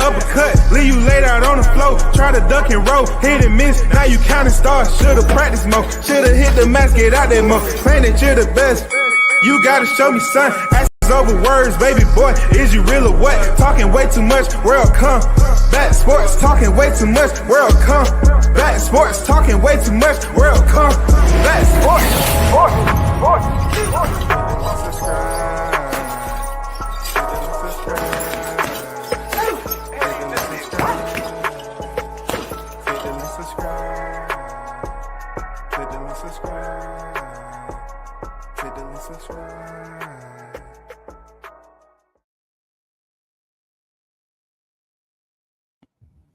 uppercut, leave you laid out on the floor. Try to duck and roll, hit and miss, now you counting stars. Should've practiced more, should've hit the mask, get out there more. Claim that you're the best, you gotta show me, son. Over words, baby boy, is you real or what? Talking way too much, world combat sports. Talking way too much, world combat sports. Talking way too much, world combat sports.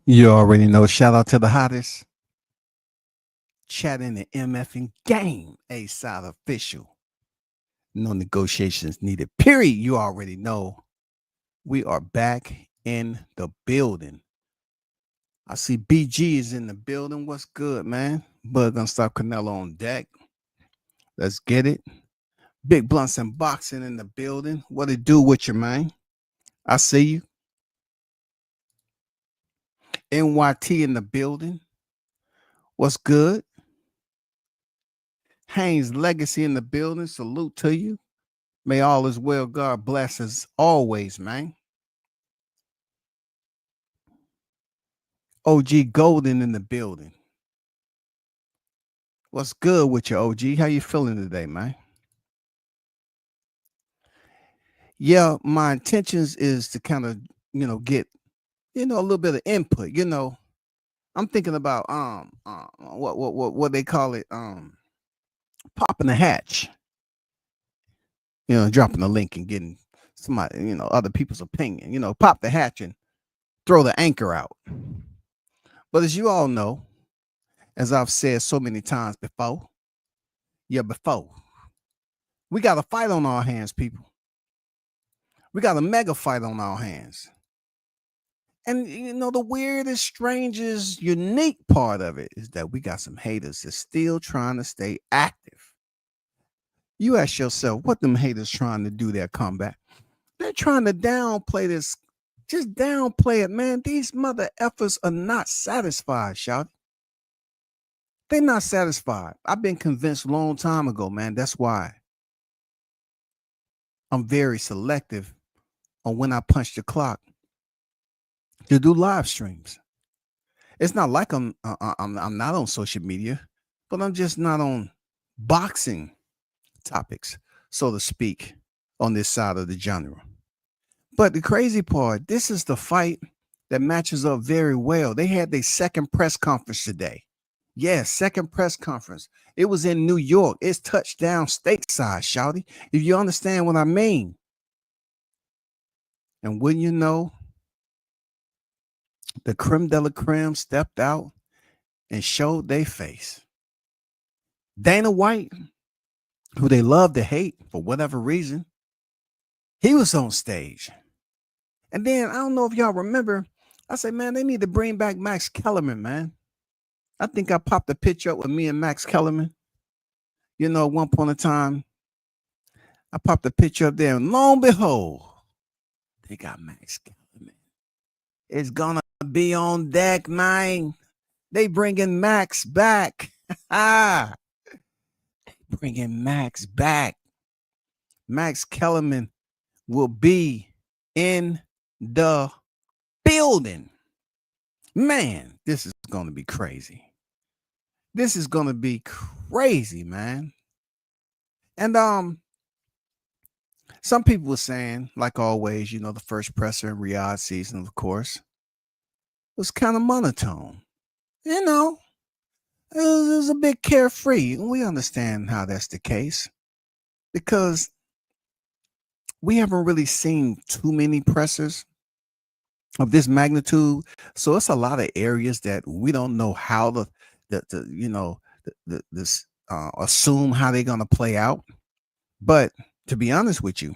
You already know. Shout out to the hottest chat in the MFing game. A-Side official. No negotiations needed. Period. You already know. We are back in the building. I see BG is in the building. What's good, man? Bud gonna stop Canelo on deck. Let's get it. Big Blunts and Boxing in the building. What it do with you, man? I see you. NYT in the building. What's good? Haynes Legacy in the building. Salute to you. May all is well. God bless us always, man. OG Golden in the building. What's good with you, OG? How you feeling today, man? Yeah, my intentions is to kind of, get a little bit of input. I'm thinking about what they call it, popping the hatch. Dropping the link and getting somebody, other people's opinion. Pop the hatch and throw the anchor out. But as you all know, as I've said so many times before, we got a fight on our hands, people. We got a mega fight on our hands. And, the weirdest, strangest, unique part of it is that we got some haters that's still trying to stay active. You ask yourself, what them haters trying to do their comeback? They're trying to downplay this. Just downplay it, man. These mother effers are not satisfied, shout. They're not satisfied. I've been convinced a long time ago, man. That's why I'm very selective on when I punch the clock to do live streams. It's not like I'm not on social media, but I'm just not on boxing topics, so to speak, on this side of the genre. But the crazy part, this is the fight that matches up very well. They had their second press conference today. Yes, second press conference. It was in New York. It's touchdown stateside, shouty, if you understand what I mean. And wouldn't you know, the creme de la creme stepped out and showed their face. Dana White, who they love to hate for whatever reason, he was on stage. And then, I don't know if y'all remember, I said, man, they need to bring back Max Kellerman, man. I think I popped a picture up with me and Max Kellerman. At one point in time, I popped a picture up there, and lo and behold, they got Max Kellerman. It's gonna be on deck, man. They bringing Max back. Bringing Max back. Max Kellerman will be in the building. Man, this is going to be crazy. This is going to be crazy, man. And some people were saying, like always, the first presser in Riyadh season, of course, was kind of monotone. It was a bit carefree. We understand how that's the case because we haven't really seen too many pressers of this magnitude. So it's a lot of areas that we don't know how assume how they're going to play out. But to be honest with you,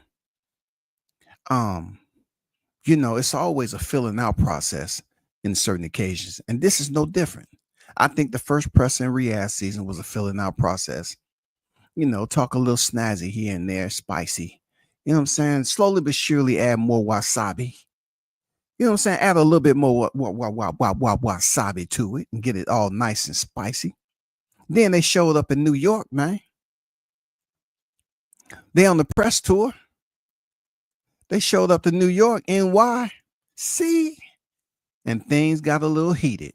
it's always a filling out process in certain occasions. And this is no different. I think the first presser in Riyadh season was a filling out process. Talk a little snazzy here and there, spicy. You know what I'm saying? Slowly but surely add more wasabi. You know what I'm saying? Add a little bit more wasabi to it and get it all nice and spicy. Then they showed up in New York, man. They on the press tour. They showed up to New York, NYC, and things got a little heated.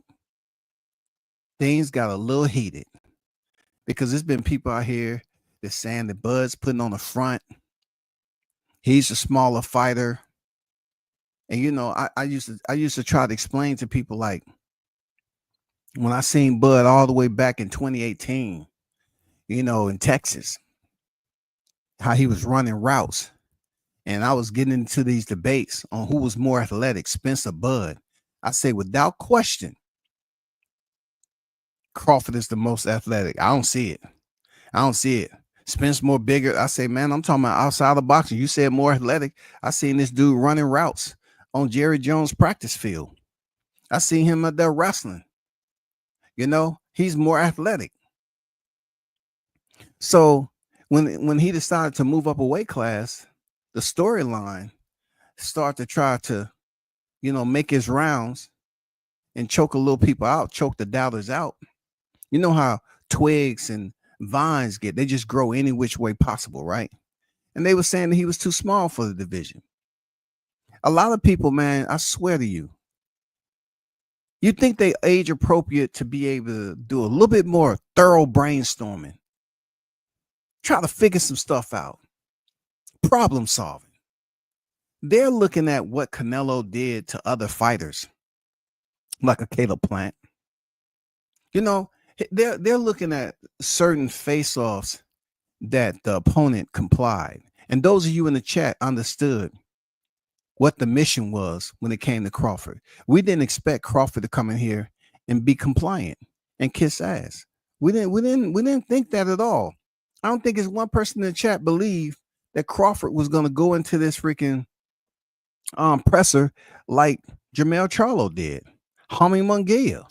Things got a little heated because there's been people out here that saying that Bud's putting on the front. He's a smaller fighter. And you know, I used to try to explain to people, like, when I seen Bud all the way back in 2018, you know, in Texas, how he was running routes. And I was getting into these debates on who was more athletic, Spence or Bud. I say, without question, Crawford is the most athletic. I don't see it. Spence more bigger. I say, man, I'm talking about outside of boxing. You said more athletic. I seen this dude running routes on Jerry Jones' practice field. I seen him out there wrestling. You know, he's more athletic. So when he decided to move up a weight class, the storyline started to try to, you know, make his rounds and choke a little people out, choke the doubters out. You know how twigs and vines get, they just grow any which way possible, right? And they were saying that he was too small for the division. A lot of people, man, I swear to you, you think they age appropriate to be able to do a little bit more thorough brainstorming, try to figure some stuff out, problem solving. They're looking at what Canelo did to other fighters, like a Caleb Plant. You know, they're looking at certain face-offs that the opponent complied. And those of you in the chat understood what the mission was when it came to Crawford. We didn't expect Crawford to come in here and be compliant and kiss ass. We didn't think that at all. I don't think it's one person in the chat believed that Crawford was going to go into this freaking presser like Jermell Charlo did. Homie Munguia.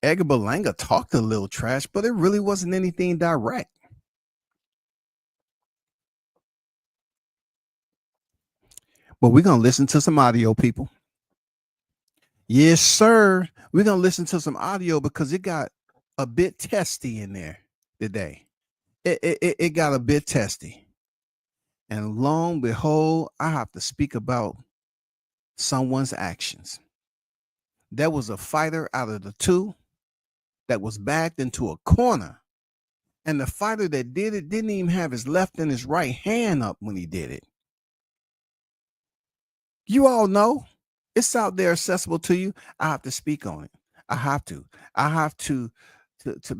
Edgar Berlanga talked a little trash, but it really wasn't anything direct. But we're going to listen to some audio, people. Yes, sir. We're going to listen to some audio because it got a bit testy in there today. It got a bit testy. And lo and behold, I have to speak about someone's actions. There was a fighter out of the two that was backed into a corner. And the fighter that did it didn't even have his left and his right hand up when he did it. You all know it's out there accessible to you. I have to speak on it. I have to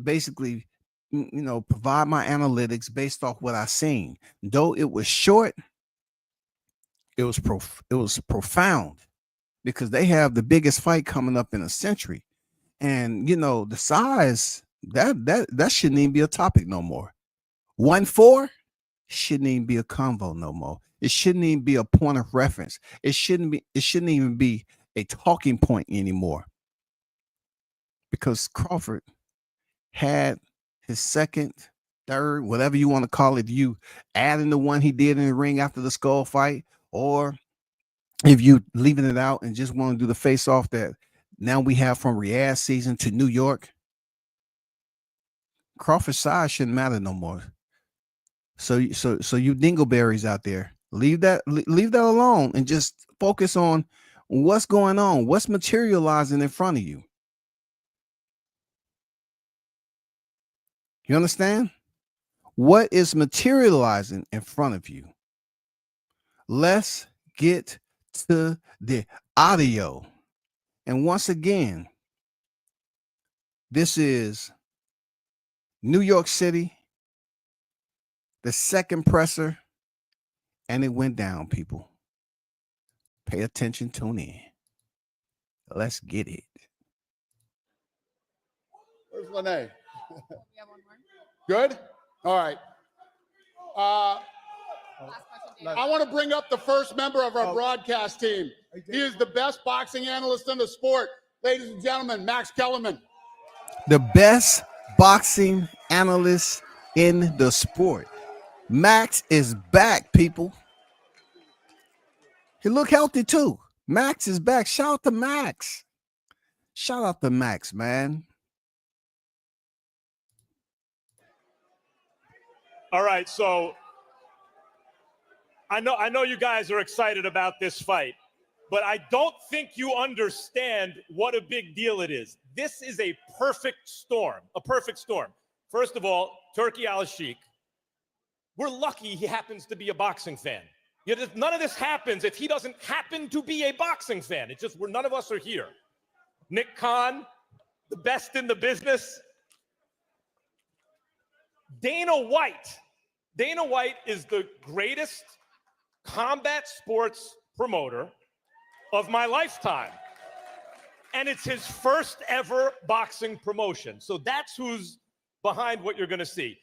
basically, you know, provide my analytics based off what I seen. Though it was short, it was profound because they have the biggest fight coming up in a century. And you know, the size that shouldn't even be a topic no more. 1-4 shouldn't even be a convo no more. It shouldn't even be a point of reference. It shouldn't even be a talking point anymore. Because Crawford had his second, third, whatever you want to call it, you adding the one he did in the ring after the skull fight, or if you leaving it out and just want to do the face off that now we have from Riyadh season to New York, Crawford's size shouldn't matter no more. So you dingleberries out there, leave that alone and just focus on what's going on, what's materializing in front of you. You understand? What is materializing in front of you? Let's get to the audio. And once again, this is New York City, the second presser, and it went down, people. Pay attention, tune in. Let's get it. Where's Lene? Good? All right. I want to bring up the first member of our broadcast team. He is the best boxing analyst in the sport. Ladies and gentlemen, Max Kellerman. The best boxing analyst in the sport. Max is back, people. He look healthy too. Max is back. Shout out to Max. Shout out to Max, man. All right, so I know you guys are excited about this fight, but I don't think you understand what a big deal it is. This is a perfect storm, a perfect storm. First of all, Turki Al-Sheikh, we're lucky he happens to be a boxing fan. None of this happens if he doesn't happen to be a boxing fan. It's just none of us are here. Nick Khan, the best in the business. Dana White. Dana White is the greatest combat sports promoter of my lifetime. And it's his first ever boxing promotion. So that's who's behind what you're going to see.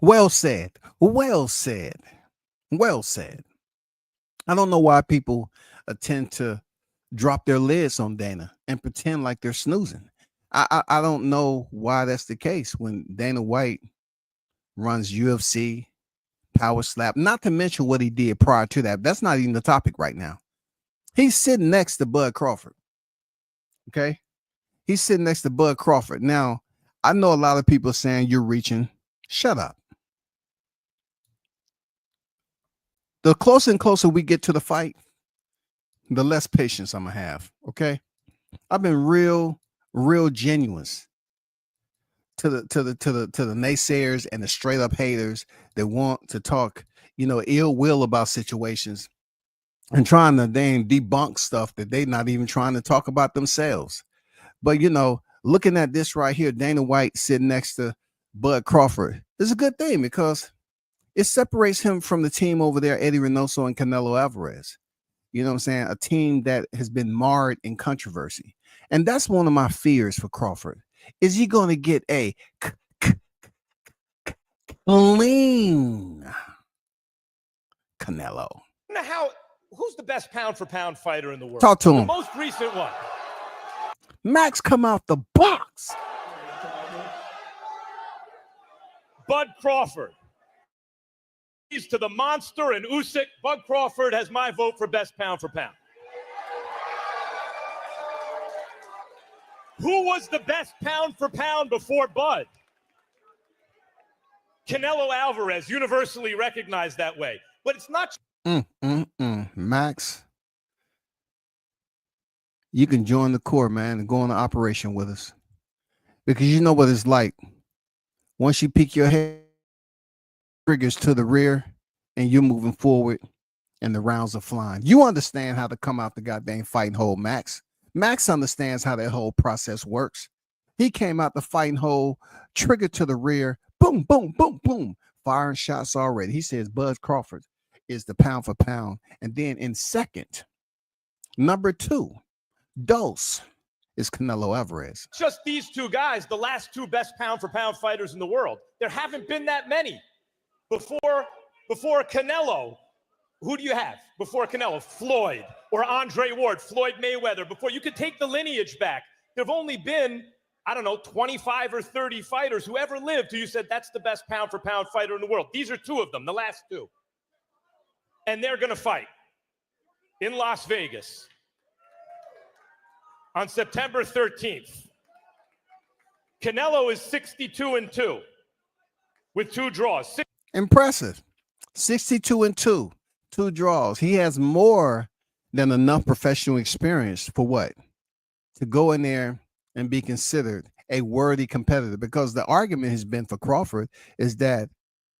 Well said. Well said. Well said. I don't know why people tend to drop their lids on Dana and pretend like they're snoozing. I don't know why that's the case when Dana White runs UFC, Power Slap, not to mention what he did prior to that. That's not even the topic right now. He's sitting next to Bud Crawford. Okay? He's sitting next to Bud Crawford. Now, I know a lot of people saying you're reaching. Shut up. The closer and closer we get to the fight, the less patience I'm gonna have. Okay, I've been real genuine to the naysayers and the straight up haters that want to talk, ill will about situations and trying to debunk stuff that they're not even trying to talk about themselves. But looking at this right here, Dana White sitting next to Bud Crawford is a good thing because it separates him from the team over there, Eddie Reynoso and Canelo Alvarez. You know what I'm saying? A team that has been marred in controversy. And that's one of my fears for Crawford. Is he going to get a clean Canelo? Now, who's the best pound for pound fighter in the world? Talk to him. The most recent one. Max come out the box. Bud Crawford. To the monster and Usyk, Bud Crawford has my vote for best pound for pound. Who was the best pound for pound before Bud? Canelo Alvarez, universally recognized that way. But it's not. Max, you can join the Corps, man, and go on the operation with us. Because you know what it's like. Once you peek your head, triggers to the rear and you're moving forward and the rounds are flying. You understand how to come out the goddamn fighting hole, Max. Max understands how that whole process works. He came out the fighting hole, trigger to the rear, boom, boom, boom, boom, firing shots already. He says Bud Crawford is the pound for pound. And then in second, number 2, Dose is Canelo Alvarez. Just these two guys, the last two best pound for pound fighters in the world. There haven't been that many. Before Canelo, who do you have? Before Canelo, Floyd or Andre Ward, Floyd Mayweather. Before, you could take the lineage back. There have only been, 25 or 30 fighters who ever lived who you said that's the best pound for pound fighter in the world. These are two of them, the last two. And they're going to fight in Las Vegas on September 13th. Canelo is 62-2 with 2 draws. Impressive. 62-2, 2 draws. He has more than enough professional experience for what? To go in there and be considered a worthy competitor, because the argument has been for Crawford is that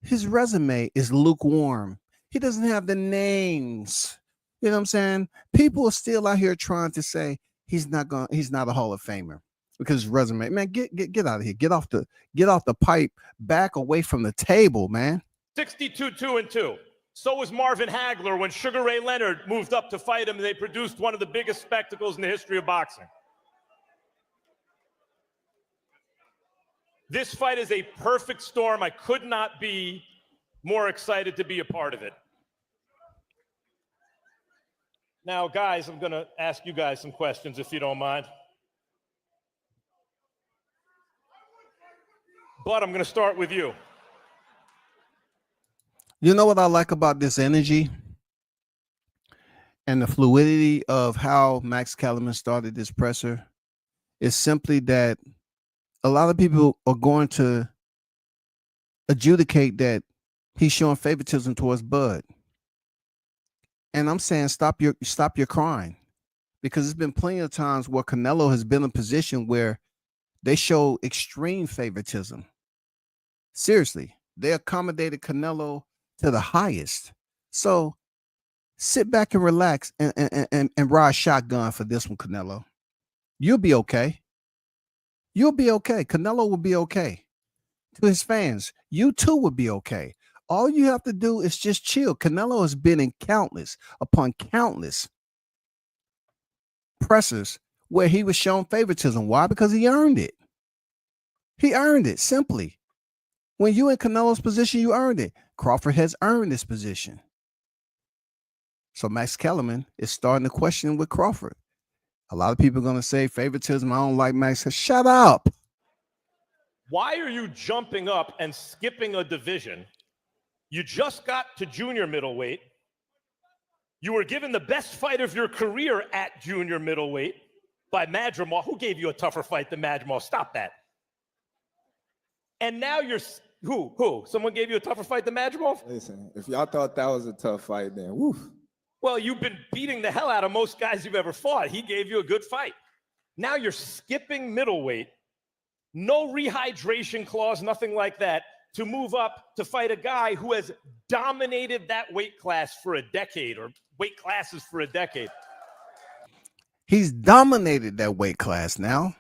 his resume is lukewarm. He doesn't have the names. You know what I'm saying? People are still out here trying to say he's not a Hall of Famer because his resume. Man, get out of here. Get off the pipe, back away from the table, man. 62-2. So was Marvin Hagler when Sugar Ray Leonard moved up to fight him, and they produced one of the biggest spectacles in the history of boxing. This fight is a perfect storm. I could not be more excited to be a part of it. Now, guys, I'm going to ask you guys some questions, if you don't mind. But I'm going to start with you. You know what I like about this energy and the fluidity of how Max Kellerman started this presser is simply that a lot of people are going to adjudicate that he's showing favoritism towards Bud. And I'm saying stop your crying, because there's been plenty of times where Canelo has been in a position where they show extreme favoritism. Seriously, they accommodated Canelo to the highest. So sit back and relax and ride shotgun for this one, Canelo. You'll be okay. You'll be okay. Canelo will be okay. To his fans, you too will be okay. All you have to do is just chill. Canelo has been in countless upon countless pressers where he was shown favoritism. Why? Because he earned it. He earned it, simply. When you in Canelo's position, you earned it. Crawford has earned this position. So Max Kellerman is starting to question with Crawford. A lot of people are going to say favoritism. I don't like Max. Shut up. Why are you jumping up and skipping a division? You just got to junior middleweight. You were given the best fight of your career at junior middleweight by Madrimal. Who gave you a tougher fight than Madrimal? Stop that. And now you're who? Someone gave you a tougher fight than Madrimal? Listen, if y'all thought that was a tough fight, then woof. Well, you've been beating the hell out of most guys you've ever fought. He gave you a good fight. Now you're skipping middleweight. No rehydration clause, nothing like that, to move up to fight a guy who has dominated that weight class for a decade, or weight classes for a decade. He's dominated that weight class now.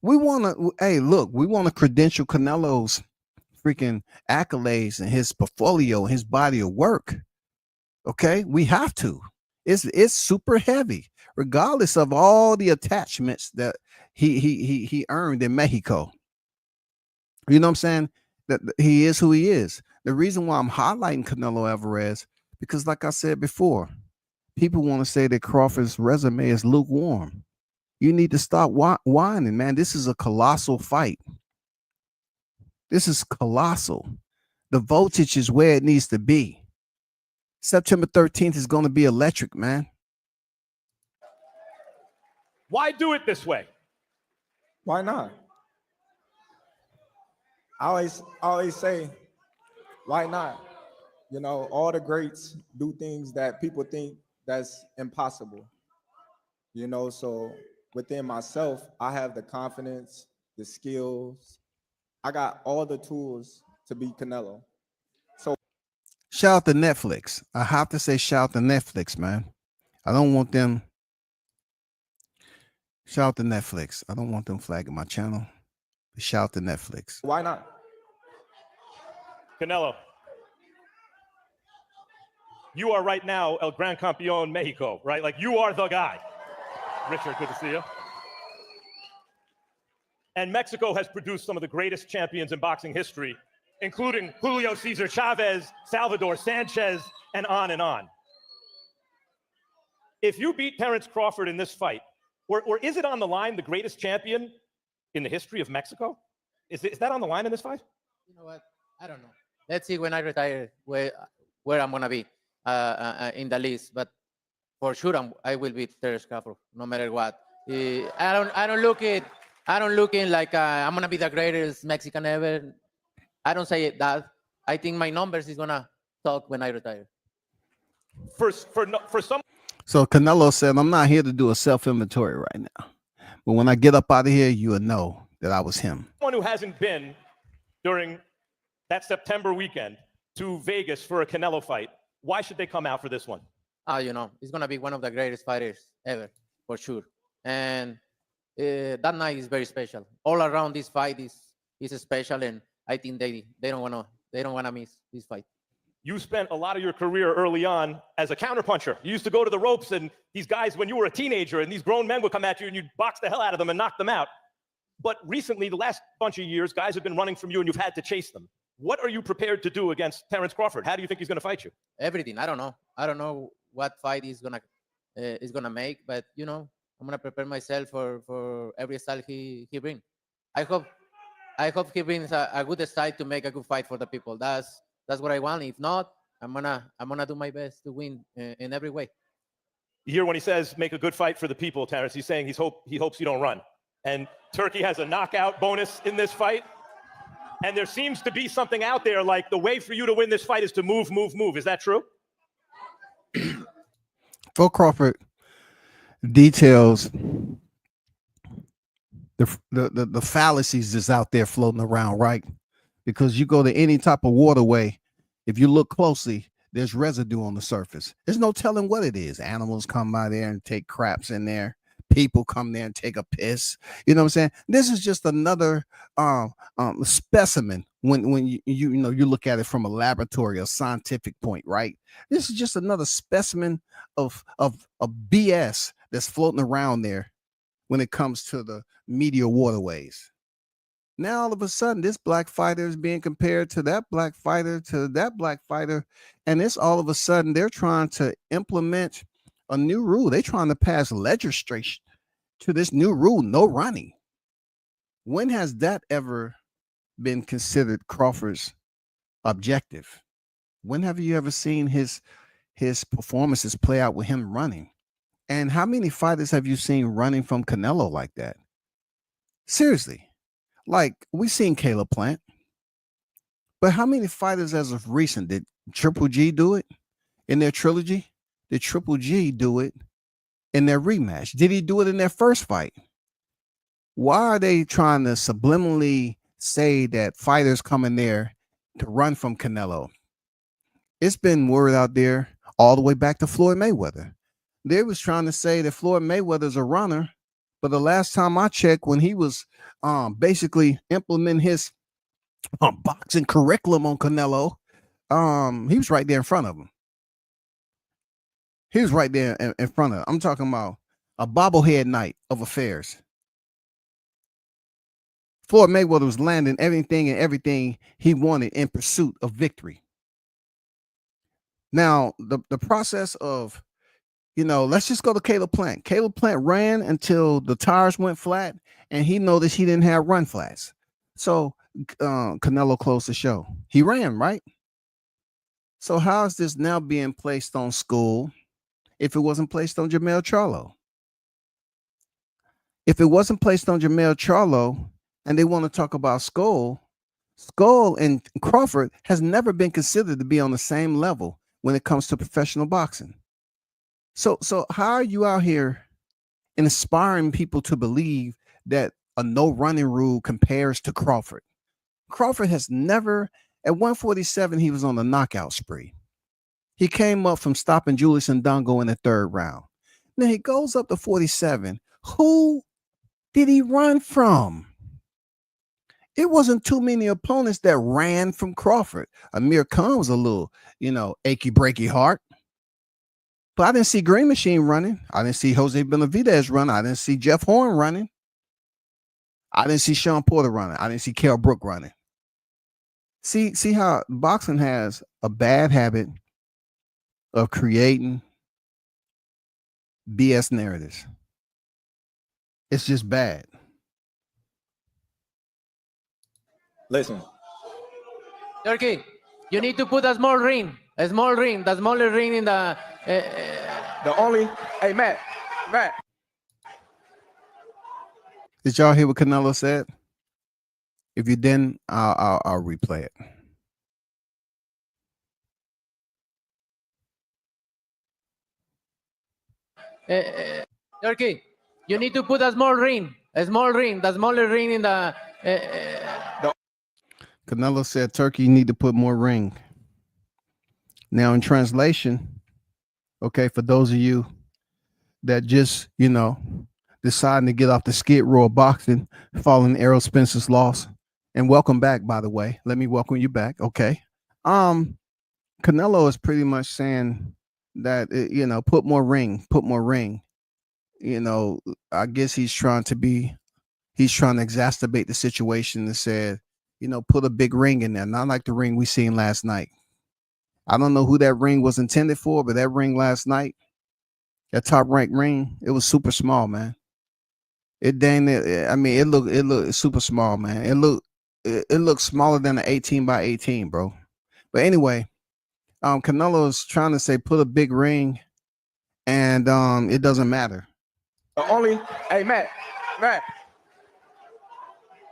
We want to, hey, look, we want to credential Canelo's freaking accolades and his portfolio and his body of work. Okay, we have to. It's super heavy, regardless of all the attachments that he earned in Mexico. You know what I'm saying? That he is who he is. The reason why I'm highlighting Canelo Alvarez, because like I said before, people want to say that Crawford's resume is lukewarm. You need to stop whining, man. This is a colossal fight. This is colossal. The voltage is where it needs to be. September 13th is going to be electric, man. Why do it this way? Why not? I always say, why not? You know, all the greats do things that people think that's impossible. You know, so within myself, I have the confidence, the skills. I got all the tools to beat Canelo. So shout out to Netflix. I have to say shout out to Netflix, man. I don't want them. Shout out to Netflix. I don't want them flagging my channel. Shout out to Netflix. why not? Canelo, you are right now El Gran Campeón Mexico, right? Like, you are the guy. Richard, good to see you. And Mexico has produced some of the greatest champions in boxing history, including Julio Cesar Chavez, Salvador Sanchez, and on and on. If you beat Terence Crawford in this fight, or is it on the line, the greatest champion in the history of Mexico? Is that on the line in this fight? You know what? I don't know. Let's see when I retire where I'm gonna be in the list. But for sure, I will beat Terence Crawford no matter what. I don't look in like I'm gonna be the greatest Mexican ever. I don't say that. I think my numbers is gonna talk when I retire. For some. So Canelo said, I'm not here to do a self-inventory right now. But when I get up out of here, you will know that I was him. Someone who hasn't been during that September weekend to Vegas for a Canelo fight, why should they come out for this one? You know, it's gonna be one of the greatest fighters ever, for sure. And that night is very special. All around this fight is special, and I think they don't wanna miss this fight. You spent a lot of your career early on as a counterpuncher. You used to go to the ropes, and these guys, when you were a teenager, and these grown men would come at you, and you'd box the hell out of them and knock them out. But recently, the last bunch of years, guys have been running from you, and you've had to chase them. What are you prepared to do against Terence Crawford? How do you think he's going to fight you? Everything. I don't know what fight he's gonna make, but you know, I'm gonna prepare myself for every style he brings. I hope he brings a good style to make a good fight for the people. That's what I want. If not, I'm gonna do my best to win in every way. You hear when he says, make a good fight for the people, Terrence, he's saying he hopes you don't run. And Turkey has a knockout bonus in this fight. And there seems to be something out there like the way for you to win this fight is to move, move, move. Is that true? Phil Crawford details the fallacies that's out there floating around, right? Because you go to any type of waterway, if you look closely, there's residue on the surface. There's no telling what it is. Animals come by there and take craps in there. People come there and take a piss. You know what I'm saying? This is just another specimen when you know you look at it from a laboratory, a scientific point, right? This is just another specimen of BS that's floating around there when it comes to the media waterways. Now all of a sudden, this black fighter is being compared to that black fighter, and it's all of a sudden they're trying to implement a new rule. They're trying to pass legislation to this new rule: no running. When has that ever been considered Crawford's objective? When have you ever seen his performances play out with him running? And how many fighters have you seen running from Canelo like that? Seriously. Like, we seen Caleb Plant, but how many fighters as of recent did Triple G do it in their trilogy? Did Triple G do it in their rematch? Did he do it in their first fight? Why are they trying to subliminally say that fighters come in there to run from Canelo? It's been word out there all the way back to Floyd Mayweather. They was trying to say that Floyd Mayweather's a runner, but the last time I checked, when he was basically implementing his boxing curriculum on Canelo, he was right there in front of him. He was right there in front of him. I'm talking about a bobblehead night of affairs. Floyd Mayweather was landing everything he wanted in pursuit of victory. Now, the process of, let's just go to Caleb Plant. Caleb Plant ran until the tires went flat, and he noticed he didn't have run flats. So Canelo closed the show. He ran, right? So how is this now being placed on School if it wasn't placed on Jermell Charlo? If it wasn't placed on Jermell Charlo and they want to talk about Skull and Crawford has never been considered to be on the same level when it comes to professional boxing. So how are you out here inspiring people to believe that a no running rule compares to Crawford? Crawford has never, at 147, he was on a knockout spree. He came up from stopping Julius Ndongo in the third round. Now he goes up to 47. Who did he run from? It wasn't too many opponents that ran from Crawford. Amir Khan was a little, achy breaky heart. But I didn't see Green Machine running. I didn't see Jose Benavidez running. I didn't see Jeff Horn running. I didn't see Sean Porter running. I didn't see Kell Brook running. See how boxing has a bad habit of creating BS narratives. It's just bad. Listen. Turkey, you need to put a small ring, the smaller ring in the... Hey, Matt. Did y'all hear what Canelo said? If you didn't, I'll replay it. Turkey, you need to put a small ring, the smaller ring in the... Canelo said, Turkey, you need to put more ring. Now, in translation, okay, for those of you that just, deciding to get off the skid row of boxing following Errol Spencer's loss, and welcome back, by the way. Let me welcome you back, okay? Canelo is pretty much saying that, put more ring. I guess he's trying to exacerbate the situation and said, put a big ring in there, not like the ring we seen last night. I don't know who that ring was intended for, but that ring last night, that top ranked ring, it was super small, man. It looked super small, man. It looked smaller than an 18 by 18, bro. But anyway, Canelo is trying to say put a big ring, and it doesn't matter. The only, hey Matt.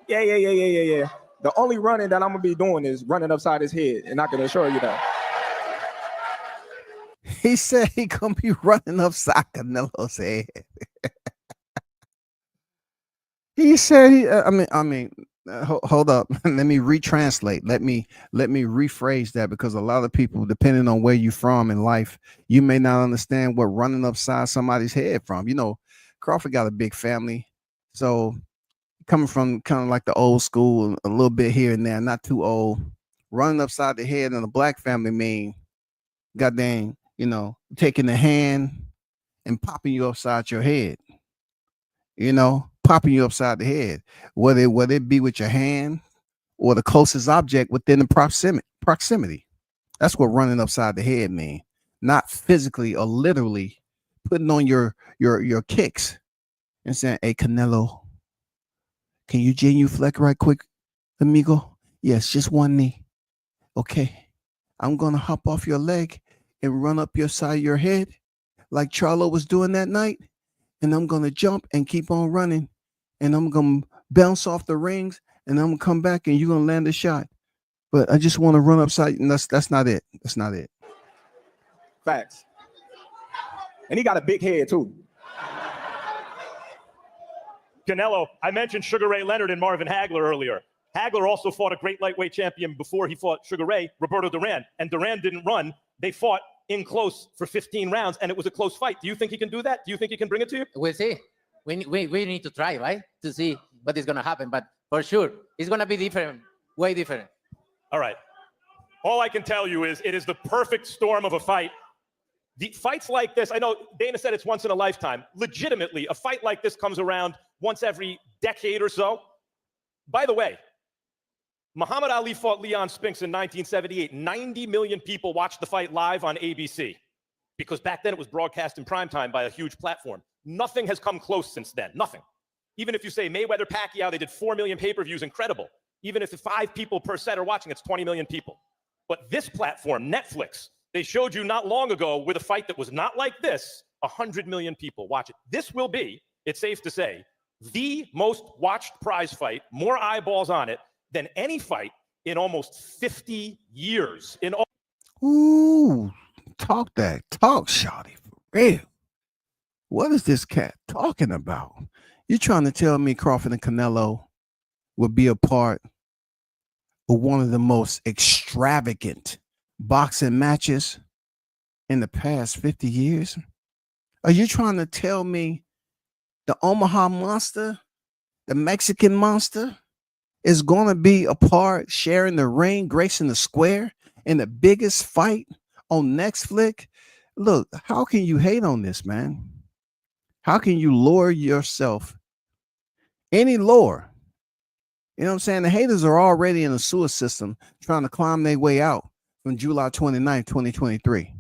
Yeah. The only running that I'm gonna be doing is running upside his head, and I can assure you that. He said he gonna be running upside Canelo's head. He said he. Hold up. Let me retranslate. Let me rephrase that, because a lot of people, depending on where you're from in life, you may not understand what running upside somebody's head from. You know, Crawford got a big family, so coming from kind of like the old school, a little bit here and there, not too old. Running upside the head in a black family mean, goddamn, you know, taking the hand and popping you upside your head. You know, popping you upside the head, whether it be with your hand or the closest object within the proximity. That's what running upside the head mean. Not physically or literally putting on your kicks and saying, "Hey, Canelo, can you genuflect right quick, amigo? Yes, just one knee. Okay, I'm gonna hop off your leg and run up your side of your head like Charlo was doing that night, and I'm gonna jump and keep on running, and I'm gonna bounce off the rings, and I'm gonna come back and you're gonna land a shot. But I just want to run upside, and that's not it. That's not it." Facts. And he got a big head too. Canelo, I mentioned Sugar Ray Leonard and Marvin Hagler earlier. Hagler also fought a great lightweight champion before he fought Sugar Ray, Roberto Duran, and Duran didn't run. They fought in close for 15 rounds, and it was a close fight. Do you think he can do that? Do you think he can bring it to you? We'll see. We need to try, right, to see what is going to happen. But for sure, it's going to be different, way different. All right. All I can tell you is it is the perfect storm of a fight. The fights like this, I know Dana said it's once in a lifetime. Legitimately, a fight like this comes around once every decade or so. By the way, Muhammad Ali fought Leon Spinks in 1978. 90 million people watched the fight live on ABC, because back then it was broadcast in primetime by a huge platform. Nothing has come close since then. Nothing. Even if you say Mayweather-Pacquiao, they did 4 million pay-per-views, incredible. Even if 5 people per set are watching, it's 20 million people. But this platform, Netflix, they showed you not long ago with a fight that was not like this, 100 million people watch it. This will be, it's safe to say, the most watched prize fight, more eyeballs on it than any fight in almost 50 years. Ooh, talk, shawty, for real. What is this cat talking about? You trying to tell me Crawford and Canelo will be a part of one of the most extravagant boxing matches in the past 50 years? Are you trying to tell me the Omaha Monster, the Mexican Monster, is going to be a part, sharing the ring, gracing the square in the biggest fight on Netflix? Look, how can you hate on this, man? How can you lower yourself any lower? You know what I'm saying? The haters are already in the sewer system trying to climb their way out from July 29, 2023.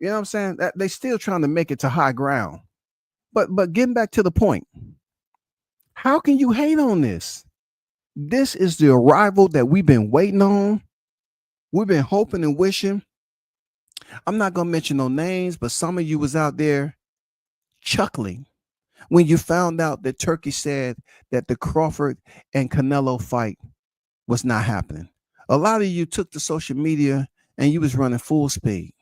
You know what I'm saying? That they still trying to make it to high ground. But getting back to the point, how can you hate on this? This is the arrival that we've been waiting on. We've been hoping and wishing. I'm not going to mention no names, but some of you was out there chuckling when you found out that Turkey said that the Crawford and Canelo fight was not happening. A lot of you took to social media and you was running full speed.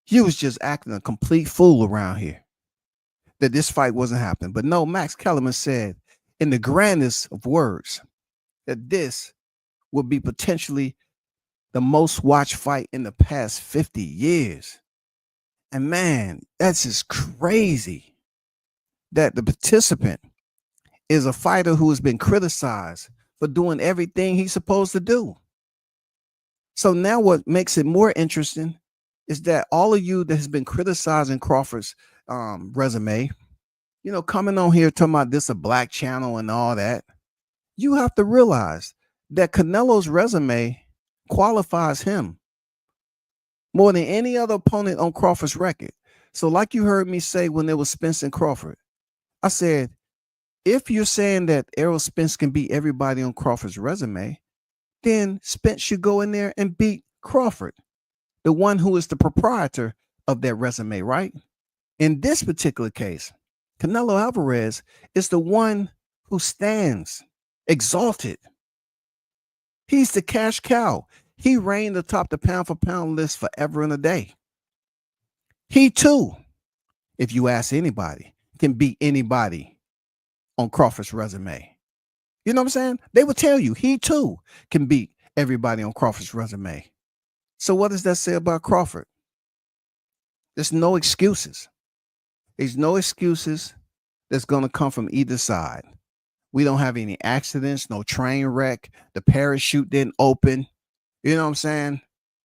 You was just acting a complete fool around here that this fight wasn't happening. But no, Max Kellerman said in the grandest of words that this would be potentially the most watched fight in the past 50 years. And man, that's just crazy that the participant is a fighter who has been criticized for doing everything he's supposed to do. So now what makes it more interesting is that all of you that has been criticizing Crawford's resume, you know, coming on here talking about this a black channel and all that, you have to realize that Canelo's resume qualifies him more than any other opponent on Crawford's record. So like you heard me say when there was Spence and Crawford, I said, if you're saying that Errol Spence can beat everybody on Crawford's resume, then Spence should go in there and beat Crawford. the one who is the proprietor of that resume, right? In this particular case, Canelo Alvarez is the one who stands exalted. He's the cash cow. He reigned atop the pound for pound list forever and a day. He too, if you ask anybody, can beat anybody on Crawford's resume. You know what I'm saying? They will tell you he too can beat everybody on Crawford's resume. So what does that say about Crawford? There's no excuses. There's no excuses that's going to come from either side. We don't have any accidents, no train wreck. The parachute didn't open. You know what I'm saying?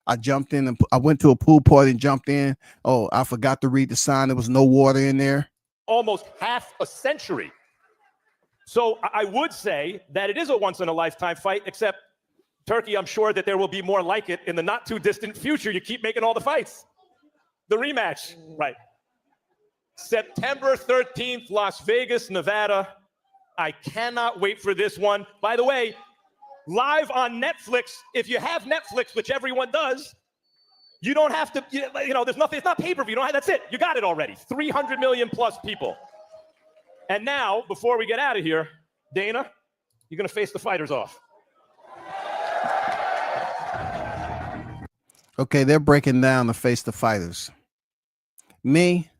I jumped in and I went to a pool party and jumped in. Oh, I forgot to read the sign. There was no water in there. Almost half a century. So I would say that it is a once in a lifetime fight, except Turkey, I'm sure that there will be more like it in the not too distant future. You keep making all the fights. The rematch, right? September 13th, Las Vegas, Nevada. I cannot wait for this one. By the way, live on Netflix. If you have Netflix, which everyone does, you don't have to, there's nothing, it's not pay-per-view. You don't have, that's it. You got it already. 300 million plus people. And now, before we get out of here, Dana, you're going to face the fighters off. Okay, they're breaking down to face the fighters. Me,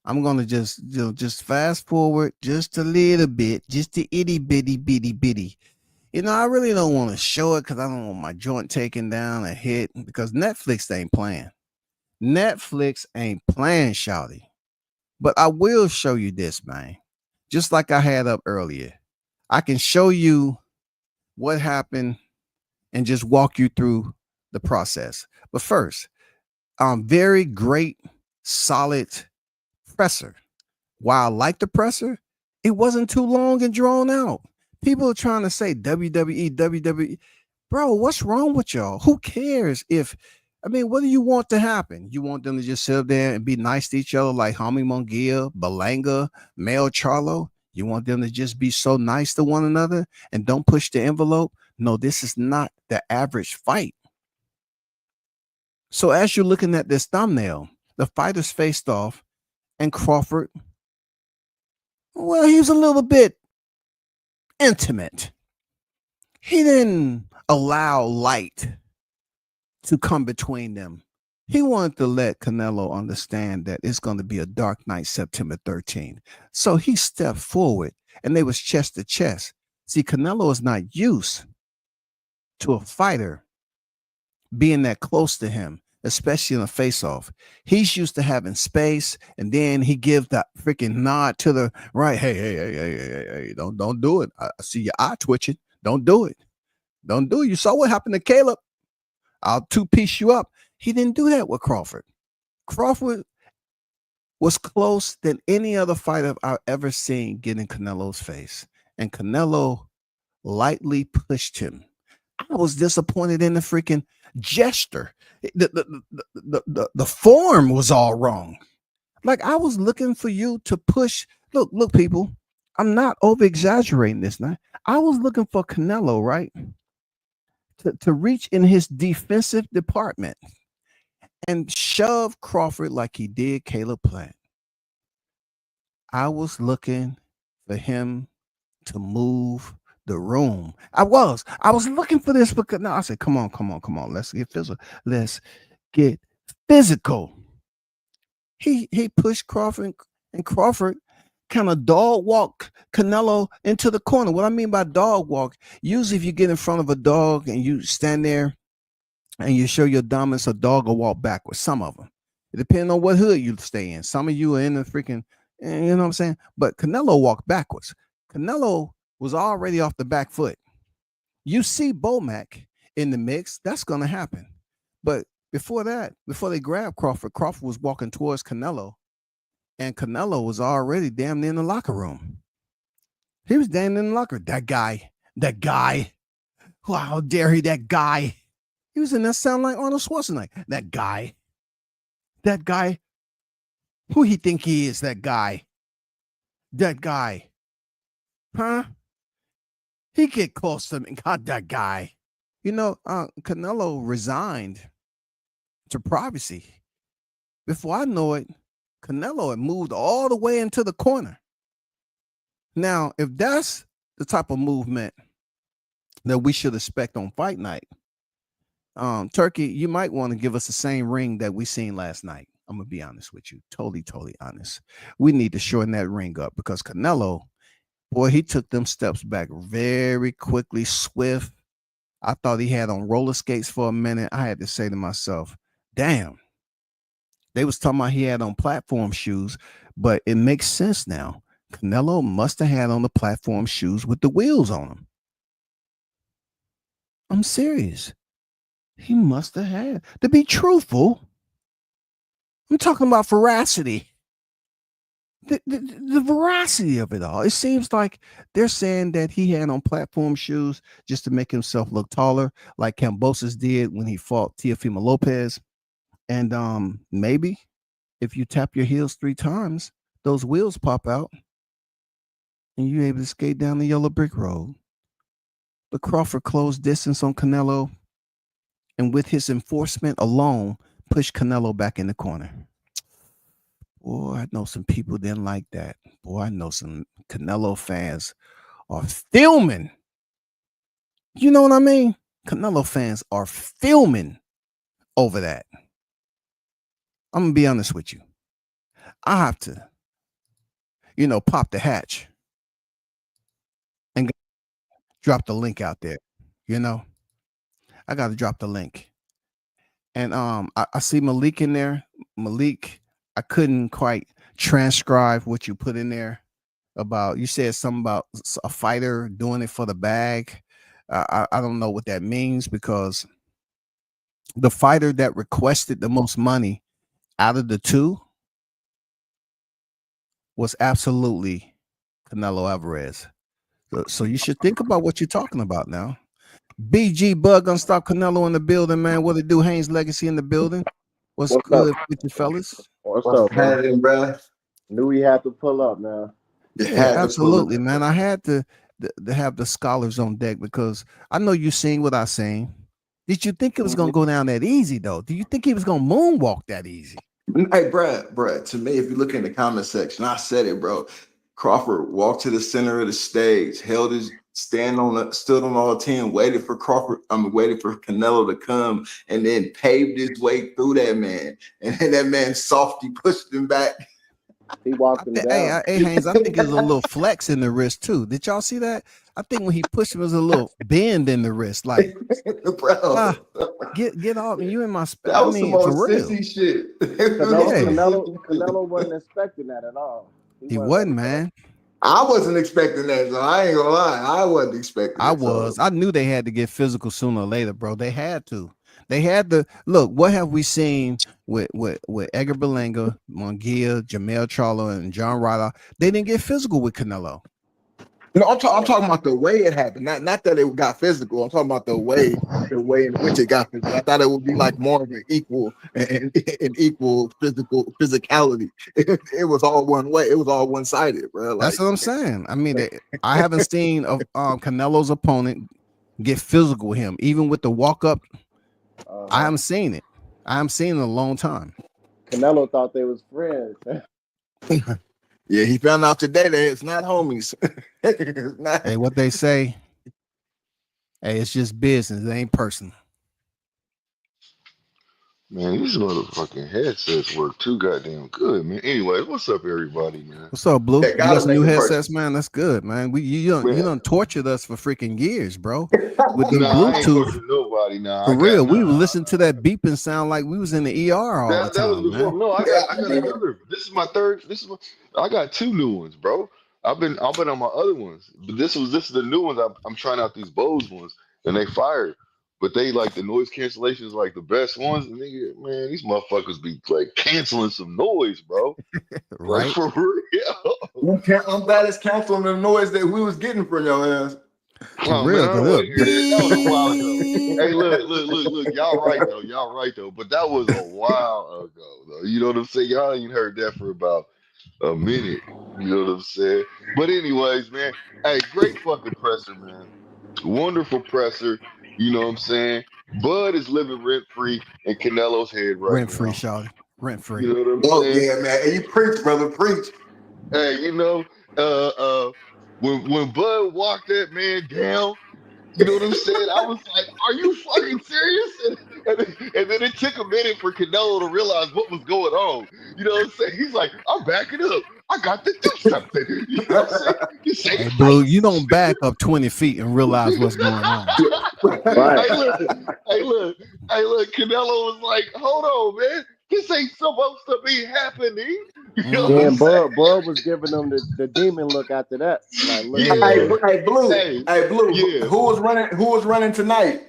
I'm gonna just fast forward just a little bit, just a itty bitty. I really don't want to show it because I don't want my joint taken down or hit because Netflix ain't playing. Netflix ain't playing, shawty. But I will show you this, man. Just like I had up earlier. I can show you what happened and just walk you through the process. But first, very great, solid presser. While I like the presser, it wasn't too long and drawn out. People are trying to say WWE. Bro, what's wrong with y'all? Who cares what do you want to happen? You want them to just sit up there and be nice to each other like Jaime Munguia, Belanga, Mel Charlo? You want them to just be so nice to one another and don't push the envelope? No, this is not the average fight. So as you're looking at this thumbnail, the fighters faced off and Crawford, well, he was a little bit intimate. He didn't allow light to come between them. He wanted to let Canelo understand that it's going to be a dark night, September 13th. So he stepped forward and they was chest to chest. See, Canelo is not used to a fighter being that close to him, especially in a face-off. He's used to having space, and then he gives that freaking nod to the right. Hey, don't do it. I see your eye twitching. Don't do it. Don't do it. You saw what happened to Caleb. I'll two-piece you up. He didn't do that with Crawford. Crawford was close than any other fighter I've ever seen get in Canelo's face, and Canelo lightly pushed him. I was disappointed in the freaking gesture. The form was all wrong. Like I was looking for you to push. Look, people. I'm not over exaggerating this now. I was looking for Canelo, right, to reach in his defensive department and shove Crawford like he did Caleb Plant. I was looking for him to move the room. I was looking for this because now I said, come on. Let's get physical. Let's get physical. He pushed Crawford and Crawford kind of dog walk Canelo into the corner. What I mean by dog walk, usually if you get in front of a dog and you stand there and you show your dominance, a dog will walk backwards. Some of them. It depends on what hood you stay in. Some of you are in the freaking, you know what I'm saying? But Canelo walked backwards. Canelo was already off the back foot. You see Bomac in the mix, that's going to happen. But before that, before they grabbed Crawford, Crawford was walking towards Canelo, and Canelo was already damn near in the locker room. He was damn near in the locker room. That guy. How dare he, that guy. He was in that sound like Arnold Schwarzenegger. That guy. Who he think he is, that guy? Huh? He get close to me. God, that guy. Canelo resigned to privacy. Before I know it, Canelo had moved all the way into the corner. Now, if that's the type of movement that we should expect on fight night, Turkey, you might want to give us the same ring that we seen last night. I'm gonna be honest with you, totally honest. We need to shorten that ring up because Canelo, boy, he took them steps back very quickly, swift. I thought he had on roller skates for a minute. I had to say to myself, damn. They was talking about he had on platform shoes, but it makes sense now. Canelo must have had on the platform shoes with the wheels on them. I'm serious. He must have had. To be truthful, I'm talking about veracity. The veracity of it all. It seems like they're saying that he had on platform shoes just to make himself look taller, like Kambosos did when he fought Teofimo Lopez. And maybe if you tap your heels 3 times, those wheels pop out and you're able to skate down the yellow brick road. But Crawford closed distance on Canelo, and with his enforcement alone, pushed Canelo back in the corner. Boy, I know some people didn't like that. Boy, I know some Canelo fans are filming. You know what I mean? Canelo fans are filming over that. I'm going to be honest with you. I have to, pop the hatch and drop the link out there. I got to drop the link. And I see Malik in there. Malik, I couldn't quite transcribe what you put in there about. You said something about a fighter doing it for the bag. I don't know what that means because the fighter that requested the most money out of the two was absolutely Canelo Alvarez. So you should think about what you're talking about now. BG Bug gonna stop Canelo in the building, man. What it do? Haynes Legacy in the building. What's good with you fellas? What's up, bro? Knew we had to pull up, man. Yeah, absolutely, man. I had to have the scholars on deck because I know you seen what I seen. Did you think it was gonna go down that easy though? Do you think he was gonna moonwalk that easy? Hey, bruh, to me, if you look in the comment section, I said it, bro. Crawford walked to the center of the stage, stood on all 10, waited for Canelo to come, and then paved his way through that man. And then that man softly pushed him back. He walked him down. Hey, Haynes, I think there's a little flex in the wrist too. Did y'all see that? I think when he pushed him, there was a little bend in the wrist, like, bro, get off. You in my space. That was some old sissy shit. Canelo wasn't expecting that at all. He wasn't, man. I wasn't expecting that, so I ain't gonna lie. I wasn't expecting I was. So. I knew they had to get physical sooner or later, bro. They had to. They had to look. What have we seen with Edgar Berlanga, Munguia, Jamel Charlo, and John Ryder? They didn't get physical with Canelo. No, I'm talking about the way it happened. Not that it got physical. I'm talking about the way in which it got physical. I thought it would be like more of an equal physicality. It was all one way. It was all one sided, bro. Like, that's what I'm saying. I mean, I haven't seen Canelo's opponent get physical with him, even with the walk up. I haven't seen it. I haven't seen it in a long time. Canelo thought they was friends. Yeah, he found out today that it's not homies. It's not. Hey, what they say? Hey, it's just business. It ain't personal. Man, these motherfucking headsets work too goddamn good, man. Anyway, what's up, everybody, man? What's up, Blue? You got some new headsets, man. That's good, man. You done tortured us for freaking years, bro. With the Bluetooth. I ain't nobody now. For real, we were listening to that beeping sound like we was in the ER all the time. That was before. Man. No, I got another. This is my third. I got 2 new ones, bro. I've been on my other ones, but this is the new ones. I'm trying out these Bose ones, and they fired. But they like the noise cancellation is like the best ones. And man, these motherfuckers be like canceling some noise, bro. Right? Like, for real. I'm glad it's canceling the noise that we was getting from your ass. Oh, real, man, that was a while ago. Hey, look, y'all right though. But that was a while ago, though. You know what I'm saying? Y'all ain't heard that for about a minute. You know what I'm saying? But anyways, man, hey, great fucking presser, man. Wonderful presser. You know what I'm saying? Bud is living rent free in Canelo's head right Rent free, now. Shawty. Rent free. You know what I'm Oh saying? yeah, man. Hey, you preach, brother, preach. Hey, when Bud walked that man down, you know what I'm saying? I was like, "Are you fucking serious?" And then it took a minute for Canelo to realize what was going on. You know what I'm saying? He's like, "I'm backing up. I got to do something." You know what I'm saying? You say, Hey, Blue, you don't back up 20 feet and realize what's going on. Right. Hey, look. Canelo was like, "Hold on, man. This ain't supposed to be happening." You know what I'm Then saying? Bud was giving them the demon look after that. Like, look Yeah. here. Hey, Blue. Hey, Hey, Blue. yeah. Who was running tonight?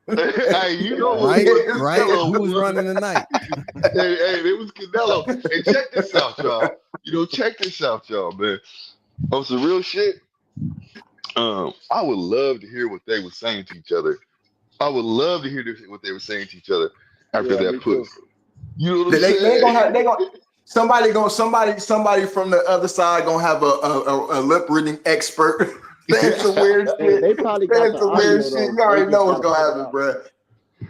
Hey, you know what Right? what Right? Canelo Who's was. running tonight? Hey, it was Canelo. And check this out, y'all. Check this out, y'all, man. On some real shit, I would love to hear what they were saying to each other. I would love to hear what they were saying to each other after Yeah, me that push. too. You know what I'm They saying? gonna have somebody from the other side gonna have a lip reading expert saying some weird shit. They probably got Saying the some weird audio shit. though. You They already know just what's gotta gonna put it happen, out. bro.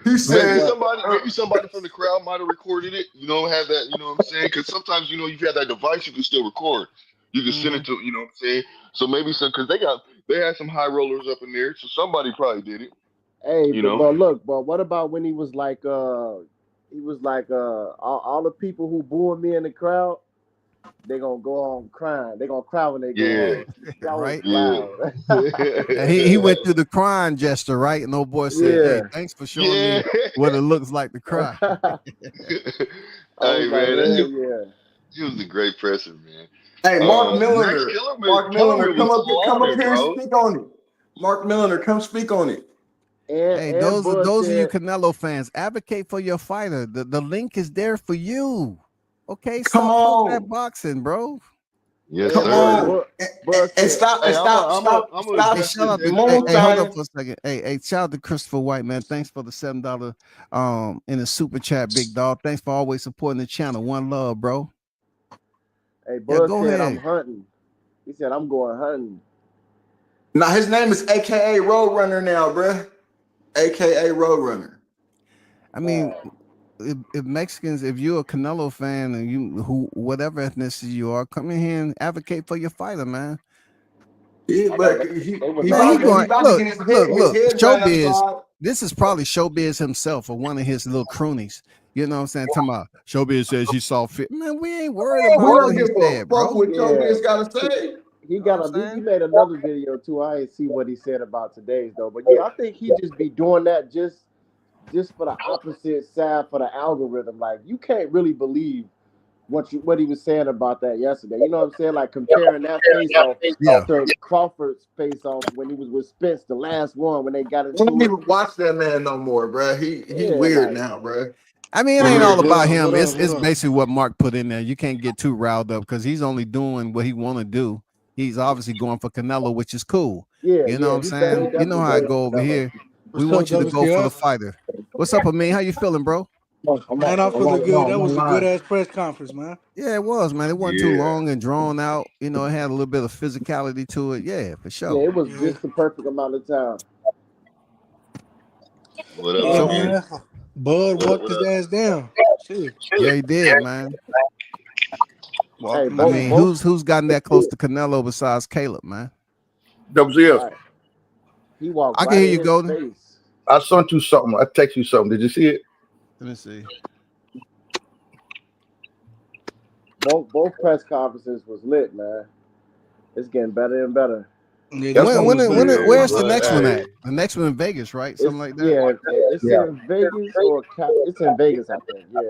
He Maybe said, somebody from the crowd might have recorded it. Have that. You know what I'm saying? Because sometimes you have that device, you can still record. You can send it to. You know what I'm saying? So maybe because they had some high rollers up in there, so somebody probably did it. Hey, You but, know? but look, but what about when he was like all the people who booed me in the crowd, they gonna go on crying. They gonna cry when they go Yeah. home. That was Right? loud. And he went through the crying gesture, right? And old boy said, Yeah. "Hey, thanks for showing Yeah. me what it looks like to cry." I was Hey like, man, hell yeah. he was a great presser, man. "Hey, Mark Max Milliner, Kellerman was come up slaughtered, here and bro. speak on it. Mark Milliner, come speak on it." Hey, And Bud those of you said, Canelo fans, advocate for your fighter. The link is there for you. Okay, Come stop pushing that on, boxing, bro. Yes, and come sir. on, Bud and said, stop Hey, I'm gonna Hey, invest shout in out to that hey, too. hold on moonshine. for a second. Hey, shout out to Christopher White, man. Thanks for the $7 in the super chat, big dog. Thanks for always supporting the channel. One love, bro. hey, Yeah, Bud go said, I'm ahead. hunting. He said, I'm going hunting. Now his name is AKA Roadrunner now, bruh. AKA Roadrunner. I mean, if Mexicans, if you're a Canelo fan and you whatever ethnicity you are, come in here and advocate for your fighter, man. Yeah, I know but they he was Man, he all going about to look, get his look, head showbiz. transplanted. This is probably showbiz himself or one of his little croonies. You know what I'm saying? Talking about showbiz says he saw fit. Man, we ain't worried We about what don't he give a said, fuck bro. what Yeah. Showbiz gotta say. He You know got what I'm he saying? made another video too. I didn't see what he said about today's though. But yeah, I think he just be doing that just for the opposite side for the algorithm. Like you can't really believe what he was saying about that yesterday. You know what I'm saying? Like comparing that face off Yeah. to Crawford's face off when he was with Spence, the last one when they got I don't into it. even watch that man no more, bruh. He Yeah, weird like now, bruh. I mean, it ain't all about What him. up? It's basically what Mark put in there. You can't get too riled up because he's only doing what he want to do. He's obviously going for Canelo, which is cool. yeah, You know what I'm he saying? You know definitely how I going go for over Canelo. here. We What's up, want you to go for the WTF? fighter. What's up, Amin? How you feeling, bro? Man, I'm feeling good. That was a good ass press conference, man. Yeah, it was, man. It wasn't too Yeah. long and drawn out. You know, it had a little bit of physicality to it. Yeah, for Yeah, sure. it was Yeah, just the perfect amount of time. What up, yeah, So, Amir? man. Bud walked What his up? ass down. Shit, yeah, he did, man. Hey, walked him I both mean, down. both who's gotten that close to Canelo besides Caleb, man? WCF. right. He walked I can right hear in you, his Golden. face. I sent you something. I text you something. Did you see it? Let me see. Both press conferences was lit, man. It's getting better and better. Yeah, this That's one what. was better. Yeah, Where's the but next one hey, at? The next one in Vegas, right? It's Something like that. yeah, it's Yeah. in Vegas or it's in Vegas, I think. Yeah.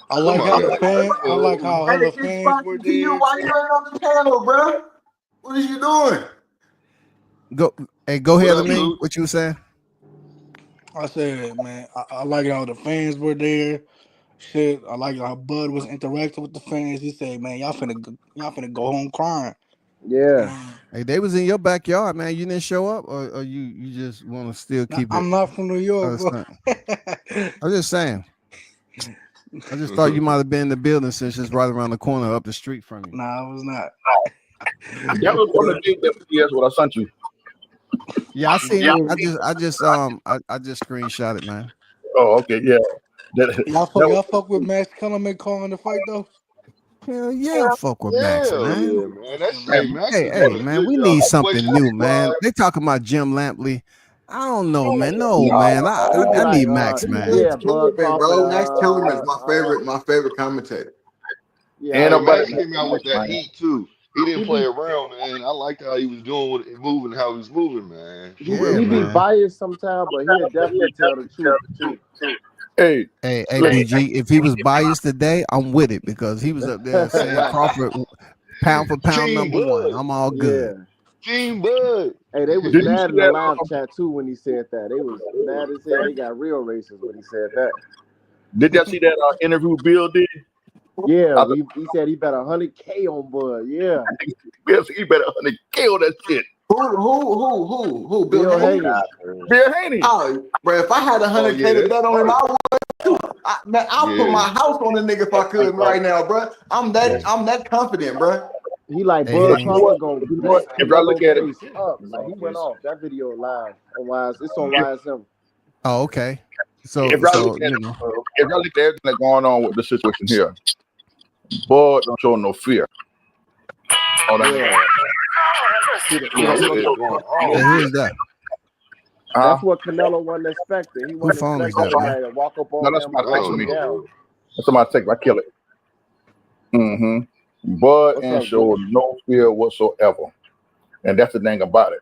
I come like how on, the man. fan. I Well, like how Hey, hella it's fans were sponsored to you. there. Why you ain't on the channel, bruh? What is you doing? Go what ahead, up, Amin. Luke? What you were saying? I said, man, I like how the fans were there. Shit, I like how Bud was interacting with the fans. He said, man, y'all finna go home crying. Yeah. Man, Hey, they was in your backyard, man. You didn't show up, or you just want to still keep it? I'm not from New York, bro. I'm just saying. I just thought you might have been in the building since it's right around the corner, up the street from you. Nah, I was not. That was from the big WCS. What I sent you. Yeah, I seen Yeah. it. I just screenshot it, man. Oh, okay, yeah. That, Y'all fuck with Max Kellerman calling the fight though. Hell yeah, fuck with Max, Hell man. yeah, man. That's Man, hey, Max Hey, is doing a man, good we job. need I'm something waiting new, for man. Pride. They talking about Jim Lampley. I don't know, man. No, nah, man. It'd be I like, need Max, man. yeah, Bud Kellerman, Crawford. bro. Max Kellerman is my favorite commentator. Yeah, I ain't Hey, like nobody Max Max. came out with that man. heat too. He didn't He play be around, man. I liked how he was doing with it, moving, how he was moving, man. For Yeah, real, he be man. man. biased sometimes, but he'll definitely tell the truth. Hey, Hey, listen, BG, if he was biased today, I'm with it because he was up there saying Right. Crawford pound for pound Team #1. Bud. I'm all Yeah. good. Team Bud. Hey, they was did you mad see in the that? live chat too when he said that. They was mad as hell. They got real racist when he said that. Did y'all see that interview Bill did? Yeah, I he said he bet 100K on Bud. Yeah, think Bill said he better kill that shit. Who? Bill Bill Haney? Hayes. Bill Haney. Oh, bro, if I had Oh 100K yeah, to that's bet on him, smart. man, I'll put Yeah. my house on the nigga if I could right now, bro. I'm that confident, bro. He like Hey, Bud But you know what? Crawford gonna You know what? bent If y'all look Canelo at it, face up. Like he went off. That video live on It's on YSM. Oh, okay. if So, y'all look at you it, know, if y'all look at everything that's going on with the situation here, Bud don't show no fear. Oh, that Yeah. nigga. See, Yeah, look at that going hey, on. who is that? that's what Canelo wasn't expecting. He Who wasn't phone is expecting that, man? somebody to walk up No, on that's him my and I text lock to don't him me. know, down. bro. That's somebody take. I kill it. Bud What's ain't up, Deuce? show no fear whatsoever, and that's the thing about it.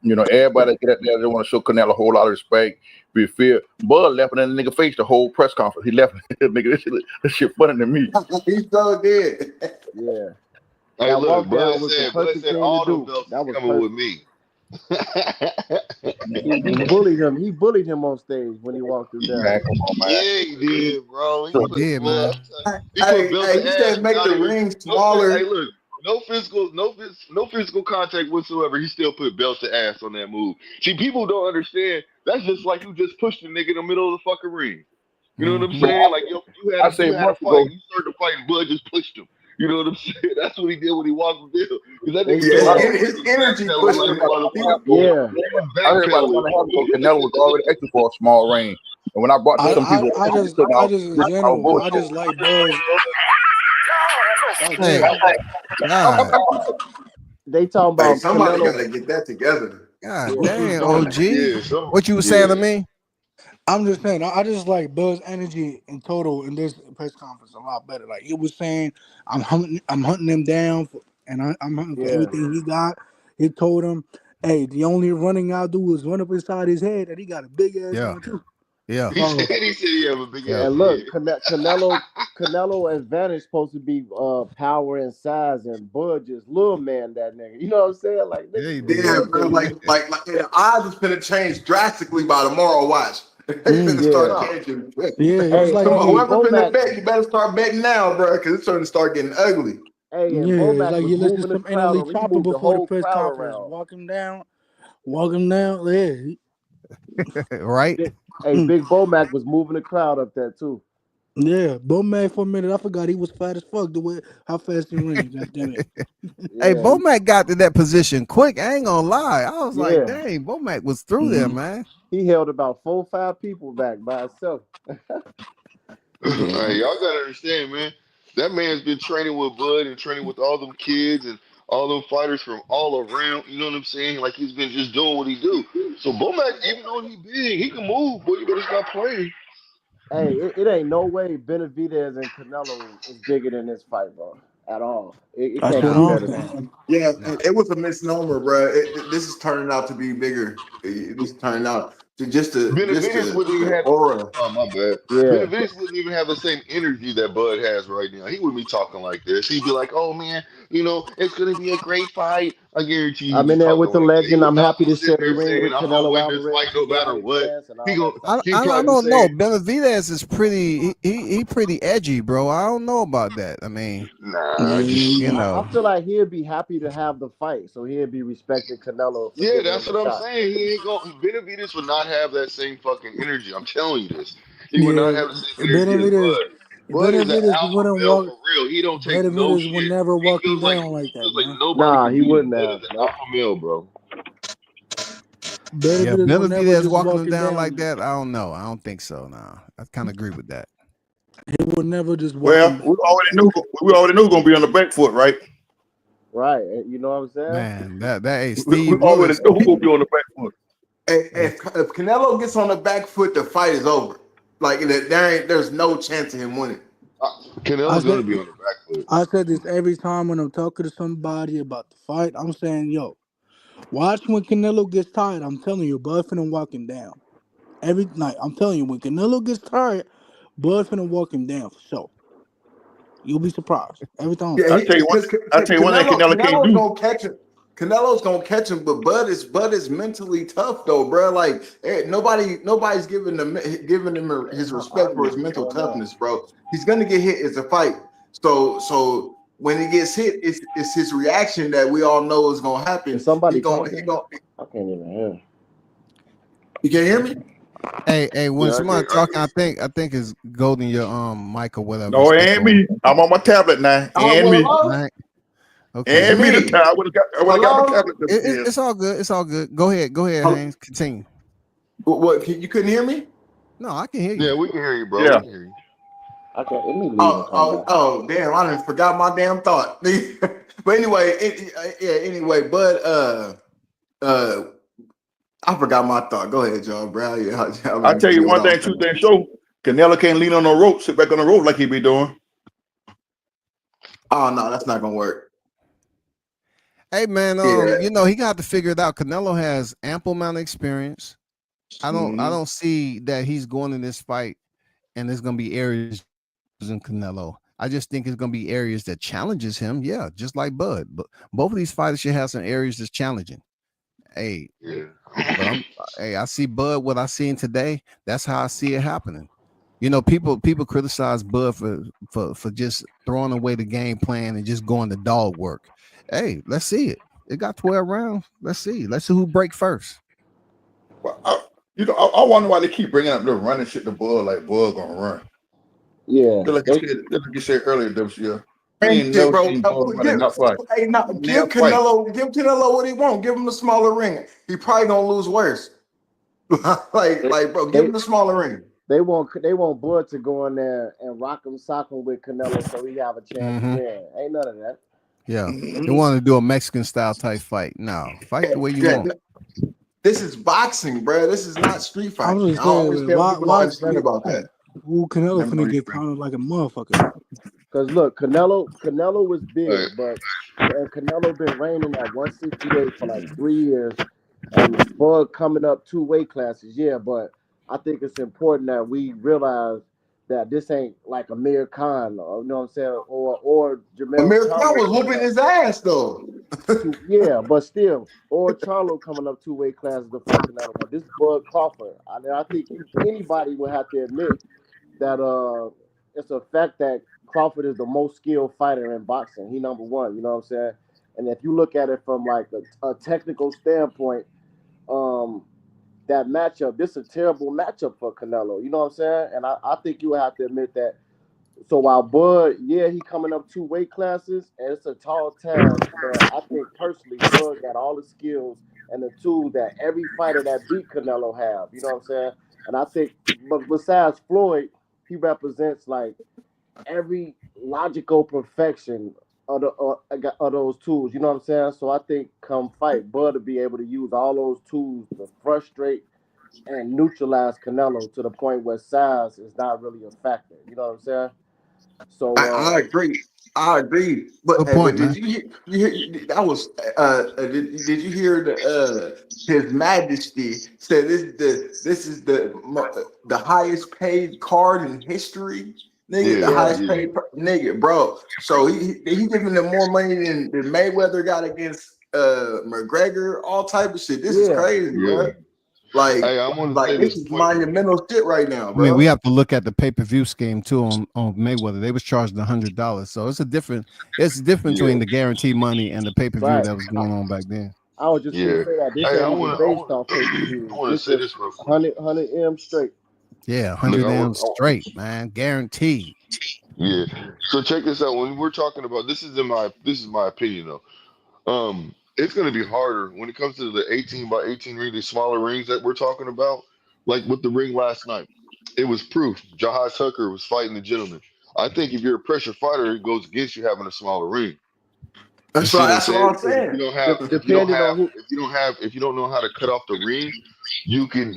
You know, everybody get out there, they want to show Canelo a whole lot of respect, be fear. Bud left in that nigga face the whole press conference. He left that nigga. This shit funny to me. He so did. Yeah. Hey, That look, walk Bud down was the Bud perfect said thing to all them do. belts is That was coming with perfect. me. He bullied him. He bullied him on stage when he walked him down. Man, come on, man. Yeah, he did, bro. He He put did, boy, man. he put Hey, Bill hey, to he ass said make without the even ring hey, smaller. look, no physical contact whatsoever. He still put belt to ass on that move. See, people don't understand. That's just like you just pushed the nigga in the middle of the fucking ring. You know what I'm Mm-hmm. saying? Like I said you had a months fight. ago. You started the fight, and Bud just pushed him. You know what I'm saying? That's what he did when he walked him down. Because that They nigga Yeah, came said, out his fucking energy backpedaling pushed like him. a motherfucker. yeah. He was I heard about a backpedaling. month and a half ago, Canelo was already asking for a small range. And when I brought to some people, I just in general, I just like Buzz. Hey, God, They talking Hey, about somebody Canelo. gotta get that together. God Yeah, Big damn, Bomac. OG. Yeah, so What you was saying to yeah. me? I'm just saying, I just like Buzz energy in total in this press conference a lot better. Like he was saying, I'm hunting him down, I'm hunting for Yeah. everything he got. He told him, hey, the only running I'll do is run up inside his head, and he got a big ass Yeah, one too. yeah, So He said he have a big yeah. ass And head. look, Canelo advantage supposed to be power and size, and Bud just little man that nigga. You know what I'm saying? Like Yeah, he nigga, did. Yeah, little bro. nigga. Like the odds is gonna change drastically by tomorrow. Watch. They finna Yeah. start changing quick. yeah, it's Hey, like So hey, whoever finna Bomac. bet, you better start betting now, bro, because it's starting to start getting ugly. Hey, and yeah, it's Bomac like was you listen to moving the some crowd NLE on. He chopper moved the before the whole press crowd conference. around. Walk him down. Yeah, Right? Hey, Big Bomac was moving the crowd up there too. yeah. Bo man for a minute, I forgot he was fat as fuck. The way how fast he ran. God damn it. Hey, Yeah, Bomac got to that position quick. I ain't gonna lie. I was like, yeah. dang, Bomac was through there, Mhm. man. He held about 4 or 5 people back by himself. Hey, y'all gotta understand, man. That man's been training with Bud and training with all them kids and all them fighters from all around. You know what I'm saying? Like he's been just doing what he do. So Bomac, even though he big, he can move. Boy, you better stop playing. Hey, it ain't no way Benavidez and Canelo is bigger than this fight, bro. At all. It That's can't what Nah, get I'm better than saying. that. Yeah, nah. it was a misnomer, bro. This is turning out to be bigger. This is turning out to just Benavidez wouldn't even the have. aura. Oh my bad. Yeah. Benavidez wouldn't even have the same energy that Bud has right now. He wouldn't be talking like this. He'd be like, "Oh man, it's gonna be a great fight." I guarantee you, he'd I'm be in there talking with the like that. He legend. would I'm not happy be to sitting share the there ring saying, with "I'm gonna Canelo win this fight Alvarez. no He got matter an what." advance and all that stuff. He'd I probably be don't know. saying, Benavidez is pretty. He pretty edgy, bro. I don't know about that. I mean, "Nah, you Mhm. I know, feel like he'd be happy to have the fight, so he'd be respecting Canelo for yeah, giving that's him a what I'm shot. saying. He ain't going. Benavidez would not have that same fucking energy. I'm telling you this. He would not Yeah, have the same energy as Benavidez, Bud. Bud is an Benavidez alpha wouldn't male walk. for real. He don't take no Benavidez would shit. never walk him He down like feels that, like man. nobody Nah, can he beat him. wouldn't Bud have. is an Nope. alpha male, bro. Benavidez will never Benavidez just walking walk him him down down. like that. I don't know. I don't think so. Nah, I kind of agree with that. He will never just walk Well, him down. we already knew gonna be on the back foot, right? Right. You know what I'm saying? Man, that hey We Steve already Willis. knew who gonna be on the back foot. If Canelo gets on the back foot, the fight is over. Like there's no chance of him winning. Canelo's gonna be on the back foot. I said this every time when I'm talking to somebody about the fight. I'm saying, yo, watch when Canelo gets tired. I'm telling you, Bud finna walk him down. Every night, I'm telling you, when Canelo gets tired, Bud finna walk him down for sure. You'll be surprised. Every time. Yeah, I tell you one thing Canelo can't Canelo's do. gonna catch him. Canelo's gonna catch him, but Bud is mentally tough though, bro. Like nobody's giving him his respect for his mental toughness, bro. He's gonna get hit. It's a fight. So when he gets hit, it's his reaction that we all know is gonna happen. Is somebody He gonna, talking? I can't even hear. You can't hear me? Hey, when Yeah, somebody talking, I think it's golden your mic or whatever. No, it ain't me. I'm on my tablet now. And me. Right. Okay. And me the time. I would have got my tablet. It's all good. It's all good. Go ahead, Haynes. Continue. What? You couldn't hear me? No, I can hear you. Yeah, we can hear you, bro. Yeah. We can hear you. I can't. Let me leave. And come back. Oh, damn! I done forgot my damn thought. But anyway, Bud, I forgot my thought. Go ahead, John Brown. I tell you one thing, two things. Show Canelo can't lean on the rope, sit back on the rope like he be doing. Oh no, that's not gonna work. Hey man, you know he got to figure it out. Canelo has ample amount of experience. I don't see that he's going in this fight and there's gonna be areas in Canelo. I just think it's gonna be areas that challenges him. Yeah, just like Bud. But both of these fighters should have some areas that's challenging. Hey, Yeah. But I see Bud. What I seen today, that's how I see it happening. You know, people criticize Bud for just throwing away the game plan and just going to dog work. Hey, let's see it. It got 12 rounds. Let's see who break first. Well, I wonder why they keep bringing up the running shit to Bud, like Bud gonna run. Yeah. Like you said earlier, WCL. Give Canelo what he want. Give him the smaller ring. He probably gonna lose worse. Bro, give him the smaller ring. They want Bud to go in there and rock him, sock him with Canelo, so he have a chance to win. Ain't none of that. Yeah, they want to do a Mexican style type fight. No, fight the way you want. This is boxing, bro. This is not street fighting. I don't understand what people don't understand about that. Ooh, Canelo finna get counted like a motherfucker. Because look, Canelo was big, but Canelo been reigning at 168 for like 3 years, and Bud coming up 2 weight classes. Yeah, but I think it's important that we realize that this ain't like Amir Khan, you know what I'm saying, or Jamel. Amir Khan was whooping his ass though. Yeah, but still, or Charlo coming up 2 weight classes to fight Canelo. But this Bud Crawford, I think anybody would have to admit that it's a fact that Crawford is the most skilled fighter in boxing. He number one, you know what I'm saying? And if you look at it from like a technical standpoint, that matchup, this is a terrible matchup for Canelo. You know what I'm saying? And I think you would have to admit that. So while Bud, yeah, he coming up 2 weight classes, and it's a tall task, but I think personally Bud got all the skills and the tools that every fighter that beat Canelo have. You know what I'm saying? And I think, but besides Floyd, he represents like every logical perfection of those tools. You know what I'm saying? So I think come fight, Bud to be able to use all those tools to frustrate and neutralize Canelo to the point where size is not really a factor. You know what I'm saying? So I agree. But, Good point, did you hear that was did you hear His Majesty said this is the highest paid card in history? Nigga, the highest paid nigga, bro. So he giving them more money than Mayweather got against McGregor, all type of shit. This is crazy, bro. Like, hey, this is monumental shit right now, bro. I mean, we have to look at the pay-per-view scheme too on Mayweather. They was charging $100, so it's different between the guaranteed money and the pay-per-view that was going on back then. I was just gonna say that this ain't even based off pay-per-view. I want to say this real quick. 100 M straight. Yeah, 100 M straight, man, guaranteed. Yeah. So check this out. When we're talking about this is my opinion though. it's going to be harder when it comes to the 18 by 18 ring, the smaller rings that we're talking about. Like with the ring last night, it was proof. Jahaz Tucker was fighting the gentleman. I think if you're a pressure fighter, it goes against you having a smaller ring. You see what I'm That's what saying? I'm Because saying. if you don't know how to cut off the ring, you could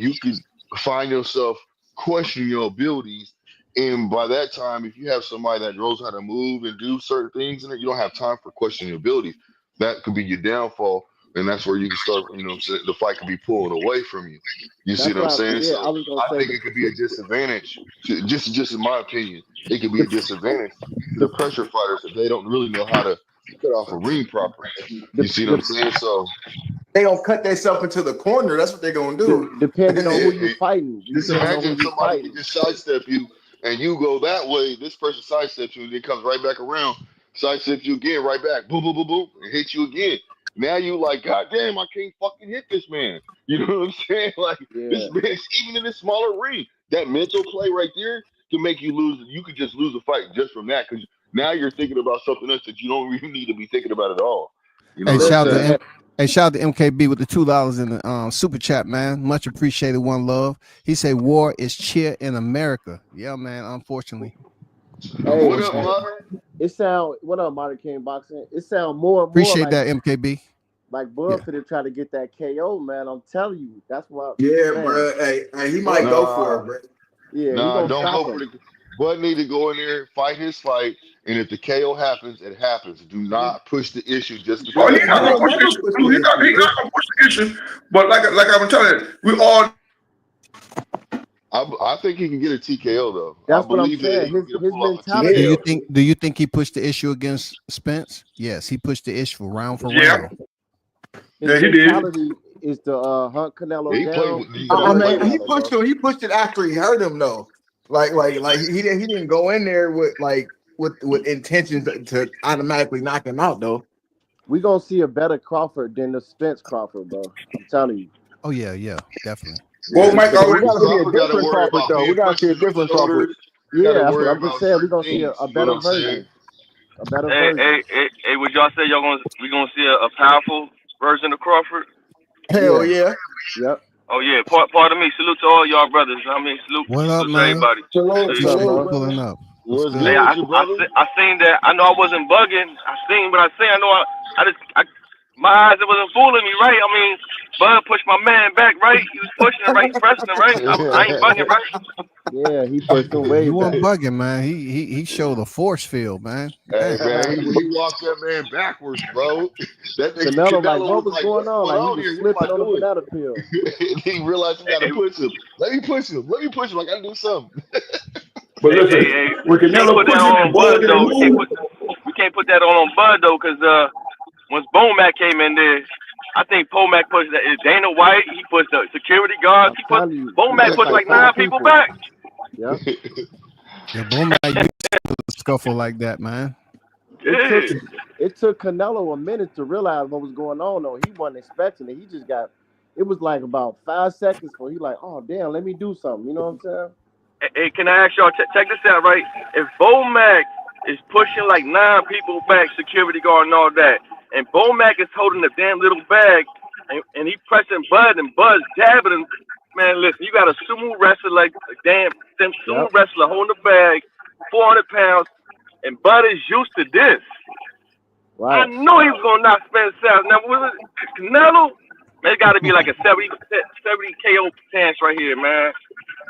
find yourself questioning your abilities. And by that time, if you have somebody that knows how to move and do certain things, and you don't have time for questioning your abilities, that could be your downfall. And that's where you can start, you know what I'm saying? The fight could be pulled away from you. You see That's what I'm why, saying? yeah, So I was gonna I say think it could be a disadvantage. Just in my opinion, it could be a disadvantage to the pressure fighters if they don't really know how to cut off a ring properly. You see what I'm saying? So They gonna cut themselves into the corner. That's what they're gonna do. depending on who you fighting. just Depending on imagine who if you somebody can fighting. just sidestep you and you go that way, this person sidesteps you and then comes right back around, sidesteps you again, right back, boom, boom, boom, boom, and hits you again. Now you like, God damn, I can't fucking hit this man. You know what I'm saying? Like Yeah, this man, even in this smaller ring, that mental play right there can make you lose. You could just lose a fight just from that because now you're thinking about something else that you don't really need to be thinking about at all. You know Hey, what I'm shout out to saying? shout out to MKB with the $2 in the super chat, man. Much appreciated. One love. He said war is cheer in America. Yeah, man. Unfortunately. hey, What up, Unfortunately. modern? it sound what up, Modern King Boxing? It sound more and more Appreciate that, MKB. like Bud Yeah. finna try to get that KO, man. I'm telling you, that's what. Yeah, Man, bro. Hey, he might Bud, go for Nah. it, bro. yeah, he Nah, gonna don't stop go for him. the. Bud need to go in there, fight his fight, and if the KO happens, it happens. Do not push the issue just Oh, because he's the not He gonna KO. ain't push the never issue. push No, the he's issue. not gonna push the issue. But like I've been telling you, we all I think he can get a TKO though. I That's what I'm believe that he saying. can get a His pull off a mentality. Yeah. Do you think he pushed the issue against Spence? Yes, he pushed the issue round for yeah, round. His he did. mentality is to hunt Canelo Yeah, he played. down. You Don't gotta play hurt with He him. Canelo, pushed bro. him. He pushed it after he hurt him though. Like he didn't go in there with intentions to automatically knock him out though. We gonna see a better Crawford than the Spence Crawford, bro. I'm telling you. Oh yeah, definitely. Well, Yeah, Mike We already. because gotta see a Crawford got to different worry Crawford about though. We being gotta punched see a in the different Crawford. shoulders. Got to Yeah, that's what worry I'm just about saying. We certain gonna see things. a You know what better I'm saying? version. A better Hey, version. would y'all say we gonna see a powerful version of Crawford? Hell Yeah. yeah. Yep. Oh yeah, pardon me. Salute to all y'all brothers. I mean, What up, salute to man? everybody. Salute, What's Peace. up, Appreciate you salute, bro? pulling brother. up. What's What's good? Hey, good with you, brother? I seen that. I know I wasn't bugging. I seen, but I say I know my eyes it wasn't fooling me, right? I mean, Bud pushed my man back, right? He was pushing him, right? He pressing him, right? I ain't bugging, right? Yeah, he pushed him way You weren't back. bugging, man. He showed a force field, man. Hey Damn. man, he walked that man backwards, bro. That nigga Canelo, like, Canelo what was was like, going "What's on? going Like, he on was here? What am slipping I on the doing?" banana peel. And he realized he got to Hey, push him. Let me push him. Let me push him. I got to do something. But listen, when we can't Canelo put that pushes on and Bud Bud didn't though. move, We can't put that on Bud though, because once Bomac came in there, I think Pomac pushed that. Dana White, he pushed the security guards. I'm He pushed telling you, he Bomac pushed pushed like like 5 9 people people. back. Yep. Yeah, Bomac used to scuffle like that, man. Yeah. It took Canelo a minute to realize what was going on though. He wasn't expecting it. He just got it was like about 5 seconds for he like, oh damn, let me do something. You know what I'm saying? Hey, can I ask y'all? Check this out, right? If Bomac is pushing like 9 people back, security guard and all that, and Bomac is holding a damn little bag, and he pressing Bud, and Bud's jabbing him, man, listen, you got a sumo wrestler like a damn sumo Yep. wrestler holding the bag, 400 pounds, and Bud is used to this. I Right. know he was gonna knock Spence out. Now, was it Canelo? Man, it got to be like a 70 KO chance right here, man.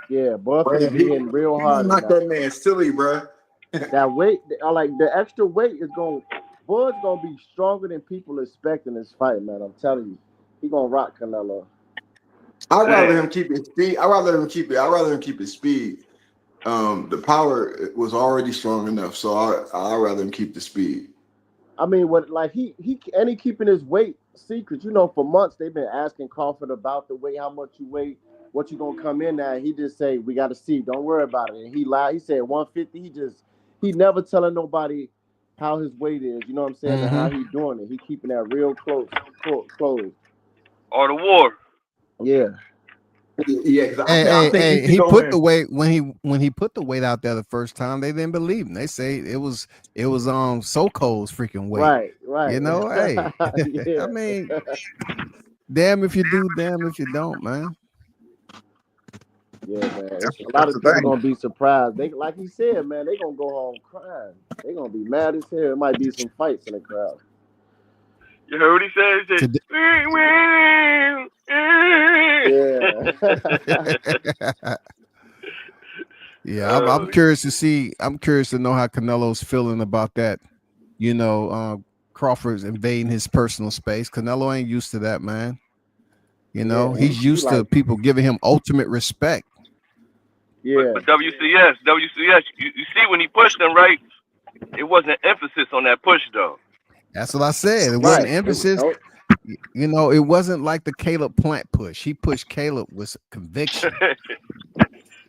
Yeah, boy finna Man, get in real he gonna hard in knock that. that man silly, bro. That weight, like the extra weight is going Bud's gonna be stronger than people expect in this fight, man. I'm telling you. He gonna rock Canelo. I'd Hey, rather him keep his speed. I'd rather him keep his speed. The power was already strong enough, so I'd rather him keep the speed. I mean, what like he keeping his weight secret. You know, for months they've been asking Crawford about the weight, how much you weigh, what you gonna come in at. He just say, we got to see. Don't worry about it. And he lied. He said 150. He never telling nobody how his weight is. You know what I'm saying? And how Mm-hmm. he doing it. He keeping that real close. or the war. Yeah. Yeah, 'cause I Hey, think he hey, can he go put in. the weight when he put the weight out there the first time. They didn't believe him. They say it was Soko's freaking weight. Right, right. You know, hey, I Yeah. mean, damn if you do, damn if you don't, man. Yeah, man. It's, a lot That's of the people thing. gonna be surprised. They like he said, man, they gonna go home crying. They gonna be mad as hell. It might be some fights in the crowd. You heard what he said? He said, Today, Yeah. yeah, I'm oh, curious to see. I'm curious to know how Canelo's feeling about that. You know, Crawford's invading his personal space. Canelo ain't used to that, man. You Yeah. know, he's He used to like, people giving him ultimate respect. yeah. but WCS, you see when he pushed him, right? It wasn't emphasis on that push, though. That's what I said. It wasn't Right. emphasis. Nope. You know, it wasn't like the Caleb Plant push. He pushed Caleb with conviction.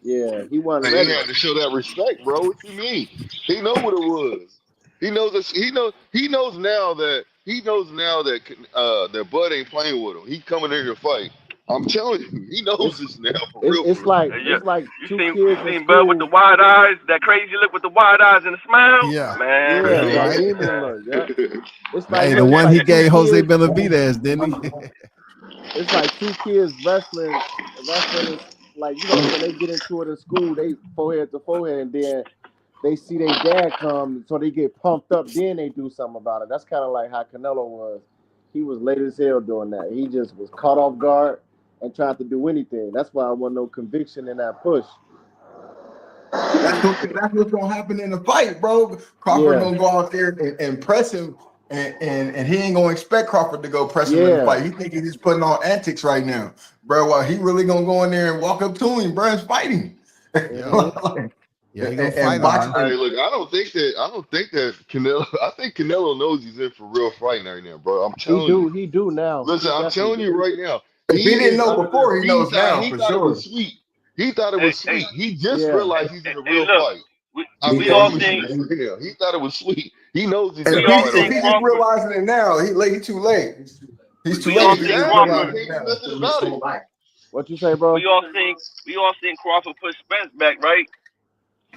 Yeah. He wasn't Man, he ready. had to show that respect, bro. What you mean? He know what it was. He knows this. He knows now that that Bud ain't playing with him. He coming in here to fight. I'm telling you, he knows It's this now for real. it's For real. like Yeah, it's like you two seen kids in Bud with the school. wide eyes, that crazy look with the wide eyes and the smile, Yeah. man. Yeah, Yeah, that right. demon look. Yeah. It's like Hey, the look, it's one he like two gave Jose kids. Benavidez, didn't he? It's like two kids wrestling is like, you know what I'm saying, they get into it in school, they forehead to forehead, and then they see their dad come, so they get pumped up, then they do something about it. That's kind of like how Canelo was. He was late as hell doing that. He just was caught off guard and tried to do anything. That's why I want no conviction in that push. That's what's gonna happen in the fight, bro. Crawford Yeah, gonna go out there and press him, and he ain't gonna expect Crawford to go press him in the yeah. fight. He think he's just putting on antics right now, bro. Well, he really gonna go in there and walk up to him, bro, and fight him. Yeah. and, Yeah, he gonna and fight him, man. Hey, boxing. look, I don't think that Canelo. I think Canelo knows he's in for real fight right now, bro. I'm telling you. He do now. He Listen, I'm definitely telling do. you right now. If he He didn't is know under the before, he knows he now he for thought it was sure. sweet. He thought it Hey, was sweet. He just Yeah. realized he's in a hey, real look, fight. we, I'm we telling all you seen this right now. He thought it was sweet. He knows he's And got we to all fight if seen he already. just Crawford. realizing it now, he too late. He's too We late all if he seen just Exactly. Crawford. realizing Can't it do now. nothing about it. What you say, bro? We all seen Crawford push Spence back, right?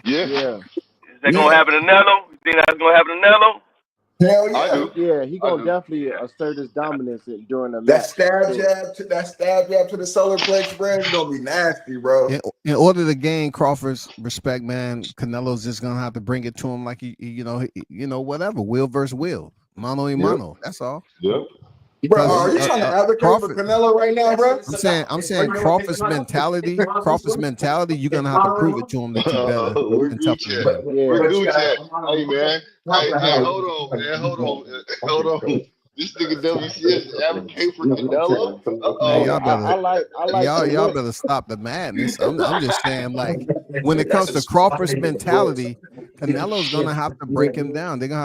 Yeah, Yeah. Is that gonna Yeah, happen to Nello? You think that's gonna happen to Nello? hell I yeah. do. Yeah, he I gonna do. definitely assert his dominance during the That match for stab sure. jab to the solar plex, bro, is gonna be nasty, bro. In order to gain Crawford's respect, man, Canelo's just gonna have to bring it to him like you know, whatever, will versus will, mano y Yep. mano. That's all. Yep. Bro, Because are you trying to advocate for Crawford, Canelo right now, bro? I'm saying Crawford's mentality. You're gonna have to prove it to him that you better We're and tougher Gucci than at. him. We're Yeah. Gucci at. Hey man. Hey, hold on, man. Hold on. This nigga WCS advocate for Canelo? Hey, Hey, Uh-oh. I like the y'all look. better stop the madness. I'm just saying, like, when it comes to Crawford's mentality, Canelo's gonna have to break him down. He gonna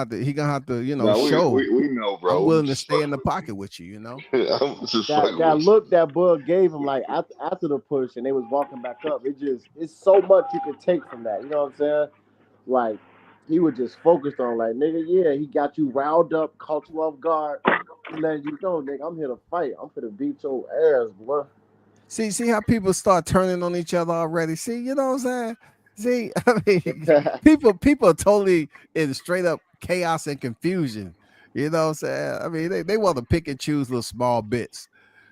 have to, No, show we know, I'm bro. We willing to just stay in fucking the with pocket with you, you know. you. I'm just fucking That with you. look that Bud gave him, like after the push and they was walking back up, it's so much you could take from that. You know what I'm saying? Like he was just focused on, like, nigga, yeah, he got you riled up, caught you off guard. He letting you know, nigga, I'm here to fight. I'm here to beat your ass, boy. See how people start turning on each other already. See, you know what I'm saying? See, I mean, people are totally in straight up chaos and confusion. You know what I'm saying? I mean, they want to pick and choose little small bits.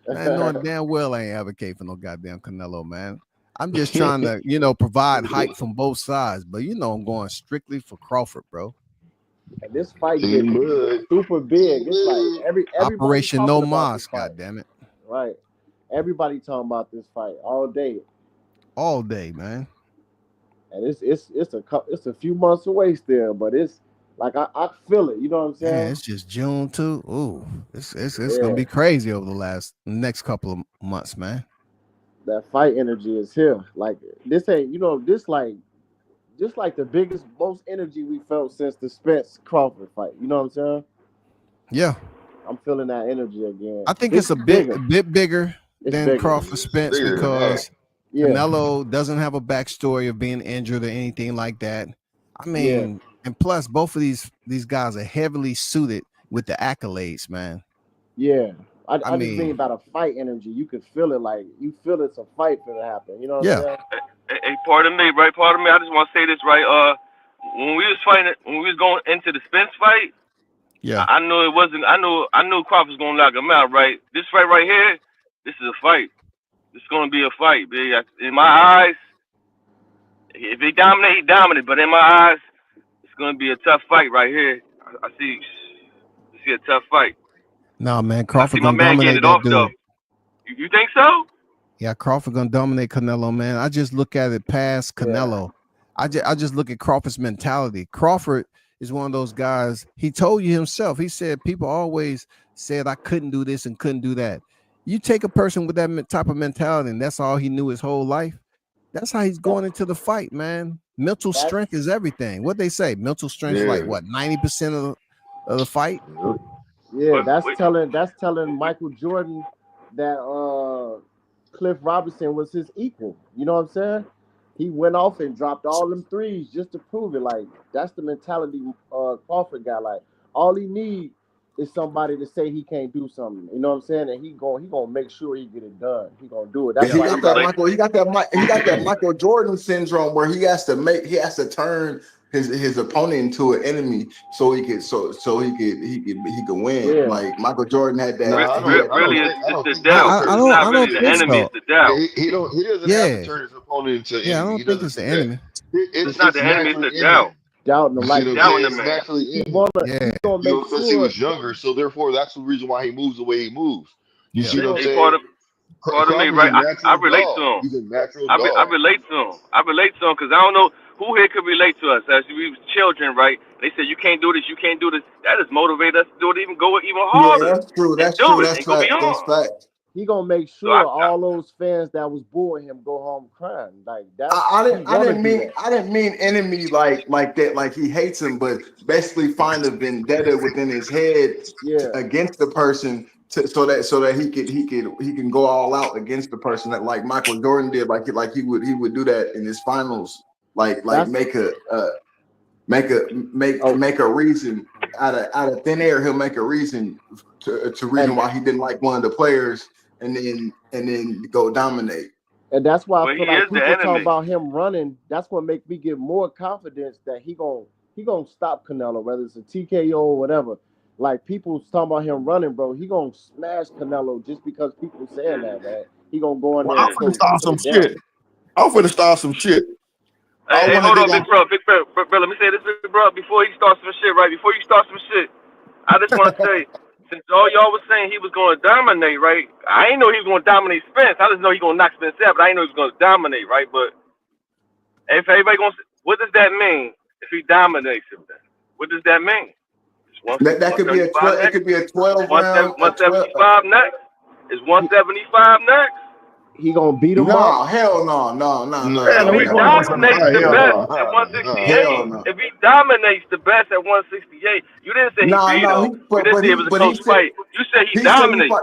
Man, knowing damn well I ain't advocate for no goddamn Canelo, man. I'm just trying to, provide hype from both sides. But I'm going strictly for Crawford, bro. And this fight Team getting Bud. super big. Team It's like Bud. everybody Operation No talking about this Mas, fight, goddamn it. right? Everybody talking about this fight all day, All day, man. and it's a few months away still, but it's like I feel it. You know what I'm Man, saying? it's just June too. Ooh, it's gonna Yeah, be crazy over the next couple of months, man. that fight energy is here. Like this ain't, this like just like the biggest, most energy we felt since the Spence Crawford fight. You know what I'm saying? Yeah, I'm feeling that energy again. I think This it's is bigger. a bit bigger It's than bigger. Crawford It's Spence bigger than that. because Yeah, Canelo doesn't have a backstory of being injured or anything like that. I yeah, mean, and plus both of these guys are heavily suited with the accolades, man. yeah. I just mean, mean about a fight energy. You could feel it, like you feel it's a fight for to happen. You know what Yeah. I'm saying? Hey, pardon me, right? Pardon me. I just want to say this, right? When we was fighting, when we was going into the Spence fight, Yeah. I knew it wasn't. I knew Crawford was gonna knock him out, right? This fight right here, this is a fight. It's gonna be a fight, big. In my eyes, if he dominate, he dominate. But in my eyes, it's gonna be a tough fight right here. I see a tough fight. No, man, I see Crawford my gonna man getting dominate it that off dude. though. You think so? Yeah, Crawford gonna dominate Canelo, man. I just look at it past Canelo. I just look at Crawford's mentality. Crawford is one of those guys. He told you himself. He said people always said I couldn't do this and couldn't do that. You take a person with that type of mentality, and that's all he knew his whole life. That's how he's going into the fight, man. Mental strength is everything. What they say, mental strength is like what 90% of the fight. Yeah, that's telling Michael Jordan that Cliff Robinson was his equal. You know what I'm saying? He went off and dropped all them threes just to prove it. Like that's the mentality Crawford got. Like all he need is somebody to say he can't do something. You know what I'm saying? And he gonna make sure he get it done. He gonna do it. That's He why got that Michael Jordan syndrome where he has to turn his opponent into an enemy so he could win. Yeah. Like Michael Jordan had that. Really, it's the doubt. I It's not really don't the think enemy. so. It's the doubt. He doesn't have to turn his opponent into enemy. Yeah, I don't think it's the enemy. It's not the enemy. It's the doubt. Doubting him, You like see what I'm saying? Doubting It's the man. naturally he in. wanna You know, make since he was younger, so therefore that's the reason why he moves the way he moves. You see what I'm saying? Part of me, Crawford's right? a natural I relate dog. to him. He's a natural I dog. relate to him. I relate to him because I don't know who here could relate to us as we was children, right? They said you can't do this, you can't do this. That just motivated us to do it, even go even harder. Yeah, that's true. And That's do true. it That's and go fact. That's beyond. fact. he gonna make So sure all those fans that was booing him go home crying. Like that. I didn't mean enemy like that, like he hates him, but basically find a vendetta within his head against the person so that he can go all out against the person, that like Michael Jordan did, like he would do that in his finals, like make a reason out of thin air. He'll make a reason to reason why he didn't like one of the players, and then go dominate. And that's why I Well, feel he like is the people talk enemy. about him running. That's what make me get more confidence that he gonna stop Canelo, whether it's a TKO or whatever. Like people talking about him running, bro. He gonna smash Canelo just because people saying that, man. He gonna go in there I'm and finna start some put it down. shit. I'm finna start some shit. Hey, hold on, big bro. Let me say this, big bro. Before he starts some shit, right? Before you start some shit, I just want to say, since all y'all was saying he was going to dominate, right? I ain't know he was going to dominate Spence. I just know he going to knock Spence out, but I ain't know he was going to dominate, right? But if everybody going to, what does that mean if he dominates him then? What does that mean? That could be a 12. It could be a 12 round. 175 next? Is 175 next? He gonna beat him No, up? hell no. If he dominates the best at 168, if he dominates the best at 168, you didn't say he beat him. You didn't say it was a close fight. You said he dominates.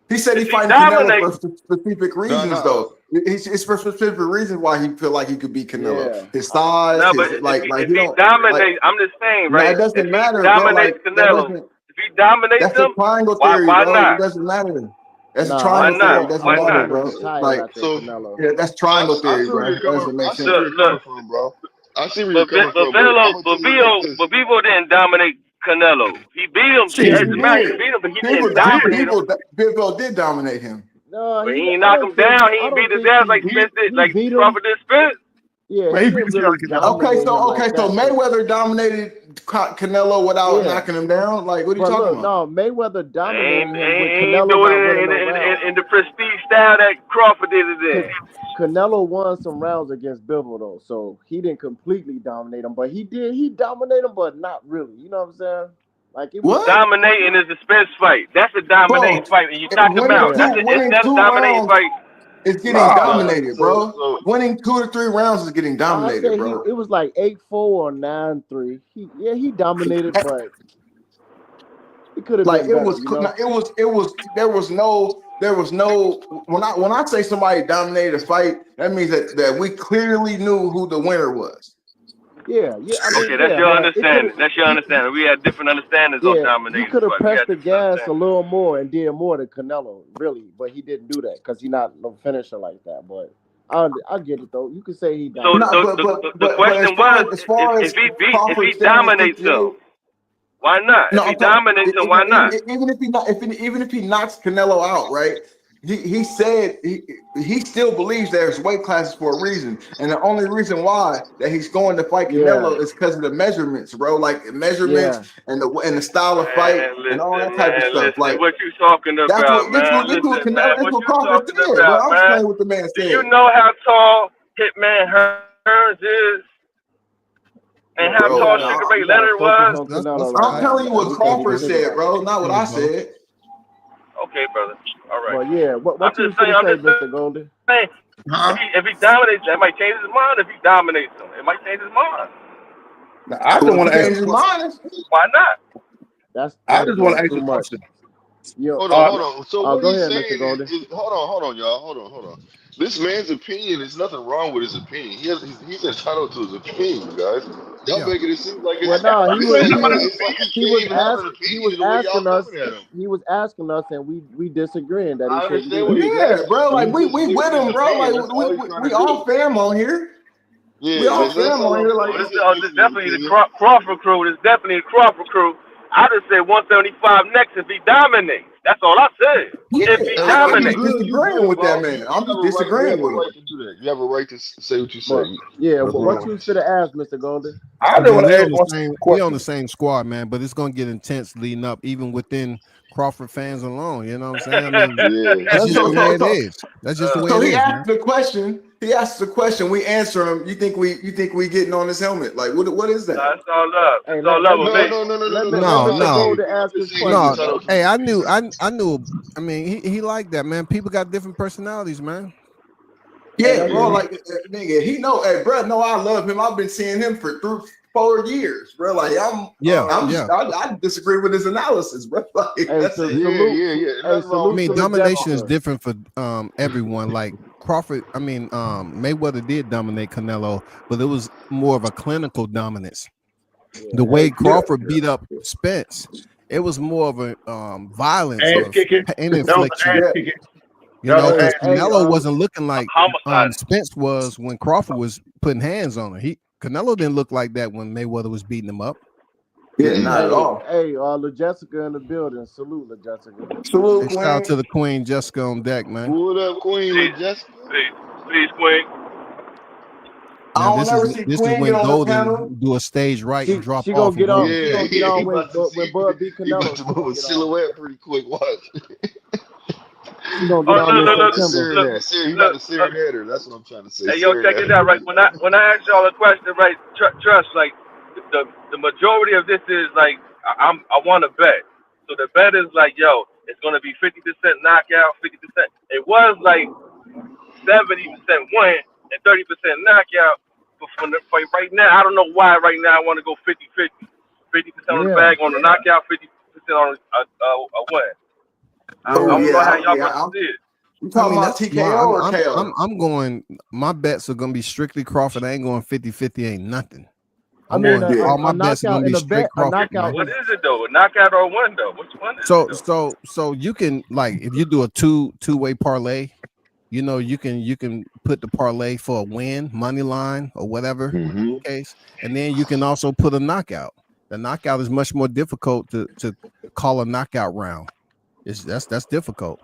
He said he fighting Canelo for specific reasons, though. It's for specific reasons why he feel like he could beat Canelo. Yeah. His size, No, but if he dominates, I'm just saying, right? No, it doesn't matter. If he dominates Canelo, if he dominates that's him, a triangle theory, why bro. not? It doesn't matter. That's a Nah, triangle theory. It doesn't Why matter, not? bro. Like, Canelo. yeah, that's triangle theory, I see where bro. That doesn't make I see sense. where you're coming from, bro. I see where you're coming from. But Vivo didn't dominate Canelo. He beat him. Shit, As a matter, he beat him, but he didn't dominate him. Bivol did dominate him. No, But he ain't knock him down. He ain't beat his ass like Spence did, like Crawford did Spence. Yeah, Man, he he didn't beat the really shit out of Canelo. dominate him So like that. Mayweather dominated Canelo without knocking him down. Like, what are you talking about? No, Mayweather dominated him with Ain't Canelo doing not it winning no rounds. in the prestige style that Crawford did it in. Canelo won some rounds against Bivol though, so he didn't completely dominate him, but he dominated him, but not really. You know what I'm saying? Like it was Dominating is the Spence fight. That's a dominating fight, and you knock him out. That's a dominating fight. It's getting dominated, bro. Winning 2 to 3 rounds is getting dominated, bro. It was like 8-4 or 9-3. He dominated, but it could have like been it better, was. you know? There was no. When I say somebody dominated a fight, that means that we clearly knew who the winner was. Yeah. I mean, Okay, that's yeah, your but it could understanding. That's your understanding. We had different understandings on yeah, he dominating, could have but we pressed had the different gas a understandings. little more and did more than Canelo, really, but he didn't do that because he's not no finisher like that. But I get it though. You could say he So dominated. No, the but as question was, far as far as if Crawford he standing dominates 58. him, why not? If No, he I'm talking dominates him, why not? even if he not even if he knocks Canelo out, right? He said he still believes there's weight classes for a reason, and the only reason why that he's going to fight Yeah, Canelo is because of the measurements, bro. Like measurements yeah. and the style of fight Man, and all that listen, type of man, stuff. listen. Like What you talking that's about, what man? Canelo. Listen, man. That's What what you Crawford talking said, bro. about, I'm man? explaining what the man Do said. you know how tall Hitman Hearns is, and how We Bro, tall gotta Sugar no, Ray we gotta Leonard focus was? on That's Canelo all right I'm right. now, telling you man. what We That's can't cool. Crawford get into said, that. bro, That's not what cool, I bro. said. Okay, brother. All right. But yeah, I'm what you just was saying. gonna I'm say, just Mr. Golden? saying. Huh? If he dominates, that might change his mind. If he dominates him, it might change his mind. Now, I just Well, if want he to ask a changed his question. mind, Why not? I That's just want doing to ask too a much. question. You Hold on, Uh, hold on. So what go he's ahead, Mr. saying Golden. is hold on, y'all. Hold on. This man's opinion, there's nothing wrong with his opinion. He's entitled to his opinion, guys. Y'all Yeah. making it seem like Well, it's no, this man. It's like he he can't was even have an he opinion was the way y'all coming at him. asking us, and we disagreeing that he I shouldn't do understand what that. he's yeah, asking, bro. but Like he's just we with giving his him, bro. opinion. Like That's all he's trying we to all do. fam on here. We Yeah, all that's fam all on I'm here. saying. Like Well, He's just it's voicing his definitely the opinion. Crawford crew. It's definitely the Crawford crew. I just said 175 next if he dominates. That's all I said. yeah, If he Hey, I'm you just dominates. good, disagreeing with that boss. man. You I'm have just a right. You disagreeing have a with him. right to do that. You have a right to say what you say. But yeah, That's what wrong. you should have asked, Mr. Golden. I I just mean, want to we ask on the one same question. squad, man. But it's gonna get intense leading up, even within Crawford fans alone. You know what I'm saying? I mean, Yeah. that's just the way it So is. That's just the way so it he is, man. asked the question. He asked the question. We answer him. You think we getting on his helmet? Like what is that? It's all love. Hey, It's all love with No, me. no, no, no, no, let, no, let, no, let no. I'm No, not Mr. no, saying Golden that. I'm ask just his saying he's no. question, entitled bro. to his Hey, I opinion. knew. I mean, he liked that, man. People got different personalities, man. Hey, Yeah, that's bro. Yeah. cool. Like nigga, he know. Hey, bro, no, I love him. I've been seeing him for 4 years, bro. Like Yeah, I'm yeah. just I disagree with his analysis, bro. Like Hey, that's it. Yeah. hey, Nothing wrong I with salute mean, to that. the domination is Jessica. different for everyone. Like Crawford, I mean, Mayweather did dominate Canelo, but it was more of a clinical dominance. The Yeah. way Hey, Yeah. Crawford beat up Spence, it was more of a violence Ass or kicking. pain That was an infliction. ass Yeah. kicking. You That was know, an because ass hey, kicking. Canelo wasn't looking like Homicide. Spence was when Crawford was putting hands on him. Canelo didn't look like that when Mayweather was beating him up. Yeah, not at hey, all. La Jessica in the building. Salute, La Jessica. Salute, Hey, shout out to Queen. the Queen Jessica on deck, man. What up, Queen Please, Jessica? please, Queen. I Now don't this ever is see this is Queen get when on the Golden panel. do a stage right and drop She off gonna and get on. go. She Yeah, gonna get on he about to when see. Bud beat He about Canelo. to She gonna move a get on. silhouette pretty quick. Watch. She gonna get Oh, on He in about to September. serenade. He about look. to serenade her. That's what I'm trying to say. Hey, yo, check Serenade this out, her. right? When I ask y'all a question, right? Trust, like the majority of this is like I want to bet. So the bet is like, yo, it's gonna be 50% knockout, 50%. It was like 70% win and 30% knockout. But for right now, I don't know why. Right now, I want to go 50-50. 50% on the Yeah. bag on the knockout, 50% on a win. I Oh don't know how yeah, y'all yeah. gonna see it. You I talking mean, about that's my TKO or KO? I'm going. My bets are gonna be strictly Crawford. I ain't going 50-50, ain't nothing. I I'm mean, going. Yeah. All my a bets are knockout gonna be in a straight bet. A Crawford, knockout man. What is is it though? A knockout or a win though? Which one is it though? So you can, like, if you do a two-way parlay, you know, you can put the parlay for a win, money line or whatever Mm-hmm. case, and then you can also put a knockout. The knockout is much more difficult to call a knockout round. That's difficult.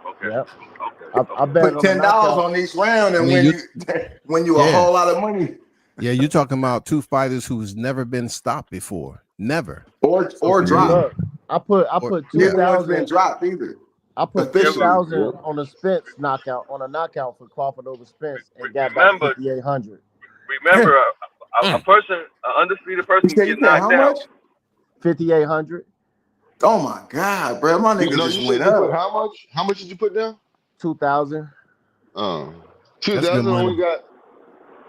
Okay. Yep. Okay. I Okay. bet Put on a $10 knockout. on each round I and mean, you when you a yeah. whole lot of money. Yeah, you're talking about two fighters who's never been stopped before. Never. Or Yeah. drop. Look, I put Yeah. Neither one's been 2,000. dropped either. I put Officially. 2,000 on a Spence knockout on a knockout for Crawford over Spence and got back Remember, 5,800. a person, an undefeated person, can You get said knocked how out. much? 5,800. Oh my God, bro. My nigga No, just you went said you put up. how much? How much did you put down? 2,000. That's good 2,000 money. only got,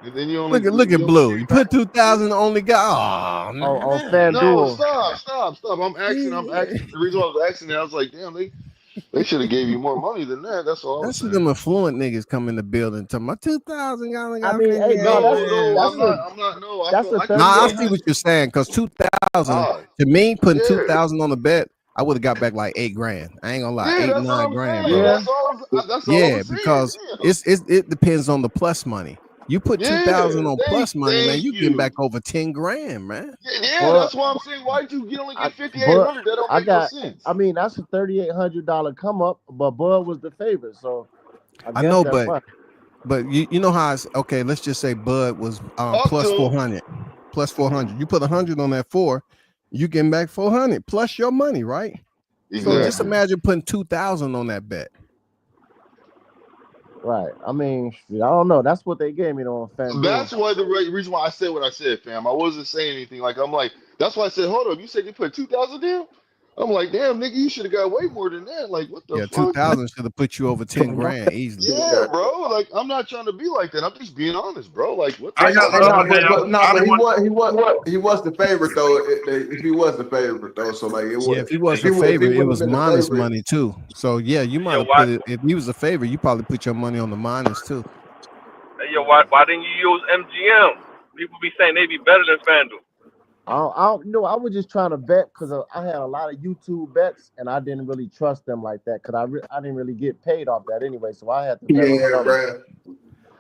and then you Look at only Blue. get You back. put 2,000 only got. Oh On man. No, FanDuel. stop. I'm asking. The reason why I was asking that, I was like, damn, They should have gave you more money than that. That's all I was That's when saying. them affluent niggas come in the building talking about 2,000. I mean, hey, No, man, no, I'm not. No, I that's feel a I can Nah, I see see how. what you're saying. Cause 2,000 Ah, to me, putting yeah, 2,000 on the bet, I would have got back like 8 grand. I ain't gonna lie, yeah. eight, That's all 9 grand, I'm saying. bro. yeah. That's all I Yeah, was saying. because it depends on the plus money. You put Yeah, 2,000 on plus money, man, thank you getting you. back over 10 grand, man. Yeah, But that's why I'm saying. Why did you only I get 5,800? but That don't I make no got. sense. I mean, that's a $3,800 come up, but Bud was the favorite, so I I guess know, that's why. but you know how it's okay. Let's just say Bud was Up plus to 400, plus 400. You put 100 on that 4, you getting back 400 plus your money, right? So just exactly. imagine putting 2,000 on that bet. Right. I mean, I don't know. That's what they gave me on FanDuel. That's why reason why I said what I said, fam. I wasn't saying anything. Like I'm like, that's why I said, hold up. You said you put 2,000 down. I'm like, damn, nigga, you should have got way more than that. Like, what the Yeah, fuck? 2,000 should have put you over 10 grand easily. Yeah, bro. Like, I'm not trying to be like that. I'm just being honest, bro. Like, what the I know, fuck? but he was the favorite though. If he was the favorite though, so like it was. Yeah, if he was a If he favorite, it wouldn't have was been the minus favorite, money too. So yeah, you might Yo, have why? put it. If he was a favorite, you probably put your money on the minus too. Hey, yo, why didn't you use MGM? People be saying they be better than FanDuel. I don't know. I was just trying to bet because I had a lot of YouTube bets, and I didn't really trust them like that because I didn't really get paid off that anyway. So I had to bet on yeah, something. bro.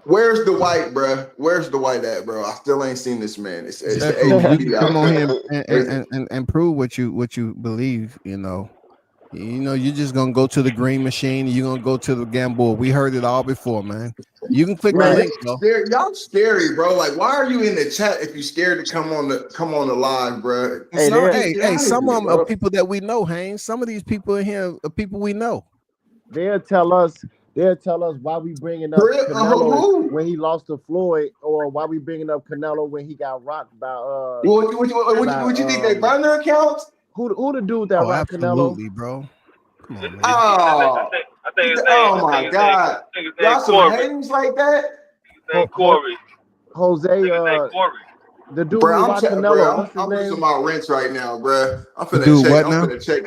Where's the white, bro? Where's the white at, bro? I still ain't seen this man. It's the Steffu, you ADP can come on here out. and prove what you believe. You're just gonna go to the green machine. You're gonna go to the gamble. We heard it all before, man. You can click the Man, link though. y'all scary, bro. Like, why are you in the chat if you scared to come on the live, bro? Hey, Hey, some of them are people that we know, Haynes. Some of these people in here are people we know. they'll tell us why we bringing up Canelo when he lost to Floyd, or why we bringing up Canelo when he got rocked by What you think they burner accounts? Who the dude that Oh, rocked Canelo? absolutely, bro. Come on, man. I think his name. Oh my God! Y'all some haters like that? His name Corey. Jose. Corey. The dude Bro, who rocked Canelo. What's his I'm name? pushing my rents right now, bro. I'm finna Dude, check. what I'm now? finna check.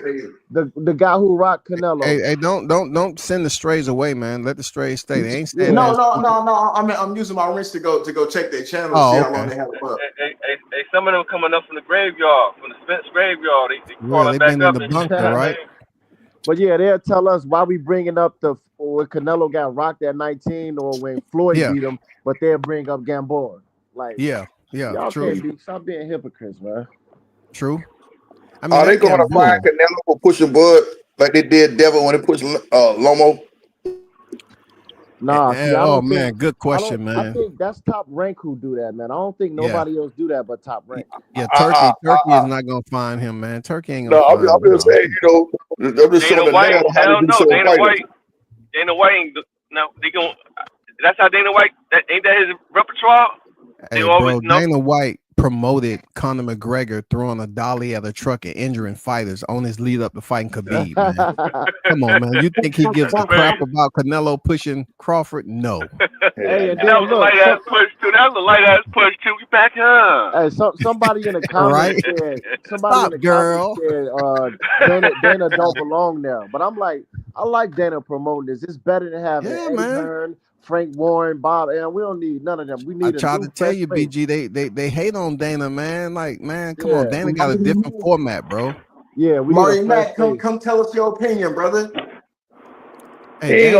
The guy who rocked Canelo. Hey, don't send the strays away, man. Let the strays stay. They ain't staying. No. I'm using my rents to go check their channel, Oh, see how okay. long they have them up. Hey, some of them coming up from the graveyard, from the Spence graveyard. They crawling They back been in up. the bunker, right? But yeah, they'll tell us why we bringing up when Canelo got rocked at 19 or when Floyd beat him, but they'll bring up Gamboa. Like, y'all true. stop being hypocrites, man. True. I mean, Are they going to fire Canelo for pushing Bud like they did Devil when they pushed Lomo? Nah, see, I don't think. Good question, man. I think that's Top Rank who do that, man. I don't think nobody else do that but Top Rank. Yeah, Turkey is not gonna find him, man. Turkey ain't gonna No, find him. I'm just saying, I'm just showing the narrative how they do certain fighters. Dana White ain't. No, they gon'. That's how Dana White. Ain't that his repertoire? Hey, bro, Dana White promoted Conor McGregor throwing a dolly at a truck and injuring fighters on his lead up to fighting Khabib, man. Come on, man. You think he gives a crap about Canelo pushing Crawford? No. Hey, and that was a light ass push too. That was a light ass push too. You back up. Hey, somebody in the comments said Dana don't belong there. But I'm like, I like Dana promoting this. It's better than having Eddie Hearn, Frank Warren, Bob, and we don't need none of them. We need. I tried to tell you, BG, they hate on Dana, man. Like, man, come on, Dana got a different format, bro. Yeah, we Marty Mack, come tell us your opinion, brother. Hey,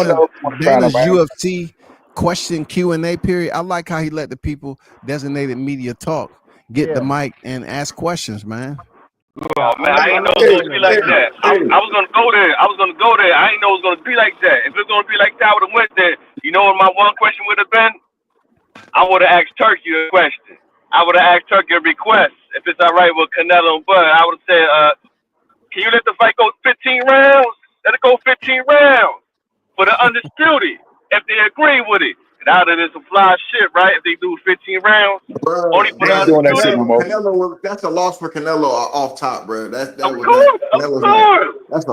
Dana's UFC question Q&A period. I like how he let the people designated media talk, get the mic and ask questions, man. Oh man, I ain't know it was gonna be like that. I was gonna go there. I ain't know it was gonna be like that. If it was gonna be like that, I would have went there. You know what my one question would have been? I would have asked Turkey a question. I would have asked Turkey a request. If it's all right with Canelo and Bud, I would have said, can you let the fight go 15 rounds? Let it go 15 rounds for the undisputed. If they agree with it. Out of this some fly shit, right? If they do 15 rounds, only for the undisputed. Canelo, that's a loss for Canelo off top, bro. That's a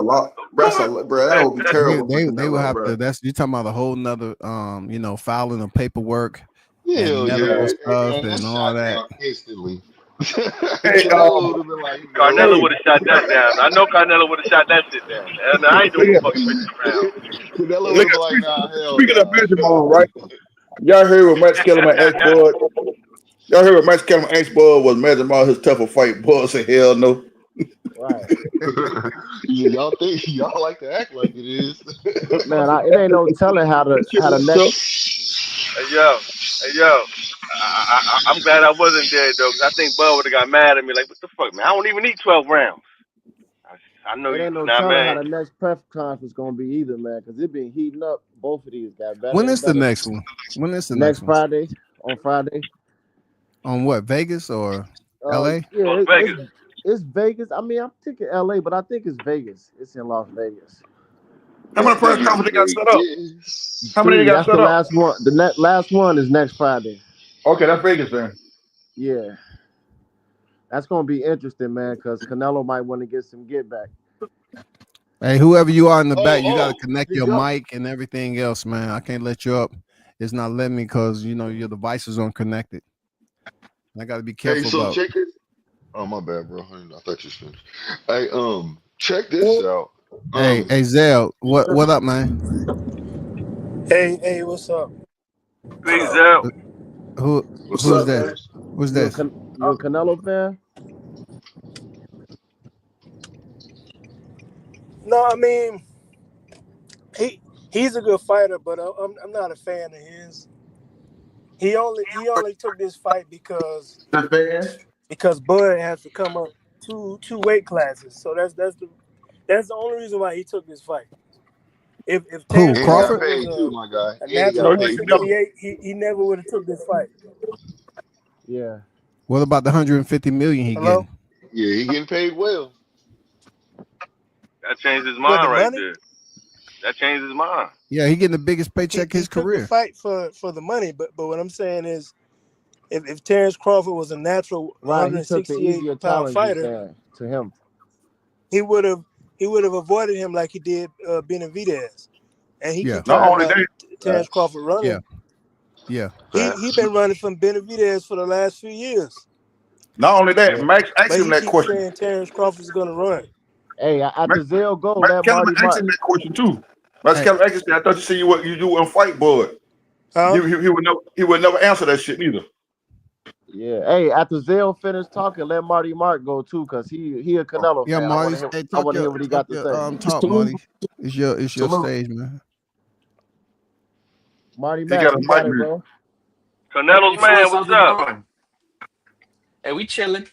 lot. Bro, that would be terrible. They would have to. That's you talking about a whole nother, filing of paperwork and medical stuff and all that. Instantly. Hey, Canelo would have been like, Carnelo no. would have shot that down. I know Carnelo would have shot that shit down. And I ain't doing look no at, fucking 15 rounds. Canelo would look have been at like, nah, hell speaking of nah. Benjamin, right? Y'all heard what Max Kellerman asked Bud. Y'all heard what Max Kellerman asked Bud was Benjamin his tougher fight. Bud said, hell no. Right. Yeah, y'all think y'all like to act like it is. Man, it ain't no telling how the next. Hey yo. I'm glad I wasn't there though, because I think Bud would have got mad at me. Like, what the fuck, man? I don't even need 12 rounds. I know It you, ain't no nah, telling how man. the next press conference gonna be either, man, because it been heating up. Both of these got better When and is the better. next one? When is the Next next one? Friday, on Friday. On what? Vegas or LA? Oh, Yeah, it's Vegas. it's Vegas. I mean, I'm thinking LA, but I think it's Vegas. It's in Las Vegas. How many press Vegas, conferences they got set up? Vegas. How many they 3. got That's set the up? last one. The last one is next Friday. Okay, that's Vegas then. Yeah, that's gonna be interesting, man, because Canelo might want to get some get back. Hey, whoever you are in the back, you got to Oh, connect your mic and everything else, man. I can't let you up. It's not letting me because your devices aren't connected. I got to be hey, careful so about. check this. Oh, my bad, bro. I thought you was finished. Hey, check this out. Hey, Zell, what up, man? Hey, what's up? Peace out. What's Who's up, this? man? Who's You a, this? Can- you a Canelo fan? No, I mean he's a good fighter, but I'm not a fan of his. He only took this fight because Bud has to come up two weight classes. So that's the only reason why he took this fight. If Who? Terrence And he got Crawford Crawford? was paid too, my guy. a And he natural got No, he paid too. never. 168, he never would have took this fight. Yeah. What about the 150 million he Hello? getting? Yeah, he getting paid well. That changed his For the mind right money? there. That changed his mind. Yeah, he getting the biggest paycheck He his took the career. fight for the money, but what I'm saying is if Terrence Crawford was a natural Right. He took the easier 168-pound challenge, you fighter, saying, to him. he would have avoided him like he did Benavidez, and he Yeah, keep Not talking only about that, Terrence Crawford yeah, running. yeah. He been running from Benavidez for the last few years, Yeah. Max asked but him he that keeps question. saying Terrence Crawford's gonna run. Hey, after Zell go, Max let Kellerman Marty asked Mark. him that question too. Max Hey, Kellerman asked him, I thought you said you do in fight, Bud. Huh? He would never answer that shit either. Yeah. Hey, after Zell finished talking, let Marty Mark go too, cause he a Canelo yeah, fan. Marty. Hey, I want to hear what he got to say. talk, Marty. It's your stage, man. Marty He Mack, got a you mic got it, here. bro. Canelo's Hey, man, fellas, what's how's it up? going? Hey, we chilling.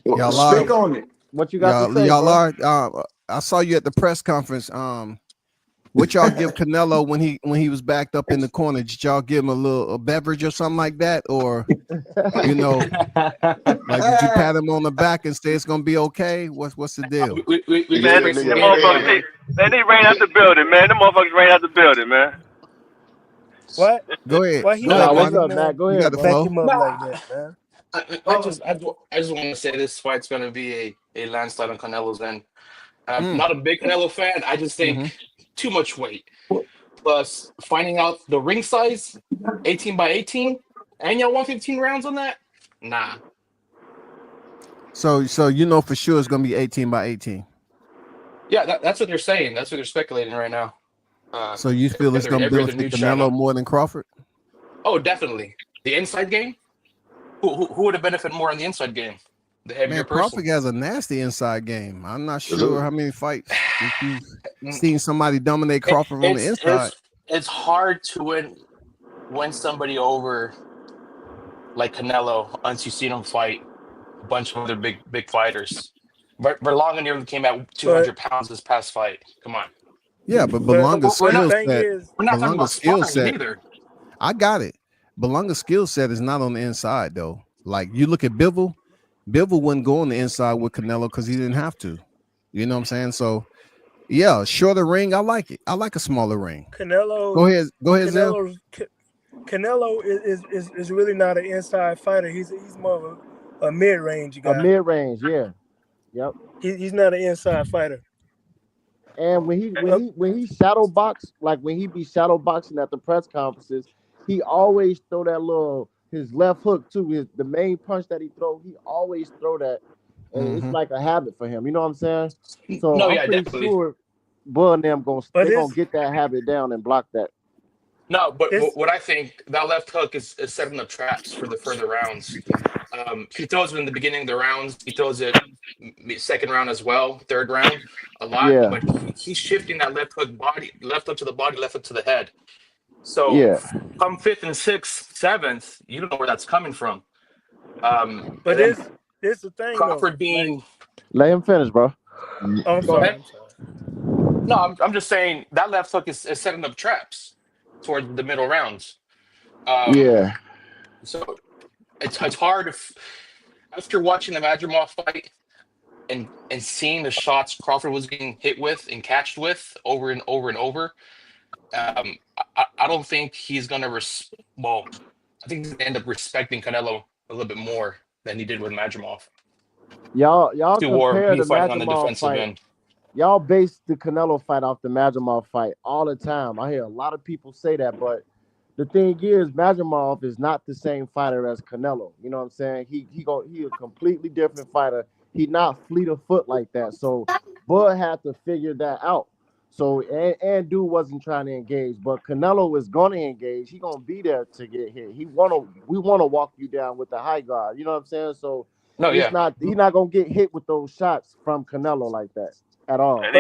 Y'all are. Speak on it. What you got to say, Y'all bro? are. I saw you at the press conference. What y'all give Canelo when he was backed up in the corner? Did y'all give him a beverage or something like that, or like did you pat him on the back and say it's gonna be okay? What's the deal? We He just gave Man, the played some them nigga a games motherfuckers, bean. together. they ran out the building, man. Them motherfuckers ran out the building, man. What? Go ahead, Why he go ahead, not Nah, what's letting Marty. up, him Matt? Go You got ahead, the bro. back flow. him up like Nah, that, man? I just want to say this fight's gonna be a landslide on Canelo's end. I'm Mm, not a big Canelo fan. I just hmm think too much weight. Plus, finding out the ring size, 18 by 18, and y'all want 15 rounds on that? Nah. So you know for sure it's gonna be 18 by 18. Yeah, that's what they're saying. That's what they're speculating right now. So you feel it's gonna Every other benefit news Canelo channel. more than Crawford? Oh, definitely. The inside game. Who would have benefited more in the inside game? The heavier Man, person. Crawford has a nasty inside game. I'm not Hello. sure how many fights that you've seen somebody dominate It, Crawford on the it's inside. it's it's hard to win somebody over like Canelo once you've seen him fight a bunch of other big fighters. Berlanga nearly came at But 200 pounds this past fight. Come on, Yeah, but but Belanga's we're the not skill thing set, is, we're not talking about Belanga's skill sparring set, neither. I got it. Belanga's skill set is not on the inside though. Like you look at Bivol wouldn't go on the inside with Canelo because he didn't have to. You know what I'm saying? So yeah, shorter ring, I like it. I like a smaller ring. Go ahead, Zell. Canelo is really not an inside fighter. He's more of a mid range A guy. mid range, yeah. Yep. He's not an inside fighter. And when he shadow box, like when he be shadow boxing at the press conferences, he always throw that little his left hook too. The main punch that he throw, he always throw that, and it's like a habit for him. You know what I'm saying? So No, I'm yeah, pretty definitely. sure Bud and them But they gonna it's get that habit down and block that. No, but it's what I think that left hook is setting up traps for the further rounds. He throws it in the beginning of the rounds. He throws it second round as well, third round a lot. Yeah, But he's shifting that left hook to the body, left hook to the head. So yeah. come fifth and sixth, seventh, you don't know where that's coming from. but And then it's the thing though. Crawford Like, being Let him finish, bro. oh, I'm go sorry, ahead. I'm sorry. No, I'm just saying that left hook is setting up traps toward the middle rounds. Yeah, So it's hard if after watching the Madrimov fight and seeing the shots Crawford was getting hit with and catched with over and over and over. I don't think he's gonna well, I think he's gonna end up respecting Canelo a little bit more than he did with Madrimov. y'all Or compare he the was fighting on the Madrimov defensive fight. end. Y'all base the Canelo fight off the Madrimov fight all the time. I hear a lot of people say that, but the thing is, Madrimov is not the same fighter as Canelo. You know what I'm saying? He a completely different fighter. He not fleet of foot like that. So Bud had to figure that out. So and dude wasn't trying to engage, but Canelo is gonna engage. He gonna be there to get hit. We wanna walk you down with the high guard. You know what I'm saying? So No, yeah. he's not gonna get hit with those shots from Canelo like that at all. And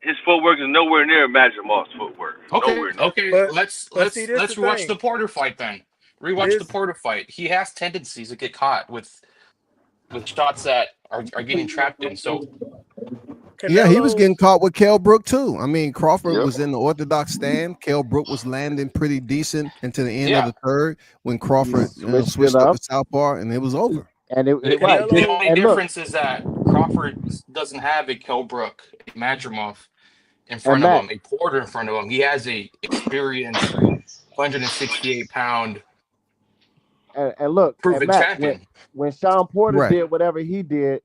his footwork is nowhere near Majimov's footwork. Okay, Nowhere near. okay. But Let's see, this the rewatch the thing. Porter fight then. Rewatch the This Porter fight. He has tendencies to get caught with shots that are getting trapped in. So Yeah, he was Canelo. getting caught with Kell Brook too. I mean, Crawford Yep. was in the orthodox stand. Kell Brook was landing pretty decent into the end of yeah, the third when Crawford switched up to southpaw, and it was over. And it the, right. the Canelo. only And look, difference is that Crawford doesn't have a Kell Brook, a Madrimov in and front of Matt, him, a Porter in front of him. He has a experienced 168-pound and look, and proven Matt, champion. when Sean Porter Right. did whatever he did,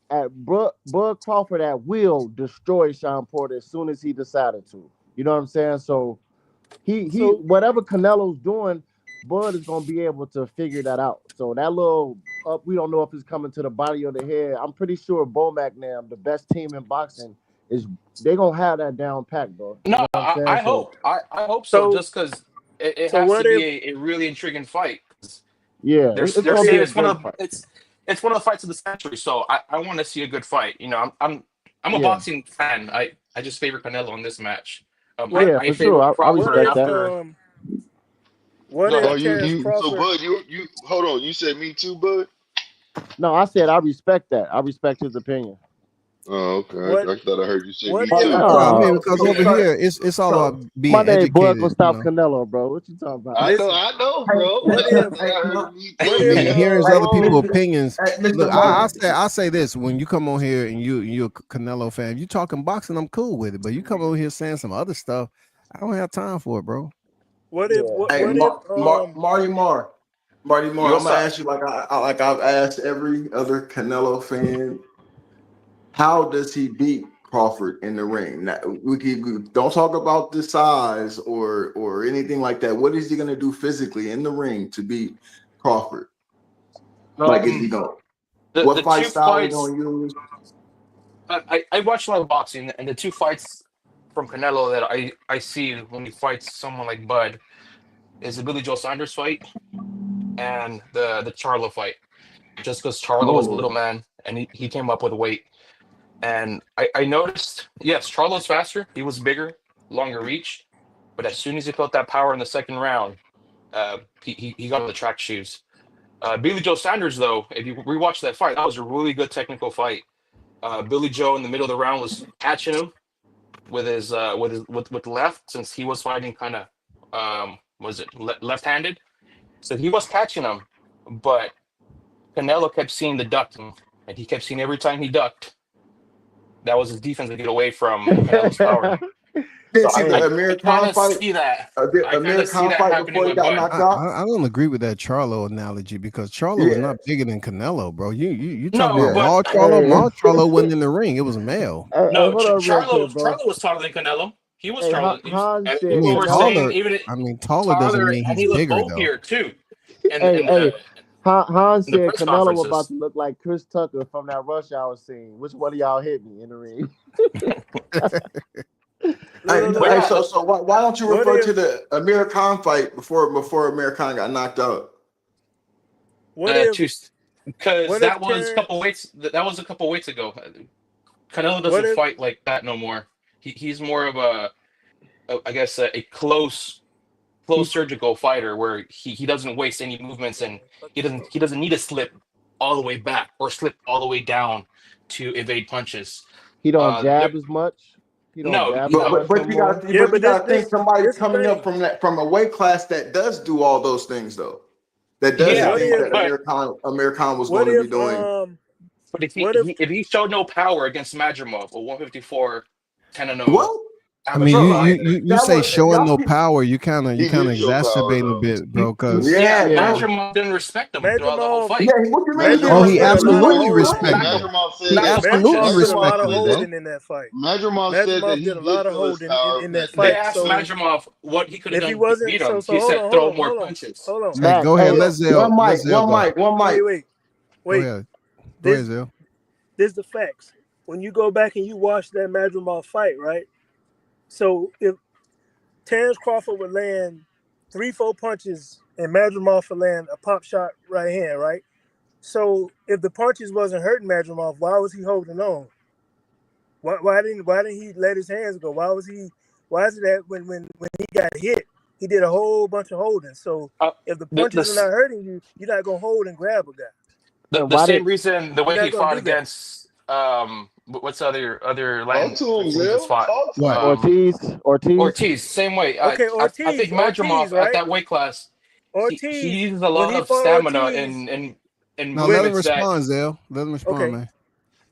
Bud Crawford at will destroyed Sean Porter as soon as he decided to. You know what I'm saying? So he So whatever Canelo's doing, Bud is gonna be able to figure that out. So that little up, we don't know if it's coming to the body or the head. I'm pretty sure Bomac now, the best team in boxing, they gonna have that down pat, bro. You No, know what I'm saying? I So hope. I hope so, so just because it so has what to if be a really intriguing fight. yeah, There's it's gonna be a it's one great of fight. it's one of the fights of the century. So I want to see a good fight. You know, I'm a Yeah. boxing fan. I just favor Canelo in this match. Yeah, I for favor sure. I Crawford what respect if after. what Go if Oh, ahead. Terrence so Crawford? Bud, you hold on. You said me too, Bud? No, I said I respect that. I respect his opinion. Oh, okay. What I thought I heard you say what me if too. Yeah, I mean, No, because over here it's all about being my name Bud gonna educated. stop Canelo, bro. What you talking about? listen? I know, bro. What I if heard me what too. if Me hearing other people's opinions. Mr. Look, Martin. I say this: when you come on here and you're a Canelo fan, if you talking boxing, I'm cool with it. But you come over here saying some other stuff, I don't have time for it, bro. what if Yeah. Hey, what if Marty Marr, I'm What's gonna up? ask you like I've asked every other Canelo fan. How does he beat Crawford in the ring? Now, we don't talk about the size or anything like that. What is he gonna do physically in the ring to beat Crawford? Like, is he going? The What fight two style he fights gonna use? I watch a lot of boxing, and the two fights from Canelo that I see when he fights someone like Bud is the Billy Joe Saunders fight and the Charlo fight. Just because Charlo was a little Oh, man and he came up with weight. And I noticed, yes, Charlo's faster. He was bigger, longer reach. But as soon as he felt that power in the second round, he got on the track shoes. Billy Joe Sanders, though, if you rewatch that fight, that was a really good technical fight. Billy Joe in the middle of the round was catching him with his with left, since he was fighting kind of left-handed. So he was catching him, but Canelo kept seeing the ducking, and he kept seeing every time he ducked. That was his defense to get away from Canelo's power. didn't So see the Amir I kind Khan of fight. see that. The I kind Amir of see Khan that fight happening before he with got Bud. knocked out. I don't agree with that Charlo analogy because Charlo is Yeah, not bigger than Canelo, bro. You talking No, about yeah. but Maul Charlo? Hey, Maul Charlo wasn't in the ring; it was male. hey, no, hold on real quick, bro. Charlo was taller than Canelo. He was Hey, taller. Han And I said people mean, were saying Canelo. taller. even I mean, taller doesn't taller, mean and he's he looked bigger, though. bulkier too. in, Hey, in hey, the Han in the said press Canelo about conferences. to look like Chris Tucker from that Rush Hour scene. Which one of y'all hit me in the ring? Look. Hey, But yeah, so why don't you What refer if to the Amir Khan fight before Amir Khan got knocked out? what if because what if that was a couple Terrence weights. That was a couple weights ago. Canelo what doesn't if fight like that no more. He's more of I guess a close surgical fighter where he doesn't waste any movements, and he doesn't need to slip all the way back or slip all the way down to evade punches. He don't There, jab as much. He don't no, jab as But no. but much no but you more. gotta yeah, but you but gotta think somebody this the coming up thing. from a weight class that does do all those things though. That does the Yeah, What things if that Amir Khan was what going to be if doing. but what if if he showed no power against Madrimov, a 154 10-0 What? I mean, amateur you Bro, you fighter. you, you that say was showing y'all no people. power. You He kind of did show power exacerbating a though. bit, bro. Because Yeah, Yeah, Madrimov didn't respect him throughout the whole Madrimov fight. yeah. What you mean he didn't oh, Madrimov he did a respect him? lot of What? absolutely holding. respected What? him. Madrimov said He Not that the absolutely Madrimov punches. did a lot of respected it, listen. though. holding in that fight. Madrimov said that Madrimov he did a did lot of feel his holding power in that that They fight. day. asked So Madrimov what he could have if he done to wasn't beat him. so He hold said on, throw more punches. hold on, Hey, Mac, go ahead. hey, hold Let on. Zell. Let Zell go. One mic. Go Wait. ahead. Go ahead, This Zell. this the facts. When you go back and you watch that Madrimov fight, right? So if Terrence Crawford would land 3-4 punches and Madrimov would land a pop shot right hand, right? So if the punches wasn't hurting Madrimov, why was he holding on? Why didn't he let his hands go? Why is it that when he got hit, he did a whole bunch of holding? So Uh, if the the, punches are not hurting you, you're not gonna hold and grab a guy. the and the why same did reason the You're way he not gonna fought do that. against what's the other Talk Latin to him, wrestler he just Zell. fought Talk to What? him. Ortiz? Ortiz, same way. Okay, I think Ortiz, Madrimov at right? that weight class, he Ortiz, uses a when lot he of fought stamina Ortiz, and No, let him movements that. respond, Zell. Let him respond, okay, man.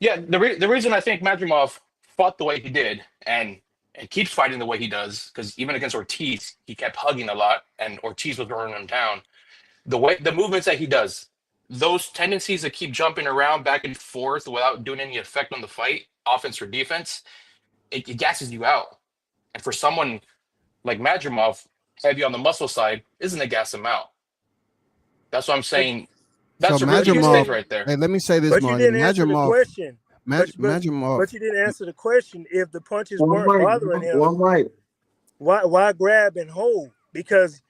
Yeah, the reason I think Madrimov fought the way he did and keeps fighting the way he does, because even against Ortiz, he kept hugging a lot, and Ortiz was running him down. The movements that he does, those tendencies to keep jumping around back and forth without doing any effect on the fight, offense or defense, it gasses you out. And for someone like Madrimov, heavy on the muscle side, isn't to gas him out. That's what I'm but saying. So That's a but risky you Madrimov, mistake didn't right there. hey, let me say this, but you Marty. didn't answer the Madrimov, question. Madrimov. But you didn't answer the question. If the punches One weren't mic. bothering him, One mic. why grab and hold? Because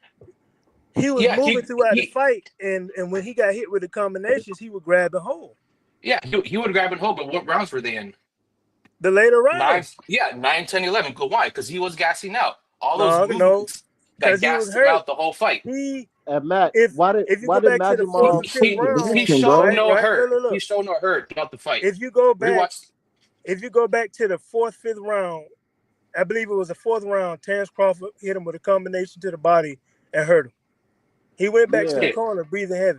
he was Yeah, moving throughout the he fight, and when he got hit with the combinations, he would grab and hold. he would grab and hold, but what rounds were they in? The later Nine, rounds, yeah, 9, 10, 11. Go why? Because he was gassing out. All those no, movements that because he was gassed him hurt. out the whole fight. He And Mac, if why you go did back to the fourth Madrimov and fifth He round, Listen, showed bro. no right? hurt. He Look. showed no hurt throughout the fight. If you go back, Rewatch. if you go back to the fourth, fifth round, I believe it was the fourth round. Terrence Crawford hit him with a combination to the body and hurt him. He went back to the Yeah, Hey, corner breathing heavy.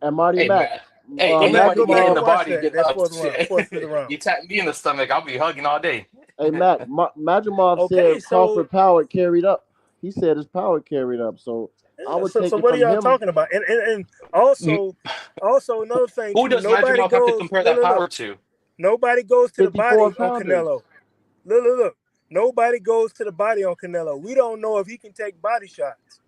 and Marty hey, Mac, man. Hey, ain't Go nobody back hitting and the Madrimov. watch body that. getting That up. fourth round, fourth, fifth round. You tap me in the stomach, I'll be hugging all day. Hey Mac, Madrimov Okay, said so Crawford power carried up. He said his power carried up. So I would take so it what are from y'all him. talking about? And Mm, also another thing Who too. does Nobody Madrimov have to goes. compare that power to? Nobody goes to the 54 body on pounders. Canelo. Look. Nobody goes to the body on Canelo. We don't know if he can take body shots.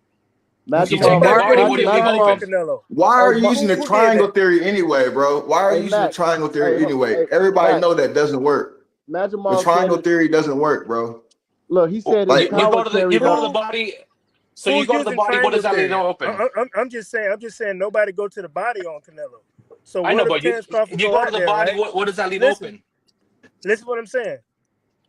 If you So take Madrimov, that Nobody body, goes what to are the you body on Madrimov. hoping? Canelo. Why Hey, are you using the Who did triangle that? theory anyway, bro? Why are hey you using the Mac, triangle theory anyway? hey Everybody Mac. know that doesn't work. The Madrimov said triangle his theory doesn't work, bro. look. He said his Like, You power go to carried the up. body. So you Who's go to the using body. What triangle does that leave theory? open? I'm just saying nobody go to the body on Canelo. So I know, what if but you Terrence Crawford you go go to out the there, body. right? What does that leave Listen, open? listen what I'm saying.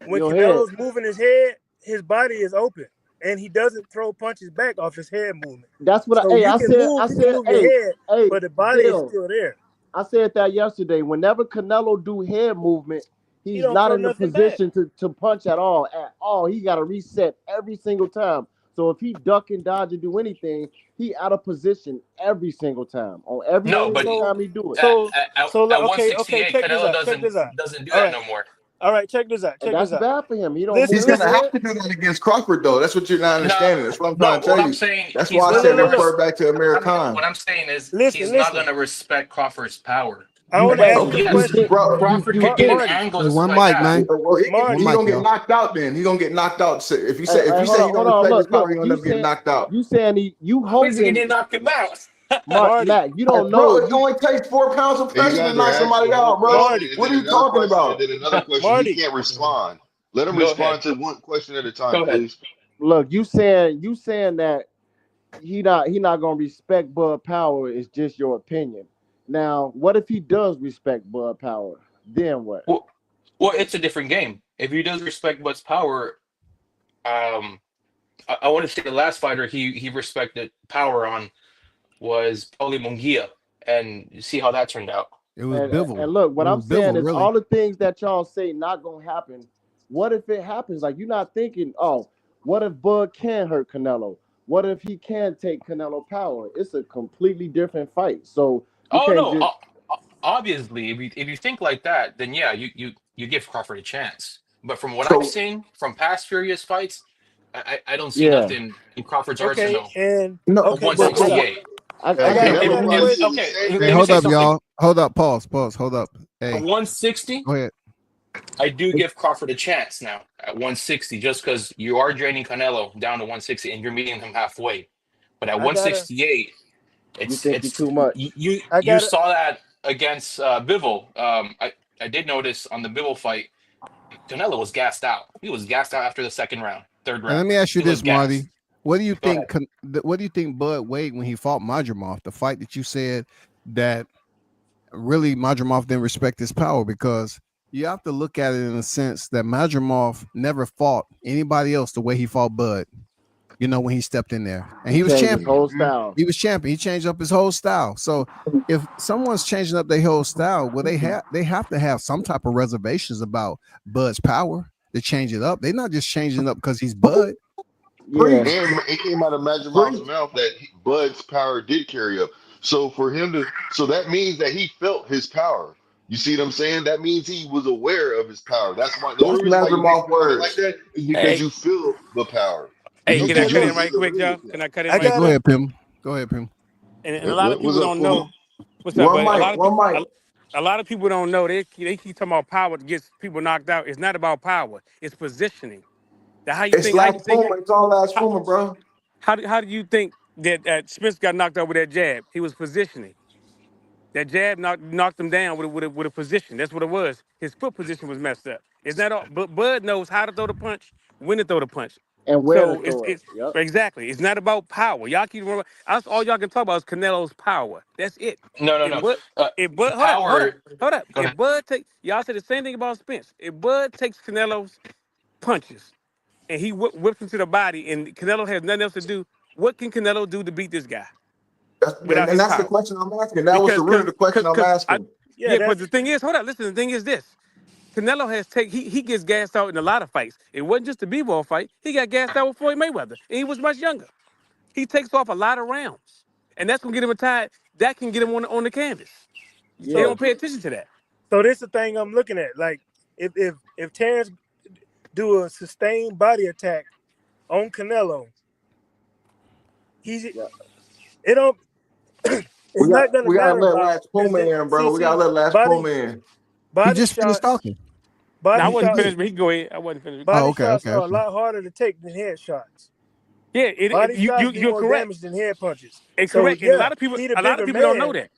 When Your head. Canelo's moving his head, his body is open, and he doesn't throw punches back off his head movement. That's what So hey, you I can said. I move said, your head, hey, but the body is Zell. still there. I said that yesterday. Whenever Canelo do head movement, He he's don't not throw in the nothing back. position to punch at all. At all, he got to reset every single time. So if he duck and dodge and do anything, he out of position every single time. On every No, So but single so time he do it. so at okay. 168, Check this Canelo out. Check this out. doesn't do All that right. no more. All right. Check this out. And Check this that's out. bad for him. He don't Listen. he's move his gonna Listen. have head. to do that against Crawford, though. That's what you're not No, understanding. That's what I'm no. trying to tell What I'm you. saying, That's he's why I not said gonna. refer back to Amir What Khan. I'm saying is he's not Listen. gonna respect Crawford's power. I want to But ask you a you Yes, think question, Bro, Crawford you could get in think Marty. angles hey, and stuff one like mic, that. man. well, One he Marty. mic, gonna get y'all. knocked out. Then he gonna get knocked out. So if you hey, say hold he on, don't respect his look, power, look. he gonna end up getting knocked out. You saying you How is he hoping gonna knock him out? Marty, Mac, you don't Bro, know. it only takes 4 pounds of And you pressure to guys are knock somebody asking one out, bro. question Marty, and What then are you another talking question and about? then another question. He Marty. can't respond. Let him Go ahead. respond to one question at a time, Go ahead. please. Look, you saying that he not gonna respect Bud Power is just your opinion. Now, what if he does respect Bud Power? Then what? Well, it's a different game. If he does respect Bud's power, um, I want to say the last fighter he respected power on was Paulie Munguia, and you see how that turned out. It was And Bivol. look, It what I'm was saying Bivol, is really. all the things that y'all say not gonna happen. What if it happens? Like you're not thinking, oh, what if Bud can hurt Canelo? What if he can take Canelo power? It's a completely different fight. So you Oh can't no, just obviously, if you think like that, then yeah, you give Crawford a chance. But from what I've So seen from past furious fights, I don't see yeah. nothing in Crawford's Okay, arsenal and no, of okay, but I 168. I And got a okay, Canelo I got a probably question. is the Okay, same Hey, let me hold say up, something. y'all. Hold up. Pause. Hold up. At Hey, 160, go ahead. I do give Crawford a chance now at 160, just because you are draining Canelo down to 160 and you're meeting him halfway. But at I got a, 168, you it's think you're it's too much. I you got a. saw that against Bivol. I did notice on the Bivol fight, Canelo was gassed out. He was gassed out after the second round, third And let round. me ask you He was this, gassed. Marty. What do you Go ahead. think? What do you think Bud weighed when he fought Madrimov? The fight that you said that really Madrimov didn't respect his power, because you have to look at it in a sense that Madrimov never fought anybody else the way he fought Bud. You know, when he stepped in there and He he was changed his champion. whole style. He was champion. He changed up his whole style. So if someone's changing up their whole style, well, they have to have some type of reservations about Bud's power to change it up. They're not just changing up because he's Bud. Yeah. And it came out of Majimov's mouth that Bud's power did carry up. So for him to, so that means that he felt his power. You see what I'm saying? That means he was aware of his power. That's why the that's only reason why you make Mazurov a comment like words. that is because Hey, you feel the power. hey, You can I Okay, just cut look, in can't right quick, disagree y'all? with that. Can I cut in I right Hey, go got quick? a. ahead, Pim. Go ahead, Pim. And a lot of What's people up, don't Puma? know. What's up, buddy? One mic. A lot of people don't know. They keep talking about power to get people knocked out. It's not about power. It's positioning. That how you It's think? How you last think? Puma. It's all last How, Puma, bro. how do you think that Smith got knocked out with that jab? He was positioning. That jab knocked him down with a position. That's what it was. His foot position was messed up. It's not all. But Bud knows how to throw the punch, when to throw the punch. And where to So it's throw it. it's Yep. exactly. It's not about power. Y'all keep remember. That's all y'all can talk about is Canelo's power. That's it. No, no, If no. Bud, if Bud, Power. hold up. Go If ahead. Bud take, y'all said the same thing about Spence. If Bud takes Canelo's punches and he whips him to the body, and Canelo has nothing else to do, what can Canelo do to beat this guy without And his that's the power? question I'm asking. That was the Because really the question I'm I, asking. Yeah, yeah, but that's the thing is, hold up, listen. The thing is this: Canelo has he gets gassed out in a lot of fights. It wasn't just the B-ball fight. He got gassed out with Floyd Mayweather, and he was much younger. He takes off a lot of rounds, and that's gonna get him a tie. That can get him on the canvas. They Yeah. so. don't pay attention to that. So this the thing I'm looking at. Like, if Terrence do a sustained body attack on Canelo, he's Yeah. it don't. It's not gonna We gotta matter let about last because Puma in, bro. We see gotta let last body Puma in. He body just finished shots talking. Now I body wasn't shots finished, but he can go ahead. I wasn't finished. Oh, body okay, shots okay, are a okay. lot harder to take than head shots. Yeah, Body shots do you're more correct. damage than head punches. And So correct. And yeah, he the a lot of bigger people don't know man. that.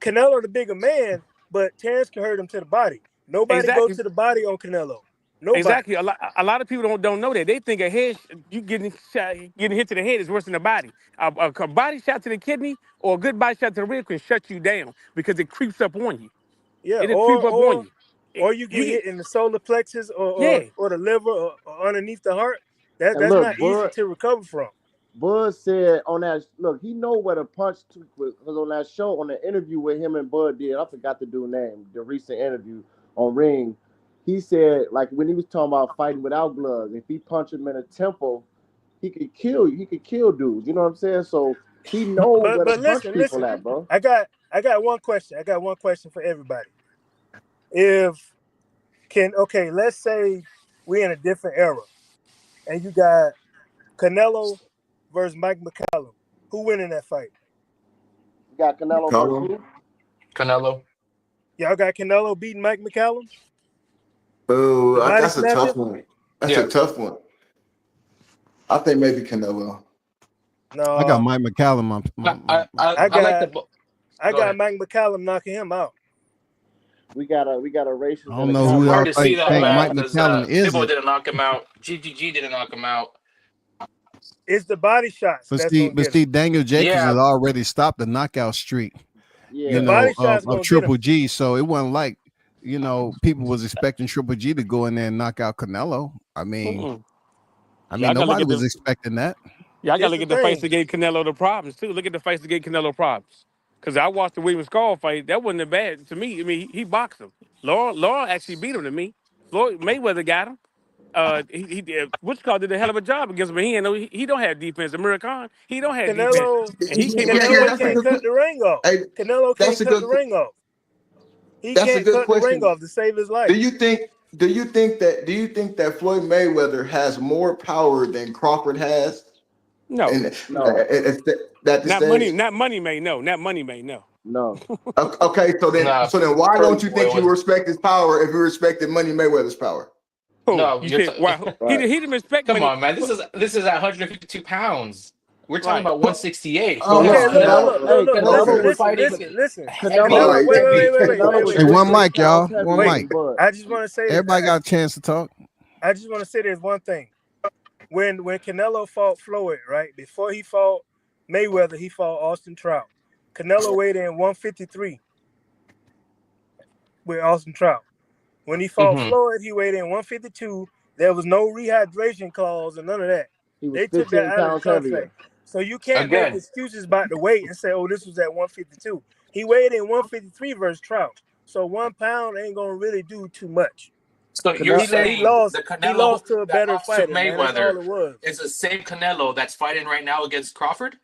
Canelo the bigger man, but Terrence can hurt him to the body. Nobody go Exactly. to the body on Canelo. Nobody. Exactly. A lot of people don't know that. They think a head you getting shot, getting hit to the head is worse than a body. A body shot to the kidney or a good body shot to the rib can shut you down because it creeps up on you. Yeah, It'll creep up on you. or you get You get hit in the solar plexus yeah. or the liver or underneath the heart. And That's look, not easy to recover from. Bud said on that look, he know what a punch to because on that show on the interview with him and Bud did, I forgot the dude name, the recent interview on Ring. He said like when he was talking about fighting without gloves, if he punched him in a temple, he could kill you. He could kill dudes. You know what I'm saying? So he know where to But punch people listen. at, bro. I got one question. I got one question for everybody. If let's say we're in a different era, and you got Canelo versus Mike McCallum. Who win in that fight? You got Canelo versus Color. who? Canelo. Y'all got Canelo beating Mike McCallum? The Oh, body that's a snatcher? tough one. That's Yeah. a tough one. I think maybe Canelo. No, I got Mike McCallum. I like the. got Go I got ahead. Mike McCallum knocking him out. We got a racist I and don't a know who cowboy. y'all Hard to see that, think man, Mike because McCallum is Pitbull it. didn't knock him out. GGG didn't knock him out. It's the body shots But that's see, gonna get him. Daniel Jacobs Yeah, has already stopped the knockout streak, Yeah. The body shots of gonna get him. Triple G. So it wasn't like, people was expecting Triple G to go in there and knock out Canelo. I mean, Mm-mm. Yeah, I gotta look nobody at was the. expecting that. Yeah, I gotta This look the at the fights thing. that gave Canelo the problems too. Look at the fights that gave Canelo problems. Because I watched the Williams Skull fight. That wasn't that bad to me. I mean, he boxed him. Laura actually beat him to me. Floyd Mayweather got him. He did. Which did a hell of a job against him. But he don't have defense. Amir Khan, he don't have defense, Canelo and he came in there and Canelo wrecked That's a him. can't good. cut the ring off. Hey, Canelo can't that's a cut good. the ring off. He That's a can't good cut the ring question. off to save his life. Do you think? Do you think that Floyd Mayweather has more power than Crawford has? No, And No. at that not money. stage. Not money made. No, not money made. No. No. Okay, so then nah. why don't you Boy, think you respect his power if you respected Money Mayweather's power? Who no, you you're. said? Why? He Right. didn't respect Come money. on, man. This is at 152 pounds. We're talking Right. about 168. Oh Okay, my Canelo. God. look, Canelo was listen. All Canelo. Canelo, right. Canelo was Hey, one 28 mic, pounds y'all. One heavier mic. than Bud. I just want to say this. Everybody got a chance to talk. I just want to say there's one thing. When Canelo fought Floyd, right before he fought Mayweather, he fought Austin Trout. Canelo weighed in 153 with Austin Trout. When he fought Mm-hmm. Floyd, he weighed in 152. There was no rehydration clause and none of that. He was They took that 15 out of the pounds heavier. contract. So you can't make Again, excuses about the weight and say, oh, this was at 152. He weighed in 153 versus Trout. So 1 pound ain't gonna really do too much. so you're He saying lost. the He Canelo lost to a that better lost to fighter, man. That's all Mayweather it was. is the same Canelo that's fighting right now against Crawford?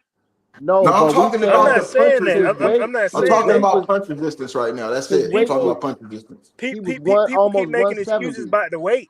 No, No, I'm but we talking said I'm about not the his saying punch that. resistance. I'm not I'm saying talking that. about punch resistance right now. That's his it. I'm weight talking was about punch resistance. he was People almost keep making 170. excuses about the weight.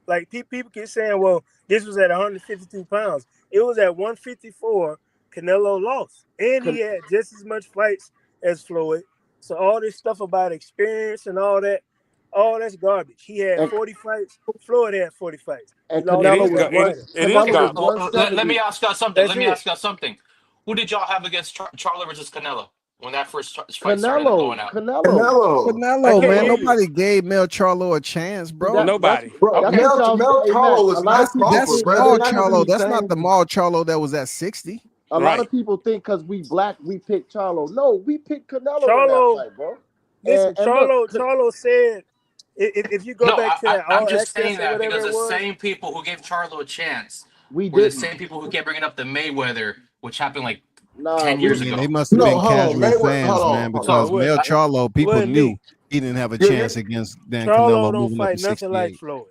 Like people keep saying, well, this was at 152 pounds. It was at 154. Canelo lost. And he had just as much fights as Floyd. So all this stuff about experience and all that's garbage. He had And, 40 fights. Floyd had 40 fights. He and lost It to a Canelo is. was better It, one. fighter. it is Canelo Okay, was garbage. well, let me 170. ask y'all something. That's Let me it. ask y'all something. Who did y'all have against Charlo versus Canelo when that first fight started going out? Canelo. I Canelo, can't man. hear you. Nobody gave Mel Charlo a chance, bro. Nobody. Bro, Okay. That's what Mel y'all. Hey Mac, Charlo a is lot not of people That's Crawford, think bro. They're small not Charlo. even the That's not same. the Maul Charlo that was at 60. a lot Right. of people think because we black we pick Charlo. No, we picked Canelo in that Charlo, fight, bro. listen, And look, Charlo said if you go No, back to that I'm all just saying access or that whatever because it the was, same people who gave Charlo a chance we were the didn't. same people who kept bringing up the Mayweather, which happened like Nah, 10 I years mean, ago. they must have No, been hold on. casual Mayweather, fans, man, hold no, on. because Mel Charlo, it people wasn't knew me. he didn't have a Yeah, chance against Dan Charlo Canelo don't moving up fight to nothing like 68. Floyd.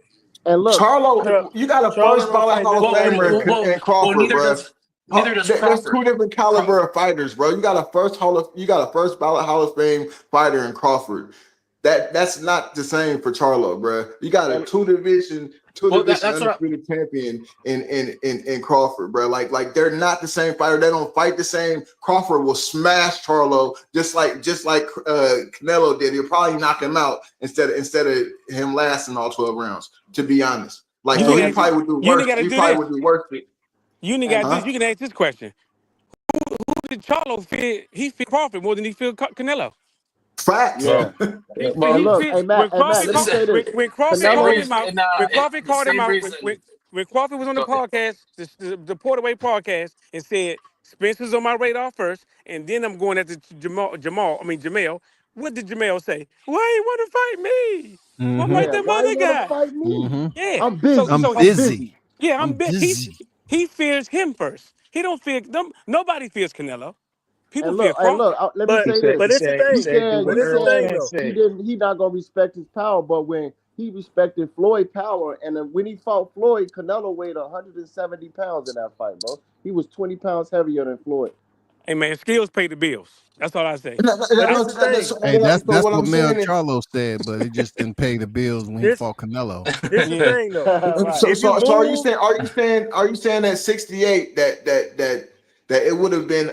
and look, Charlo, you got a Charlo first don't ballot fight Hall of nothing like Famer Floyd. in Crawford, neither bro. does There's two Crawford. different caliber of fighters, bro. You got a first ballot Hall of Fame fighter in Crawford. That's not the same for Charlo, bro. You got a and two division That's what undisputed champion in Crawford, bro. Like they're not the same fighter. They don't fight the same. Crawford will smash Charlo just like Canelo did. He'll probably knock him out instead of him lasting all 12 rounds. To be honest, like You so can he ask. probably would do You ain't worse. got to He do probably this. would do worse. You ain't and got this. Huh? You can ask this question. Who did Charlo fear? He feared Crawford more than he feared Canelo. Facts. yeah. And He look, feared hey Matt, When let me say this. Crawford same called Canelo, him reason. out. And When Crawford the called him same out. reason. When Crawford was on the Go ahead. podcast, the Portaway podcast, and said Spencer's on my radar first, and then I'm going after Jamel. What did Jamel say? Why you want to fight me? I'm Mm-hmm. like yeah, them why you other want to guys. fight me? Mm-hmm. Yeah. I'm So busy. I'm so I'm he busy. busy. yeah, I'm busy. he fears him first. He don't fear them. Nobody fears Canelo. People fear And look, Crawford. let me But say this. but it's the thing. But You it's the thing said though. he not gonna respect his power, but when he respected Floyd power, and then when he fought Floyd, Canelo weighed 170 pounds in that fight, bro. He was 20 pounds heavier than Floyd. Hey man, skills pay the bills. That's all I say. But I, it's the thing. Hey, So that's what what I'm Mel saying is, Charlo said, but it just didn't pay the bills when he This fought Canelo. this the yeah. thing though. Right. If you so move, are you saying that 68 that it would have been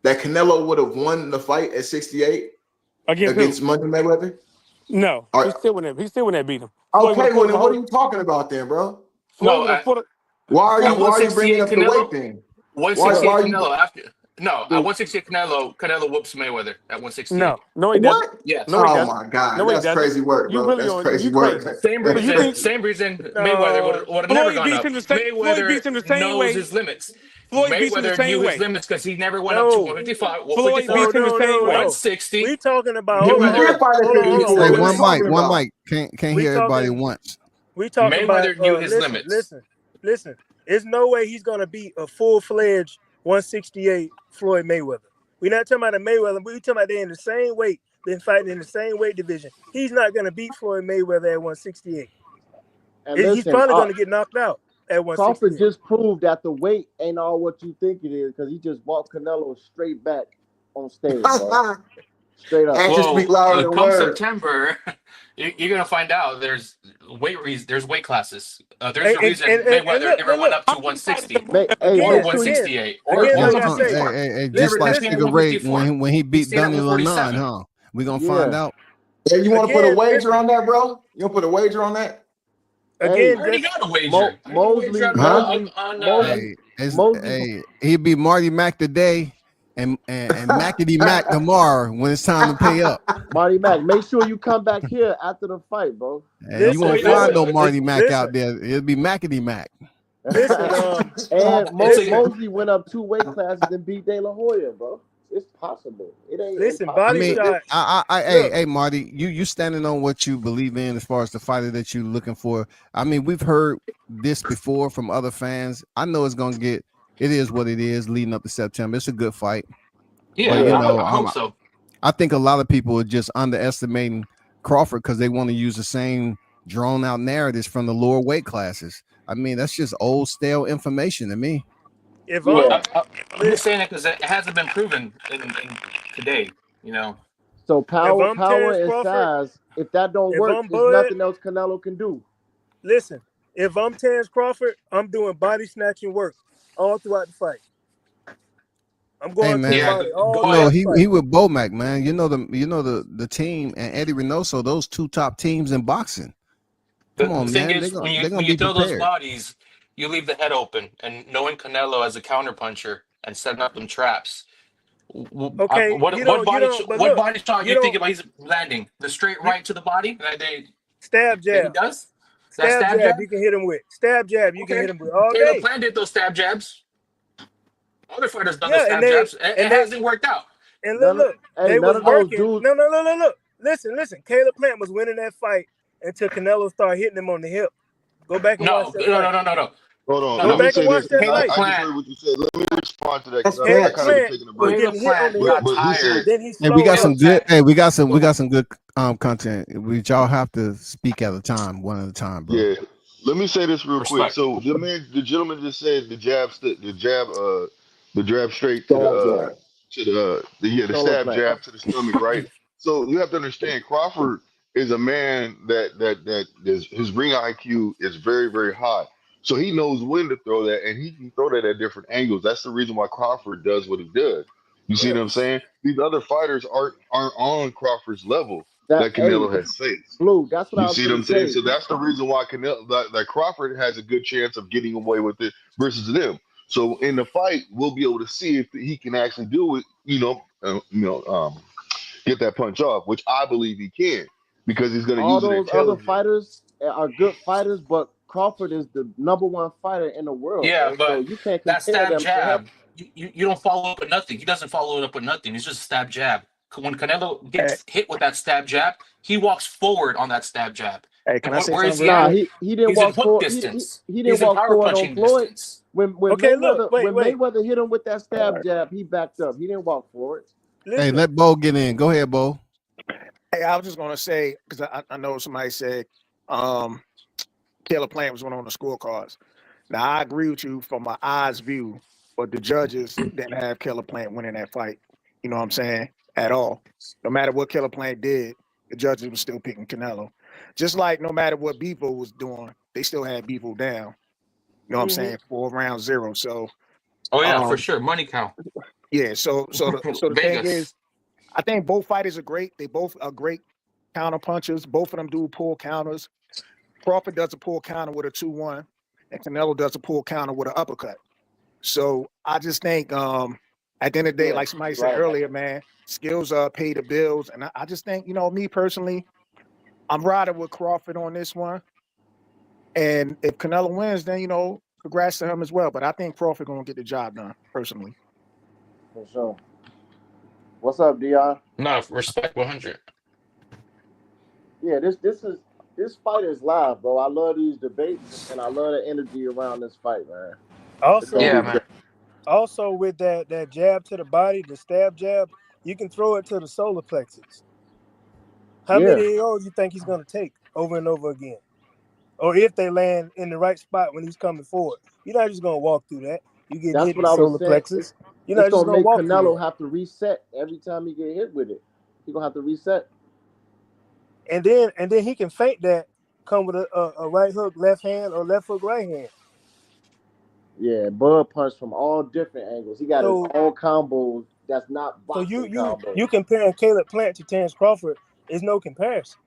that Canelo would have won the fight at 68 Against who? against Money Mayweather? No, he Are, still wouldn't. He still wouldn't have beat him. Floyd would okay, have well fought him then a what are whole. you talking about then, bro? Floyd No, would have fought. Why At are you bringing 168 up the weight Canelo, then? Why 168 are you Canelo after no, at The 168 Canelo whoops Mayweather at 168. No, he doesn't. what? No, Yes. he Oh doesn't. my God, No, he that's doesn't. crazy work, You bro. really That's on? crazy You work. crazy? Same So you reason, think same reason Mayweather No, would have never Floyd gone beats up. him the same? Floyd Mayweather beats him the same knows way. his limits. Floyd beats him the Mayweather knew same his way. limits because he never went up to no, 155, Floyd 154, beats him the same way. no. 160. We talking about Yeah, we Mayweather did fight at hold on, knew his 54. Hey, What are you limits. talking one about? mic. Can't we hear everybody at talking once. we talking about Mayweather knew his listen, limits. listen. There's no way he's gonna beat a full-fledged 168 Floyd Mayweather. We're not talking about a Mayweather, but we talking about they're in the same weight, been fighting in the same weight division. He's not gonna beat Floyd Mayweather at 168. and He's listen, probably gonna get knocked out at Crawford 168. just proved that the weight ain't all what you think it is because he just walked Canelo straight back on stage, bro. Straight up. Actions speak Well, louder than come words. September, you're gonna find out there's there's weight classes. There's And, a and, reason and, and, and Mayweather look, never look, went look. up to 160 Hey, or Again, make again, sure you 168 or again, hey, like I say, Just Never like has been at Sugar Ray 154. when he He's beat staying at Dunny Lanon, 147. huh? We gonna find yeah. out. Hey, you want to put a again, wager listen, on that, bro? You want to put a wager on that? Hey, I again, already just got a wager. I got a wager Mosley, on Huh? Mosley, on Mosley, Mosley, He'll be Marty Mack today and Mackety Mack tomorrow when it's time to pay up. Marty Mack. Make sure you come back here after the fight, bro. And you listen, won't Wait, wait, find wait. no listen, Marty Mack listen, out there. It'll be Mackety Mack. listen, And It's listen, a Mosley went up 2 weight classes and beat De La Hoya, bro. It's possible. It ain't listen, I body impossible. mean, shot. hey, Look, Marty, you standing on what you believe in as far as the fighter that you're looking for. I mean, we've heard this before from other fans. I know it's gonna get. It is what it is leading up to September. It's a good fight, but yeah. you Yeah. know, I hope so. I think a lot of people are just underestimating Crawford because they want to use the same drawn out narratives from the lower weight classes. I mean, that's just old stale information to me. if Well, I'm Yeah. I'm just listen, saying it because it hasn't been proven in today. You know. So if power, I'm power Terrence and Crawford, size. If that don't if work, I'm there's Bud, nothing else Canelo can do. listen, if I'm Terrence Crawford, I'm doing body snatching work all throughout the fight. I'm Hey going to the man, Yeah. body all Go no, throughout ahead. the he fight. with Bomac, man. The team and Eddie Reynoso, those two top teams in boxing. Come The on, thing man. is, They're when gonna you be throw those prepared. bodies, you leave the head open, and knowing Canelo as a counterpuncher and setting up them traps. Okay, but What look, body shot you you think don't, about he's landing? The straight you right to the body stab that he jab, does? That stab stab jab. jab? You can hit him with stab jab. You can Okay. hit him with all Caleb day. Plant did those stab jabs. Other fighters done the Yeah, stab jabs. It and they hasn't worked out. and look, None of look, hey, they none was of those working. dudes. No, no, no, no, look. Listen. Caleb Plant was winning that fight until Canelo started hitting him on the hip. Go back and watch No, that no, no, fight. no, no, no. Hold on. No, Go Let no. me back and say watch this that because Caleb fight. I just Plant heard what you said. Let me respond to that That's because Caleb I kind of facts. been Plant taking a was break. Caleb getting hit on Plant the hip. got But he said, tired. Then he Hey, we slowed got up. some good. Plant. Hey, we got some good content. We y'all have to speak at a time, one at a time, bro. yeah. Let me say this real quick. Respect. So the gentleman just said the jab straight Dog drive. the Solo stab plant. jab to the stomach, right? So you have to understand Crawford is a man that is his ring IQ is very, very high. So he knows when to throw that and he can throw that at different angles. That's the reason why Crawford does what he does. You see Yeah. what I'm saying? These other fighters aren't on Crawford's level That that hey, Canelo has faced. Blue. That's what You I was see what gonna I'm saying? say. So that's the reason why that Crawford has a good chance of getting away with it versus them. So in the fight, we'll be able to see if he can actually do it. Get that punch off, which I believe he can because he's going to All use it those other intelligent. fighters are good fighters, but Crawford is the #1 fighter in the world, Yeah, bro. So but you can't that compare stab them to him. jab, you don't follow up with nothing. He doesn't follow it up with nothing. It's just a stab jab. When Canelo Hey, gets hit with that stab jab, he walks forward on that stab jab. hey, can And I say where is something he real Nah, at? quick? he didn't He's in walk hook forward. distance. He didn't He's in walk power forward on punching Floyd. distance. When Okay, look, wait. Mayweather hit him with that All stab right. jab, he backed up. He didn't walk forward. Hey, Listen, let Bo get in. Go ahead, Bo. Hey, I was just gonna say because I know somebody said um Caleb Plant was one on the scorecards. Now I agree with you from my eyes view, but the judges didn't have Caleb Plant winning that fight. You know what I'm saying? At all. No matter what Caleb Plant did, the judges were still picking Canelo. Just like no matter what Bevo was doing, they still had Bevo down. You know what I'm saying? For round zero. So Oh yeah, for um sure. Money count. yeah, so the thing Vegas. is, I think both fighters are great. They both are great counter punchers. Both of them do pull counters. Crawford does a pull counter with a 2-1. and Canelo does a pull counter with an uppercut. So I just think at the end of the day, Yeah, like somebody said right. earlier, man, skills pay the bills. And I just think, me personally, I'm riding with Crawford on this one. And if Canelo wins, then, congrats to him as well. But I think Crawford going to get the job done, personally. For sure. What's up, Dion? No, respect 100. Yeah, this fight is live, bro. I love these debates and I love the energy around this fight, man. It's gonna Yeah, be man. great. Also, with that jab to the body, the stab jab, you can throw it to the solar plexus. How Yeah, many AOs you think he's going to take over and over again? Or if they land in the right spot when he's coming forward. You're not just going to walk through that. You get that's hit in what the I was solar saying. plexus. You're It's not just gonna going to make walk through Canelo that. have to reset every time he get hit with it. He gonna have to reset. And then he can feint that, come with a right hook, left hand, or left hook, right hand. Yeah, Bud punch from all different angles. He got his So own combos that's not so boxing you combos. comparing Caleb Plant to Terrence Crawford is no comparison.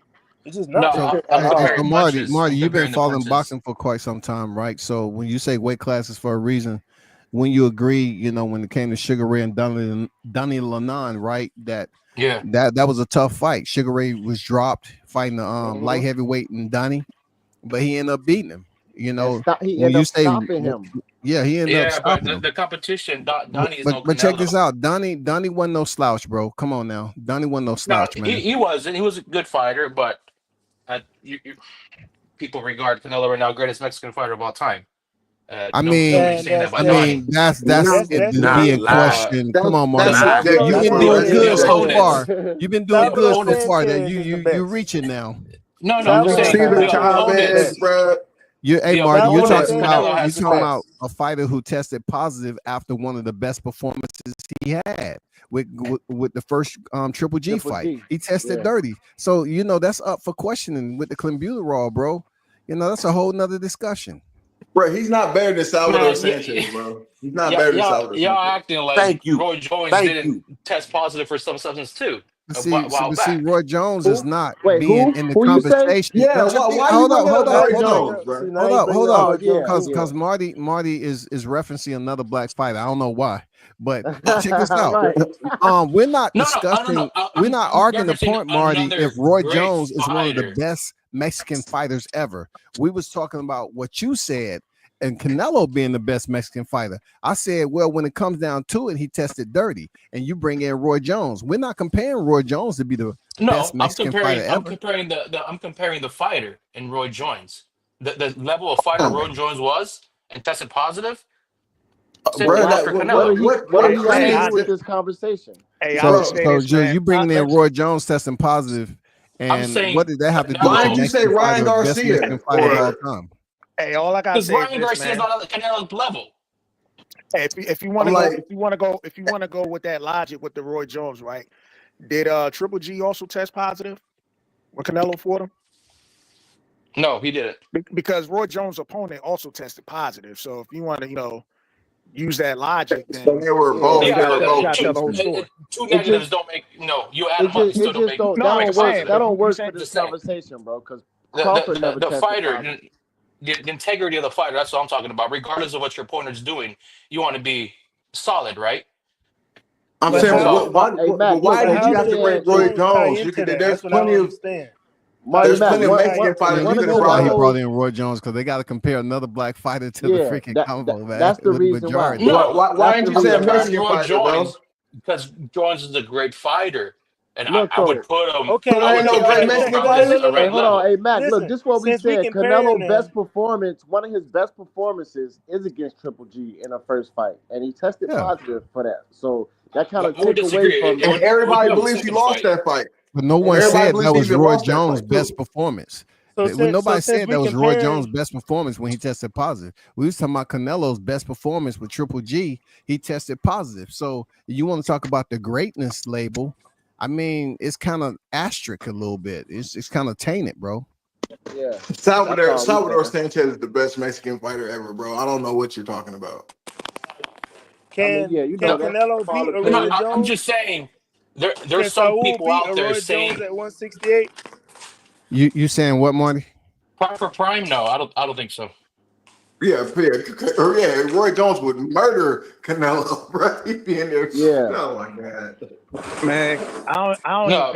It's just No, not. So, At I'm all. comparing Marty, punches. I'm You've been comparing the following punches. boxing for quite some time, right? So when you say weight classes for a reason, when you agree, when it came to Sugar Ray and Donnie Lennon, right? That Yeah. was a tough fight. Sugar Ray was dropped fighting the light Mhm. heavyweight and Donnie, but he ended up beating him. And he When ended you up say, stopping him. yeah, he ended up Yeah, but stopping him. the competition, But, Donnie is no check this Canelo. out, Donnie wasn't no slouch, bro. Come on now, Donnie wasn't no No, slouch, man. he wasn't. He was a good fighter, but people regard Canelo right now greatest Mexican fighter of all time. I Nobody's And saying that that's about that's Donnie. that's Nah, it that's being debatable. questioned. Come on, Marty. That's Pablo subjective, You've been bro. doing That's The good so subjective. opponents. far. You've been doing The Pablo good so opponents. far that Sanchez is the you're best. reaching now. No, I'm Pablo saying Cesar the Sanchez is the Chavez, opponents. best. bro. Hey The Marty, you're Pablo opponents. talking about Canelo Sanchez you're is has the talking fought. about best. a fighter who tested positive after one of the best performances he had with the first Triple G Triple fight. G. He tested Yeah. dirty, so that's up for questioning with the clenbuterol, bro. That's a whole nother discussion. Bro, he's not better than Salvador Man, Sanchez, bro. He's not yeah, better than Salvador y'all Sanchez. acting like Thank you. Roy Jones Thank didn't you. test positive for some substance too But a see, while back. Roy Jones is Who? not Wait, being who? in the Who you say? conversation. Yeah, why you Hold up, bringing hold up up, Now you Roy hold bringing up. Jones, up. See, bro? now Hold you up, bringing hold up up, Oh Roy yeah, Jones because Jr. Marty is referencing another black fighter. I don't know why, but check this out. right. We're not No, no, no. discussing. We're I'm not arguing the referencing point, Marty. another If Roy great Jones is one of the fighter. best Mexican fighters ever, we was talking about what you said and Canelo being the best Mexican fighter. I said, well, when it comes down to it, he tested dirty, and you bring in Roy Jones. We're not comparing Roy Jones to be the best No, Mexican fighter I'm ever. comparing I'm comparing the fighter in Roy Jones. The level of fighter Roy Jones was and tested positive. Same But thing Bro, why? goes that for What Canelo. did what he have Hey, to premise? do with this conversation? I So, just Bro, say this, Jill, man. you bringing in Let's Roy Jones testing positive, I'm and what saying did that have to do with why the didn't Canelo you say Mexican Ryan fighter, best Garcia Mexican fighter of hey, all or time? hey, all I gotta because say is Ryan this, Garcia is man. not at Canelo's level. Hey, if you want I'm to go, like, if you want to go with that logic with the Roy Jones, right? Did Triple G also test positive when Canelo fought him? No, he didn't. Because Roy Jones' opponent also tested positive. So if you want to, use that logic, so then Yeah, Yeah, you but gotta tell the whole story. two it negatives just don't make no. You add them up, it still it don't just make don't No, that I'm make a don't just work saying. that positive. don't You work saying for this Just saying conversation, bro. Because Crawford never the tested fighter, positive. the integrity of the fighter. That's what I'm talking about. Regardless of what your opponent's doing, you want to be solid, right? I'm But Yeah, saying, but but how? what? Why, hey, but Mac, look, why But what did how you you have to does bring saying? Roy Roy Jones tie Jones? You into could that? That's what I there's don't plenty of understand. Marty Mac, Mexican fighters one you of could have his Why brought he up. brought goals. in Roy Jones? Because they got to compare another black fighter to the Yeah, freaking combo, man. that's the With the reason why. majority. No, Why That's didn't the you say I'm a reason why. comparing Mexican Roy fighter, bro? Jones because Jones is a great fighter, and Look I would though. put him. So I there Okay, ain't would no put okay. great Canelo Mexican around No, fighter? no, the no, Hey, right no. hold on. level. Hey, Mac, look, Listen, this is what we since we said. comparing Canelo best them, performance, one of his best performances is against Triple G in a first fight. And he tested Yeah, positive for that. So that kind of I would take away disagree. from And It would everybody be the believes he second lost fight. that fight. but no one Everybody said believes that he was even Roy lost that Jones' fight too. best performance. so Nobody since said we that was Roy Jones' comparing, best performance when he tested positive. We was talking about Canelo's best performance with Triple G. He tested positive. So you want to talk about the greatness label? I mean, it's kind of asterisk a little bit. It's kind of tainted, bro. yeah. That's all we Salvador saying. Sanchez is the best Mexican fighter ever, bro. I don't know what you're talking about. I mean, can yeah, you can know No, that. Canelo beat All a no, Roy opinion. I'm just Jones? saying there's Can some Saul people beat out a there Roy Jones saying at 168? You saying what, Marty? prime for prime. No, I don't think so. Roy Jones would murder Canelo, bro. He'd be in there. Yeah. Oh my god. Man, I don't even No,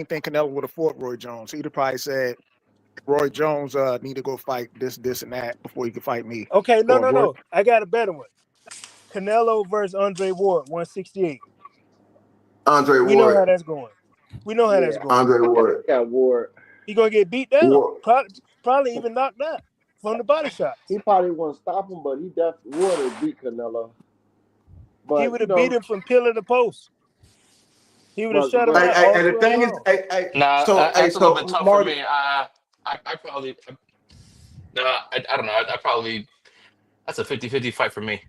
think Canelo would have fought Roy Jones. He'd have probably said Roy Jones need to go fight this, and that before he could fight me. Okay, Or Roy- no. I got a better one. Canelo versus Andre Ward, 168. Andre We know how Ward. that's going. We know how that's going. Andre Ward. Got Ward. He gonna get beat down. Ward. Probably even knocked out from the body shot. He probably won't stop him, but he definitely would have beat Canelo. But He would have beat him from pillar to post. He would have shut him out. And the thing is, nah, so that's a little bit tough Marty, for me. I probably, I don't know. I probably, that's a 50-50 fight for me.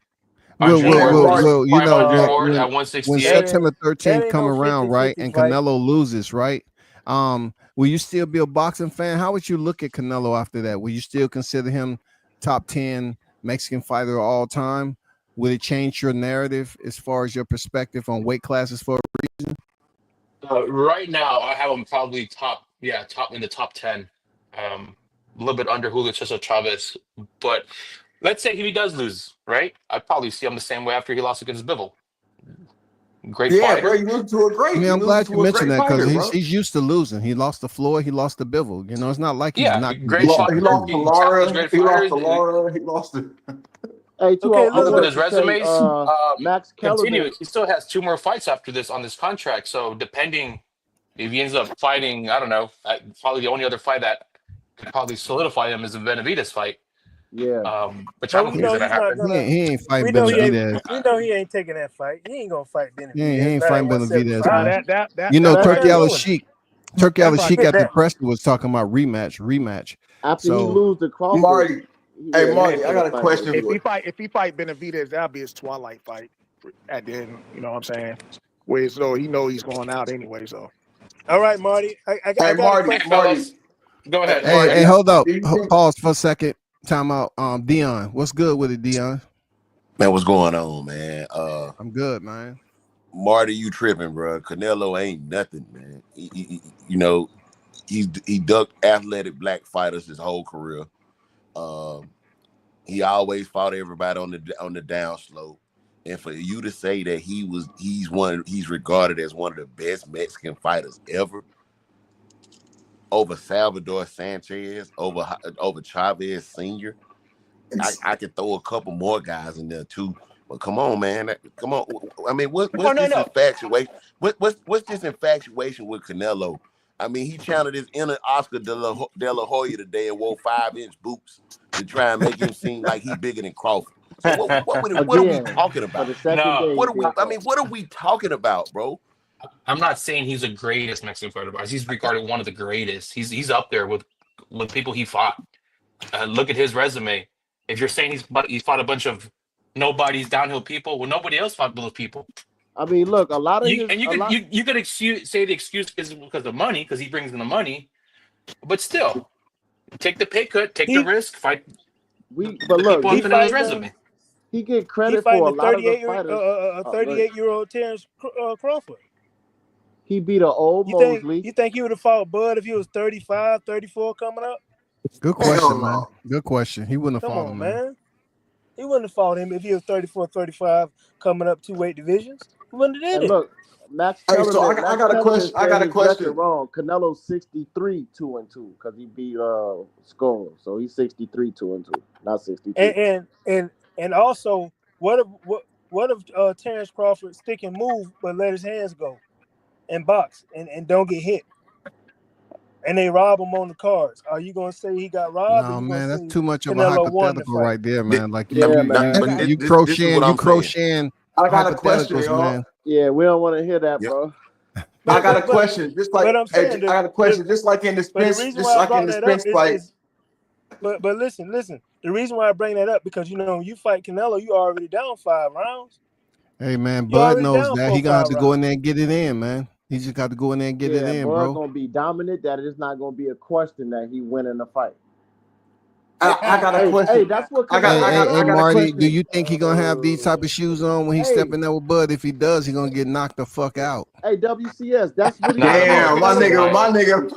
Will, you know, Andre when, Ward at when 168. September 13th come no around, 50-50 right, and fight. Canelo loses, right? Will you still be a boxing fan? How would you look at Canelo after that? Will you still consider him top 10 Mexican fighter of all time? Would it change your narrative as far as your perspective on weight classes for a reason? Right now, I have him probably top in the top 10. A little bit under Julio Cesar Chavez, but let's say if he does lose, right? I'd probably see him the same way after he lost against Bivol. Great fighter. bro, you lose to a great. I mean, I'm glad you mentioned that because fighter, he's used to losing. He lost to Floyd, he lost to Bivol. You know, it's not like he's not great fighter. He lost to Lara. He lost to. Hey, Okay, look at his resumes. Max Kellerman. He still has 2 more fights after this on this contract. So depending if he ends up fighting, I don't know. Probably the only other fight that could probably solidify him is the Benavidez fight. Yeah. Which I don't think is gonna happen. He ain't fighting We know Benavidez. we know he ain't taking that fight. He ain't gonna fight Benavidez. He ain't fighting Benavidez, man. That You know, that's Turkey what Al I'm Sheik. Turkey Al That's Sheik like after that. Preston was talking about rematch. After So- he lose to Crawford. Marty, yeah, hey Marty, he I got a fight question him. for you. If he fight Benavidez, that'll be his twilight fight at the end. You know what I'm saying? Where so he know he's going out anyway. So All right, Marty. I got a Marty, question. Fellas, go ahead. Hey, hold up. Pause for a second. Time out. Dion, what's good with it, Dion? Man, what's going on, man? I'm good, man. Marty, you tripping, bro? Canelo ain't nothing, man. You know, he ducked athletic black fighters his whole career. He always fought everybody on the down slope. And for you to say that he's regarded as one of the best Mexican fighters ever, over Salvador Sanchez, over Chavez Sr., I could throw a couple more guys in there too. But come on, man. Come on. I mean, what's this infatuation? What's this infatuation with Canelo? I mean, he channeled his inner Oscar de la Hoya today and wore 5-inch boots to try and make him seem like he's bigger than Crawford. So what are we talking about? What are we talking about, bro? I'm not saying he's the greatest Mexican fighter, but he's regarded one of the greatest. He's up there with people he fought. Look at his resume. If you're saying he's fought a bunch of nobody's downhill people, well, nobody else fought those people. I mean, look, a lot of you could say the excuse is because of money, because he brings in the money, but still, take the pay cut, take the risk, fight. But look, he his resume. He get credit for a lot of the fighters. 38-year-old Terrence Crawford. He beat an old Mosley. You think he would have fought Bud if he was 35, 34 coming up? Good question, man. Good question. He wouldn't have fought him, man. He wouldn't have fought him if he was 34, 35 coming up 2 weight divisions. He wouldn't have did it. Look, Max Kellerman, so I got a question. I got a question. Wrong. Canelo's 63 2-2 because he beat Skull. So he's 63 2-2, not 62. And also, what if Terrence Crawford stick and move but let his hands go and box and don't get hit? And they rob him on the cards. Are you gonna say he got robbed? No, man, that's too much of Canelo a hypothetical right there, man. Like you crocheting. I got a question, man. Yeah, we don't want to hear that, bro. I got a question. Just like I got a question. Just like in the Spence fight. But listen. The reason why I bring that up because you fight Canelo, you already down 5 rounds. Hey man, Bud knows that he gonna have to go in there and get it in, man. He just got to go in there and get it in, bro. Bud's gonna be dominant. That is not gonna be a question that he win in the fight. I got a Hey, question. that's what I got Hey, a Marty, do question. you think he gonna have these type of shoes on when he's Hey, stepping there with Bud? If he does, he gonna get knocked the fuck out. hey, WCS. That's what he Nah, said them about Damn, my motherfuckers is Canelo. nigga, my nice.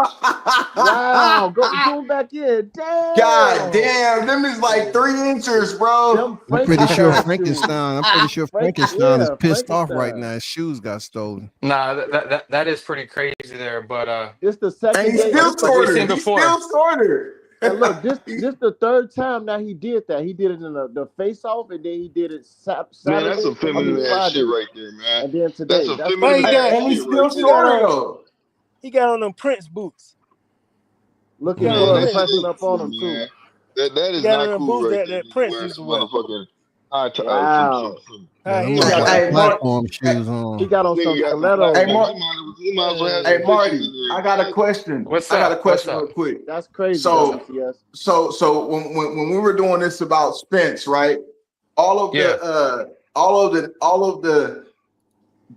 Wow, go nigga. zoom back in. God Damn, damn, them is like 3 inches, bro. them I'm pretty sure Frankenstein shoes. Frankenstein is Yeah, pissed off right Frankenstein. now. His shoes got stolen. Nah, that is pretty crazy there. But This the And second he's game. still This the like we've shorter. seen He's before. still shorter. and look. This the third time now he did that. He did it in the face off, and then he did it Man, that's Saturday. some feminine ass shit Friday, right there, man. and then That's today. some That's But feminine ass And he's shit still right he there. got shorter on though. he got on them Prince boots. He looking got on Man, them good, that shit Prince. pressing ain't up on cool, him too. man. That He is got on not them cool boots right that, there. that Nigga Prince wearing used to some wear. motherfucking high Wow, Yeah, them He got motherfucking Hey, Marty, platform shoes he on. got on some nigga got some stilettos. hey, platforms. Marty, He might as well have hey, some pictures Marty, in there, I got a man. question. What's I got a up? What's question real up? quick. That's crazy, So, WCS. so when we were doing this about Spence, right? All of Yeah. the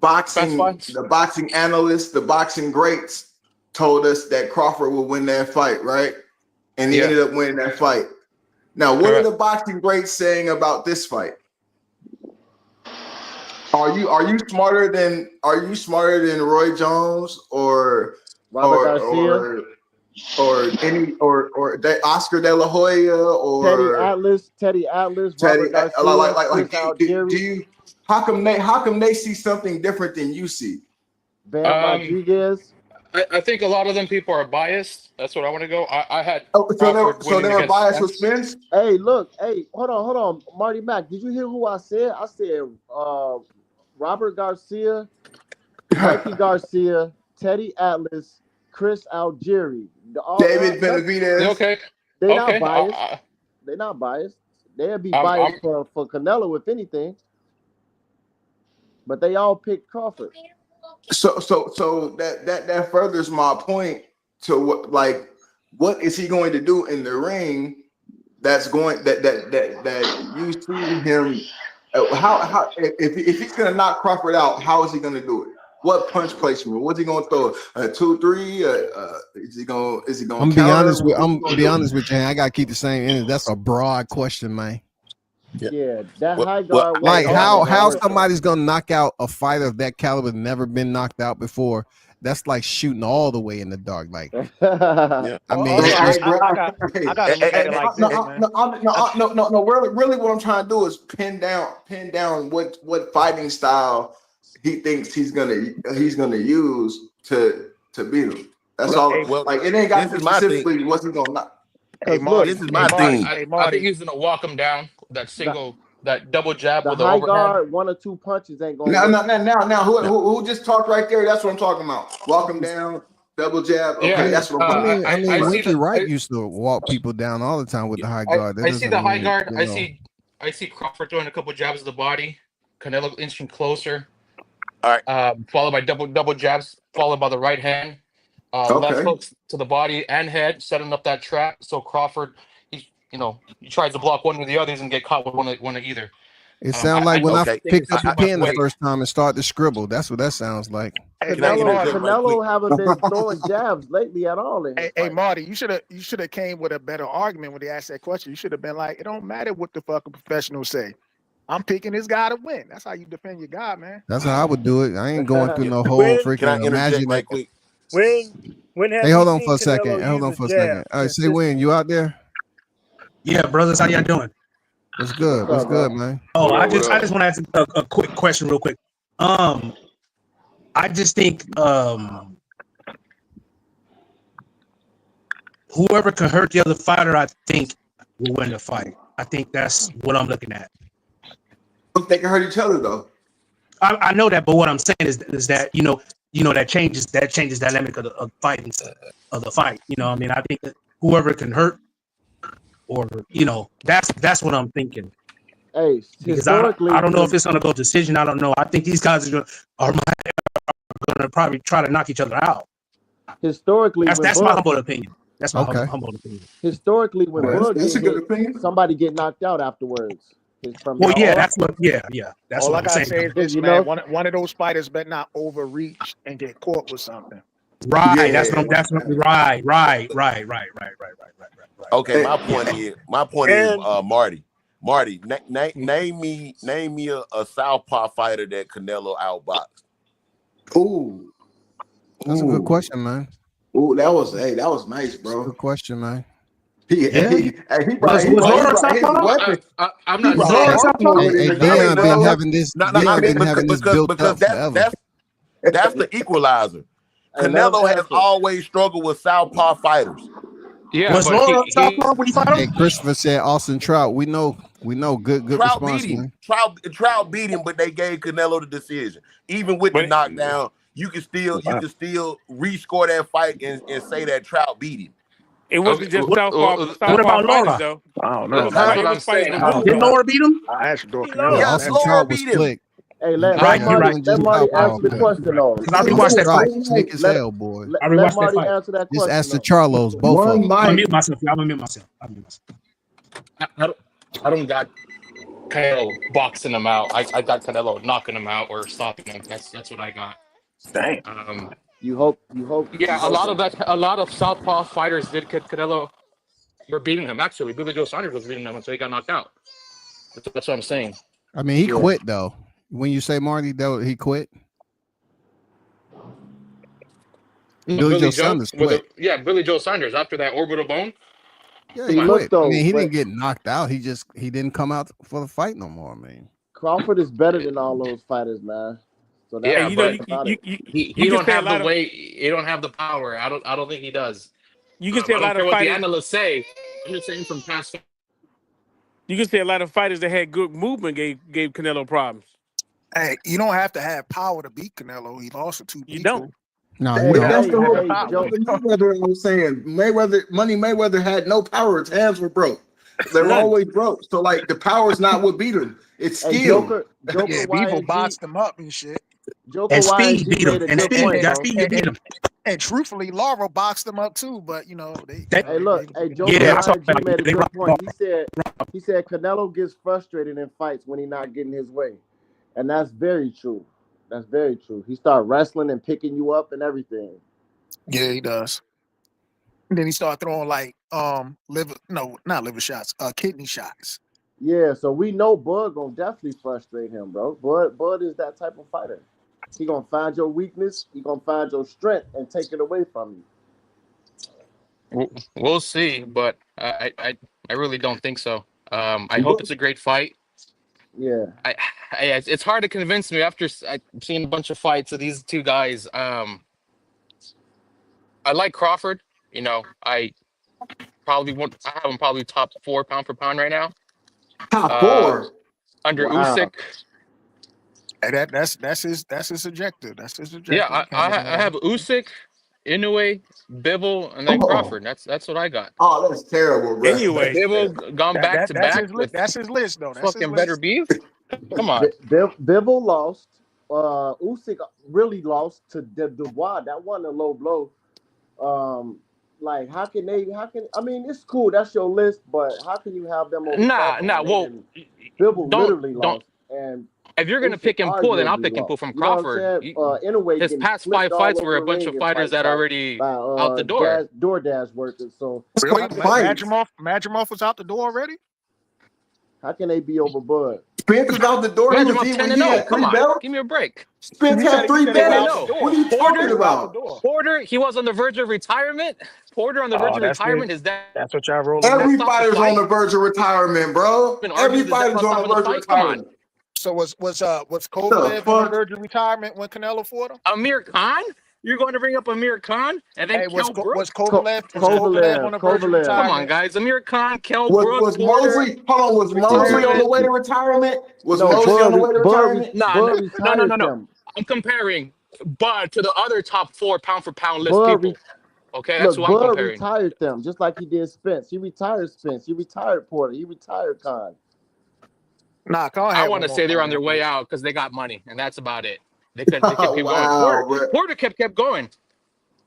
Fence fights? the boxing analysts, the boxing greats told us that Crawford would win that fight, right? And he Yeah. ended up winning that fight. Now, what are Correct. the boxing greats saying about this fight? Are you smarter than Roy Jones or Robert Garcia, Oscar De La Hoya Teddy or Atlas, Teddy? Robert Garcia, Chris Do Algieri, you how come they see something different than you see? Bam Rodriguez. I think a lot of them people are biased. That's what I want to go. I had Oh, Crawford so winning they're against biased with Spence. Spence? Hey, look, hey, hold on, Marty Mack. Did you hear who I said? I said Robert Garcia, Mikey Garcia, Teddy Atlas, Chris Algieri. David Benavidez. Okay. They not Okay. biased. They're not biased. They'll be I'm biased for Canelo if anything. But they all picked Crawford. So that furthers my point to what is he going to do in the ring that's going that you see him how if he's gonna knock Crawford out, how is he gonna do it? What punch placement? What's he gonna throw? A 2-3? Is he gonna I'm counter? I'm be honest with you. I gotta keep the same energy. That's a broad question, man. Yeah, that high Well, guard. Like weight how ain't gonna work, somebody's gonna knock out a fighter of that caliber, never been knocked out before. That's like shooting all the way in the dark. Like, yeah. I mean, Also, I it's got to look at it like this, man. No. Really, what I'm trying to do is pin down what fighting style he thinks he's gonna use to beat him. That's all. Well, Like it ain't got to this be is my thing. specifically what's he gonna knock. Hey Marty, This is my Marty, thing. hey I Marty. think he's gonna walk him down with that double jab the with the high overhand. guard, 1 or 2 punches ain't gonna work. Now, who just talked right there? That's what I'm talking about. Walk him down, double jab. Yeah. Okay, that's what I'm talking about. I mean, I see Winky Wright I, used to walk people down all the time with the high guard. That I see doesn't the high mean, guard. you I know. see Crawford throwing a couple jabs to the body. Canelo inching closer. All right. Followed by double jabs, followed by the right hand. Left Okay. hooks to the body and head, setting up that trap. So Crawford, he tries to block one or the others and get caught with one of either. It sounds like when I Okay. picked up the my pen the weight. first time and started to scribble. That's what that sounds like. Hey, Can I hey Marty, interject right quick? Canelo haven't been throwing jabs lately at all in his hey fight. Marty, you should have came with a better argument when they asked that question. You should have been like, it don't matter what the fucking professionals say. I'm picking this guy to win. That's how you defend your guy, man. That's how I would do it. I ain't going through no whole When Can I freaking interject imagine right that. quick? when have Hey, we hold on seen for a second. Canelo Hold use on a for a second. jab All right, say Wayne, consistently? you out there? Yeah, brothers, how y'all doing? What's good? What's What's up, bro? good, man? Oh, What I up? What just up? want to ask a quick question, real quick. I just think whoever can hurt the other fighter, I think will win the fight. I think that's what I'm looking at. They can hurt each other though. I know that, but what I'm saying is that that changes dynamic of the fighting of the fight. You know, what I mean, I think that whoever can hurt, or that's what I'm thinking. Hey, Because historically, I don't know if it's gonna go decision. I don't know. I think these guys are gonna probably try to knock each other out. historically, That's my humble opinion. That's my Okay. humble opinion. historically, when Well, Bud that's get a good hit, opinion. somebody get knocked out afterwards. It's from Well, his yeah, arm. that's what. Yeah, that's All what I I'm gotta saying. say is this, You man. know, One of those fighters better not overreach and get caught with something. Right. Yeah. That's what, right. Okay, Hey, my point is, And Marty, name me a southpaw fighter that Canelo outboxed. ooh, That's a good ooh, question, man. ooh. That was nice, That's a bro. good question, man. He Yeah. Was Lawrence brought his Southpaw? weapon. I'm He not Was brought saying. the Lawrence arsenal Southpaw? with him Hey, to go Dion in, been bro. having this. No, Dion I mean been having this because built up forever. that's the equalizer. Hey, let him Canelo has answer. always struggled with southpaw fighters. Yeah, Was but Lawrence Southpaw when you fought him? Hey, Christopher said Austin Trout. We know. Good Trout beat response, him. man. Trout beat him, but they gave Canelo the decision. Even with the But knockdown, you can still rescore that fight and say that Trout beat him. it okay, wasn't just What southpaw about fighters Laura? though. I don't It know was that's about what it that. I'm was fighters saying. with I don't moves Did know. though. Laura beat him? I actually thought He Canelo Yeah, was Yes, lost. Austin actually. Laura Trout was beat him. slick. Hey, Right, let you're Marty right. Wasn't let just Marty southpaw, answer the man. question though. Because I Austin rewatched that Trout fight. was slick as Let hell, boy. I let rewatched that Marty fight. answer that Just question ask the though. Charlos, both of One them. I'm gonna mic. mute myself. I'm gonna mute myself. I don't got Canelo boxing him out. I got Canelo knocking him out or stopping him. That's what I got. Dang. You hope you Yeah, hoping. a lot of southpaw fighters did Canelo were beating him. Actually, Billy Joe Saunders was beating him until he got knocked out. That's what I'm saying. I mean, he Yeah. quit though. When you say Marty, though, he quit. Billy Joe Sanders quit. Billy Joe Saunders after that orbital bone. Yeah, he See, Come on. look quit. I mean, though, he but didn't get knocked out. He didn't come out for the fight no more. I mean, Crawford is better than all those fighters, man. So that's And Yeah, the you know thing but about it. you he can don't say a have the lot of weight. He don't have the power. I don't think he does. you can say a I don't lot of care what the fighters. analysts say. I'm just saying from past. You can say a lot of fighters that had good movement gave Canelo problems. Hey, you don't have to have power to beat Canelo. He lost to two You don't. people. no, he But Hey, don't. that's hey, the whole hey, problem Joe. with Mayweather. I was saying Mayweather had no power. His hands were broke. They were None. always broke. So like the power's not what beat him. It's Hey, skill. Joker Yeah, Bevo YNG, boxed him up and shit. Joker And Speed YNG beat him. made a And good Speed, point, that bro. Speed beat him. And truthfully, Laura boxed him up too. But you know they, They, Hey, they were look, able to hey, get him Joker down. yeah, I saw YNG that. made a They good rocked point. He said Canelo gets frustrated in fights when he's not getting his way, and that's very true. That's very true. He start wrestling and picking you up and everything. Yeah, he does. And then he started throwing like liver, no, not liver shots, kidney shots. Yeah, so we know Bud gonna definitely frustrate him, bro. Bud is that type of fighter. He gonna find your weakness. He gonna find your strength and take it away from you. We'll see, but I really don't think so. I hope it's a great fight. Yeah. It's hard to convince me after I've seen a bunch of fights of these two guys. I like Crawford. You know, I have him probably top 4 pound for pound right now. Top Uh, four. under Wow. Usyk. And that's his objective. That's his Yeah, objective. He can't I get none of have them. Usyk, Inoue, Bivol, and then Oh, Crawford. That's what I got. that's terrible, bro. Anyway, Bivol gone back to That's back his with that's his list though. That's his fucking better list. beef. Come on. Bivol lost. Usyk really lost to Dubois. That wasn't a low blow. Like how can I mean it's cool, that's your list, but how can you have them over Crawford Nah. when they Well, didn't? Bivol literally don't. lost and If you're gonna Usyk pick and pull, then I'll arguably pick and pull lost. from You know what I'm Crawford. saying? In a way, His getting past flipped 5 all fights over were a the bunch ring of in fighters fights that are already by out the door. DoorDash workers. So Really? how can Fights. Madrimov was out the door already? how can they be over Bud? Spence was out the door. He Imagine was I'm in 10 when and he 0. had Come 3 on, belts. give me a break. Spence had You 3 said they were 10 and out the belts. 0. What door. are you talking They were out the about? door. Porter, he was on the verge of retirement. Porter on the verge Oh, of retirement. His dad that's what y'all rolling with. Every stopped the fighter's on fight. the verge of retirement, bro. Been arguing Every with his dad fighter's about on the stopping the verge of fight. Come on. retirement. So was The Kovalev on the fuck? verge of retirement when Canelo fought him? Amir Khan? You're going to bring up Amir Khan and then Hey, Kell Brook? Kovalev on the verge of Kovalev. Come on, retirement? guys. Amir Khan, Kell Brook, Was Porter, Mosley? Hold on. Was Mosley on the retirement. way to retirement? Was No, Mosley on the way to retirement? Nah. Bud retired No. them. I'm comparing Bud to the other top 4 pound for pound list Bud people. Okay, that's Look, who I'm Bud comparing. retired them just like he did Spence. He retired Spence. He retired Porter. He retired Khan. Nah, Khan I had want one to more say they're fight on their after way this. out because they got money, and that's about it. They kept going. Wow, bro. Porter kept going.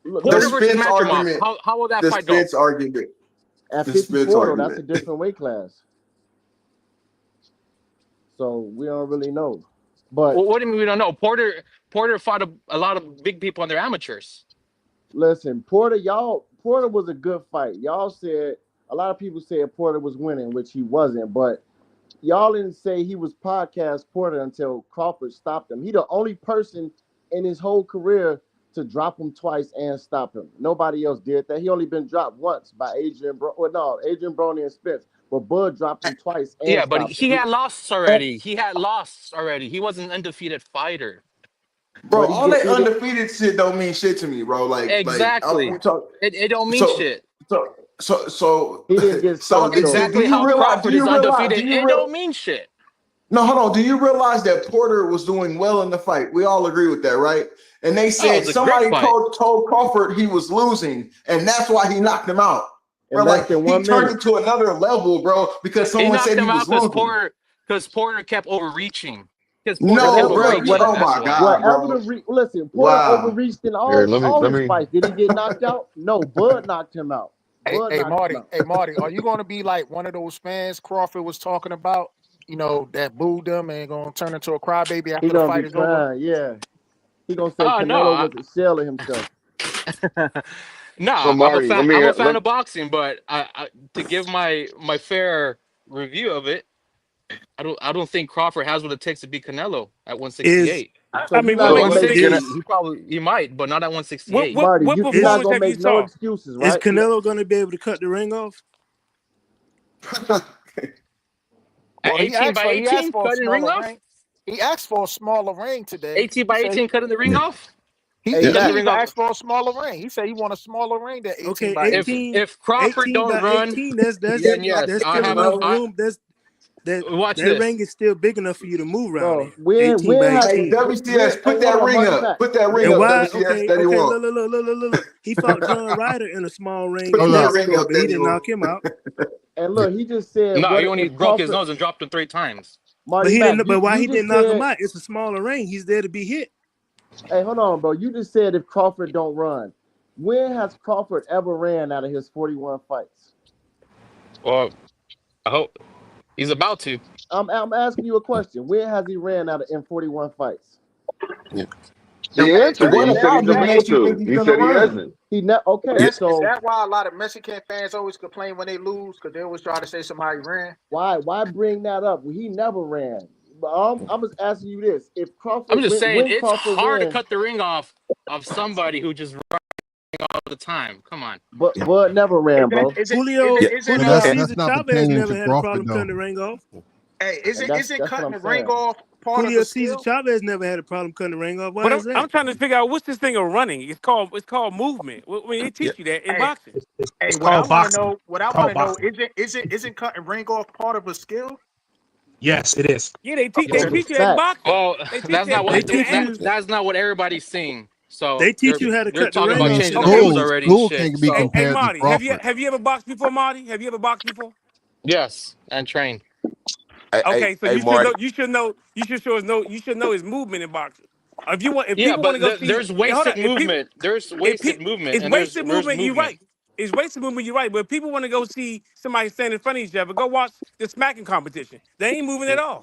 Look, The Porter versus Spence Madrimov. argument. How will that The fight go? Spence argument. at The Spence 54 though, that's a argument. different weight class. So we don't really know. But Well, what do you mean we don't know? Porter fought a lot of big people on their amateurs. Listen, Porter was a good fight. Y'all said a lot of people said Porter was winning, which he wasn't, but y'all didn't say he was podcast Porter until Crawford stopped him. He the only person in his whole career to drop him twice and stop him. Nobody else did that. He only been dropped once by Adrian Brony and Spence. But Bud dropped him twice and Yeah, but stopped he him. had lost already. He had lost already. He was an undefeated fighter. Bro, But all that undefeated shit don't mean shit to me, bro. Exactly. It don't mean shit. So he didn't get So exactly how Crawford is undefeated, it don't mean shit. No, hold on. Do you realize that Porter was doing well in the fight? We all agree with that, right? And they said somebody told Crawford he was losing, and that's why he knocked him out. Bro, like he turned it to another level, bro, because someone said he was losing. Because Porter kept overreaching. No, bro. Oh my God, bro. Listen, Porter overreached in all his fights. Did he get knocked out? No, Bud knocked him out. Hey, Marty, are you going to be like one of those fans Crawford was talking about? You know, that booed them and going to turn into a crybaby after the fight is over? Yeah. He going to say Canelo was a shell of himself. I'm a fan of boxing, but to give my fair review of it, I don't think Crawford has what it takes to beat Canelo at 168. I mean, what makes 160, he might, but not at 168. Marty, you're not gonna make no excuses, right? Is Canelo going to be able to cut the ring off? At 18 by 18, cutting the ring off? He asked for a smaller ring today. 18 by 18, cutting the ring off? He asked for a smaller ring. He said he want a smaller ring than 18 by 18. If Crawford 18 don't by run, 18, that's then yes, that's still enough room. Watch that this. ring is still big enough for you to move around. When WCS, put that ring up. Put that ring up, WCS. Okay, look. He fought John Ryder in a small ring. But he didn't knock him out. And look, he just said no, he only broke his nose and dropped him 3 times. But he didn't. But why he didn't knock him out? It's a smaller ring. He's there to be hit. Hey, hold on, bro. You just said if Crawford don't run. When has Crawford ever ran out of his 41 fights? Well, I hope he's about to. I'm asking you a question. When has he ran out of in 41 fights? Yeah. He answered it. He said he's about to. He said he hasn't. Is that why a lot of Mexican fans always complain when they lose? Because they always try to say somebody ran. Why bring that up? He never ran. I was asking you this: if Crawford, I'm just saying it's Crawford hard to cut the ring off of somebody who just runs all the time. Come on. But Bud never ran, bro. Julio Cesar Chavez never had a problem cutting the ring off. Hey, isn't cutting the ring off part Julio of the Cesar Chavez never had a problem cutting the ring off. Why But is that? I'm trying to figure out what's this thing of running. It's called movement. They teach you that in boxing. Hey, what I want to know, isn't cutting ring off part of a skill? Yes, it is. Yeah, they teach you in boxing. Well, that's not what everybody's seeing. So they teach you how to cut the ring about off. changing the rules already. Hey, Marty, have you ever boxed before, Marty? Have you ever boxed before? Yes, and trained. Okay, so you should know his movement in boxing. If people want to go see, there's wasted movement. There's wasted movement. It's wasted movement. You're right. It's wasted movement. You're right. But if people want to go see somebody stand in front of each other, go watch the smacking competition. They ain't moving at all.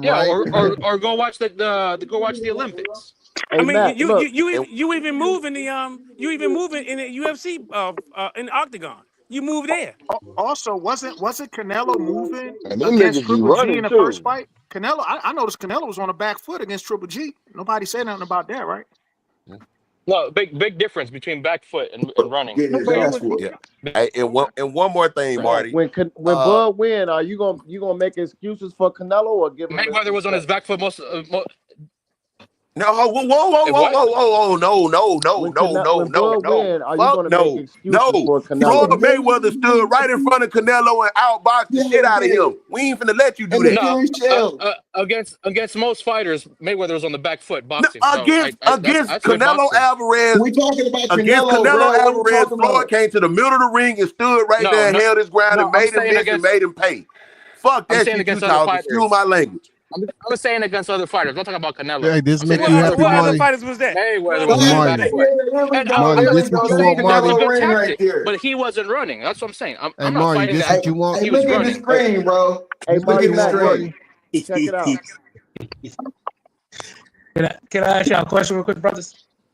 Yeah, or go watch the Olympics. Hey, I mean, Matt, you even move in the UFC in the octagon. You move there. Also, wasn't Canelo moving And them against niggas be Triple G running in the too. first fight? Canelo, I noticed Canelo was on the back foot against Triple G. Nobody said nothing about that, right? No, big difference between back foot and running. Hey, and one more thing, Marty. When Bud win, are you gonna make excuses for Canelo or give him? Mayweather was on his back foot most. No, whoa, no. Floyd Mayweather stood right in front of Canelo and outboxed the shit out of him. We ain't finna let you do that. Against most fighters, Mayweather was on the back foot boxing. Against Canelo Alvarez, we talking about against Canelo Alvarez, Floyd came to the middle of the ring and stood right there and held his ground and made him miss and made him pay. Fuck that shit you talking. Excuse my language. I'm saying against other fighters. I'm not talking about Canelo. Hey, this make you happy, What other Marty? fighters was that? Mayweather was on the back foot. Marty, this what you want, That was a Marty? good tactic, but he wasn't running. That's what I'm saying. I'm Hey, not Marty, fighting this that. what you want? He was running. Screen, bro. Hey, Look at the screen. Check it out. Can I ask y'all a question real quick, brothers?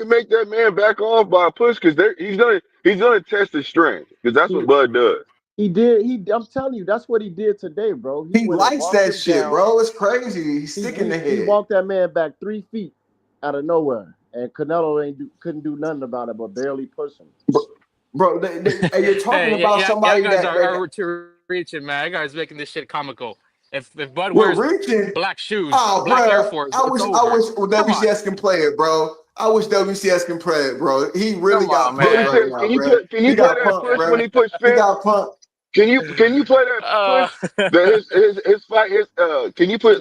can make that man back off by a push because he's gonna test his strength because that's what He Bud does. he did. I'm telling you, that's what he did today, bro. He He went and likes walked that him shit, down. bro. It's crazy. He's sticking the He head. walked that man back 3 feet out of nowhere, and Canelo couldn't do nothing about it, but barely push him. Bro, and you're talking Hey, about yeah, somebody guys that are too reaching, man. You guys making this shit comical. If Bud we're wears reaching. black shoes, Oh, black Air bro, Force, I it's wish over. Come on, WCS can play it, bro. I wish WCS can play it, bro. He really come on, got Bro, punked you man. right can now, can you bro. play can He you play got that punked, push when bro. he pushed He Spence? got punked. Can you play that Uh, push? That his fight can you play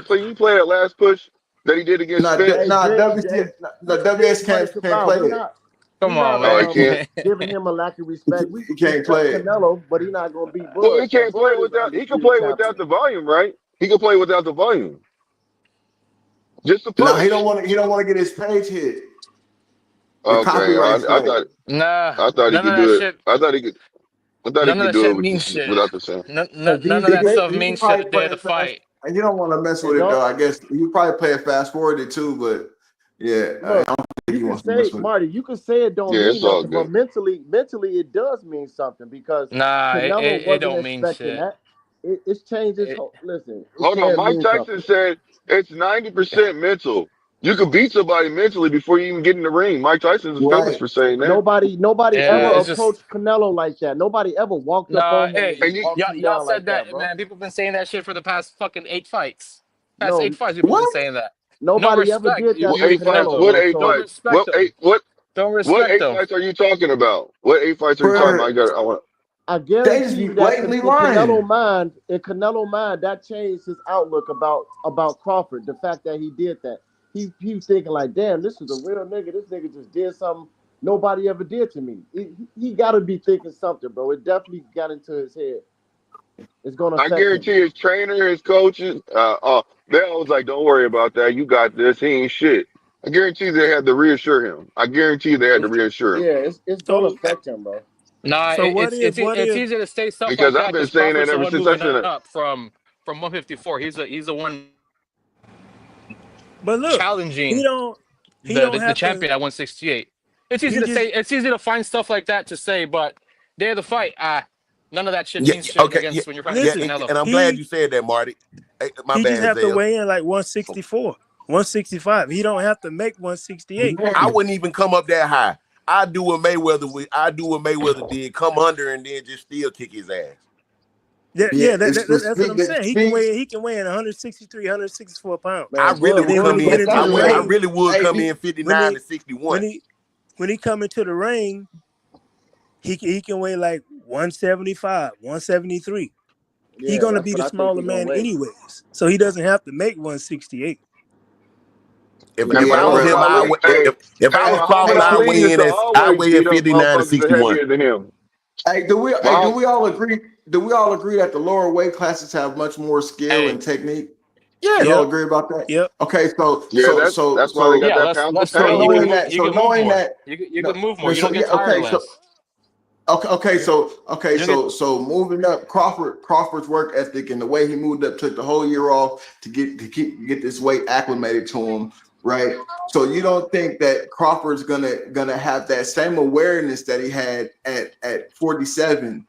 that last push that he did against Hey Spence? Jay, No, what you think WS about it, can't play Cabal? it. We come on, not Oh, he man. can't. giving him a lack of respect. We He can't respect play it. Canelo, but he not gonna beat Well, he Bud. And can't play Bud is without. He can undisputed play without champion. the volume, right? He can play without the volume. Just the No, push. he don't want to get his page hit. The Okay, copyright strike. I thought he None of could that do it. shit. I thought he None of could that do shit it with means just shit. without the sound. Cause None these of that stuff He means could shit probably the day play of the it fast. fight. And you don't want to mess it with it though. don't I guess you probably play it fast forwarded too, but yeah, I look. don't think You he can wants to mess say, with it. Marty, you can say it don't Yeah, mean it's all nothing, but good. mentally, it does mean something because Nah, Canelo it wasn't don't mean expecting shit. that. It's changed his It, whole. Listen, it Hold on, can Mike mean Tyson something. said it's 90% mental. You could beat somebody mentally before you even get in the ring. Mike Tyson is famous Right. for saying that. Nobody yeah, ever Yeah. it's just approached Canelo like that. Nobody ever walked up nah. on him and Hey, just And you, walked him y'all down said like that, that, bro. man. People been saying that shit for the past fucking 8 fights. Past No, 8 fights, people been What? saying that. No nobody ever respect. did that what to eight fights? Canelo, Don't What bro. eight So fights? respect them. Don't What respect eight them. fights are you talking about? What 8 fights are you talking about? Bro, I want. I they guarantee just be you that blatantly in lying. Canelo mind, that changed his outlook about Crawford. The fact that he did that, he was thinking like, damn, this is a real nigga. This nigga just did something nobody ever did to me. He got to be thinking something, bro. It definitely got into his head. It's gonna I affect him. guarantee his trainer, his coaches, they always like, don't worry about that. You got this. He ain't shit. I guarantee they had to reassure him. I guarantee they had to reassure him Yeah, it's gonna So affect him, bro. Nah, so what if it's easy to say stuff because like I've that been because saying Crawford's that the ever one since I moving seen it. up from 154. He's the one but look, he challenging don't he the, don't the, the have to champion at 168. It's easy he to just say. It's easy to find stuff like that to say, but day of the fight, none of that shit Yeah, means yeah, shit okay, yeah, against when you're fighting yeah, against listen, Canelo. and I'm glad he you said that, Marty. Hey, my he just bad, have to Zell. weigh in like 164, 165. He don't have to make 168. I wouldn't even come up that high. I do what Mayweather did, come under and then just still kick his ass. Yeah, Yeah, yeah, it's the that's what speak I'm that saying. speaks. He can weigh in 163, 164 pounds. I Man, really Bud, And would then when Bud come he was get in. into I the would. I ring, really would Hey, come in when 59 he to 61. when he come into the ring, he can weigh like 175, 173. He yeah, gonna that's be what the I think smaller he gonna man weigh. anyways, so he doesn't have to make 168. If Yeah, Hey, if he I was don't. him, I would. If I was Crawford, Muhammad I Ali weigh used in to as I always weigh at beat up 59 to motherfuckers that 61. heavier than him. Hey, do Muhammad, we all agree? Do we all agree that the lower weight classes have much more skill and Hey, technique? You Yes. all Yep, agree about that? yep. Okay, yeah, that's why they got yeah, that less pound for less so strain. pound knowing list. that, You so can move knowing more. that, You no, can move more. no, You so don't get yeah, tired less. okay, You don't get so moving up, Crawford's work ethic and the way he moved up took the whole year off to get this weight acclimated to him, right? So you don't think that Crawford's gonna have that same awareness that he had at 47,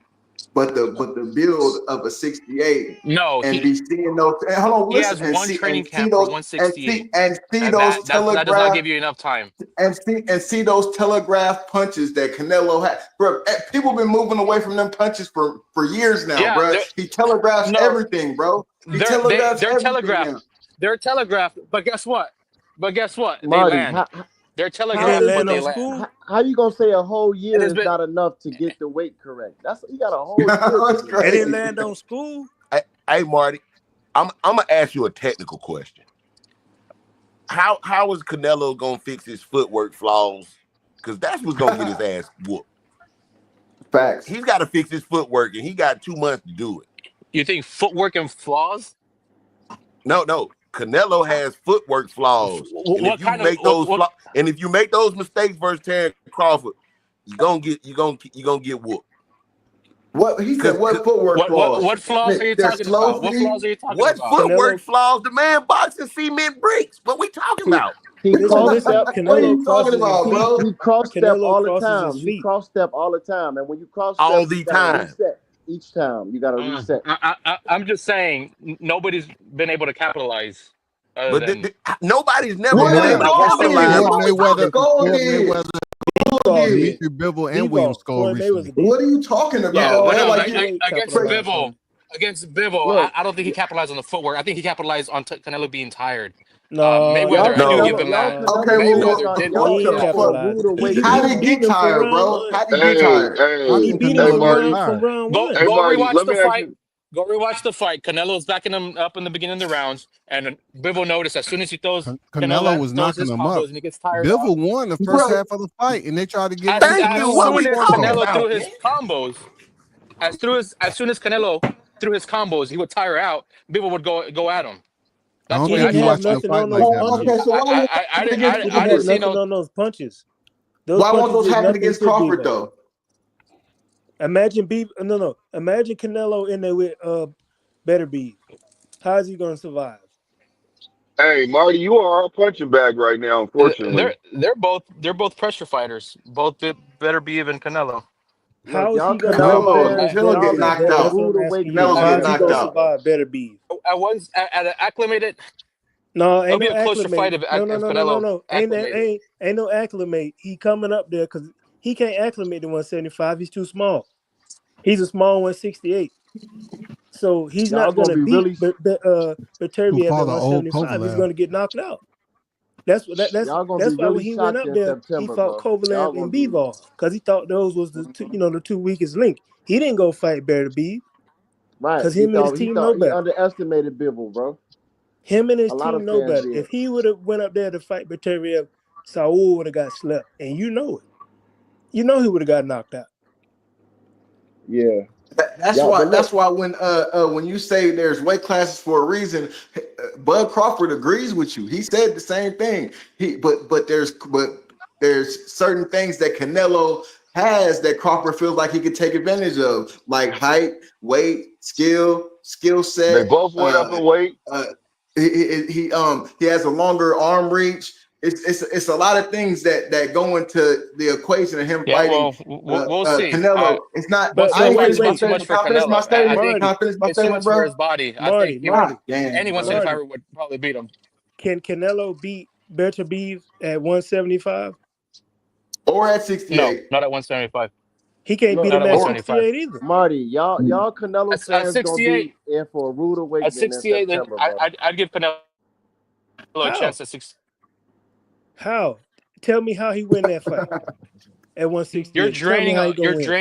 but the build of a 68 no. and be seeing those. And hold on, He listen, has one training see camp for those 168, and see and those that does not telegraph give you enough time. and see those telegraph punches that Canelo had, bro. People been moving away from them punches for years now, Yeah, bro. He telegraphs no, everything, bro. He telegraphs they're everything telegraphed. now. They're telegraphed. But guess what? They Marty, land. They're He how didn't telegraphed, is but land it? they on land. school. How you gonna say a whole And year it's is been not enough to get the weight correct? He got a whole year to That's do They that. didn't crazy. land on school. Hey, Marty, I'm gonna ask you a technical question. How is Canelo gonna fix his footwork flaws? Because that's what's gonna get his ass whooped. Facts. He's got to fix his footwork, and he got 2 months to do it. You think footwork and flaws? No. Canelo has footwork flaws, and if What you kind of make those what? mistakes versus Terrence Crawford, you're gonna get whooped. What he said? Cause, What footwork flaws? What flaws are you Their talking slow about? What feet. flaws are you talking what about? footwork Canelo, flaws? The man boxing cement bricks. What we talking He about? he listen, cross listen. step. What are Canelo you talking crosses his about, feet. bro? He cross step Canelo all the crosses time. his He feet. cross step all the time, and when you cross step, All you the gotta time. reset each time. You gotta reset. I'm just saying nobody's been able to capitalize other But than nobody's never What are you claimed to capitalize talking? on What it. Mayweather, Gold did. Gold did. Dimitri Bivol and Williams scored Floyd recently. Mayweather did. What are you talking yeah, about, but man? no, Like against capitalized on Bivol, it. Look, I don't think he capitalized on the footwork. I think he capitalized on Canelo being tired. No, Mayweather, y'all I do No. give Canelo, him y'all that. okay, Canelo said Mayweather did what he work ain't the hard. for a fuck? capitalized. rude He How awakening. did he beat get him from tired, round bro? one. How did he get Hey, tired? How He hey, can beat him hey, Canelo from get Marty. round tired? one. Hey, Go Marty. rewatch Let the me ask fight. you. Go rewatch the fight. Canelo's backing him up in the beginning of the rounds, and Bivol noticed as soon as he throws Canelo was throws knocking his him up. combos and he gets tired out. Bivol won the first Bro, half of the fight, and they tried to give it As to Thank you. Canelo What in the we fourth talking round. Canelo threw about, man? his combos, as soon as Canelo threw his combos, he would tire out. Bivol would go at him. I That's don't the He way think I didn't you saw have the watching the fight. nothing fight on like those that, oh, man. okay, punches. so why won't that happen against He I didn't didn't have see Bivol? nothing no. on those punches. Those Why won't punches those did happen nothing against to Crawford Bebo. though? Imagine Imagine Canelo in there with Better Beef. How is he gonna survive? Hey, Marty, you are our punching bag right now, unfortunately. They're both pressure fighters. Better be even Canelo. Look, How is y'all he gonna Canelo, embarrass Canelo Better get y'all Beef? is knocked for a That's out. what rude I'm asking awakening you. Canelo out How get is here, he knocked gonna man. out. survive Better Beef? I was at an acclimated. No, It'll ain't be no a closer fight acclimate. if No. Canelo Ain't acclimated. ain't no acclimate. He coming up there because he can't acclimate to 175. He's too small. He's a small 168. So he's Y'all not gonna gonna be beat really, Who Beterbiev at fought an old 175. He's Kovalev? gonna get knocked out. That's y'all gonna be that's why when really he went shocked up in there, he September, fought bro. Y'all Kovalev gonna and be Bivol because he thought those was the two weakest link. He didn't go fight Beterbiev right. because him and his He team know thought he better. underestimated Bivol, bro. Him and his A lot team of know fans better. did. If he would have went up there to fight Beterbiev, Saul would have got slept, and you know it. You know he would have got knocked out. Yeah. That's Y'all, why. but look, That's why when you say there's weight classes for a reason, Bud Crawford agrees with you. He said the same thing. But there's certain things that Canelo has that Crawford feels like he could take advantage of, like height, weight, skill They set. both went up in weight. Uh, he has a longer arm reach. It's a lot of things that go into the equation of him Yeah, fighting well, we'll see. Canelo. It's not. But I One ain't fight wait, is finished my not wait, too much statement. for Can I finish my Canelo. I statement? think Can Marty, I finish my it's too statement, much for bro? his body. I think Marty, God damn, any bro. 175 would probably beat him. can Canelo beat Beterbiev at 175? Or at No, 68. not at 175. He can't beat No, Not him at at or 175. 68 either. Marty, y'all Canelo At fans gonna 68, be in for a rude at awakening in 68, then September, bro. I'd give Canelo a How? chance at 6. How? Tell me how he win that fight at 168. Tell me how he gonna win.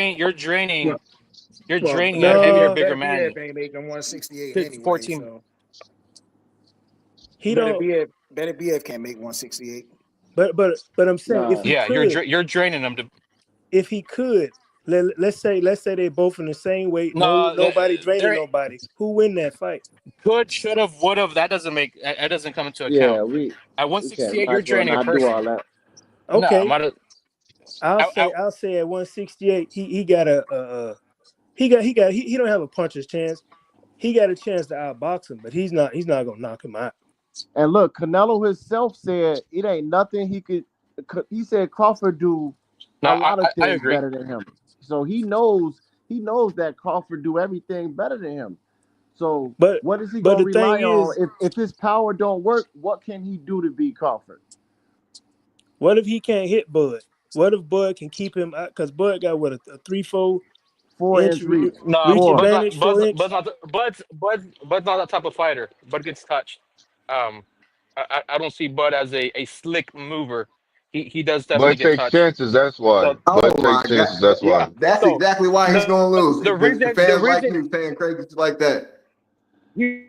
You're Well, draining a heavier, No, bigger man. Beterbiev ain't making 168 to anyway, 14. so he don't. Beterbiev can't make 168. But I'm saying if Nah. he Yeah, could, you're draining him to. if he could, let's say they both in the same weight. No, Nobody draining there nobody. Who win that fight? could, should have, would have. That doesn't come into account. Yeah, At we can't 168, might you're as well draining a not do person. all that. No, I'm Okay, not. I'll say at 168 he got he don't have a puncher's chance. He got a chance to outbox him, but he's not gonna knock him out. And look, Canelo himself said it ain't nothing he could. He said Crawford do No, a lot of I things agree. better than him. So he knows that Crawford do everything better than him. So But what is he but gonna the thing rely on? is, If his power don't work, what can he do to beat Crawford? what if he can't hit Bud? What if Bud can keep him out? Because Bud got what a 3-4 inch 4 inch reach. No, reach Four. advantage, 4 inch. Bud's not that type of fighter. Bud gets touched. Um, I don't see Bud as a slick mover. He does definitely Bud get takes touched. chances. That's why. So Oh Bud my takes chances. God. That's Yeah, why. that's so exactly why he's the gonna lose. the The reason the fans like reason you saying crazy shit like that. you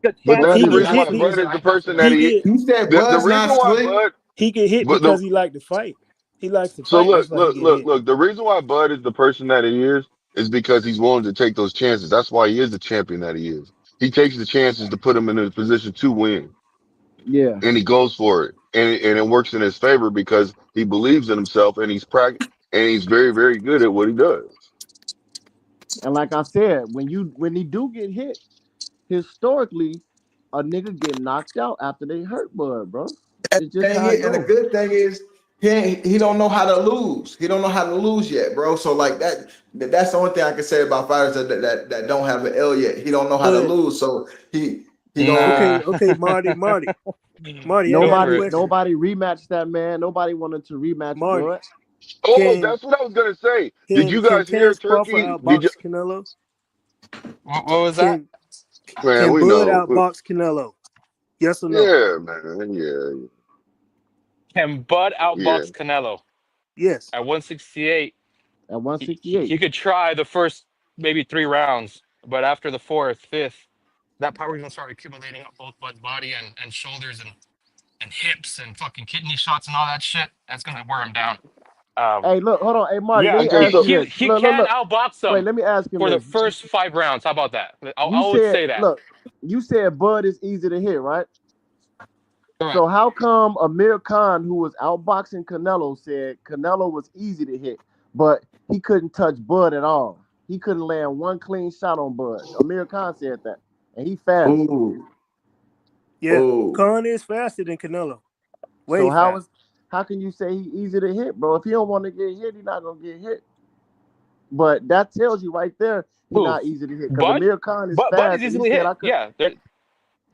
get But chance that's He the to get reason hit. why Bud is the person that He he. get He said The Bud's not reason why slick. Bud. he get hit But the because he like to fight. He likes to So fight. That's look, why he look, get look, hit. look. The reason why Bud is the person that he is because he's willing to take those chances. That's why he is the champion that he is. He takes the chances to put him in a position to win, Yeah. and he goes for it, and it works in his favor because he believes in himself, and and he's very, very good at what he does. And like I said, when he do get hit, historically, a nigga get knocked out after they hurt Bud, bro. It's just how it And the goes. good thing is he don't know how to lose. He don't know how to lose yet, bro. So like that's the only thing I can say about fighters that don't have an L yet. He don't know how to But lose. So he Okay, Marty. I got a question. Nobody rematched that man. Nobody wanted to rematch Marty, Bud. Oh, that's what I was gonna say. Did you can guys hear Terrence Crawford Turkey? Did you? outbox Canelo? What was that? Man, Can we Bud know. outbox Canelo? Yes or no? Yeah, man. Yeah, Can Bud yeah. outbox Canelo Yes. at 168? At He 168. could try the first maybe 3 rounds, but after the fourth, fifth, that power is gonna start accumulating up both Bud's body and shoulders and hips and fucking kidney shots and all that shit. That's gonna wear him down. Hey, look, hold on. Hey, Marty, let Yeah, me Okay, ask so him this. he Look, look, can look. outbox Wait, him let me ask him for the this. first 5 rounds. How about that? You I would said, say that. look, you said Bud is easy to hit, right? Correct. So how come Amir Khan, who was outboxing Canelo, said Canelo was easy to hit, but he couldn't touch Bud at all? He couldn't land one clean shot on Bud. Amir Khan said that, and he fast. Ooh. Yeah. Oh. Khan is faster than Canelo. Way So fast. how can you say he's easy to hit, bro? If he don't want to get hit, he's not gonna get hit. But that tells you right there he's Who? not easy to hit because Bud? Amir Khan is Bud is fast, and he easily said hit. Yeah.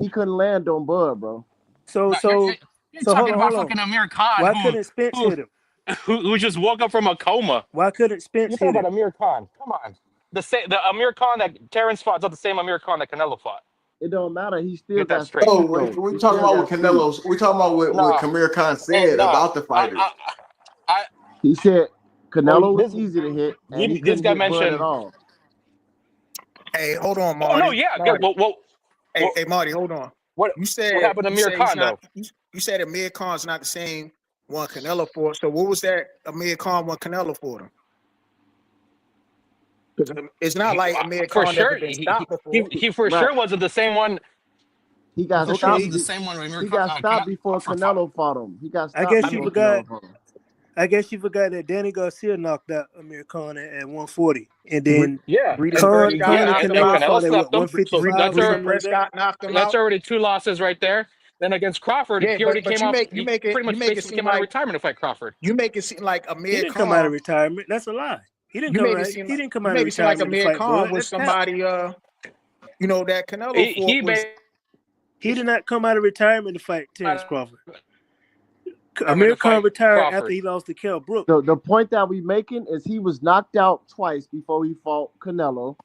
he couldn't land on Bud, bro. So No, you're hold talking on, about hold on. fucking Amir Khan, Why couldn't Spence hit him? who just woke up from a coma. Why couldn't Spence You're talking hit about him? Amir Khan. Come on. The Amir Khan that Terrence fought is not the same Amir Khan that Canelo fought. It don't matter. He still Get that got straight. Oh, speed though. we He talking still about got what speed. Canelo's. We talking about what No, Kamir Khan said no. about the fighters. I He said well, Canelo was easy to hit, and he this couldn't guy hit Bud at mentioned. all. Hey, hold on, Oh no, Marty. yeah. Good. Marty. Well, Hey, Marty, hold on. what You said happened to Amir he's Khan not. though? You said Amir Khan's not the same one Canelo fought. So what was that Amir Khan one Canelo fought him? Because it's not like Amir For Khan never sure, been stopped before. he for Right. sure wasn't the same one. He got For sure stopped. wasn't the same one Amir He got stopped before Crawford fought. Canelo fought him. He got I stopped guess you before forgot. Canelo fought him. I guess you forgot that Danny Garcia knocked out Amir Khan at 140, and then Yeah, Breeden Khan and Prescott Canelo Canelo fought at what slept him. So 155 or Breeden something like that. Prescott knocked him that's out. already 2 losses right there. Then against Crawford, Yeah, he already but came off. you He make it pretty much it basically seem came out of like retirement to fight Crawford. you make it seem like He Amir didn't come out of Khan. retirement. That's a lie. He didn't You come made out. it seem He like didn't come you out of made it seem like retirement to Amir fight Khan Bud. was That's cap. somebody. That Canelo He fought was. He did not come out of retirement to fight Terrence Crawford. Retirement Amir to Khan fight retired after Crawford. he lost to Kell Brook. The point that we making is he was knocked out twice before he fought Canelo,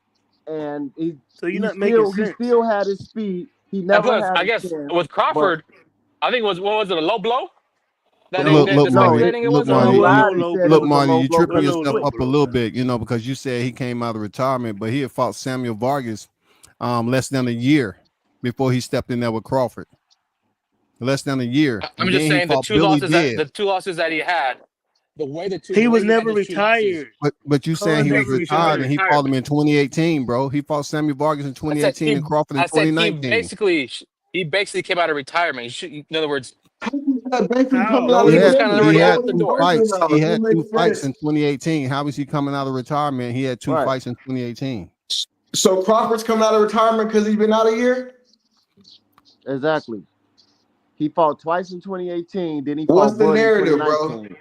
and So you're not making he sense. still had his speed. He And never plus, had I a guess chance. with But Crawford, I think it was what was it, a low blow? That Look, they look, the no, Marty. speculating it Look, was, no, No, he it Marty. wasn't no lied. He low said it Look, was blow. a Marty. low You blow. tripping It was a yourself quick up a blow. little bit, because you said he came out of retirement, but he had fought Samuel Vargas, less than a year before he stepped in there with Crawford. Less than a year, I'm and just then he saying fought Billy Diaz. the 2 losses that he had, the way He was he had never those 2 losses. retired. But you saying Khan he was never Basically came out of retired and retired. he fought him retirement. in 2018, bro. He fought Samuel Vargas in 2018 and Crawford in I said he 2019. basically came out of retirement. In other words, Basically coming How? out no, of he He was had kind of retirement. he already Bro. had out What the are you two door. talking fights. about? He It had two makes fights sense. in 2018. How is he coming out of retirement? He had two Right. fights in 2018. So Crawford's coming out of retirement because he's been out a year. Exactly. He fought twice in 2018. Then he What's fought the Bud in narrative, bro? 2019.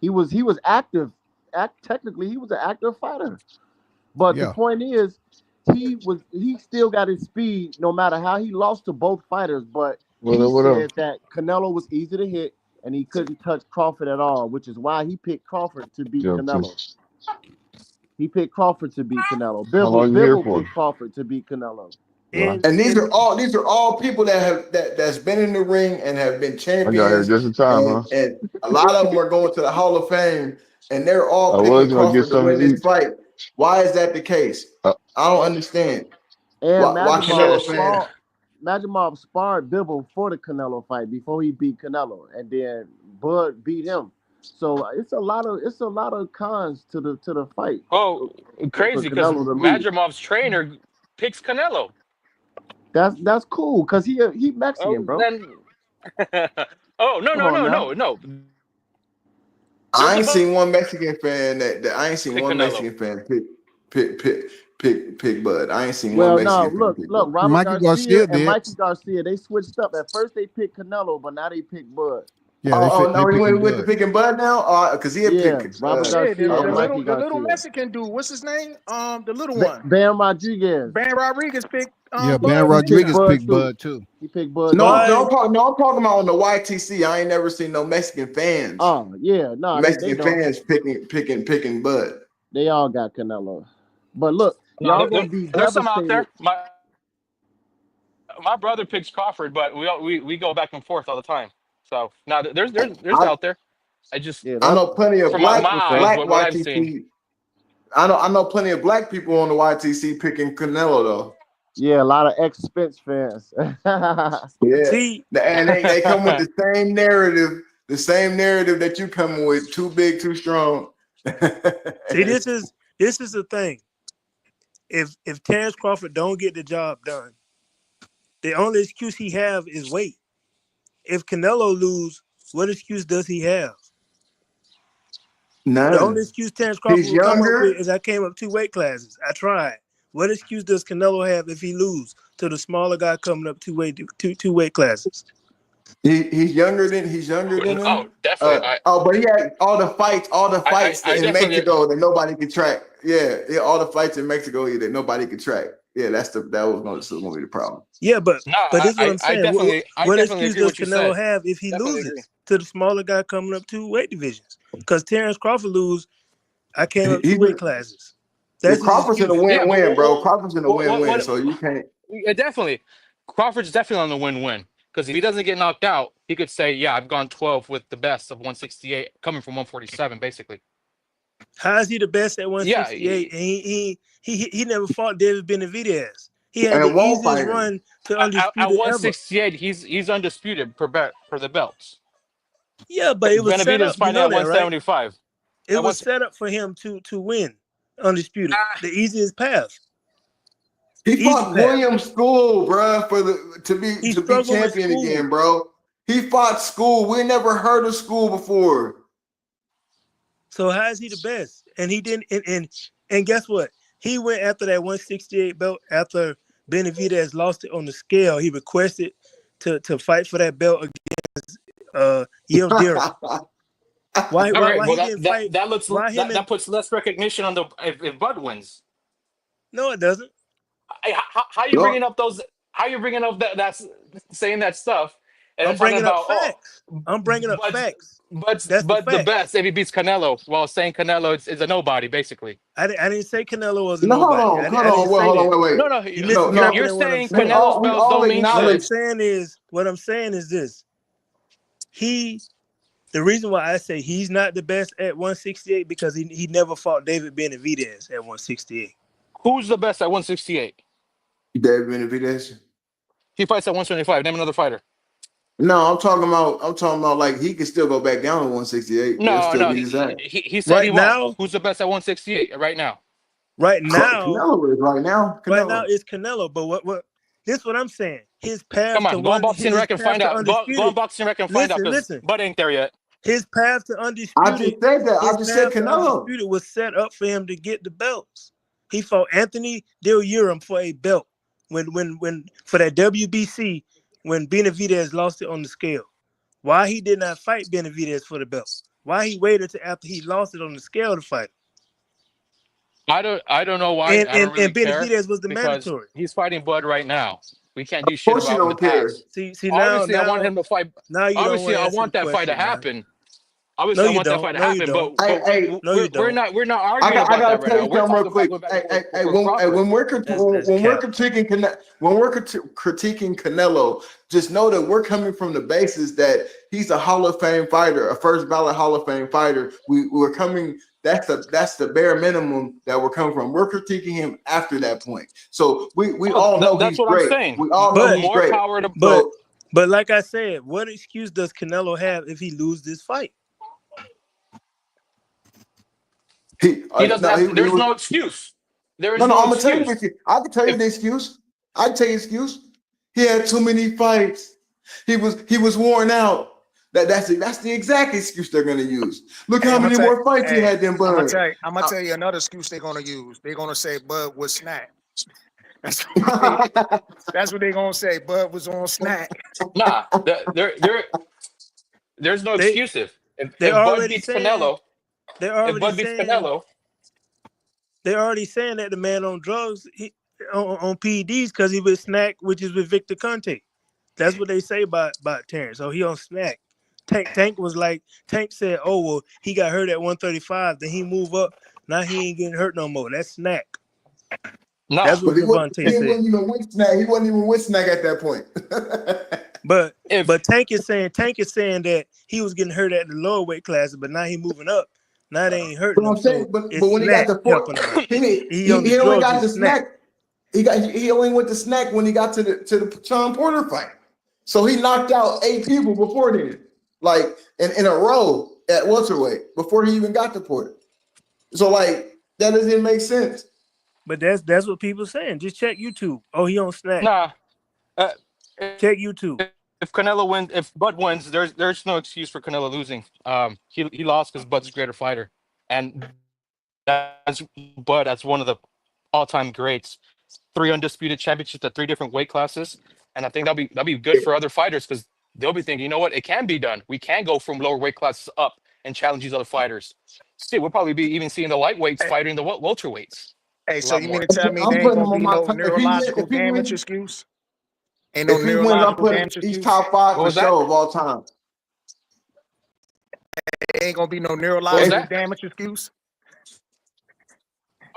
He was active. Technically, he was an active fighter. But the Yeah. point is, he still got his speed no matter how he lost to both fighters. But he What up? said that Canelo was easy to hit and he couldn't touch Crawford at all, which is why he picked Crawford to beat Yeah, Canelo. He picked Crawford to beat Canelo. how long you here Bibble for? picked Crawford to beat Canelo. Well, Mm-hmm. And these are all people that's been in the ring and have been I got here champions, just in time, huh? and a lot of them are going to the Hall of Fame, and they're I all was picking gonna get Crawford to something win to this eat. fight. Why is that the case? I don't understand. And Why Canelo saying Magomedov sparred Bibble for the Canelo fight before he beat Canelo, and then Bud beat him. So it's a lot of cons to the fight Oh, for crazy because Canelo to lose. Madramov's trainer picks Canelo. That's cool because he Mexican, Oh, bro. then. Oh no Come no on no now. no no! They're I ain't supposed seen one Mexican fan that I ain't to seen pick one Canelo. Mexican fan pick Bud. I ain't seen one Well, no, Mexican fan pick look, Bud. Robert Mikey Garcia Garcia and did. Mikey Garcia, they switched up. At first they picked Canelo, but now they pick Bud. Yeah, they He picking went with the Bud. picking Bud now. Because he had Yeah, picked. Robert Yeah, Garcia and Mikey the little Garcia. Mexican dude. What's his name? The little one. Bam Rodriguez. Ban Rodriguez picked Yeah, Ben Bud He right picked Rodriguez now. Bud picked too. Bud too. He picked Bud No, too. no, Why? I'm talking about on the YTC. I ain't never seen no Mexican fans. Oh yeah, no, they Mexican don't. fans picking Bud. They all got Canelo. But look, No, y'all gonna be there's some out devastated. there. My brother picks Crawford, but we go back and forth all the time. So now there's I out there. I just Yeah, I know plenty of from my that's what's up. eyes, black what I've seen. YTC. I know plenty of black people on the YTC picking Canelo though. Yeah, a lot of ex-Spence fans. Yeah, See, and they come with the same narrative that you come with. Too big, too strong. see, this is the thing. If Terrence Crawford don't get the job done, the only excuse he have is weight. If Canelo lose, what excuse does he have? The only None. excuse Terrence Crawford He's will come up with younger. is I came up 2 weight classes. I tried. What excuse does Canelo have if he lose to the smaller guy coming up two weight classes? He's younger than Oh, him. definitely. But he had all the fights I in definitely. Mexico that nobody could track. Yeah, all the fights in Mexico that nobody could track. Yeah, that was gonna be the problem. Yeah, but No, this is what I'm saying. I What definitely excuse agree does what you Canelo said. have if he Definitely agree. loses to the smaller guy coming up 2 weight divisions? Because Terrence Crawford lose, I came up 2 weight classes. That's his Crawford's in a excuse. win-win, bro. Crawford's in a win-win, What? so you can't. Yeah, definitely. Crawford's definitely on the win-win because if he doesn't get knocked out, he could say, "Yeah, I've gone 12 with the best of 168, coming from 147, basically." How is he the best at Yeah, 168? And he never fought David Benavidez. He had the And won't easiest fight him. run to at undisputed ever. 168, he's undisputed for the belts. Yeah, but it was set Benavidez up. You fighting know at that, right? 175. It was set up for him to win undisputed. The easiest path. He fought William School, bro, to be champion again, bro. He fought School. We never heard of School before. So how is he the best? And he didn't. And guess what? He went after that 168 belt after Benavidez lost it on the scale. He requested to fight for that belt against Yildirim. Why All right, he well didn't fight? that puts less recognition on the if Bud wins. No, it doesn't. How are you bringing up those? How are you bringing up that's saying that stuff? And I'm bringing up facts. I'm bringing up facts. But the the best if he beats Canelo, while saying Canelo is a nobody, basically. I didn't say Canelo was a No, nobody. hold on, wait. No, you're saying saying. Canelo's belts don't mean shit. What I'm saying is this. The reason why I say he's not the best at 168 because he never fought David Benavidez at 168. Who's the best at 168? David Benavidez. He fights at 175. Name another fighter. No, I'm talking about like he can still go back down to 168. No. He said he won't. Who's the best at 168 right now? Right now, Canelo is right now. Right now it's Canelo. But what? This is what I'm saying. His path. Come on, go on Boxing Rec and find out. Go on Boxing Rec and find out. Listen. Bud ain't there yet. His path to undisputed. I just said that. I just said Canelo. Undisputed was set up for him to get the belts. He fought Anthony Dilleurim for a belt when for that WBC when Benavidez lost it on the scale. Why he did not fight Benavidez for the belt? Why he waited till after he lost it on the scale to fight? I don't know why. And Benavidez was the mandatory. He's fighting Bud right now. We can't do shit about the past. See obviously, now I want him to fight. Now you obviously, don't I want that fight to happen. Obviously, I want that fight to happen, but we're not arguing about that right now. We're talking real quick. When we're critiquing Canelo, just know that we're coming from the basis that he's a Hall of Fame fighter, a first ballot Hall of Fame fighter. We're coming. That's the bare minimum that we're coming from. We're critiquing him after that point. So we all know that's he's what great. I'm saying. We all know he's great. Power to but like I said, what excuse does Canelo have if he loses this fight? He doesn't have. There's no excuse. There is no I'm gonna excuse. tell you. I can tell you the excuse. I can tell you the excuse. He had too many fights. He was worn out. That's the exact excuse they're gonna use. Look how many more fights he had than Bud. I'm gonna tell you another excuse they're gonna use. They're gonna say Bud was snack. That's what they're gonna say. Bud was on snack. Nah, there's no They excuse if they Bud already beats saying Canelo, they're if already Bud beats saying Canelo, they're already saying that the man on drugs on PEDs because he with Snack, which is with Victor Conte. That's what they say about Terrence. So he on Snack. Tank was like, Tank said, oh, well, he got hurt at 135. Then he move up. Now he ain't getting hurt no more. That's Snack. nah. That's what But Devontae he said. wasn't even with Snack. He wasn't even with Snack at that point. But Tank is saying that he was getting hurt at the lower weight classes, but now he moving up. Now they ain't hurting But I'm him. saying, So but it's when he got Snack the helping him out. He on the he only drugs got is the Snack. he only went to Snack when he got to the Sean Porter fight. So he knocked out 8 people before then, like in a row at welterweight before he even got to Porter. So like that doesn't make sense. But that's what people saying. Just check YouTube. Oh, he on Snack. Nah. Check YouTube. If Canelo wins, if Bud wins, there's no excuse for Canelo losing. He lost because Bud's a greater fighter, and that's Bud as one of the all-time greats. 3 undisputed championships at 3 different weight classes, and I think that'll be good for other fighters because they'll be thinking, you know what, it can be done. We can go from lower weight classes up and challenge these other fighters. See, we'll probably be even seeing the lightweights fighting the welterweights. Hey, A so lot you mean more. to tell me I'm there ain't putting him gonna on be my no top. neurological If he damage wins, excuse? Ain't no if he wins, I'm neurological putting damage he's excuse? top 5 What for was that? sure of all time. Ain't gonna be no What was neurological that? damage excuse?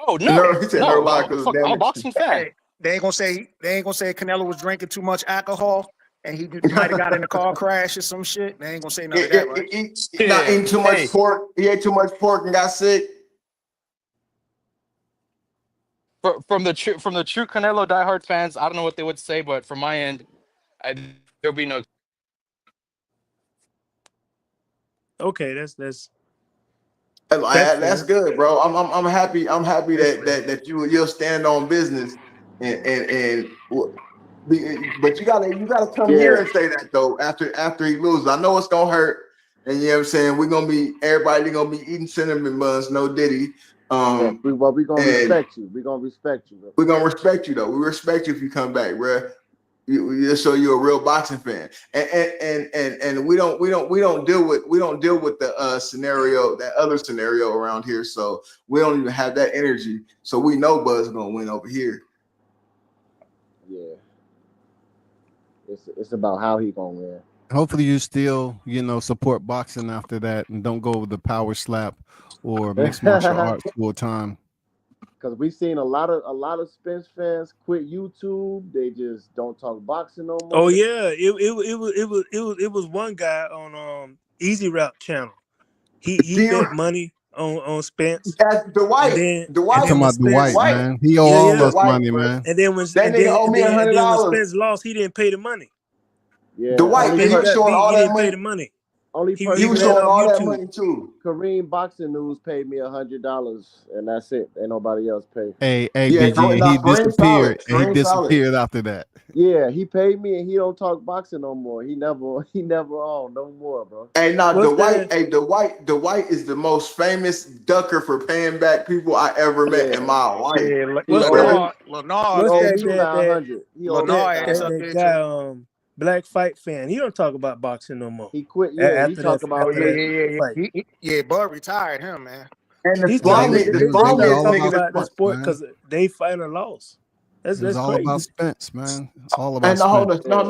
Oh no, He said no, neurological fuck, I'm a damage. boxing fan. Hey, they ain't gonna say Canelo was drinking too much alcohol and he might have got in a car crash or some shit. They ain't gonna say none of that, right? He not eating too much pork. He ate too much pork and got sick. From the true Canelo diehard fans, I don't know what they would say, but from my end, there'll be no. Okay, that's That's fair. good, bro. I'm happy. I'm happy That's that you'll stand on business but you gotta come here Yeah. and say that though after he loses. I know it's gonna hurt, and you know what I'm saying. Everybody gonna be eating cinnamon buns, no Diddy. Yeah, we gonna And respect you. We gonna respect you. Bro. we're gonna respect you though. We respect you if you come back, bro. You just show you're a real boxing fan, and we don't deal with the scenario, that other scenario around here. So we don't even have that energy. So we know Bud's gonna win over here. Yeah, it's about how he gonna win. Hopefully you still, support boxing after that and don't go with the power slap or mixed martial arts full time. Because we've seen a lot of Spence fans quit YouTube. They just don't talk boxing no more. Oh yeah, it was one guy on Easy Route channel. He bet money on Spence. That's Dwight. And Dwight. Talking about Dwight, man. He owe all us money, man. And then when that nigga owe me $100. when Spence lost, he didn't pay the money. Yeah, Dwight, he was showing all he that didn't money. pay the money. Only He person was ran showing off all that YouTube. money too. Kareem Boxing News paid me $100, and that's it. Ain't nobody else paid. Hey, Yeah, BG, he disappeared. And he disappeared after that. Yeah, he paid me, and he don't talk boxing no more. He never on no more, bro. Hey, now What's Dwight. that? Hey, Dwight is the most famous ducker for paying back people I ever met in my life. Yeah, What's Lenard What's owed that me that He owed me Lenard ass up that there guy too. Black Fight fan? He don't talk about boxing no more. He quit. Yeah, he After talk that about Oh yeah, fight. yeah. Bud retired him, man. And the He's Yeah, telling slimy, they the was slimiest all talking about nigga. about the Spence, sport man. because they fight or lost. It was That's all crazy. about Spence, man. It's all about And hold Spence. on,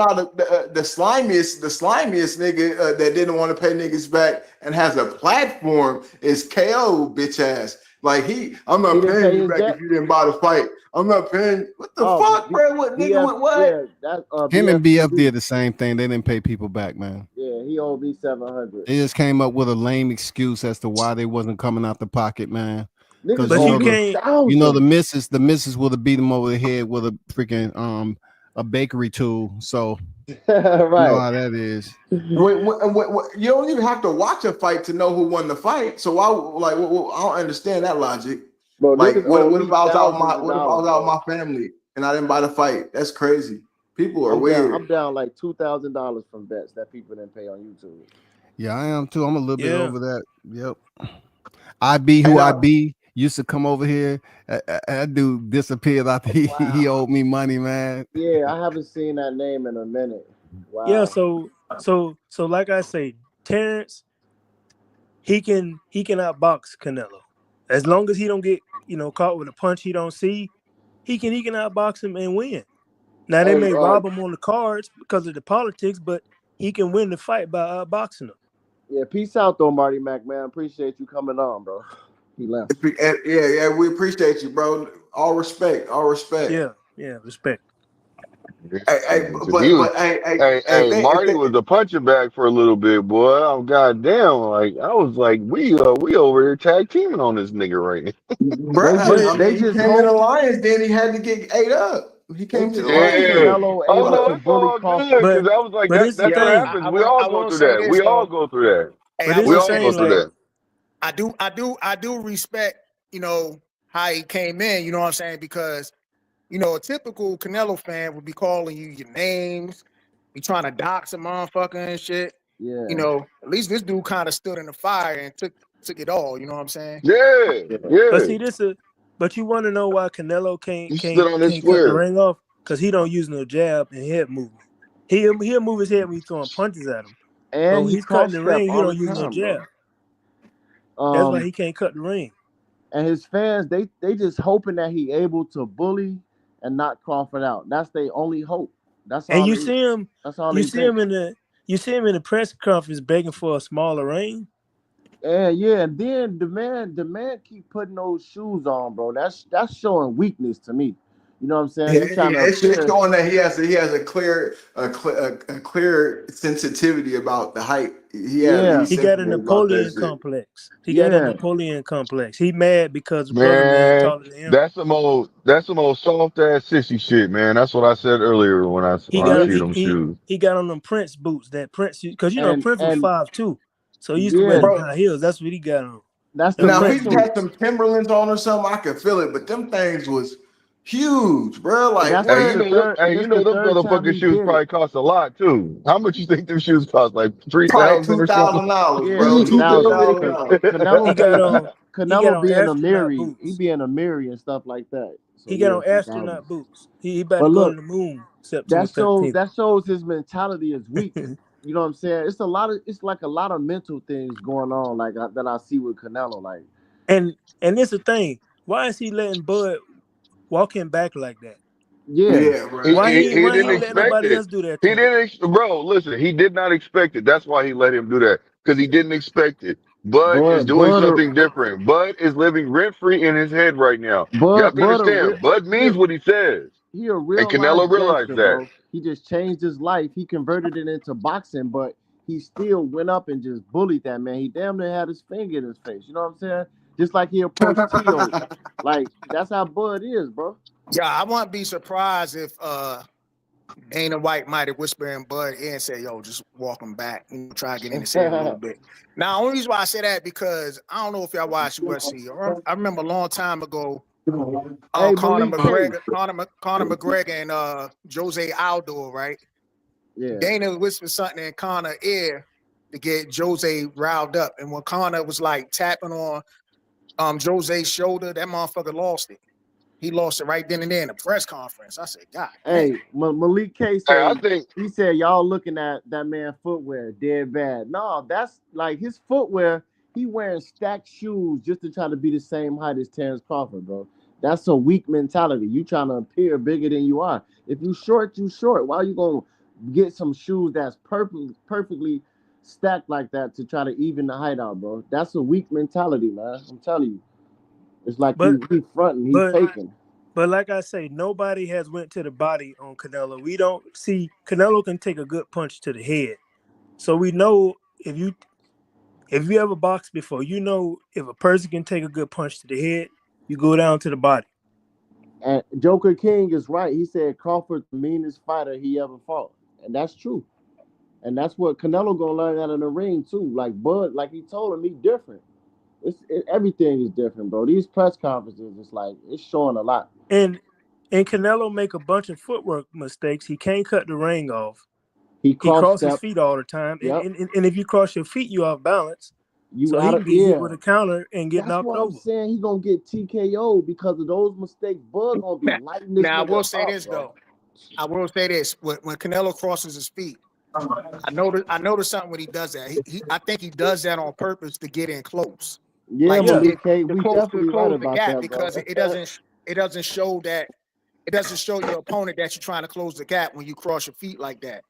the slimiest nigga that didn't want to pay niggas back and has a platform is KO, bitch ass. Like I'm not didn't paying pay you his back debt? if you didn't buy the fight. I'm not paying. What the fuck, bro? What nigga with what? Yeah, that Him and BF did the same thing. They didn't pay people back, man. Yeah, he owed me $700. They just came up with a lame excuse as to why they wasn't coming out the pocket, man. Because But you can't. the missus would have beat him over the head with a freaking a bakery tool. So right. you know how that is. When you don't even have to watch a fight to know who won the fight. So I don't understand that logic. Bro, Like what if I was out $1,000, my family and I didn't buy the fight? That's crazy. People are weird. I'm down like $2,000 from bets that people didn't pay on YouTube. Yeah, I am too. I'm a little bit over that. Yep. IB used to come over here. That dude disappeared after he owed me money, man. Yeah, I haven't seen that name in a minute. Wow. Yeah, so like I say, Terrence, he can outbox Canelo. As long as he don't get, caught with a punch he don't see, he can outbox him and win. Now they may rob him on the cards because of the politics, but he can win the fight by outboxing him. Yeah, peace out though, Marty Mac, man. Appreciate you coming on, bro. He left. Yeah, we appreciate you, bro. All respect. Yeah, respect. Hey, Marty was a punching bag for a little bit, boy. Oh goddamn! Like I was like, we over here tag teaming on this nigga right now. Bruh, he came to the Lions, then he had to get ate up. He came to the Lions. Canelo Oh able no, to it's bully all Crawford. good because I was like, that's what happens. We all go through that. We all go through that. Hey, We all go through that. I do respect, how he came in, you know what I'm saying? Because, a typical Canelo fan would be calling you your names, be trying to dox a motherfucker and shit. Yeah. At least this dude kind of stood in the fire and took it all, you know what I'm saying? Yeah. But see, but you want to know why Canelo can't stood on his cut the square. ring off? Because he don't use no jab and head movement. He'll move his head when he's throwing punches at him. And but when he's cutting the ring, he all don't the use no time, jab. bro. That's why he can't cut the ring. And his fans, they just hoping that he able to bully and knock Crawford out. That's their only hope. That's all. And you see him in the press conference begging for a smaller ring. And then the man keep putting those shoes on, bro. That's showing weakness to me. You know what I'm saying? It's showing that he has a clear sensitivity about the height. He got a Napoleon complex. He mad because brother man taller than him. That's some old soft ass sissy shit, man. That's what I said earlier when I see them shoes. He got on them Prince boots that Prince, because Prince was 5'2", so he used to wear them high heels. That's what he got on. Now if he had some Timberlands on or something, I could feel it. But them things was huge, bro. Like, you know them motherfucking shoes probably cost a lot too. How much you think them shoes cost? Like $3,000 or something? $2,000, bro. Canelo be in a mirror. He be in a mirror and stuff like that. So he got on astronaut boots. He about to go to the moon. That shows his mentality is weak. You know what I'm saying? It's like a lot of mental things going on, like that I see with Canelo. Like, and it's the thing. Why is he letting Bud walk him back like that? Yeah, bro. Why he didn't let expect nobody it. else do that? He didn't, bro. Listen, he did not expect it. That's why he let him do that, because he didn't expect it. Bud is doing something different. Bud is living rent free in his head right now. You have to understand. Bud means what he says. He a real and Canelo realized that. Bro. He just changed his life. He converted it into boxing, but he still went up and just bullied that man. He damn near had his finger in his face. You know what I'm saying? Just like he approached Tio. Like, that's how Bud is, bro. Yeah, I wouldn't be surprised if Dana White might have whispered in Bud and say, yo, just walk him back and try to get in his head a little bit. Now, the only reason why I say that, because I don't know if y'all watch UFC. I remember a long time ago, Conor McGregor and Jose Aldo, right? Yeah. Dana whispered something in Connor's ear to get Jose riled up. And when Conor was like tapping on Jose's shoulder, that motherfucker lost it. He lost it right then and there in the press conference. I said, God. Hey, Malik K said, he said, y'all looking at that man footwear, dead bad. No, that's like his footwear. He wearing stacked shoes just to try to be the same height as Terrence Crawford, bro. That's a weak mentality. You trying to appear bigger than you are. If you short, you short. Why are you going to get some shoes that's perfectly stacked like that to try to even the height out, bro? That's a weak mentality, man. I'm telling you. It's like he fronting, he faking. But like I say, nobody has went to the body on Canelo. We don't see Canelo can take a good punch to the head. So we know if you ever boxed before, you know if a person can take a good punch to the head, you go down to the body. And Joker King is right. He said Crawford's the meanest fighter he ever fought. And that's true. And that's what Canelo gonna learn out in the ring too. Like Bud, like he told him, he different. Everything is different, bro. These press conferences, it's showing a lot. And Canelo make a bunch of footwork mistakes. He can't cut the ring off. He crosses his feet all the time. Yep. And if you cross your feet, you off balance. So he can get hit with a counter and get knocked over. That's what I'm saying. He gonna get TKO because of those mistakes. Bud gonna be lighting this. Now I will say this though. I will say this: when Canelo crosses his feet, I noticed something when he does that. I think he does that on purpose to get in close, Yeah, like to Malik get K, to we close definitely right the about gap that, bro. because it doesn't show that it doesn't show your opponent that you're trying to close the gap when you cross your feet like that.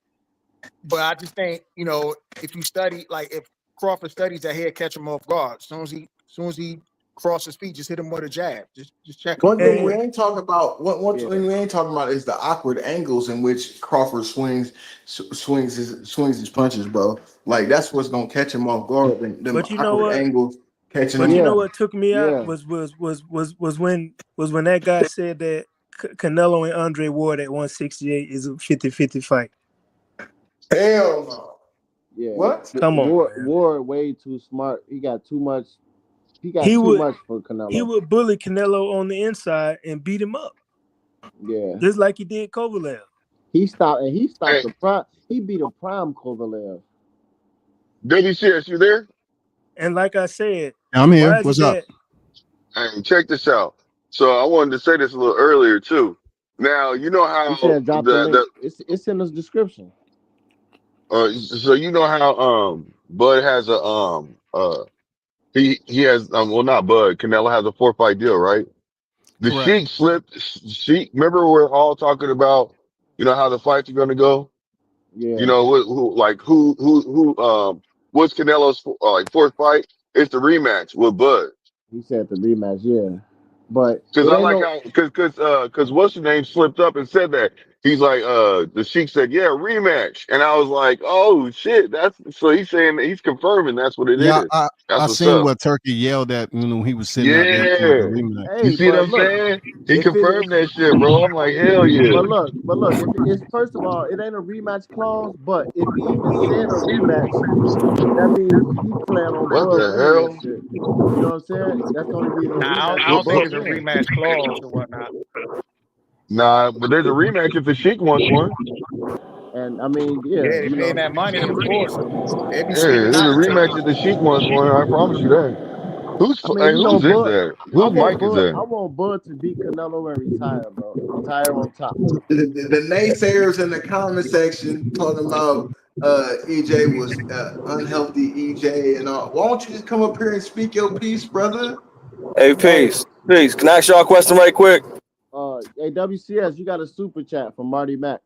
But I just think, if you study, like if Crawford studies that he'll catch him off guard. As soon as he crosses his feet, just hit him with a jab. Just check him One real thing we quick. ain't talking about. One Yeah. thing we ain't talking about is the awkward angles in which Crawford swings his punches, bro. Like that's what's gonna catch him off guard. Them But you know awkward what? angles catching But him. you know Yeah, what took me out yeah. was when that guy said that Canelo and Andre Ward at 168 is a 50-50 fight. Hell no. Yeah. What? Come on, man. Ward way too smart. He got too much. He got He too would much for Canelo. he would bully Canelo on the inside and beat him up, Yeah. just like he did Kovalev. He stopped Hey, the prime. He beat a prime Kovalev. WCS, you there? And like I said, I'm here. why is it What's up? that? Hey, check this out. So I wanted to say this a little earlier too. Now you know You how said drop the link. It's in the description. so you know how Bud has he has well not Bud, Canelo has a 4-fight deal, right? The Correct. Sheik slipped. Sheik, remember we're all talking about, how the fights are going to go. Yeah. What's Canelo's like fourth fight? It's the rematch with Bud. He said the rematch. Yeah, but Because it I ain't like no. how because what's your name slipped up and said that he's like the Sheik said yeah rematch, and I was like, oh shit, that's so he's saying he's confirming that's what it Yeah, is. I That's I what's seen up. what Turkey yelled at when he was sitting out there for the Yeah, rematch. you Hey, see what but I'm look, saying? He if it confirmed that shit, bro. I'm like, hell yeah. but look, if it's first of all, it ain't a rematch clause. But if he even said a rematch, that means he plan on What Bud the winning this hell? shit. You know what I'm saying? That's the only reason a Now rematch I is don't think Bud it's a win. rematch clause or whatnot. Nah, but there's a rematch if the Sheik wants one. And I mean, yeah, Yeah, they paying that money, of course. They'd be Yeah, stupid there's a not to take rematch it. if the Sheik wants one. I promise you that. I mean, Who's this Bud. at? Whose mic is that? I want Bud to beat Canelo and retire, bro. Retire on top. The naysayers in the comment section talking about EJ was unhealthy EJ and all. Why don't you just come up here and speak your piece, brother? Hey, Hey, peace. Peace. Can I ask y'all a question right quick? hey, WCS, you got a super chat from Marty Mack.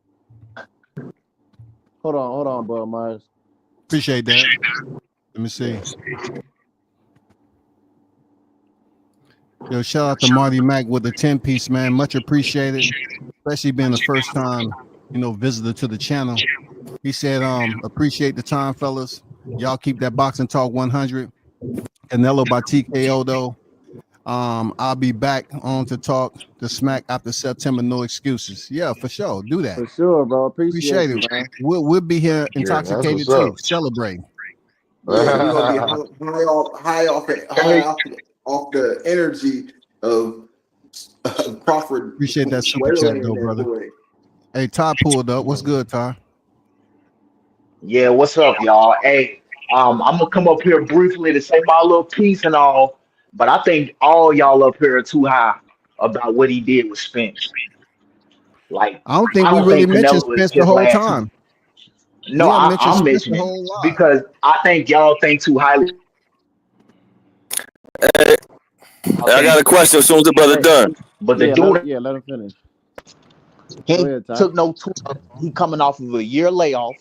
Hold on, Bud Myers. Appreciate that. Let me see. Yo, shout out to Marty Mack with the 10-piece, man. Much appreciated, especially being the first time, visitor to the channel. He said, appreciate the time, fellas. Y'all keep that boxing talk 100. Canelo by TKO though. I'll be back on to talk the smack after September. No excuses. Yeah, for sure. Do that. For sure, bro. Appreciate Appreciate you, it. man. We'll be here Yeah, that's intoxicated what's too, up. celebrating. Yeah, we're gonna be high off the energy of Crawford Appreciate that super chat wailing though, that brother. boy. Hey, Ty pulled up. What's good, Ty? Yeah, what's up, y'all? Hey, I'm gonna come up here briefly to say my little piece and all, but I think all y'all up here are too high about what he did with Spence. Like, I don't I think we don't really think mentioned Canelo is Spence the his whole last two. time. No, We haven't mentioned I'm Spence the mentioning whole lot. because I think y'all think too highly. Hey, Y'all I got a think, question as soon as the brother Hey, done. but the dude let him finish. he Go ain't ahead, Ty. took no tune. He coming off of a year layoff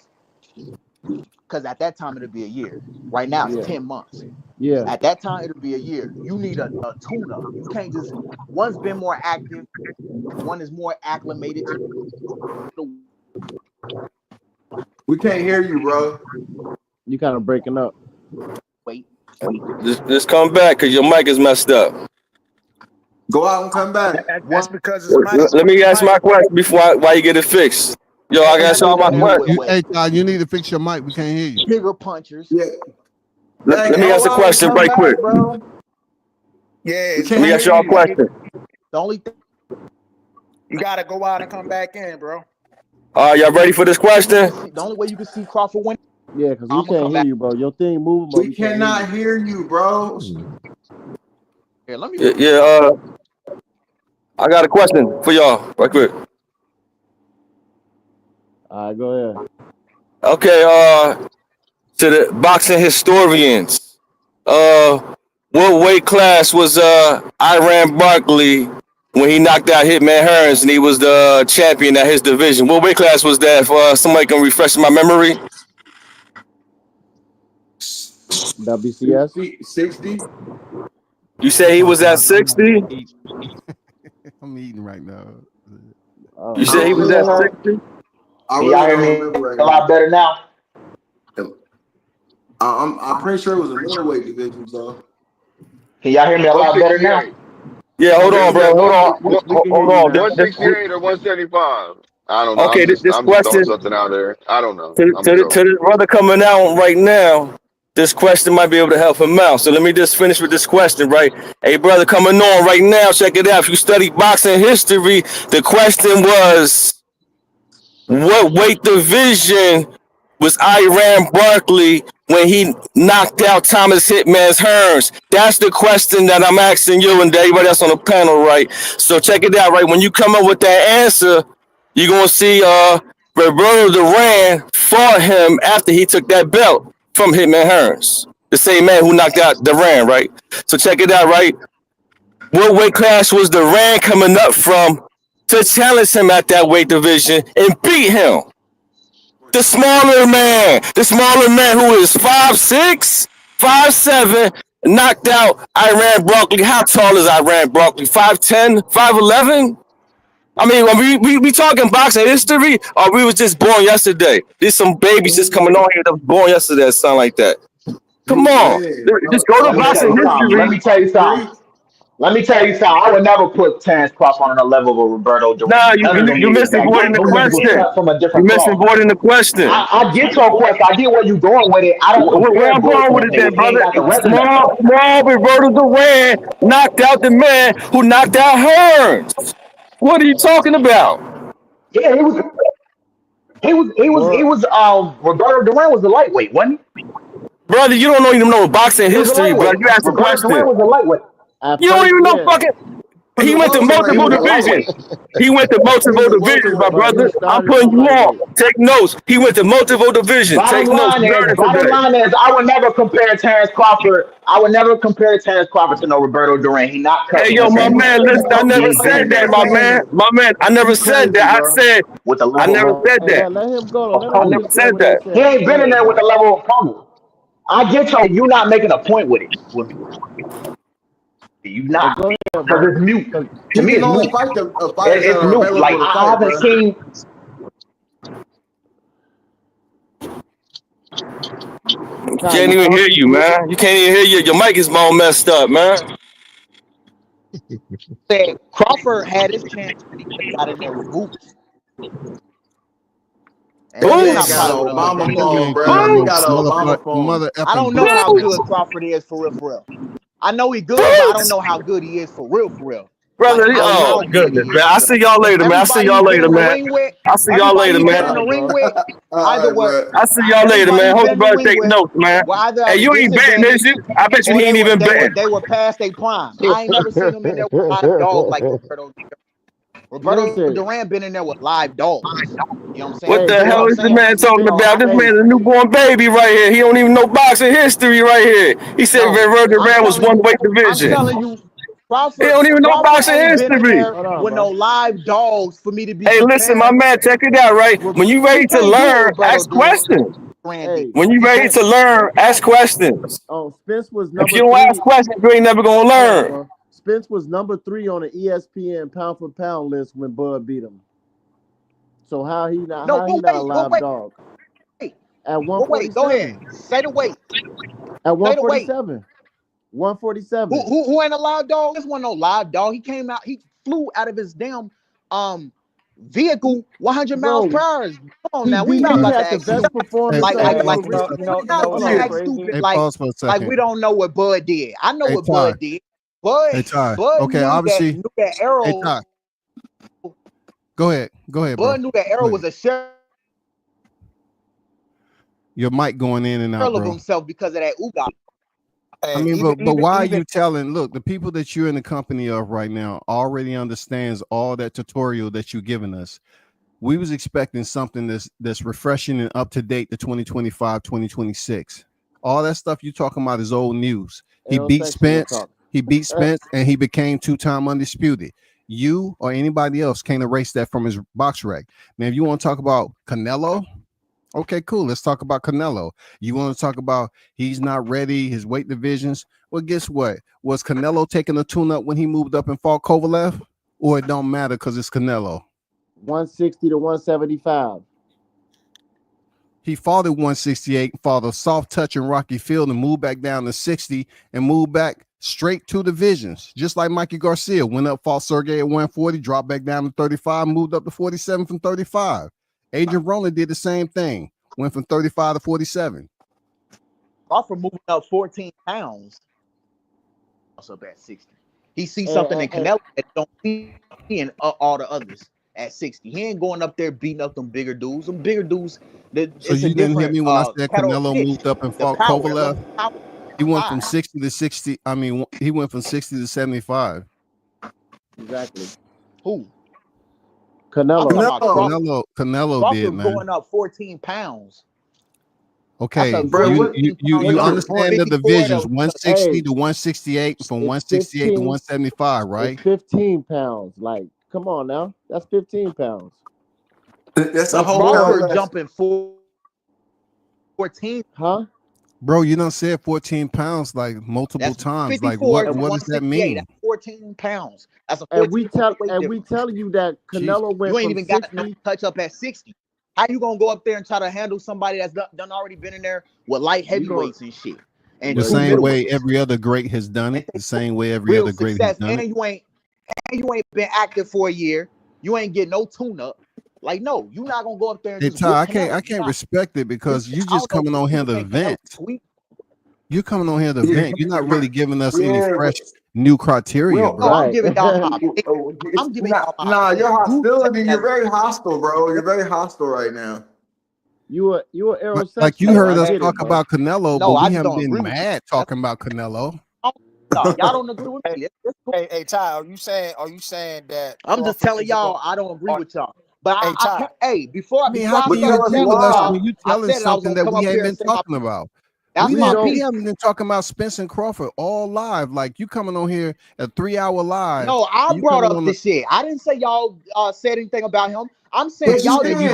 because at that time it'll be a year. Right now it's Yeah, 10 months. yeah. At that time it'll be a year. You need a tune-up. You can't just one's been more active, one is more acclimated to the We can't hear you, bro. You kind of breaking up. weight. Just come back because your mic is messed up. Go out and come back. That's One because his mic. Let me ask my question before why you get it fixed. Yo, I and got say all my that You, questions. you, anyway. hey, Ty, you need to fix your mic. We can't hear you. Bigger punchers. Yeah. Let Hey, me ask go a out and question come right quick. back, bro. Yeah, We his Let can't me mic. ask hear y'all a you. question. The only thing You gotta go out and come back in, bro. Y'all ready for this question? the only way you can see Crawford win. Yeah, because we I'm gonna can't come hear back you, bro. Your thing moving, but We we can't hear cannot you. hear you, bro. here. Let me Yeah, I got a question for y'all right quick. All right, go ahead. Okay, to the boxing historians, what weight class was Iran Barkley when he knocked out Hitman Hearns and he was the champion at his division? What weight class was that? For somebody can refresh my memory. WCS. 60. You said he was at 60. I'm eating right now. You said he was at 60. I Can really y'all hear don't me remember right a lot better now? I'm pretty sure it was a middleweight division, so. Can y'all hear me a lot better now? 168. Yeah, hold on, bro. Hold on. We can hear Hold you on. now. 168 or 175. I don't know. Okay, this I'm just throwing question something out there. I don't know. to I'm the joking. brother coming out right now. This question might be able to help him out. So let me just finish with this question, right? Hey, brother, coming on right now. Check it out. If you study boxing history, the question was, what weight division was Iran Barkley when he knocked out Thomas Hitman's Hearns? That's the question that I'm asking you and everybody else on the panel, right? So check it out, right? When you come up with that answer, you're gonna see Roberto Duran fought him after he took that belt from Hitman Hearns. The same man who knocked out Duran, right? So check it out, right? What weight class was Duran coming up from to challenge him at that weight division and beat him? The smaller man who is 5'6", 5'7", knocked out Iran Barkley. How tall is Iran Barkley? 5'10", 5'11"? I mean, when we talking boxing history, or we was just born yesterday? There's some babies just coming on here that was born yesterday or something like that. Come on. Just go to Let me tell boxing you something. history. Let me tell you something. Let me tell you something. I would never put Terrence Crawford on a level of Roberto Nah, Duran. None of them you niggas. missing avoiding the Them niggas question. cut from a You different missing cloth. avoiding the question. I get your question. I get where you going with it. I don't Where compare I'm Bud going to with them it then, niggas. He ain't brother. got the resume. Small Roberto Duran knocked out the man who knocked out Hearns. What are you talking about? Yeah, Roberto Duran was the lightweight, wasn't Brother, you don't even know boxing he? He was a history, bro. lightweight. You asked a Roberto question. Duran was a lightweight. At You don't first, even know yeah. fucking. He went to He multiple was a divisions. lightweight. He went to multiple divisions, my But he brother. I'm started putting from you on. lightweight. Take notes. He went to multiple divisions. Take notes. You learning Bottom today. line is, I would never compare Terrence Crawford. I would never compare Terrence Crawford to no Roberto Duran. He not cut Hey, from yo, the my same man, cloth. listen, I He never ain't been said in that, there. my man. My man, I never You said crazy, that. bro. With the I level never of said Hey, that. let him go. Let him I never just say said what he that. he said. ain't Go been in ahead, there with bro. the level of fumble. I get you not making a point with it with me. You But not go ahead, because bro. it's mute. To He me, can it's only mute. fight the fighters that It's are mute. Like available to I fight, haven't bro. seen. Kai, Can't you even hear talking? you, man. You can't even hear you. Your mic is all messed up, man. Said Crawford had his chance when he got in there with Boots, and That he's man not Boots. got probably an one of the Obama best. That phone, man bro. called He him got Boots. an Obama phone. mother I effing don't know how Boots. good Boots. Crawford is for real, for real. I know he good, but I don't Boots. know how good he is for real, for real. Like Brother, how oh good goodness, he is man. for I'll real. see y'all Because later, man. I'll see everybody y'all he's been later, in the man. ring with, I'll see y'all everybody later, he's been man. in the All ring with, right, either what bro. I'll see y'all later, everybody man. he's Hope been you in the better ring take with notes, man. were either Hey, at a you ain't betting, is disadvantage you? I bet you or he ain't even betting. they were past their prime. I ain't never seen him in there with live dogs like Roberto. Roberto Listen, Duran been in there with live dogs. You know what I'm What saying? hey, the You know what hell I'm is the saying? man talking no, about? This hey, man is a newborn baby right here. He don't even know boxing history right here. He said No, Roberto I'm Duran was telling one you, weight division. Crawford He don't even know Crawford boxing ain't been in history. there hold on, with no bro. live dogs for me to be Hey, listen, my comparing. man, check it out, right? When you He ready to can't do what learn, Roberto ask questions. Duran did. Hey, When you He ready can't. to learn, ask questions. Spence was If number you don't ask 3. questions, you ain't never gonna Hold on, learn. bro. Spence was number 3 on the ESPN pound for pound list when Bud beat him. So No, how he not a but live dog wait, at but wait. Go ahead. 147? Say the weight. At Say the weight. 147. 147. Who ain't a live dog? This one no live dog. He came out. He flew out of his damn vehicle 100 miles per Bro, hour. Come on now. We not he about to had the act stupid. best Hey, performance Like of hey, like his pause like for a career. second. we not Hold about to on. act stupid. Hey, pause for a Like we second. don't know what Bud did. I know Hey, what Ty. Bud did. Bud Hey, Ty. Bud Okay, knew obviously. that Hey, arrow. Ty. Go ahead. Go ahead, bro. Bud knew that Go arrow ahead. was a shell Your mic going in and out, of bro. himself because of that Uga. I And mean, even but why are even you telling? Look, the people that you're in the company of right now already understands all that tutorial that you're giving us. we was expecting something that's refreshing and up to date to 2025, 2026. All that stuff you talking about is old news. He beat Spence. He beat Spence, and he became 2-time undisputed. You or anybody else can't erase that from his box rec. Now, if you want to talk about Canelo, okay, cool. Let's talk about Canelo. You want to talk about he's not ready, his weight divisions. Well, guess what? Was Canelo taking a tune-up when he moved up and fought Kovalev? Or it don't matter because it's Canelo? 160 to 175. He fought at 168, fought a soft touch in Rocky Field and moved back down to 60 and moved back straight to divisions. Just like Mikey Garcia went up, fought Sergey at 140, dropped back down to 35, moved up to 47 from 35. Adrian Broner did the same thing, went from 35 to 47. Crawford moving up 14 pounds. Also up at 60. He sees something in Canelo that don't see in all the others at 60. He ain't going up there beating up them bigger dudes. Them bigger dudes. So you didn't hear me when I said Canelo moved up and fought Kovalev? He went from 60 to 60. I mean, he went from 60 to 75. Exactly. Who? Canelo Crawford did, man. going up 14 pounds. Okay, you understand the divisions, 160 to 168, from 168 to 175, right? It's 15 pounds. Like, come on now. That's 15 pounds. That's a whole Crawford jumping 14. Huh? Bro, you done said 14 pounds like multiple times. Like, what does that mean? That's 14 pounds. That's a 14 and we tell you that Canelo went you ain't from even 60. got no touch up at 60. How you gonna go up there and try to handle somebody that's done already been in there with light heavyweights and shit? And the same way every other great has done it. The same way every other great has done it. And you ain't been active for a year. You ain't get no tune-up. Like, no, you're not gonna go up there and just Ty, I can't respect it because you just coming on here to vent. You coming on here to vent. You're not really giving us any fresh new criteria, bro. I'm giving y'all I'm giving y'all your hostility. You're very hostile, bro. You're very hostile right now. You are Aerosexual. Like you heard us talk about Canelo, No, but I we haven't don't been agree with mad talking about Canelo. No, y'all don't agree with me. Hey, Ty, are you saying that? I'm just telling y'all I don't agree with y'all. But I can't, before I how can you agree with us when you telling something that we ain't been talking about? That's we haven't been talking about Spence and Crawford all live. Like you coming on here a 3-hour live. No, I brought up this shit. I didn't say y'all said anything about him. I'm saying y'all disagree.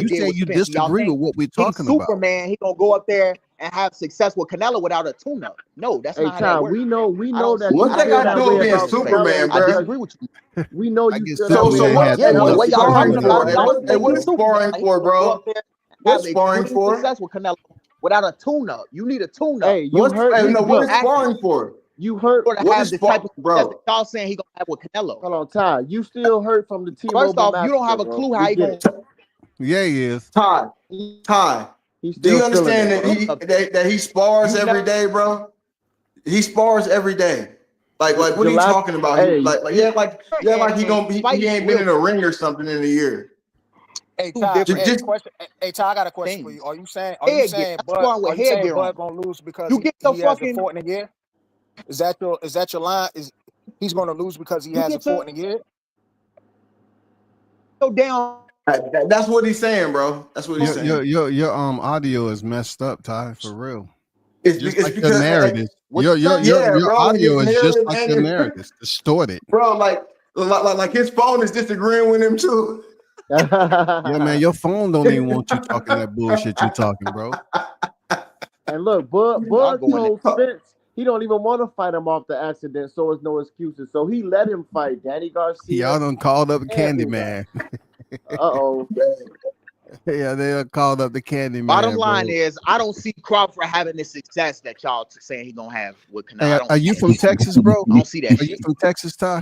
You say you disagree with what we're talking about. Superman, he gonna go up there and have success with Canelo without a tune-up. No, that's not how that works. We know that. What they got to do with being Superman, bro? I disagree with you. We know you. So what is sparring for? Hey, what is sparring for, bro? What's sparring for? Success with Canelo without a tune-up. You need a tune-up. Hey, what is sparring for? You hurt. What is the type of success that y'all saying he gonna have with Canelo? Hold on, Ty. You still hurt from the T-Mobile. First off, you don't have a clue how he gonna. Yeah, he is. Ty. Do you understand that he spars every day, bro? He spars every day. Like what are you talking about? Hey, like he ain't been in a ring or something in a year. Hey, Ty, I got a question for you. Are you saying Bud gonna lose because he has a fought in a year? Is that your line? Is he's gonna lose because he hasn't fought in a year? Go down. That's what he's saying, bro. That's what he's saying. Your audio is messed up, Ty, for real. It's because your narrative. Your audio is just like your narrative. It's distorted. Bro, like his phone is disagreeing with him too. Yeah, man, your phone don't even want you talking that bullshit you talking, bro. And look, Bud told Spence he don't even want to fight him off the accident, so it's no excuses. So he let him fight Danny Garcia. Y'all done called up Candyman. Yeah, they done called up the Candyman. Bottom line is, I don't see Crawford having the success that y'all saying he gonna have with Canelo. Hey, are you from Texas, bro? I don't see that. Are you from Texas, Ty?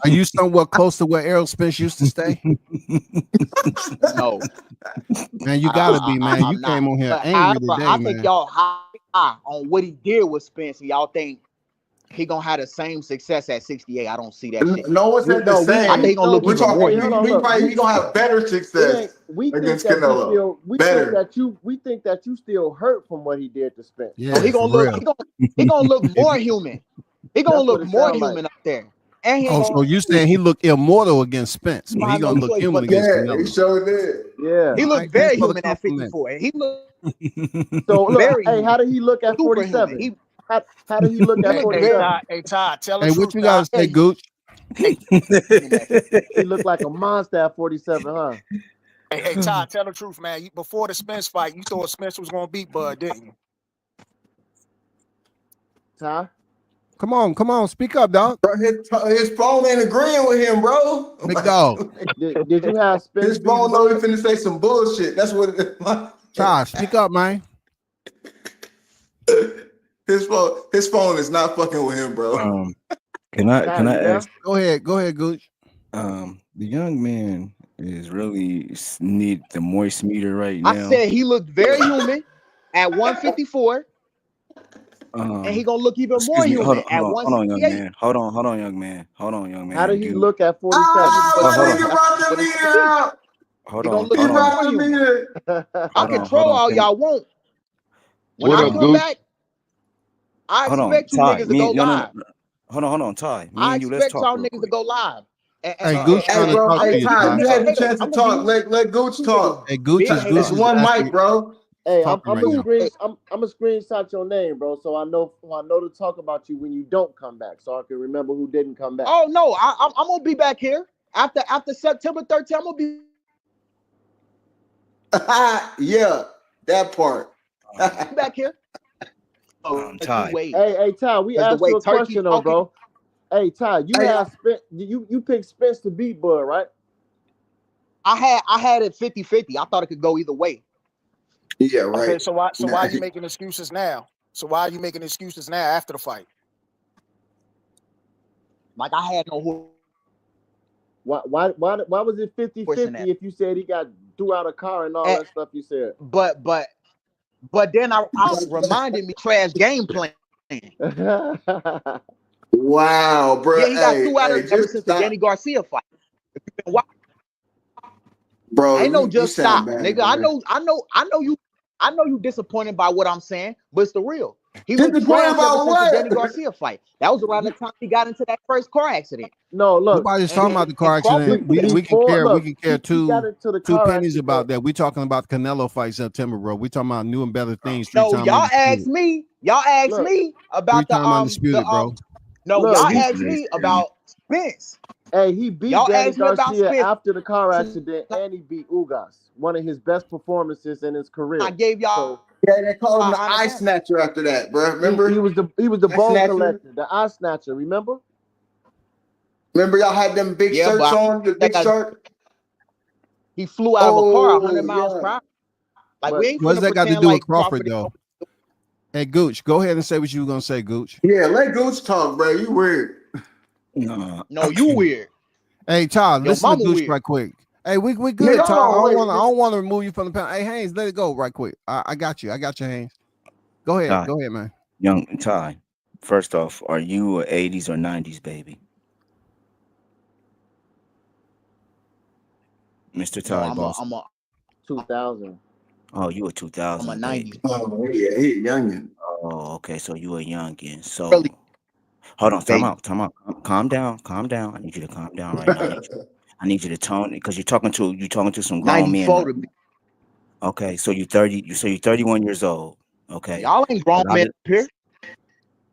Are you somewhat close to where Errol Spence used to stay? No. Man, you gotta be, man. You came on here angry today, I think y'all high on what he did with Spence, and y'all think he gonna have the same success at 68. I don't see that shit. No, it's not the same. I think he gonna look even more. He gonna have better success against Canelo. We think that you still hurt from what he did to Spence. Yeah, he gonna look more human. He gonna look more human up there. And he ain't Oh, gonna so you saying he looked immortal against Spence, but he have no gonna look choice human but to. against Yeah, he Canelo. showed did. Yeah. He All right, looked thanks very for the human at compliment. 54. He looked So look, very hey, human, how did he look at superhuman. 47? He How did he look he at looked Hey, very 47? Ty, hey, Ty, tell the Hey, what truth, you Ty. gotta say, Gooch? human at 50. He looked like a monster at 47, huh? Hey, Ty, tell the truth, man. Before the Spence fight, you thought Spence was gonna beat Bud, didn't you? Ty? Come on, speak up, dog. Bro, his phone ain't agreeing with him, bro. Big dog. Did you have Spence His beat phone know he Bud? finna say some bullshit. That's what it is. Ty, speak up, man. His phone is not fucking with him, bro. Can I Ty, you there? ask? Go ahead, Gooch. The young man is really need the moist meter right I now. said he looked very human at 154, and he gonna look even more Excuse me. Hold human on, at hold on, young 168. man. Hold on, young man. Hold on, young How man. did he look at 47? Ah, Hold that on. nigga brought the What it's meter gonna be. out. Hold He gonna on, look He even hold on, brought more the human. meter. I hold can on, troll hold on. all y'all want. When What I up, come Goose? back, I Hold on, expect you Ty. niggas to go No, live. hold on, Ty. Me I and you, let's expect talk y'all real niggas to quick. go live. Hey, Gooch Hey, trying to bro. talk I'm to Hey, gonna you, give Ty, you Ty. you niggas had the haters. chance to I'm gonna give talk. Let Gooch you niggas talk. Hey, Gooch big is haters. It's one actually mic, bro. Hey, I'm talking right a now. I'm a screenshot your name, bro, so I know to talk about you when you don't come back, so I can remember who didn't come back. Oh no, I'm gonna be back here after September 13th. I'm gonna be Yeah, that part. back here. Ty. Hey, Ty, we Because the asked way you a Turkey question though, talking, bro. Hey, Ty, you Hey, have Spence. You picked Spence to beat Bud, right? I had it 50-50. I thought it could go either way. Yeah, Okay, right. so why Nah, are you making excuses now? So why are you making excuses now after the fight? Like I had no Why was it Pushing 50-50 that. if you said he got threw out a car and all And, that stuff you said? but then I reminded me trash game plan. wow, bro. Yeah, he got threw out Hey, ever just since the stop, Danny Garcia fight. If you been watching, bro. ain't no You just sound stop, bad, nigga. bro. I know you disappointed by what I'm saying, but it's the real. He looked Disappointed trash ever about since the Danny what? Garcia fight. That was around the time he got into that first car accident. No, look, Nobody's And talking about the car Crawford, accident. We can before care. We look, can care he got into the two car pennies accident. about that. We talking about the Canelo fight September, bro. We talking about new and better things. no, y'all asked me about Three-time undisputed, bro. no, Look, y'all he- asked me about Spence. Hey, he beat Y'all Danny asked me about Garcia Spence. after the car accident, and he beat Ugas, one of his best performances in his career. I gave y'all. Yeah, they called him the honest eye answer. snatcher after that, bro. Remember? He was the Eye bone snatcher? collector, the eye snatcher. Remember? Remember y'all had them big Yeah, shirts but on, the big shirt? he flew out of a car 100 miles yeah. per hour. Like But we ain't What's finna that got to pretend do with like Crawford, Crawford. though? Hey, Gooch, go ahead and say what you were gonna say, Gooch. Yeah, let Gooch talk, bro. You weird. No, you weird. Hey, Ty, Your listen to mama Gooch weird. right quick. Hey, we good, Nigga, Ty. hold on, I wait. don't want to remove you from the panel. Hey, Haynes, let it go right quick. I got you. I got your Haynes. Go ahead. Ty. Go ahead, man. Young Ty. First off, are you a 80s or 90s baby? Mr. Ty, No, boss. I'm a 2000. Oh, you a 2000 I'm a baby. 90s. Oh, yeah, he a youngin. Oh, okay. So you a youngin. So Really, hold on, time baby. out. Calm down. I need you to calm down right now. I need you to tone it because you're talking to some grown men. 94 to be. Okay, so you're 31 years old. Okay. Y'all ain't grown men up here.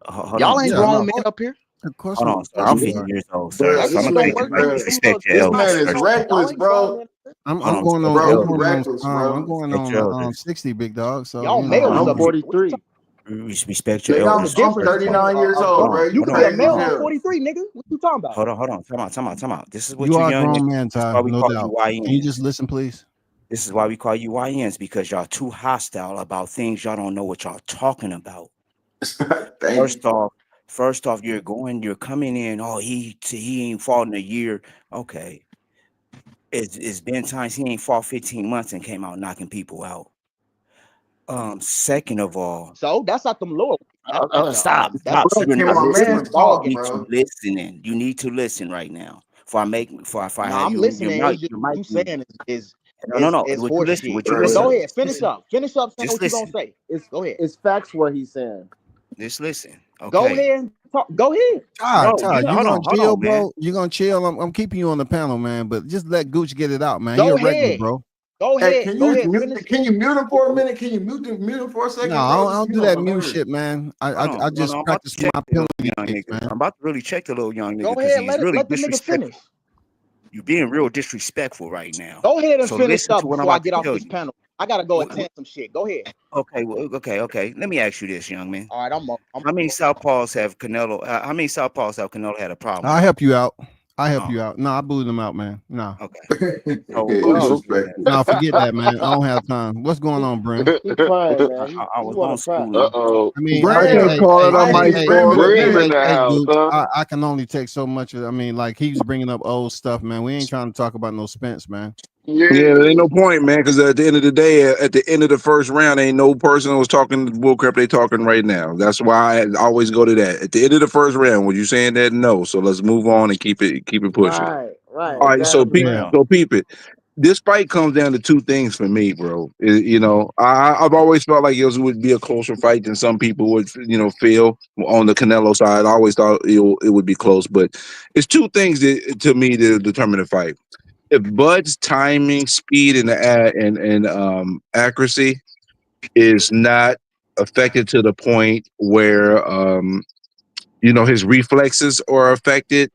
Hold Y'all on. ain't So grown men up here. Of course, hold on, sir. course I'm we 50 are. years old, Bro, sir. That So I'm shit gonna don't work. respect your This elders. man is First. reckless, bro. I'm Hold on, going on. respect I'm your going on. reckless, bro. I'm going Respect your on elders. 60, big dog. So Y'all you know, males I'm up here. 43. Respect your Nigga, elders. The I'm difference. 39 years Hold old, on, bro. You You could be a crazy as male on hell. 43, nigga. What you talking about? hold on. Time out. This is what you you are a young. grown man, This is Ty, why we no call doubt. you Can you YNs. just listen, please? This is why we call you YNs because y'all too hostile about things y'all don't know what y'all talking about. First off, you're coming in. Oh, he ain't fought in a year. Okay, it's been times he ain't fought 15 months and came out knocking people out. Second of all, So that's not them lower. stop. That's Bro, You're can not my listening. man talk, You need bro? to listening. You need to listen right now. Before I No, have I'm your listening. It's just your what mic you muted. saying is No. Would you horse listen? shit. Would you But go listen? ahead, finish up. Finish up saying Just what you gonna listen. say. Go ahead. It's facts what he's saying. Just listen. Go Okay. ahead and Go ahead. No, Todd, you hold gonna on, chill, man. bro? You gonna chill? I'm keeping you on the panel, man. But just let Gooch get it out, man. Go He a regular, ahead. bro. Go Hey, ahead. Go ahead. can you mute him for a minute? Can you mute him for a second, No, bro? I don't do that mute shit, man. I just I'm about to practice check my the little penalty young kicks, nigga. man. I'm about to really check the little young nigga Go because ahead. he's really Let the nigga finish. disrespectful. You're being real disrespectful right now. Go ahead and So finish listen up to what I'm before I about to get off tell this you. panel. I gotta go attend some shit. Go ahead. Okay, okay. Let me ask you this, young man. All right, I'm How many southpaws have Canelo? How many southpaws have Canelo had a problem I'll with? help you out. Oh, No, I booted him out, man. No. okay. So Yeah, disrespectful. No, forget that, man. I don't have time. What's going on, Brim? He crying, man. I He was want gonna to cry. school him. Uh-oh. I mean, I just call it on my story. Brim in the house, Gooch, huh? I can only take so much. I mean, like he's bringing up old stuff, man. We ain't trying to talk about no Spence, man. Yeah. there ain't no point, man, because at the end of the day, at the end of the first round, ain't no person was talking the bullcrap they talking right now. That's why I always go to that. At the end of the first round, was you saying that? No. So let's move on and keep it pushing. Right, Oh, All right, so exactly. peep it. This fight comes down to two things for me, bro. I've always felt like it would be a closer fight than some people would, feel on the Canelo side. I always thought it would be close, but it's two things that to me to determine the fight. If Bud's timing, speed, and accuracy is not affected to the point where his reflexes are affected,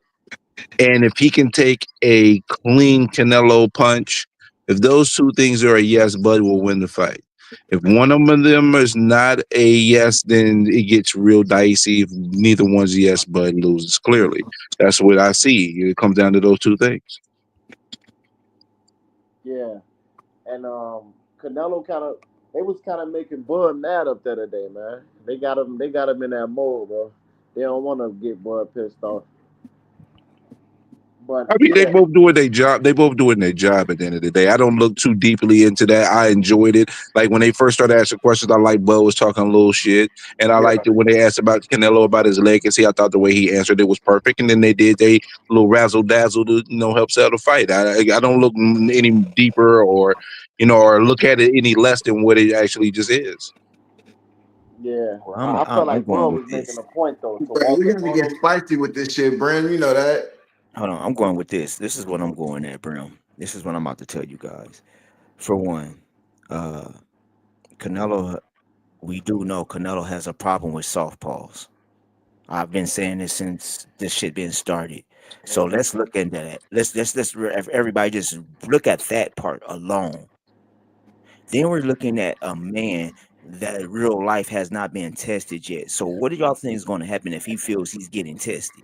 and if he can take a clean Canelo punch, if those two things are a yes, Bud will win the fight. If one of them is not a yes, then it gets real dicey. If neither one's a yes, Bud loses clearly. That's what I see. It comes down to those two things. Yeah, and Canelo they was kind of making Bud mad up there today, man. They got him in that mode, bro. They don't want to get Bud pissed off. But I mean, they yeah, both doing their job. They both doing their job at the end of the day. I don't look too deeply into that. I enjoyed it. Like when they first started asking questions, I like Bud was talking a little shit. And I yeah, liked it when they asked about Canelo about his legacy. I thought the way he answered it was perfect. And then they did they little razzle dazzle to help sell the fight. I don't look any deeper or look at it any less than what it actually just is. yeah. Well, I felt I'm like going Bud with was making this. a point though to Bro, walk we up gotta on get him. spicy with this shit, Brim. You know that. Hold on, I'm going with this. This is what I'm going at, Brim. This is what I'm about to tell you guys. For one, uh, Canelo, we do know Canelo has a problem with softballs. I've been saying this since this shit been started. So let's look into that. Everybody just look at that part alone. Then we're looking at a man that real life has not been tested yet. So what do y'all think is going to happen if he feels he's getting tested?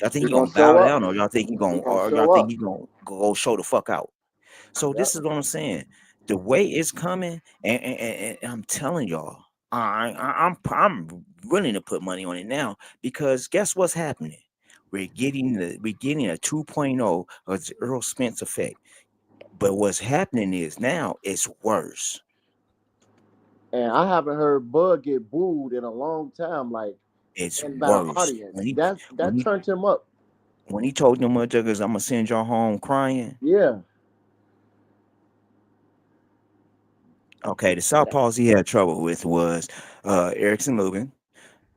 Y'all think He he gonna gonna bow show up. down, or He gonna y'all show think up. he gonna go show the fuck out? So Yep. this is what I'm saying. The way it's coming, and I'm telling y'all, I'm willing to put money on it now because guess what's happening? We're getting a 2.0 of the Earl Spence effect. But what's happening is now it's worse. And I haven't heard Bud get booed in a long time, like It's and by the worse. audience. When he when That he turned him up. when he told them motherfuckers, I'm gonna send y'all home crying. Yeah. Okay, the southpaws he had trouble with was Erickson Lubin,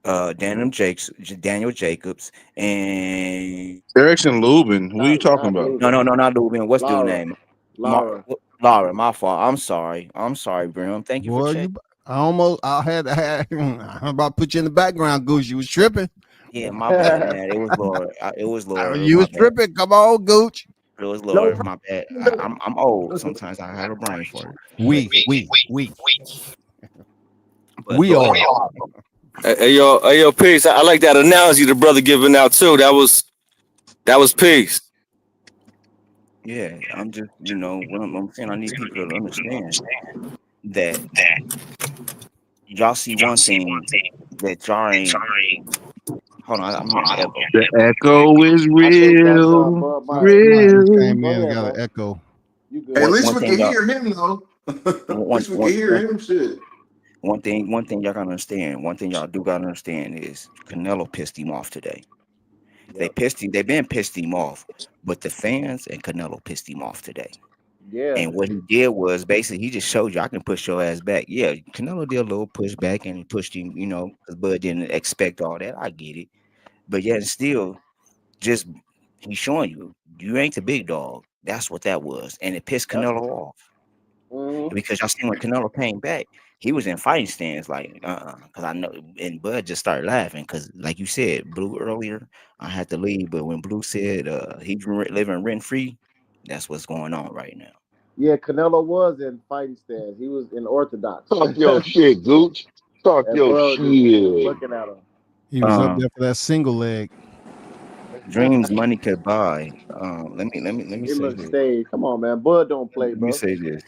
Daniel Jacobs, and Erickson Lubin, who are you talking Not about? no, Lubin. not Lubin. What's dude Lara. name? Lara. Laura. My fault. I'm sorry, Brim. Thank you for Boy, checking. I'm about to put you in the background, Goose. You was tripping. Yeah, my bad, man. It was Laura. It was Laura. It was You my was bad. tripping. Come on, Gooch. It was No Laura. My bad. I'm old. Sometimes I have a brain for it. But We go are. ahead. Hey, yo, peace. I like that analogy the brother giving out too. That was peace. Yeah, I'm just what I'm saying. I need people to understand that y'all see one thing that y'all ain't. Hold on, I'm hearing an echo. The echo is I think that's real, Bud Myers. Somebody just real. came Go in and ahead, got an man. echo. You At good. least One we thing can y'all hear him though. At one least we can one hear one him. Shit. one thing y'all gotta understand. One thing y'all do gotta understand is Canelo pissed him off today. Yep. They've been pissed him off, but the fans and Canelo pissed him off today. Yeah. And what he did was basically he just showed you I can push your ass back. Yeah, Canelo did a little pushback and he pushed him, because Bud didn't expect all that. I get it. But yet and still, just he's showing you ain't the big dog. That's what that was. And it pissed Yep. Canelo off. Mm-hmm. Because y'all seen when Canelo came back, he was in fighting stance, like, because I know, and Bud just started laughing, because, like you said, Blue earlier, I had to leave, but when Blue said he's living rent free, that's what's going on right now. Yeah, Canelo was in fighting stance. He was in orthodox. Talk your shit, Gooch. Talk And your bro just shit. looking at him. He was up there for that single leg. Dreams money could buy. Let me It say looks this. staged. Come on, man. Bud don't play, Let me bro. say this.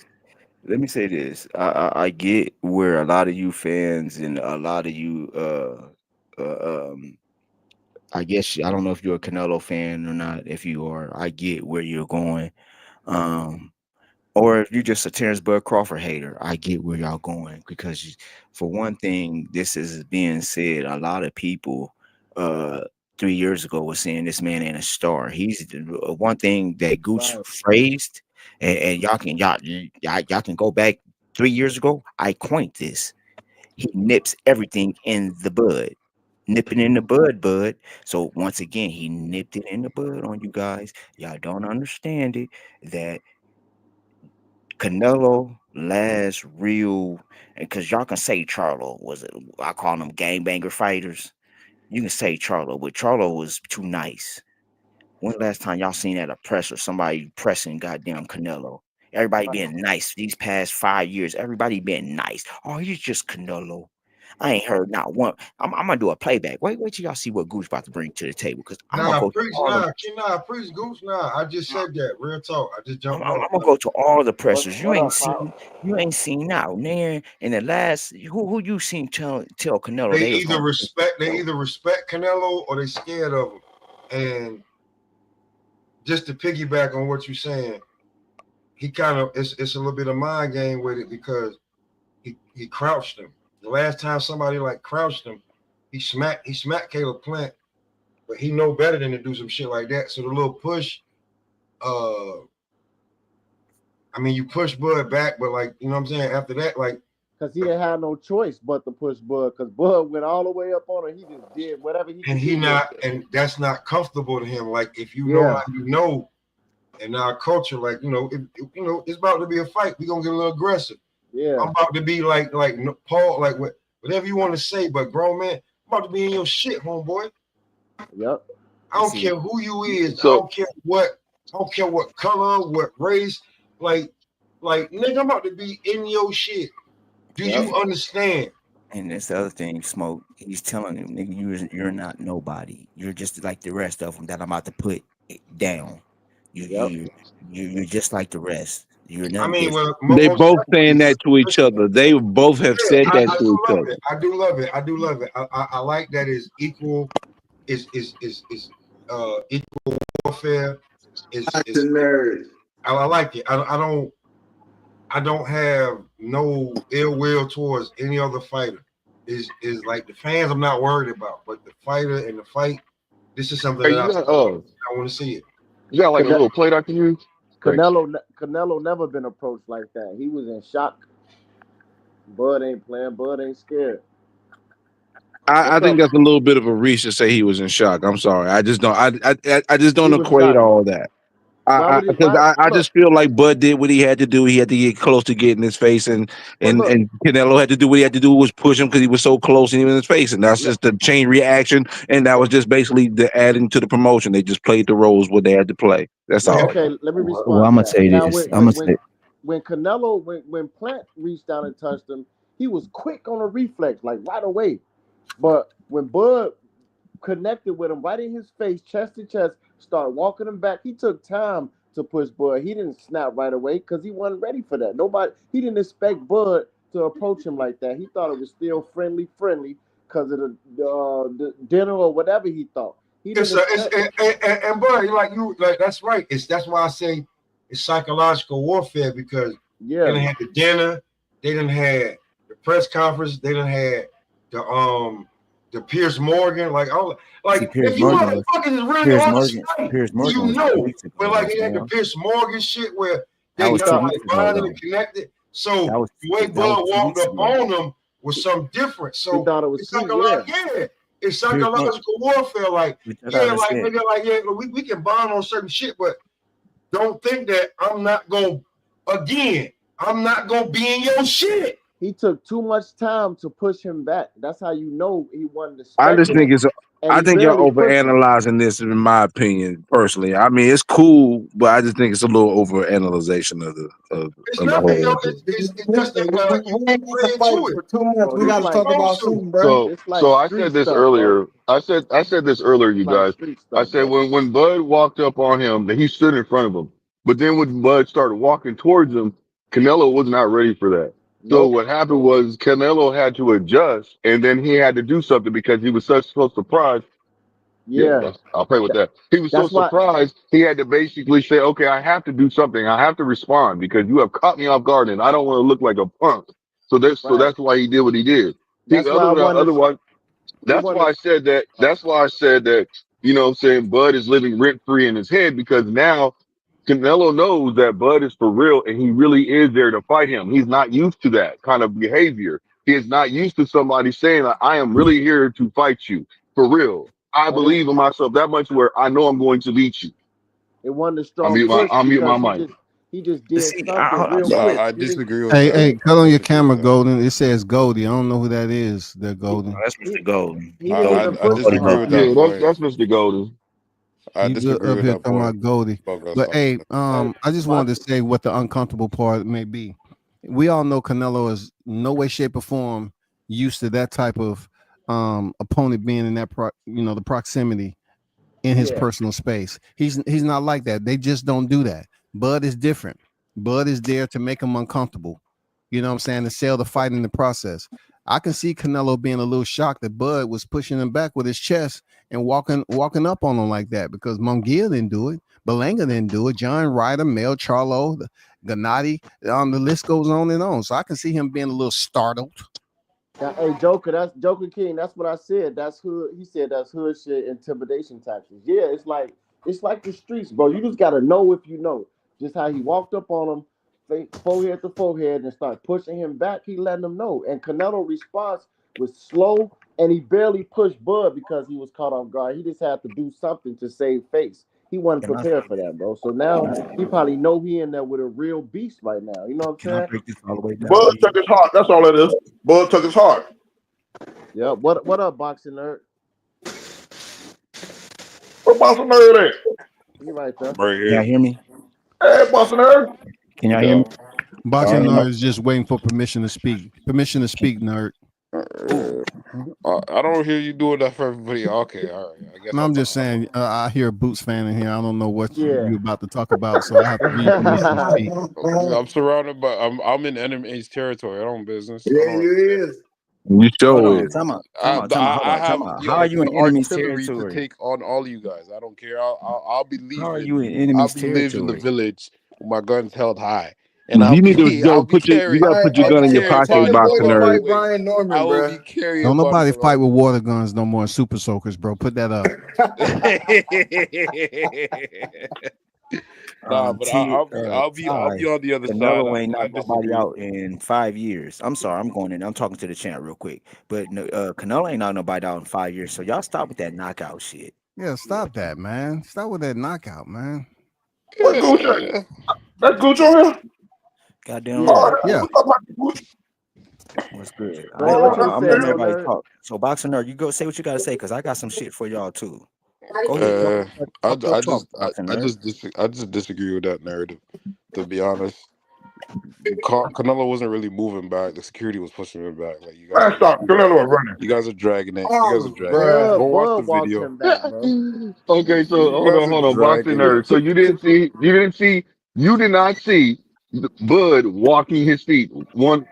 Let me say this. I get where a lot of you fans and a lot of you I guess I don't know if you're a Canelo fan or not. If you are, I get where you're going. Um, or if you're just a Terrence Bud Crawford hater, I get where y'all going because, for one thing, this is being said. A lot of people, 3 years ago, was saying this man ain't a star. He's one thing that Gooch Right. phrased, and y'all can go back 3 years ago. I coined this. He nips everything in the bud. Nipping in the bud. So once again, he nipped it in the bud on you guys. Y'all don't understand it that Canelo last real, because y'all can say Charlo was it? I call them gangbanger fighters. You can say Charlo, but Charlo was too nice. When the last time y'all seen at a press or somebody pressing goddamn Canelo? Everybody Right. being nice these past 5 years. Everybody being nice. Oh, he's just Canelo. I ain't heard not one. I'm gonna do a playback. Wait till y'all see what Goose about to bring to the table, because I'm gonna Nah, go to preach, all the. preach, Goose, nah. I just said that. Real talk. I just I'm, jumped I'm, off. I'm gonna go to all the pressers. What up, Pop? You ain't seen now. Man, in the last who you seen tell Canelo They they was either gonna. respect Canelo or they scared of him. And just to piggyback on what you're saying, he kind of it's a little bit of mind game with it because he crouched him. The last time somebody like crouched him, he smacked Caleb Plant, but he know better than to do some shit like that. So the little push, I mean, you push Bud back, but like, you know what I'm saying? After that, like, Because he didn't have no choice but to push Bud. Because Bud went all the way up on him. He just did whatever he and could do. and that's not comfortable to him. Like, if you know Yeah. how you know, in our culture, like, it's about to be a fight. We're gonna get a little aggressive. Yeah. I'm about to be like Paul, like whatever you want to say, but grown man, I'm about to be in your shit, homeboy. Yep. I don't care who you is. I So don't care what color, what race. Like, nigga, I'm about to be in your shit. Do Yep. you understand? And that's the other thing, Smoke. He's telling him, nigga, you're not nobody. You're just like the rest of them that I'm about to put down. Yep. You're just like the rest. You're I nothing mean, different. well, They most both saying definitely. that to each other. They both have Yeah, said that I to do each love other. it. I do love it. I do love it. I like that is equal. Is equal warfare. Is nerds. I like it. I don't have no ill will towards any other fighter. Is like the fans I'm not worried about, but the fighter and the fight, this is something hey, that you got I want to see it. you got like a Cane- little plate I can use? Thanks. Canelo never been approached like that. He was in shock. Bud ain't playing. Bud ain't scared. I What's think up? that's a little bit of a reach to say he was in shock. I'm sorry. I just don't. I just He don't was equate shocked. all that. Why would he? Because Why? I Look, just feel like Bud did what he had to do. He had to get close to getting his face, and but and look. and Canelo had to do what he had to do, was push him because he was so close and he was in his face, and that's just the chain reaction. And that was just basically the adding to the promotion. They just played the roles what they had to play. That's all. Okay, let me Well, respond I'm to gonna that. say Now, this. I'm gonna say when Canelo, when Plant reached down and touched him, he was quick on a reflex, like right away. But when Bud connected with him right in his face, chest to chest, started walking him back, he took time to push Bud. He didn't snap right away because he wasn't ready for that. He didn't expect Bud to approach him like that. He thought it was still friendly because of the dinner or whatever he thought. He It's didn't a, expect. and buddy, like that's right. That's why I say it's psychological warfare because they Yeah. didn't have the dinner, they didn't have the press conference, they didn't have the Pierce Morgan, see if Piers you Morgan. motherfuckers is really Piers on the Morgan. site, Piers Morgan you was 2 know. weeks ago But though, like they had the Slim. Pierce Morgan shit where That They was kind 2 of weeks like ago, bonded though. and connected. So That was the way that was Bud 2 walked weeks up ago. on him was something different. He So thought it was it's sweet, yeah. it's Here's what psychological warfare. Like, I yeah, gotta like say. nigga, like yeah, we can bond on certain shit, but don't think that I'm not gonna be in your shit. He took too much time to push him back. That's how you know he wasn't I just expecting think it. it's. And I he think y'all barely pushed him. overanalyzing this, in my opinion, personally. I mean, it's cool, but I just think it's a little overanalyzation of It's the nothing, yo. whole. It's just that you play into it. Bro, So, this like this like so I street said this stuff, bro. earlier. I said this earlier, you Like guys. street I stuff, said bro. when Bud walked up on him, that he stood in front of him. But then when Bud started walking towards him, Canelo was not ready for that. So Nope. what happened was Canelo had to adjust, and then he had to do something because he was such so surprised. Yeah, Yeah. I'll play with that. He was so That's why surprised he had to basically say, "Okay, I have to do something. I have to respond because you have caught me off guard, and I don't want to look like a punk." So right. that's why he did what he did. That's why I wanted Otherwise, he that's why wanted I said that. That's why I said that. You know, what I'm saying Bud is living rent free in his head because now Canelo knows that Bud is for real and he really is there to fight him. He's not used to that kind of behavior. He is not used to somebody saying, like, "I am really here to fight you for real. I and believe in myself that much where I know I'm going to beat you." it wasn't a strong push I'll mute my because mic. he just did See, something real quick. I He didn't disagree with Hey, that. hey, cut I on your disagree with camera, that. Golden. It says Goldie. I don't know who that is. That he, Golden. that's Mr. Golden. he didn't even I push him disagree with hard. Yeah, that point. that's Mr. Golden. I You good disagree up with here that talking point. about Goldie. But that's But fine. hey, Hey, I just watch wanted to say what the uncomfortable part may be. We all know Canelo is no way, shape, or form used to that type of opponent being in that the proximity in his yeah. personal space. He's not like that. They just don't do that. Bud is different. Bud is there to make him uncomfortable. You know what I'm saying? To sell the fight in the process. I can see Canelo being a little shocked that Bud was pushing him back with his chest and walking up on him like that because Munguia didn't do it. Belanga didn't do it. John Ryder, Mel Charlo, Gennady, the list goes on and on. So I can see him being a little startled. Now, hey, Joker, that's Joker King. That's what I said. That's hood. He said that's hood shit, intimidation tactics. Yeah, it's like the streets, bro. You just gotta know if you know. Just how he walked up on him, forehead to forehead, and started pushing him back. He letting him know. And Canelo response was slow, and he barely pushed Bud because he was caught off guard. He just had to do something to save face. He wasn't Can I prepared for that, bro. So now he probably know he in there with a real beast right now. You know what can I I'm saying? break this all the way down Bud for you? took his heart. That's all it is. Bud took his heart. Yeah. What up, boxing nerd? What boxing nerd at? You right there. Right Can y'all here. hear me? Hey, boxing nerd. Can y'all hear Yeah. me? Boxing Can nerd is just waiting for permission to speak. Permission to speak, nerd. Ooh. I don't hear you doing that for everybody. Okay, all right. I guess No, I'm just I'm saying. I hear a Boots fan in here. I don't know what Yeah. you're about to talk about, so I have to give you permission to speak. I'm surrounded by I'm in enemy's territory. I don't business. I Yeah, don't you really care. is. You Hold show on. is. Hold I on. have How are you in enemy's artillery to territory? take on all of you guys. I don't care. I'll be How are leaving. you in I'll enemy's be living in the territory? village with my guns held high, and You need to I'll go be you gotta put your I'll gun be in your carrying pocket, Tell your boy boxing to bodyguards nerd. fight along the way. Brian I Norman, will bro. be carrying Don't nobody bodyguards fight along with the way. water guns no more. Super soakers, bro. Put that up. Nah, but I'll Ty, be on the other side. Canelo ain't I knocked nobody disagree. out in 5 years. I'm sorry, I'm going in. I'm talking to the champ real quick. But no, Canelo ain't knocked nobody out in 5 years. So y'all stop with that knockout shit. Yeah, stop that, man. Stop with that knockout, man. What Gooch at? Yeah. That's Gooch on here? Goddamn Yeah. Oh, right. yeah. Yeah. What's up, Gooch? What's good? Hey, what you I'm saying letting though, everybody nerd? talk. So boxing nerd, you go say what you gotta say because I got some shit for y'all too. Go ahead. Talk your talk, boxing nerd. I just disagree with that narrative. To be honest, Canelo wasn't really moving back. The security was pushing him back. Like Man, stop. Canelo is running. you guys are dragging it. You guys are Oh, dragging it. bruh. Go watch the Bud walked video. him back, bro. Okay, so You guys are hold on, boxing dragging it. nerd. So you did not see Bud walking his feet each foot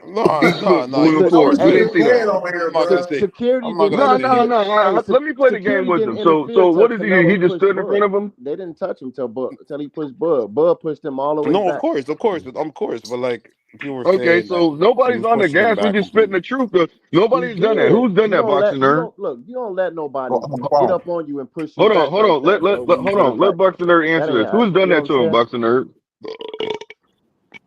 No. You moving just forward. watch You the Hey, didn't see that. Playing over here, I'm not gonna bruh. say. security I'm not didn't gonna say interfere. it. Hey, Let me play the game security with didn't him. So interfere till what is he? He Canelo just pushed stood in Bud. front of him. They didn't touch him till he pushed Bud. Bud pushed him all the way No, back. of course. But like people were Okay, saying that so he nobody's was on the pushing him gas. We back just spitting completely. the truth. He Nobody's done that. did. Who's done that, boxing nerd? You don't let nobody Come get on. up on you and push you back Hold like on. that, bro. When you Hold finna on. Let fight, boxing nerd that answer ain't this. Who's done you know that what to him, I'm saying? boxing nerd?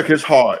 took his heart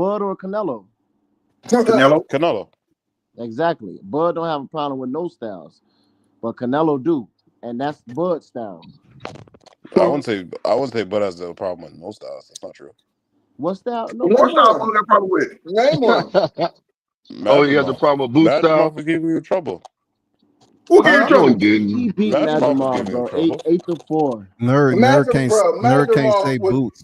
Bud or Canelo? Canelo. Canelo. Exactly. Bud don't have a problem with no styles, but Canelo do, and that's Bud's style. I wouldn't say Bud has a problem with no styles. That's not true. What style? No, What come style on. Bud got problem with? Name one. Oh, he Magic has a Mouth. problem with boot Magic style. Mouth would give you trouble. Who get in Huh? No, he trouble? didn't. He beat Magic Magic Mouth would Mall, give you bro. trouble. 8-4. Nerd Magic, can't bro. nerd Magic can't Mall say was boots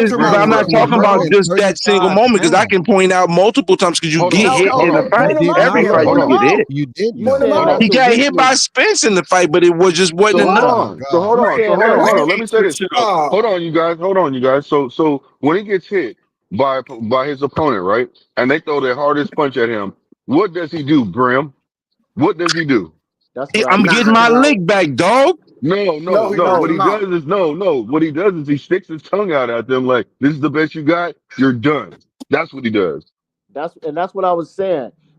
talking but about I'm not talking about just that single 235 moment because I pounds. can point out multiple times because you Hold get on, hit hold in the on. fight. Point him Did out. not Every Yeah, though. fight hold Point you him on, get out. hit. You didn't You Point though. him saying hold out. that's He on. a got hit by weakness? Spence in the fight, but it was just So wasn't Hold hold enough. on. on. So God. hold You on. So saying hold that's on. a Hold Hey, on. Let me weakness? say this. oh, Hold on, you guys. Hold on, you guys. So when he gets hit by his opponent, right, and they throw their hardest punch at him, what does he do, Brim? What does he do? That's what I I'm just getting said. my knockout. lick back, dog. No, no, No, he no. knocks What he him does out. is no. What he does is he sticks his tongue out at them like, "This is the best you got. You're done." That's what he does. That's what I was saying.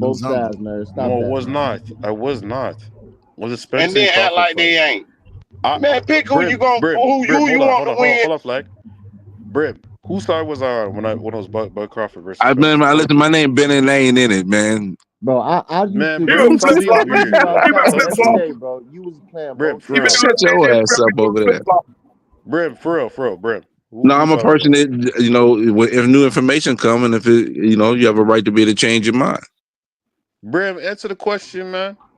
playing both sides, man. Stop No, it that, was man. not. I was not. Was it And Spencer then and act Crawford like fight? they ain't. I, Man, pick who you Brim, going Brim, who Brim. you Hold on, want hold to on, hold on, win. hold on, Flag. Brim, whose side was I on when it was Bud Crawford versus I Spencer? listen, my name Ben and ain't in it, man. Bro, I used Man, to Brim, stop being use weird, you man. out Stop every being day, bro. You was playing Brim, both for real. sides. Shut your ass up over there. Brim, for real, Brim. No, Whose I'm a side was person on? that, you know, if new information come and if it, you know, you have a right to be able to change your mind. Brim, answer the question, man.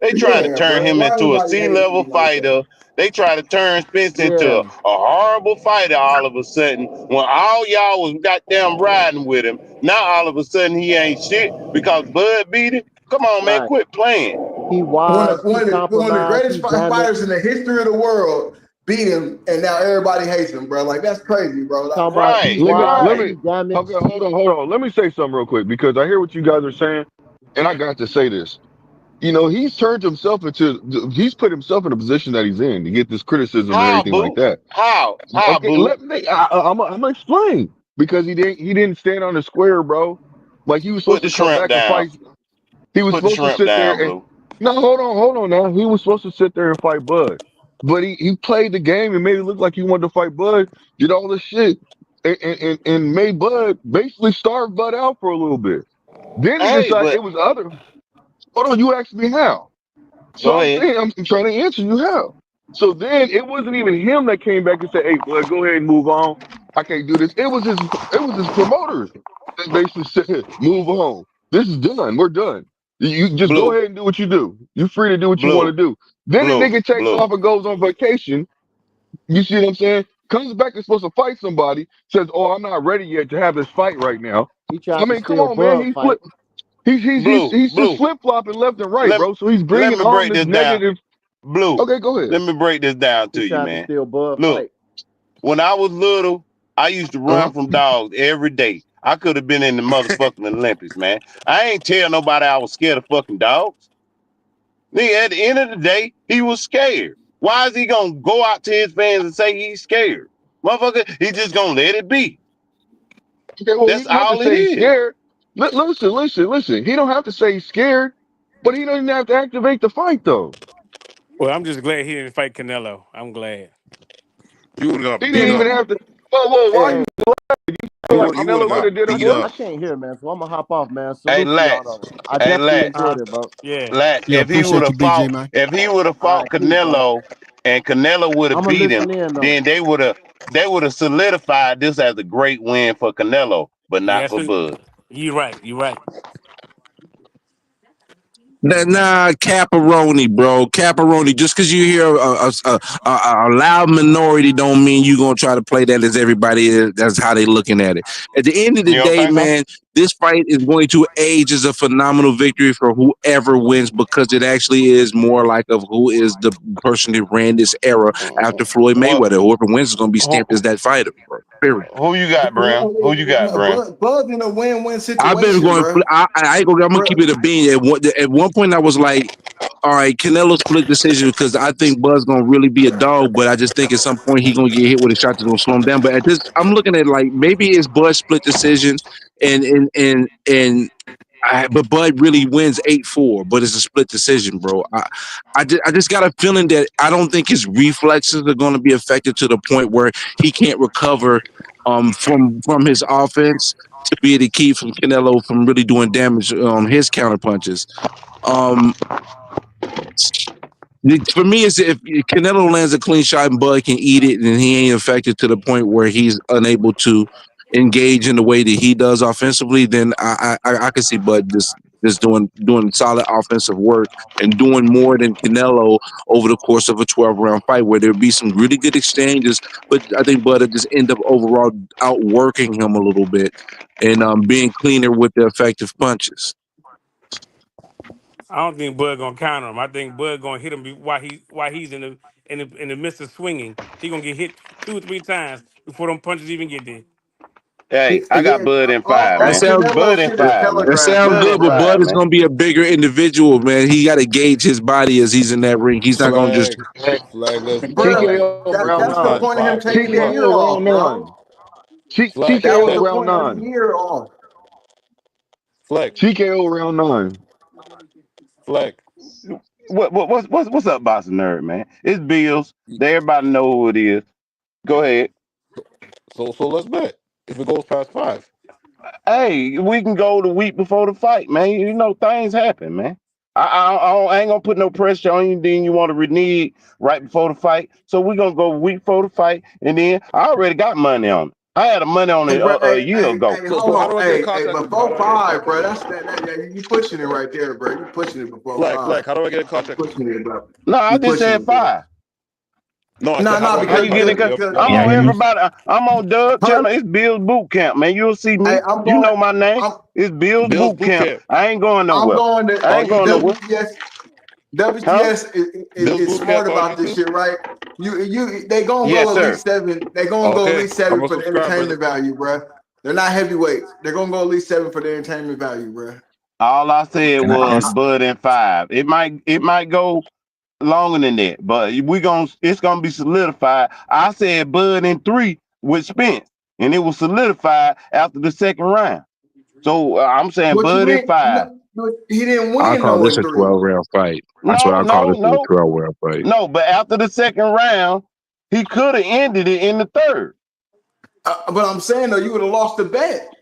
They trying to Yeah, turn bro. him Why into a everybody hating C-level me like that? fighter. They try to turn Spence into Yeah, a horrible fighter all of a sudden. When all y'all was goddamn riding with him, now all of a sudden he ain't shit because Bud beat him. Come on, man, right. quit playing. He One washed, of he one of the compromised, greatest he damaged. fighters in the history of the world beat him, and now everybody hates him, bro. Like that's crazy, bro. Like, Talking about he Right, washed, Let right. me he damaged. okay, hold on. Let me say something real quick because I hear what you guys are saying, and I got to say this. You know, he's put himself in a position that he's in to get this criticism and How, everything like boo? that. How, Okay, boo? let me. I'm gonna explain because he didn't stand on the square, bro. Like he was Put supposed the to come shrimp back and down. fight. He was Put the supposed to shrimp sit there down, and Blue. no, hold on now. He was supposed to sit there and fight Bud. But he played the game and made it look like he wanted to fight Bud, did all this shit, and made Bud basically starve Bud out for a little bit. Then he Hey, decided but it was other. Hold on, you asked me how. So go I'm ahead. saying I'm trying to answer you how. So then it wasn't even him that came back and said, "Hey, Bud, go ahead and move on. I can't do this." It was his promoters that basically said, "Move on. This is done. We're done. You just go Blue, ahead and do what you do. You're free to do what you want to blue, do." Then the blue, nigga takes blue. off and goes on vacation. You see what I'm saying? Comes back and supposed to fight somebody. Says, "Oh, I'm not ready yet to have this fight right now." He I tried to mean, come steal on, man. Bud He fight. flipped. He's just Blue. flip flopping left and right, Let bro. So he's let bringing me on break this this down. negative. Blue. Okay, go Let ahead. me break this down He to you, tried to man. steal Bud Look, fight. when I was little, I used to Uh huh. run from dogs every day. I could have been in the motherfucking Olympics, man. I ain't tell nobody I was scared of fucking dogs. Nigga, at the end of the day, he was scared. Why is he gonna go out to his fans and say he's scared? Motherfucker, he just gonna let it be. Okay, well, he That's don't have to all it say he's is. scared. Listen. He don't have to say he's scared, but he doesn't have to activate the fight though. Well, I'm just glad he didn't fight Canelo. I'm glad. You would have He got didn't beat even up. have to. Whoa, Hey, why you hey, feel hey, like You would have Canelo could got have did him beat more? I up. can't hear, man. So I'm gonna hop off, man. Hey, Salute to y'all Lax. though. I Hey, definitely Lax. enjoyed it, bro. Yeah. Lax. Yeah, appreciate you, BJ, man. If he would have All fought right, peace, bro. Canelo and Canelo would have I'm gonna beat him, listen in though. then they would have solidified this as a great win for Canelo, but Yeah, not that's for what, Bud. you're right. You're right. Nah, caparoni, bro. Caparoni. Just because you hear a loud minority, don't mean you gonna try to play that as everybody is. That's how they looking at it. At the end of the You don't day, think so? man, this fight is going to age as a phenomenal victory for whoever wins because it actually is more like of who is the person that ran this era after Floyd What? Mayweather. Whoever wins is gonna be Who, stamped as that fighter, bro. Period. who you got, Brown? Who you got, Brown? Buzz in a win-win I've been situation, going. bro. I ain't gonna. I'm gonna keep it a bean. At one point, I was like, "All right, Canelo split decision," because I think Buzz gonna really be a dog. But I just think at some point he gonna get hit with a shot that's gonna slow him down. But at this, I'm looking at like maybe it's Buzz split decision, and but Bud really wins 8-4, but it's a split decision, bro. I just got a feeling that I don't think his reflexes are going to be affected to the point where he can't recover from his offense to be able to keep from Canelo from really doing damage on his counter punches. Um, for me, it's if Canelo lands a clean shot and Bud can eat it, and he ain't affected to the point where he's unable to engage in the way that he does offensively, then I can see Bud just doing solid offensive work and doing more than Canelo over the course of a 12 round fight, where there'd be some really good exchanges, but I think Bud would just end up overall outworking him a little bit and being cleaner with the effective punches. I don't think Bud gonna counter him. I think Bud gonna hit him while he's in the midst of swinging. He gonna get hit 2 or 3 times before them punches even get there. Hey, I got Yeah, Bud in five, all That man. sounds Canelo Bud in shit is five, man. That telegraphed sounds Bud in good, now, but man. Bud five, is man. going to be a bigger individual, man. He got to gauge his body as he's in that ring. He's not going to just. Flag. Flag. Let's Bro, flag. TKO We're round going that's the nine. point of him 5 taking the flag. year TKO round off, bro. nine. Flag. That was TKO the round point of the nine. year off. Flag. TKO round nine. Flag. What's up, boxing nerd, man? It's Bills. Everybody know who it is. Go ahead. So let's bet if it goes past 5. Hey, we can go the week before the fight, man. You know things happen, man. I ain't gonna put no pressure on you. Then you want to renege right before the fight, so we gonna go week before the fight, and then I already got money on it. I had a money on Hey, it bro, a year ago. So hold how on. do I get in Hey, contact with you? How before do I get in five, contact bro. with you? You pushing it right there, bro. You pushing it before Flag. five. How do I get in You contact with you? pushing it, bro. No, I You just pushing said it, bro. five. No, I said No, how do no, I get How in because you get contact it? with you? I'm Your on name? everybody. I'm on Doug her, channel. It's Bill's Boot Camp, man. You'll see hey, me. You know my name. I'm It's Bill's Bill's Boot Boot Camp. Camp. I ain't going I'm nowhere. going to I On ain't going YouTube. nowhere. WTS. Huh? WTS Bill's is Boot smart Camp on about this YouTube. shit, right? They gonna Yes, go at sir. least 7. They gonna go at Okay, least I'm 7 gonna for the subscribe, brother. entertainment value, bro. They're not heavyweights. They're gonna go at least 7 for the entertainment value, bro. All I said Can I was ask? Bud and five. It might go longer than that, but it's gonna be solidified. I said Bud in 3 with Spence, and it was solidified after the second round. So I'm saying What you Bud at mean? 5. He didn't I win call though this in a 3. 12-round fight. That's what No, I call no, this a no, 12-round fight. no. But after the second round, he could have ended it in the third. But I'm saying though, you would have lost the bet.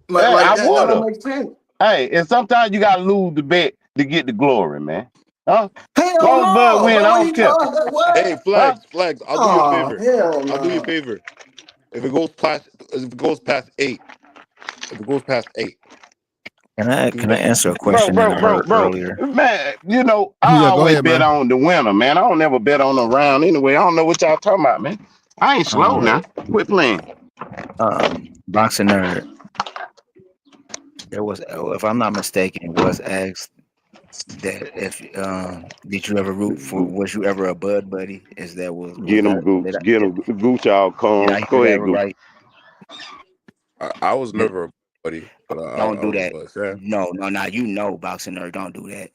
Hey, I That would don't have. make sense. Hey, and sometimes you gotta lose the bet to get the glory, man. Huh? Hell Long as Bud no, win, bro. I What don't you care. talking? Hey, What? Huh? Flags. I'll do you a Oh, favor. hell I'll do you a no. favor. If it goes past 8, if it goes past 8, do Can I that. answer a Bro, question that bro, I bro, heard bro. earlier? Man, you know, I Yeah, go always ahead, bet man. on the winner, man. I don't never bet on the round anyway. I don't know what y'all talking about, man. I ain't slow Um, now. Quit playing. Boxing nerd. There was, if I'm not mistaken, was asked that if did you ever root for? Was you ever a Bud buddy? Is that was Get him, that Gooch. Get him, Gooch. All did calm. I hear Go that ahead, Gooch. right? I was Did, never a buddy, but don't I do was a that. bus. Yeah. No, no, now you know boxing nerd. Don't do that.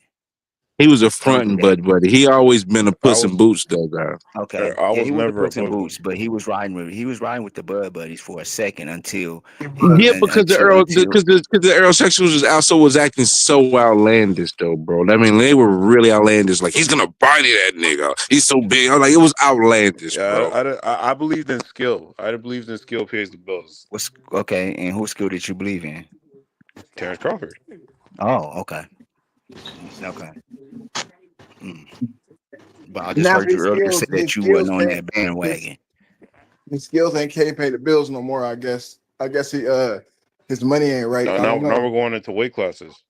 He was a Don't do fronting that. Bud buddy. He always been a I Puss in was Boots though, guy. Okay, I yeah, was he was the never a Puss in bud buddy. Boots, but he was riding with the Bud buddies for a second until Yeah, because until the Earl was also was acting so outlandish though, bro. I mean, they were really outlandish. Like he's gonna body that nigga. He's so big. I was like, it was outlandish, Yeah, bro. I believed in skill. I believed in skill pays the bills. what's okay, and whose skill did you believe in? Terrence Crawford. Oh, okay, okay. Mm. But I just Now heard you earlier say that you wasn't on that his bandwagon. his skills can't pay the bills no more. I guess. I guess his money ain't right. Now, I don't now know. we're going into weight classes.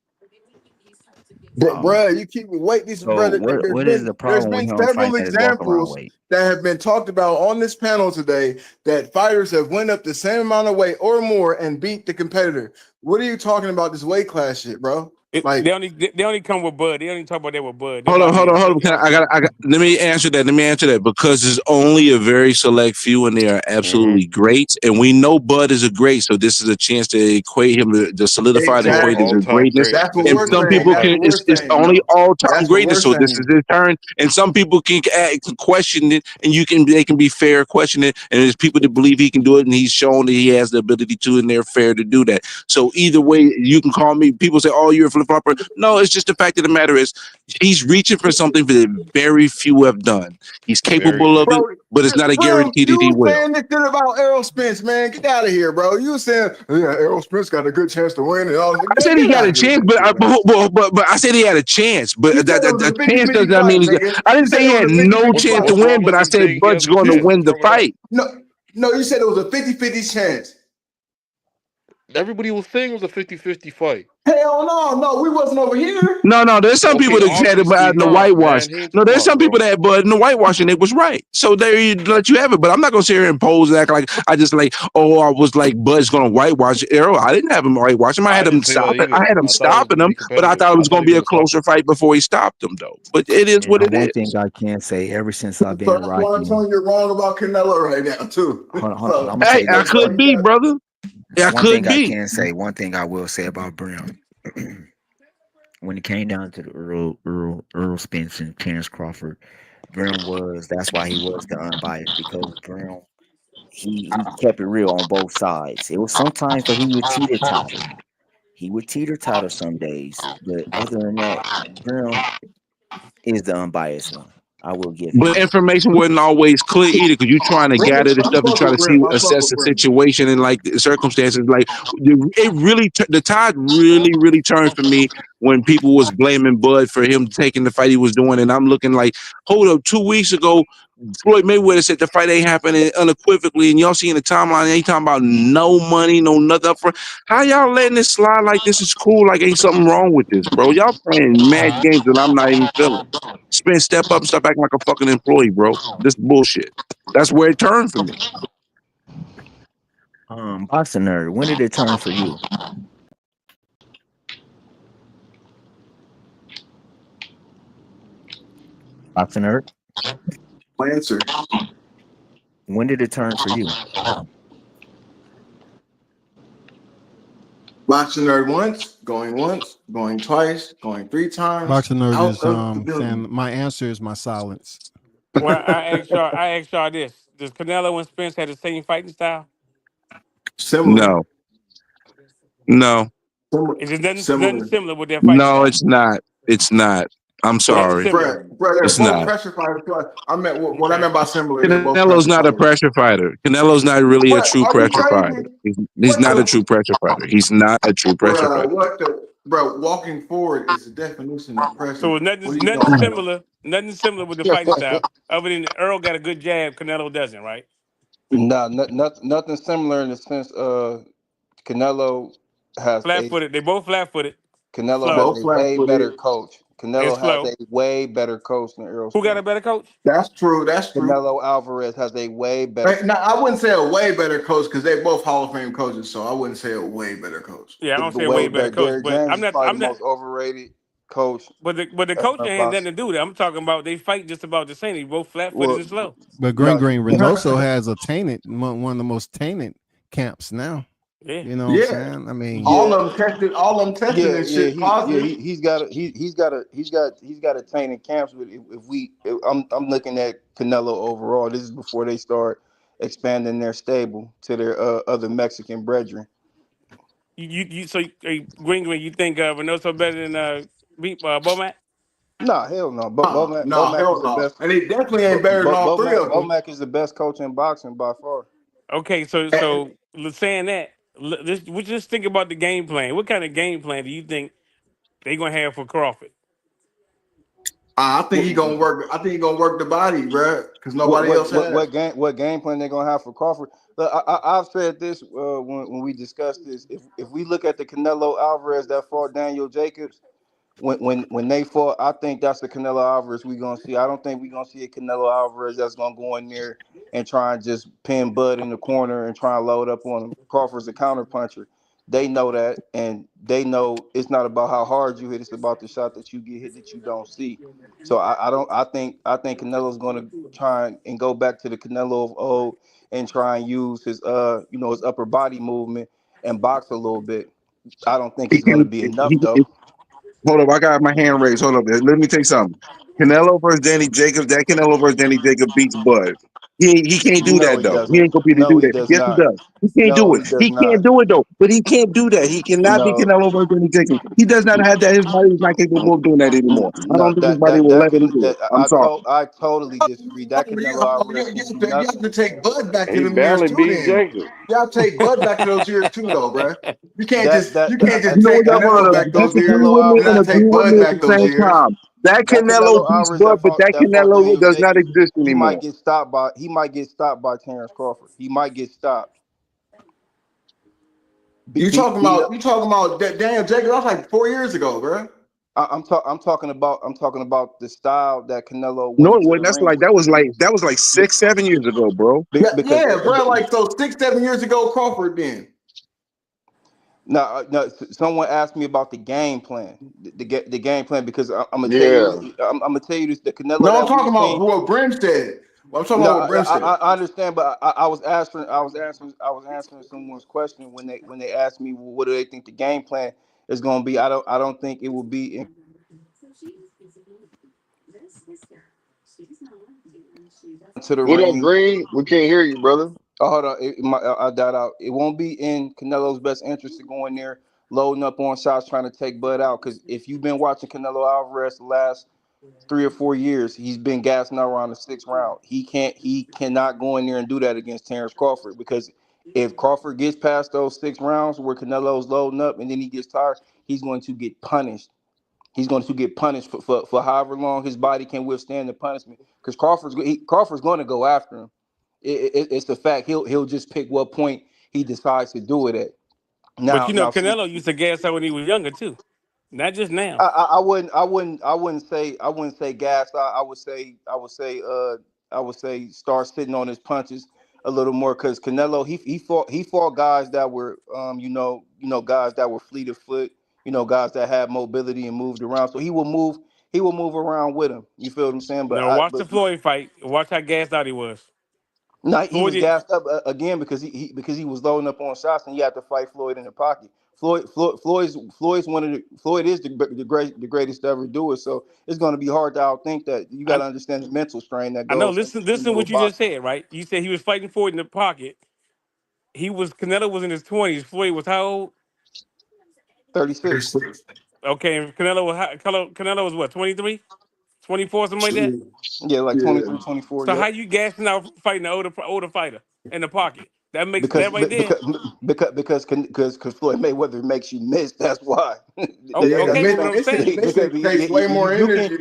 Bro, you keep wait. These So brother, what is the there's problem with been him several fighting at his walk around examples weight? that have been talked about on this panel today that fighters have went up the same amount of weight or more and beat the competitor. What are you talking about? This weight class shit, bro? Like, They only come with Bud. They only talk about that with Bud. Them Hold on, out hold here. on, hold on. Let me answer that. Because there's only a very select few, and they are Mm-hmm. absolutely great. And we know Bud is a great, so this is a chance to equate him to solidify and equate as All a exactly. time greatness. great. That's what This And is we're his some all saying. people That's time can, what we're great. it's saying. only No, all time that's what we're greatness. So this is saying. his turn. And some people can question it, and they can be fair, question it. And there's people that believe he can do it, and he's shown that he has the ability to, and they're fair to do that. So either way, you can call me. People say, "Oh, you're a flip flopper." No, it's just the fact of the matter is, he's reaching for something that very few have done. He's Very capable of few. it, Bro, but it's not a Bro, guarantee that you he was will. saying this shit about Errol Spence, man. Get out of here, bro. You was saying, yeah, Errol Spence got a good chance to win and all. I Man, said he get got out a of here with chance, that shit, man. but I said he had a chance. But You said it was that a chance does 50-50 not fight, mean nigga. I You didn't said say it he was had a no 50-50 chance to fight. What's wrong win. But with I him said saying he Bud's has a going to chance? win What's the wrong with that? fight. No, you said it was a 50-50 chance. Everybody was saying it was a 50-50 fight. Hell no, we wasn't over here. No. There's some Okay, people that had him obviously in the not, whitewash. man. He ain't No, there's come on, some people bro. that had Bud in the whitewash, and it was right. So there you let you have it. But I'm not gonna sit here and pose and act like I just like, oh, I was like Bud's gonna whitewash Arrow. I didn't have him whitewash him. I I had him didn't say that stop it. I either. had him I thought it was stopping gonna him, be but I competitive. thought it I was thought gonna he was be a gonna stop closer him. fight before he stopped him, though. But it is what Now, it one thing is. I can say, ever since I've been So in that's why I'm Rocky, telling you you're wrong about Canelo right now, too. hold on, I'm So gonna Hey, say I this, that's why right? could you be, got. brother. Yeah, I One could thing I be. can say, one thing I will say about Brown, when it came down to the Earl Spence and Terrence Crawford, that's why he was the unbiased, because Brown he kept it real on both sides. It was sometimes that he would teeter totter. He would teeter totter some days, but other than that, Brown is the unbiased one. I will give him But that. information wasn't always clear either, because you're trying to Brim, gather the I stuff and fuck try with to Brim. see, I fuck assess with the Brim. situation and like the circumstances. Like it really, the tide really turned for me when people was blaming Bud for him taking the fight he was doing, and I'm looking like, hold up, 2 weeks ago, Floyd Mayweather said the fight ain't happening unequivocally, and y'all seeing the timeline, ain't talking about no money, no nothing up front. How y'all letting this slide like this is cool? Like ain't something wrong with this, bro? Y'all playing mad games that I'm not even feeling. Spend step up and stop acting like a fucking employee, bro. This bullshit. That's where it turned for me. Boxing nerd, when did it turn for you? Boxing nerd, My answer. when did it turn for you? Boxing nerd once, going twice, going 3 times, Boxer Nerd out is of the saying building. my answer is my silence. Well, I asked y'all this: does Canelo and Spence have the same fighting style? Similar. No, no. Similar, It's just nothing similar. similar with their fighting No, style. it's not. It's not. I'm Nothing sorry. similar. Bro, they're It's both not. pressure fighters. I meant what I Okay. meant by similar. They're both Canelo's pressure not a fighters. pressure fighter. Canelo's not really a What? true Are you pressure fighter. crazy? He's What not a the, true pressure fighter. He's not a true pressure bro? fighter. What the, bro? Walking forward is the definition of So pressure. it's What are you nothing talking about? similar. Nothing similar with the fighting style. Other than Earl got a good jab, Canelo doesn't, right? Nah, nothing similar in the sense. Canelo has Flat a footed. They both flat footed. Canelo has Slow. Both a flat way better footed. coach. And Canelo has slow. a way better coach than Errol Who got a Spence. better coach? That's true. That's true. Canelo Alvarez has a way better Hey, coach. now I wouldn't say a way better coach because they both Hall of Fame coaches, so I wouldn't say a way better coach. Yeah, I don't The say a way way better better. coach, Derrick but James I'm is not. probably I'm the not. most overrated coach But the coaching of ain't nothing to boxing. do with it. I'm talking about they fight just about the same. They both flat footed Well, and slow. But Green no, Green Reynoso has a tainted one of the most tainted camps now. Yeah. You know what I'm Yeah, saying? I mean, all yeah, of them tested. All of them testing yeah, this yeah. shit positive. He's got a tainted camps. But I'm looking at Canelo overall. This is before they start expanding their stable to their other Mexican brethren. So Green Green, you think Reynoso better than Bomac? Nah, hell no. But No, Bomac is hell the no. best. And he definitely ain't better than all three of them. Bomac is the best coach in boxing by far. Okay, saying that, we just think about the game plan. What kind of game plan do you think they gonna have for Crawford? I think What he gonna work. I think he gonna work the body, bro, because nobody else has. what game plan they're gonna have for Crawford? Look, I've said this when we discussed this. If we look at the Canelo Alvarez that fought Daniel Jacobs, when they fought, I think that's the Canelo Alvarez we gonna see. I don't think we gonna see a Canelo Alvarez that's gonna go in there and try and just pin Bud in the corner and try and load up on him. Crawford's a counter puncher. They know that, and they know it's not about how hard you hit; it's about the shot that you get hit that you don't see. So I don't. I think Canelo's gonna try and go back to the Canelo of old and try and use his his upper body movement and box a little bit. I don't think He it's gonna can. be enough though. Hold up, I got my hand raised. Hold up, let me tell you something. Canelo versus Danny Jacobs. That Canelo versus Danny Jacobs beats Bud. He can't do No, that he though. He doesn't. ain't gonna be able to No, do he that. does Yes, he not. does. He can't do No, it. he does He not. can't do it though. But he can't do that. He cannot be No, Canelo versus Danny Jacobs. He does not have that. His body is not capable of doing that anymore. I no, don't think his body will let him do it. I'm sorry. I totally disagree. That Canelo Alvarez can't do You have nothing. to take Bud back to He them years barely too. beat Then Jacob. you have to take Bud back to those years too, though, bro. You can't That just that you can't You just know take what, y'all Canelo want back to those disagree years with me and and not agree take with Bud me at back the those same years. time. That that Canelo Canelo beats Alvarez Bud, but that that fought Canelo Daniel does not Jacobs, exist anymore. he might get stopped by Terrence Crawford. He might get stopped. Beat up. You talking about Daniel Jacobs? That was like 4 years ago, bro. I'm talking about the style that Canelo went No, it into the wasn't. ring with. That was like Be- 6, 7 years ago, bro. be- Yeah, because yeah, bro. Like so, 6, 7 years ago, Crawford. Then Now, no, someone asked me about the game plan, the game plan, because I'm gonna tell you, Yeah. I'm gonna tell you this: the Canelo no, I'm that we've talking about seen. what Brim said. Well, I'm talking No, about what Brim said. I understand, but I was answering someone's question when they asked me, well, what do they think the game plan is going to be? I don't think it will be into the What up, ring. Green? We can't hear you, brother. Oh, hold on, I doubt out. It won't be in Canelo's best interest to go in there loading up on shots trying to take Bud out. Because if you've been watching Canelo Alvarez the last 3 or 4 years, he's been gassing out around the sixth round. He cannot go in there and do that against Terrence Crawford because if Crawford gets past those 6 rounds where Canelo's loading up and then he gets tired, he's going to get punished. He's going to get punished for however long his body can withstand the punishment. Because Crawford's going to go after him. It's the fact he'll just pick what point he decides to do it at. But Now, Canelo used to gas out when he was younger too, not just now. I wouldn't say gas. I would say start sitting on his punches a little more because Canelo he fought guys that were guys that were fleet of foot, guys that had mobility and moved around. So he will move around with him. You feel what I'm saying? No, watch the Floyd fight. Watch how gassed out he was. No, he Floyd was did. gassed up again because he was loading up on shots and he had to fight Floyd in the pocket. Floyd's one of Floyd is the greatest to ever do it. So it's going to be hard to outthink that. You got I, to understand the mental strain that I know. goes Listen, into a what you just boxer. said, right? You said he was fighting Floyd in the pocket. Canelo was in his 20s. Floyd was how old? 36. Okay, and Canelo was what, 23, 24, something like that. Yeah, like 23, 24. So how Yep. you gassing out fighting the older fighter in the pocket? That makes Because that right there. because Floyd Mayweather makes you miss. That's why. Okay, but what I'm saying, Because you can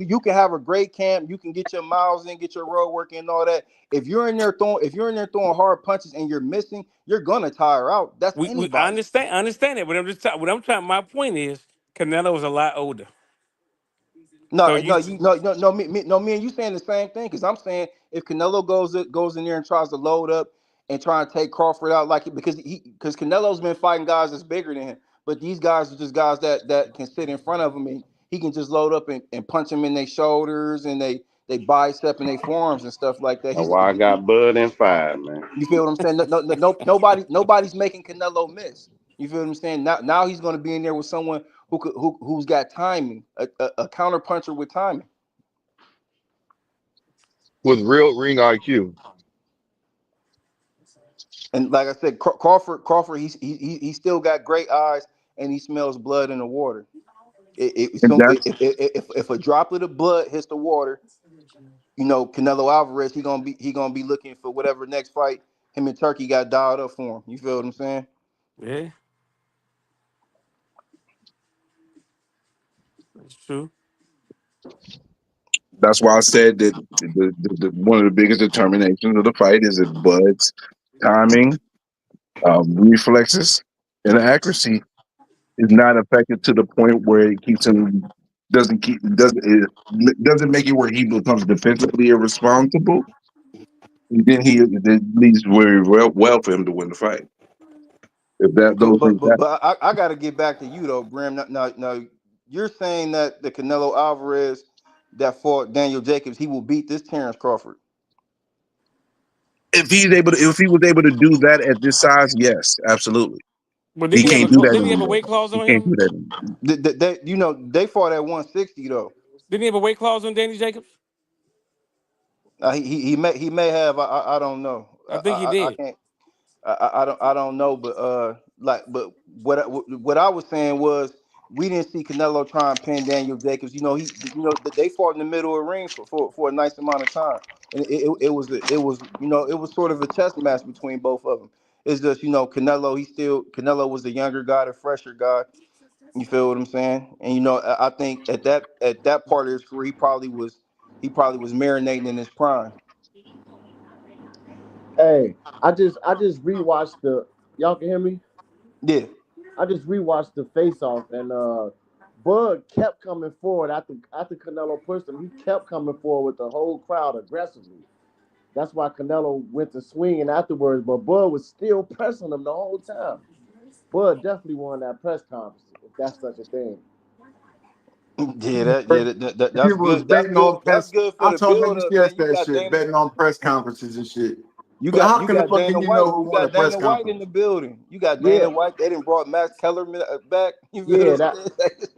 you can have a great camp. You can get your miles in, get your road work and all that. If you're in there throwing hard punches and you're missing, you're gonna tire out. That's I anybody. understand it. But what I'm trying. My point is, Canelo is a lot older. No, So you, no, me and you saying the same thing because I'm saying if Canelo goes in there and tries to load up and try and take Crawford out because Canelo's been fighting guys that's bigger than him, but these guys are just guys that can sit in front of him and he can just load up and punch them in their shoulders and they bicep and their forearms and stuff like that. That's why I got Bud in 5, man. You feel what I'm saying? Nobody's making Canelo miss. You feel what I'm saying? Now he's going to be in there with someone who's got timing, a counter puncher with timing. with real ring IQ. And like I said, Crawford, he still got great eyes and he smells blood in the water. And that's If a droplet of blood hits the water, Canelo Alvarez, he gonna be looking for whatever next fight him and Turkey got dialed up for him. You feel what I'm saying? yeah, that's true. that's why I said that one of the biggest determinations of the fight is if Bud's timing, reflexes, and accuracy is not affected to the point where it keeps him doesn't make it where he becomes defensively irresponsible. Then it leads very well for him to win the fight. If But those but things but, happen. but I got to get back to you though, Brim. Now, you're saying that the Canelo Alvarez that fought Daniel Jacobs, he will beat this Terrence Crawford. If he was able to do that at this size, yes, absolutely. But He can't do that didn't he have a anymore. weight clause He on can't do him? that anymore. They fought at 160 though. Didn't he have a weight clause on Danny Jacobs? He may have. I don't know. I think he I did. can't. I don't know. But what I was saying was we didn't see Canelo try and pin Daniel Jacobs. They fought in the middle of the ring for a nice amount of time, and it was sort of a chess match between both of them. It's just Canelo was the younger guy, the fresher guy. You feel what I'm saying? And I think at that part of his career, he probably was marinating in his prime. Hey, I just rewatched the. Y'all can hear me? Yeah. I just rewatched the face off and Bud kept coming forward after Canelo pushed him. He kept coming forward with the whole crowd aggressively. That's why Canelo went to swinging afterwards, but Bud was still pressing him the whole time. Bud definitely won that press conference, if that's such a thing. That's People was good. That's betting good. on That's press. good for I the told build niggas up, man. You yesterday that got shit, Dana. betting on press conferences and shit. You But got how you can the got fuck Dana can you know White. who You won a got press Dana White in conference? the building. You got Yeah, Dana White. They didn't brought Max Kellerman back. You feel yeah, what that I'm saying?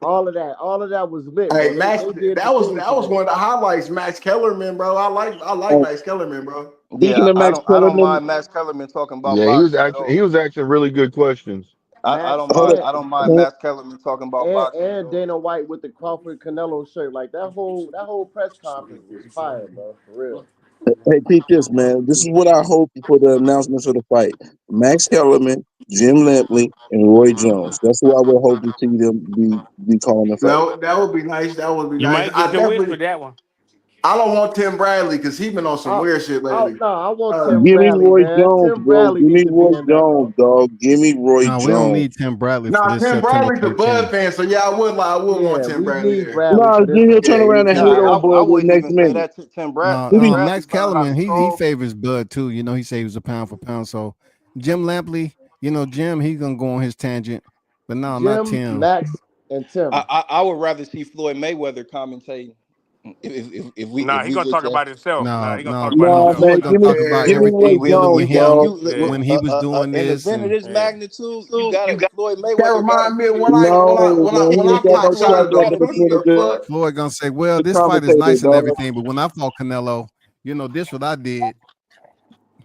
all of that was lit, Hey, bro. Max, They did the that was thing today. one of the highlights. Max Kellerman, bro. I like And Max Kellerman, bro. speaking Yeah, of I Max don't I don't Kellerman, mind Max Kellerman talking about Yeah, boxing at he all. was asking really good questions. I Max don't hold mind up, I don't mind hold- Max Kellerman talking about and boxing at and all. Dana White with the Crawford Canelo shirt, like that whole press conference was fire, bro, for real. hey, peep this, man. This is what I hope for the announcements of the fight: Max Kellerman, Jim Lampley, and Roy Jones. That's who I would hope to see them be calling the fight. That would be nice. That would be You nice. might get your wish with that one. I don't want Tim Bradley because he been on some I, weird shit lately. no, I want Tim Give me Bradley, Roy man. Jones, Tim bro. Bradley Give me need to Roy be in there, Jones, bro. dog. Give me Roy No, we don't Jones. need Tim Bradley for Nah, this Tim September Bradley's a Bud 13th. fan, so yeah, I would want Yeah, Tim we Bradley need there. Bradley Nah, for this then he'll one. turn Yeah, around and Now hit I, on I Bud the wouldn't next even say minute. that to No, Who Max Bradley's kind of out of Kellerman, he control. favors Bud too. He says he was a pound for pound. So Jim Lampley, Jim, he's gonna go on his tangent. But no, not Jim, Tim. Max, and Tim. I would rather see Floyd Mayweather commentating if Nah, he we gonna look talk at about himself. Nah, No, he gonna talk no, about no. Nah, himself. man, Floyd gonna talk about give me Roy everything dealing Jones, with dog. him Yeah. when he was doing an this, event of and this Yeah. magnitude, you got to Floyd that Mayweather got to remind me be of there. No, man, he when I ain't got fought no Charles shot, He bro. got But to he's be Davis. been a there, good, Bud. Floyd gonna say, "Well, good this fight is commentator, nice and dog. everything, but when I fought Canelo, this what I did."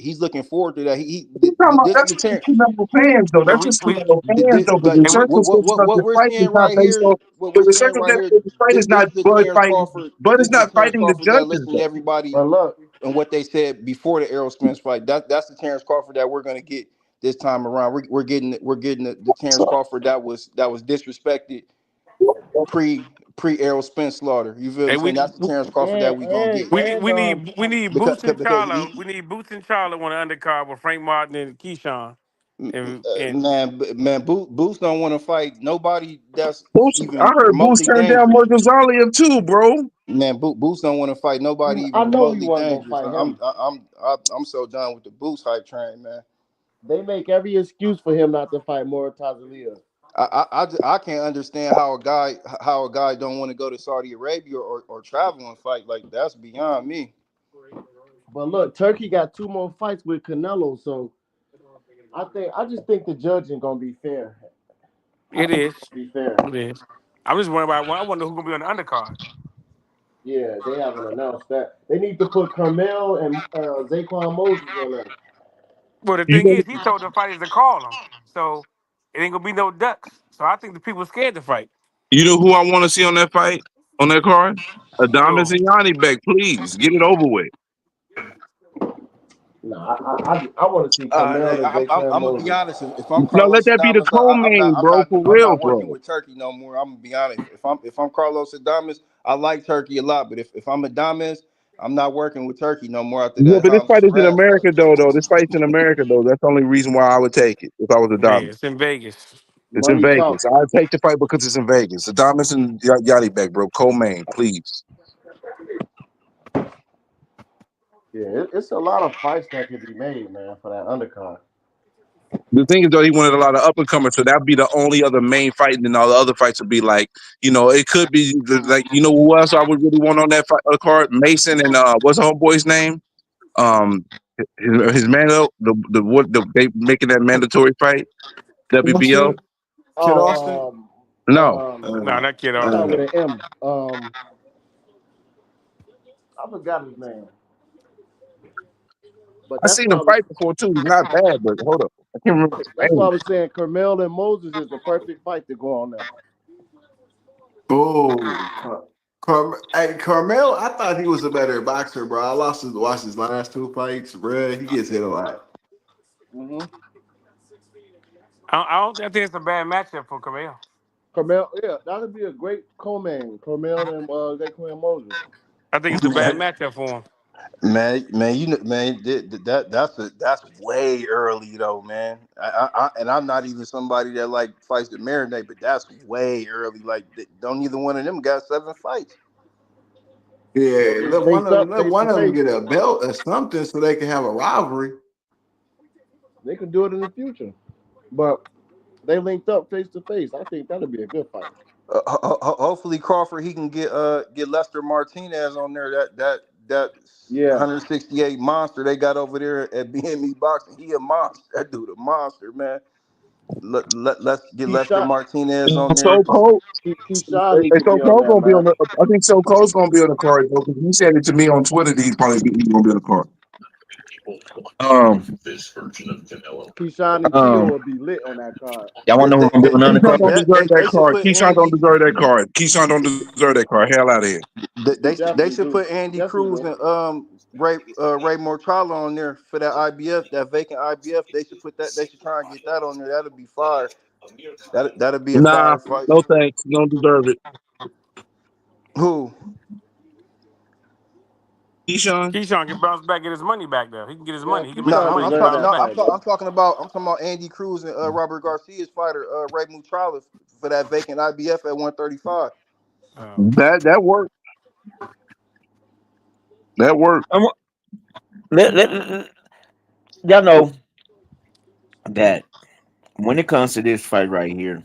he's looking forward to that. We're talking about This is that's the just the term. Canelo fans though. That's And just we Canelo fans though. But the and we circumstances of What the we're fight is seeing not right based here, on. what But we're the seeing right circumstances here, of the fight is this not is the Bud Terrence fighting. Crawford. Bud This is is the not Terrence fighting the Crawford that judges listened to though. everybody But look, and what they said before the Errol Spence fight. That's the Terrence Crawford that we're gonna get this time around. We're getting the Terrence Crawford that was disrespected pre Errol Spence slaughter. You feel what Hey, I'm saying? That's the Terrence Crawford that we gonna get. we need Because Boots and he, Charlo. We need Boots and Charlo on the undercard with Frank Martin and Keyshawn. And man, Boots don't want to fight nobody that's Boost, I even heard Boost remotely turned down dangerous. Murtazalia too, bro. Man, Boots don't want to fight nobody I even know he remotely wasn't gonna dangerous. fight him. I'm so done with the Boots hype train, man. They make every excuse for him not to fight Mortazalia. I can't understand how a guy don't want to go to Saudi Arabia or travel and fight. Like, that's beyond me. But look, Turkey got 2 more fights with Canelo, so I just think the judging gonna be fair. I it think is. it's gonna be fair. It is. I'm just worried about. I wonder who's gonna be on the undercard. Yeah, they haven't announced that. They need to put Carmel and Zaquan Moses on there. Well, the You thing know, is, he told the fighters to call him, so it ain't gonna be no ducks. So I think the people scared to fight. you know who I want to see on that fight on that card? Adonis So and Yanni back, please get it over with. Nah, I want to see Carmel and I'm Zaquan gonna be Moses. honest. If I'm No, let Carlos that be the Adames, co-main, bro, for I'm real, not working bro. with Turkey no more. I'm gonna be honest. If I'm Carlos Adames, I like Turkey a lot, but if I'm Adames, I'm not working with Turkey no more after Yeah, that but this Hamza fight is in Shabazz fight. America, though. This fight's in America, though. That's the only reason why I would take it if I was yeah, Adonis. it's in Vegas. It's in Money Vegas. talking. I'd take the fight because it's in Vegas. Adonis and Yanni back, bro. Co-main, please. Yeah, it's a lot of fights that could be made, man, for that undercard. The thing is, though, he wanted a lot of up and comers, so that'd be the only other main fight, and then all the other fights would be like, it could be like, who else I would really want on that fight card? Mason and what's the homeboy's name? His man, they making that mandatory fight, WBO. Kid, Kid Austin. No, No, that kid Start Austin. with an M. I forgot his name, but I seen him fight before too. He's not bad, but hold up, I can't remember his that's why I name. was saying Carmel and Moses is the perfect fight to go on there. Oh, hey, Carmel, I thought he was a better boxer, bro. I watched his last 2 fights, bro. He gets hit a lot. Mm-hmm. I think it's a bad matchup for Camille. Carmel, yeah, that'd be a great co-main. Carmel and Zaquan Moses. I think it's a bad matchup for him. Man, that's way early though, man. And I'm not even somebody that like fights to marinate, but that's way early. Like, don't either one of them got 7 fights. Yeah, Well, they let one linked of them, up let face to one of them face. get a belt or something so they can have a rivalry. They could do it in the future, but they linked up face to face. I think that'd be a good fight. Hopefully Crawford he can get Lester Martinez on there. That Yeah, 168 monster they got over there at BME boxing. He a monster. That dude a monster, man. Let's get Lester Keyshawn, Martinez on there. So Cole, Keyshawn need to So be on Cole that, gonna be on man. the. I think So Cole's gonna be on the card though, because he said it to me on Twitter that he's gonna be on the card. Um, Keyshawn and Tio um, would be lit on that card. Y'all want to know who gonna be on the Keyshawn undercard? don't deserve that They should card. put Keyshawn don't Andy. deserve that card. Keyshawn don't deserve that card. Hell out of here. He They definitely should do. put Andy Definitely Cruz do. and Ray Mortrala on there for that IBF, that vacant IBF. They should put that. They should try and get that on there. That'll be fire. That'll be a Nah, fire fight. no thanks. You don't deserve it. Who? Keyshawn. Keyshawn can bounce back, get his money back though. He can get his Yeah, money. He can make No, his Keyshawn money. He can deserve bounce that back. fight, bro. I'm talking about Andy Cruz and Robert Garcia's fighter, Ray Mortrala for that vacant IBF at 135. That worked. That worked. Y'all know that when it comes to this fight right here,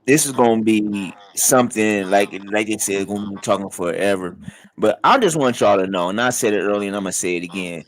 this is gonna be something like they said, gonna be talking forever. But I just want y'all to know, and I said it earlier, and I'm gonna say it again.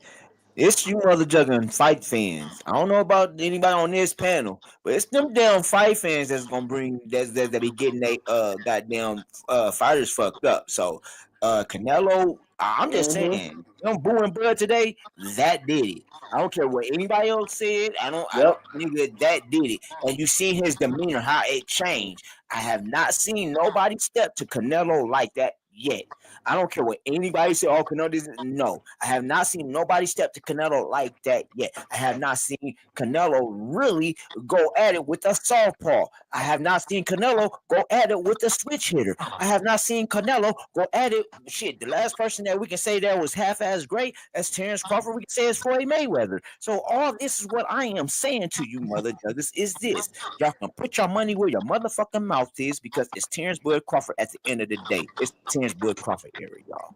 It's you mother juggling fight fans. I don't know about anybody on this panel, but it's them damn fight fans that's gonna bring that be getting they goddamn fighters fucked up. So Canelo, I'm just Mm-hmm. saying, them booing blood today, that did it. I don't care what anybody else said. I don't Yep. nigga that did it. And you see his demeanor, how it changed. I have not seen nobody step to Canelo like that yet. I don't care what anybody say. Oh, Canelo doesn't. No, I have not seen nobody step to Canelo like that yet. I have not seen Canelo really go at it with a southpaw. I have not seen Canelo go at it with a switch hitter. I have not seen Canelo go at it. Shit, the last person that we can say that was half as great as Terrence Crawford, we can say is Floyd Mayweather. So all this is what I am saying to you, Mother Douglas, is this. Y'all can put your money where your motherfucking mouth is because it's Terrence Bud Crawford at the end of the day. It's Terrence Bud Crawford era, y'all.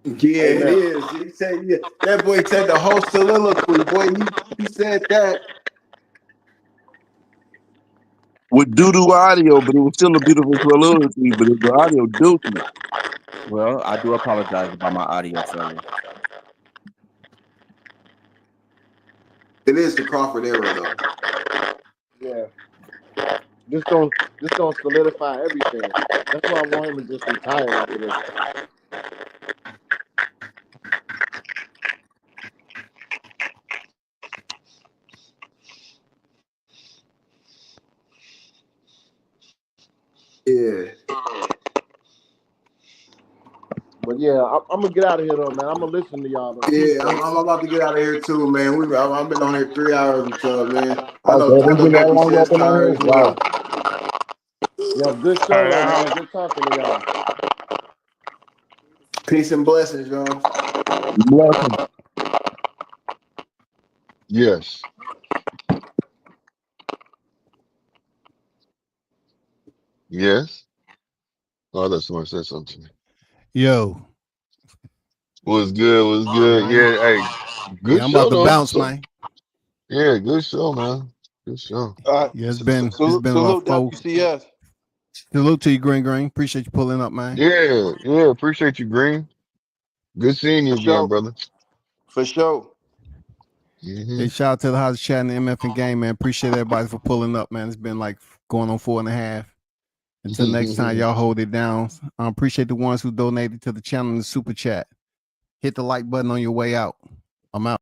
Yeah, Hey, it man. is. He said, yeah, that boy said the whole soliloquy. Boy, he said that. With doo-doo audio, but it was still a beautiful soliloquy, but the audio dookie. Well, I do apologize about my audio, fellas. It is the Crawford era, though. Yeah. This gonna solidify everything. That's why I want him to just retire after this. Yeah. But yeah, I'm gonna get out of here though, man. I'm gonna listen to y'all though. Peace, Yeah, though. I'm about to get out of here too, man. I've been on here 3 hours and stuff, man. I Okay, know it's been that Monkey long y'all says been on tired here? as Wow. well. Yeah, good All show right, though, I man. holler. Good talking to y'all. Peace and blessings, y'all. Blessing. Yes. Yes. Oh, I thought someone said something to me. Yo, Was good. Was good. Yeah. Hey, yeah, good I'm about show to though. bounce, So man. yeah, good show, man. Good show. Yeah, it's been about Salute 4. WCS. Salute to you, Green Green. Appreciate you pulling up, man. Yeah. Yeah. Appreciate you, Green. Good seeing you For again, sure. brother. For sure. Hey, shout out to the House Chat and the MF and Game, man. Appreciate everybody for pulling up, man. It's been like going on 4.5. Until next time, y'all hold it down. I appreciate the ones who donated to the channel in the super chat. Hit the like button on your way out. I'm out.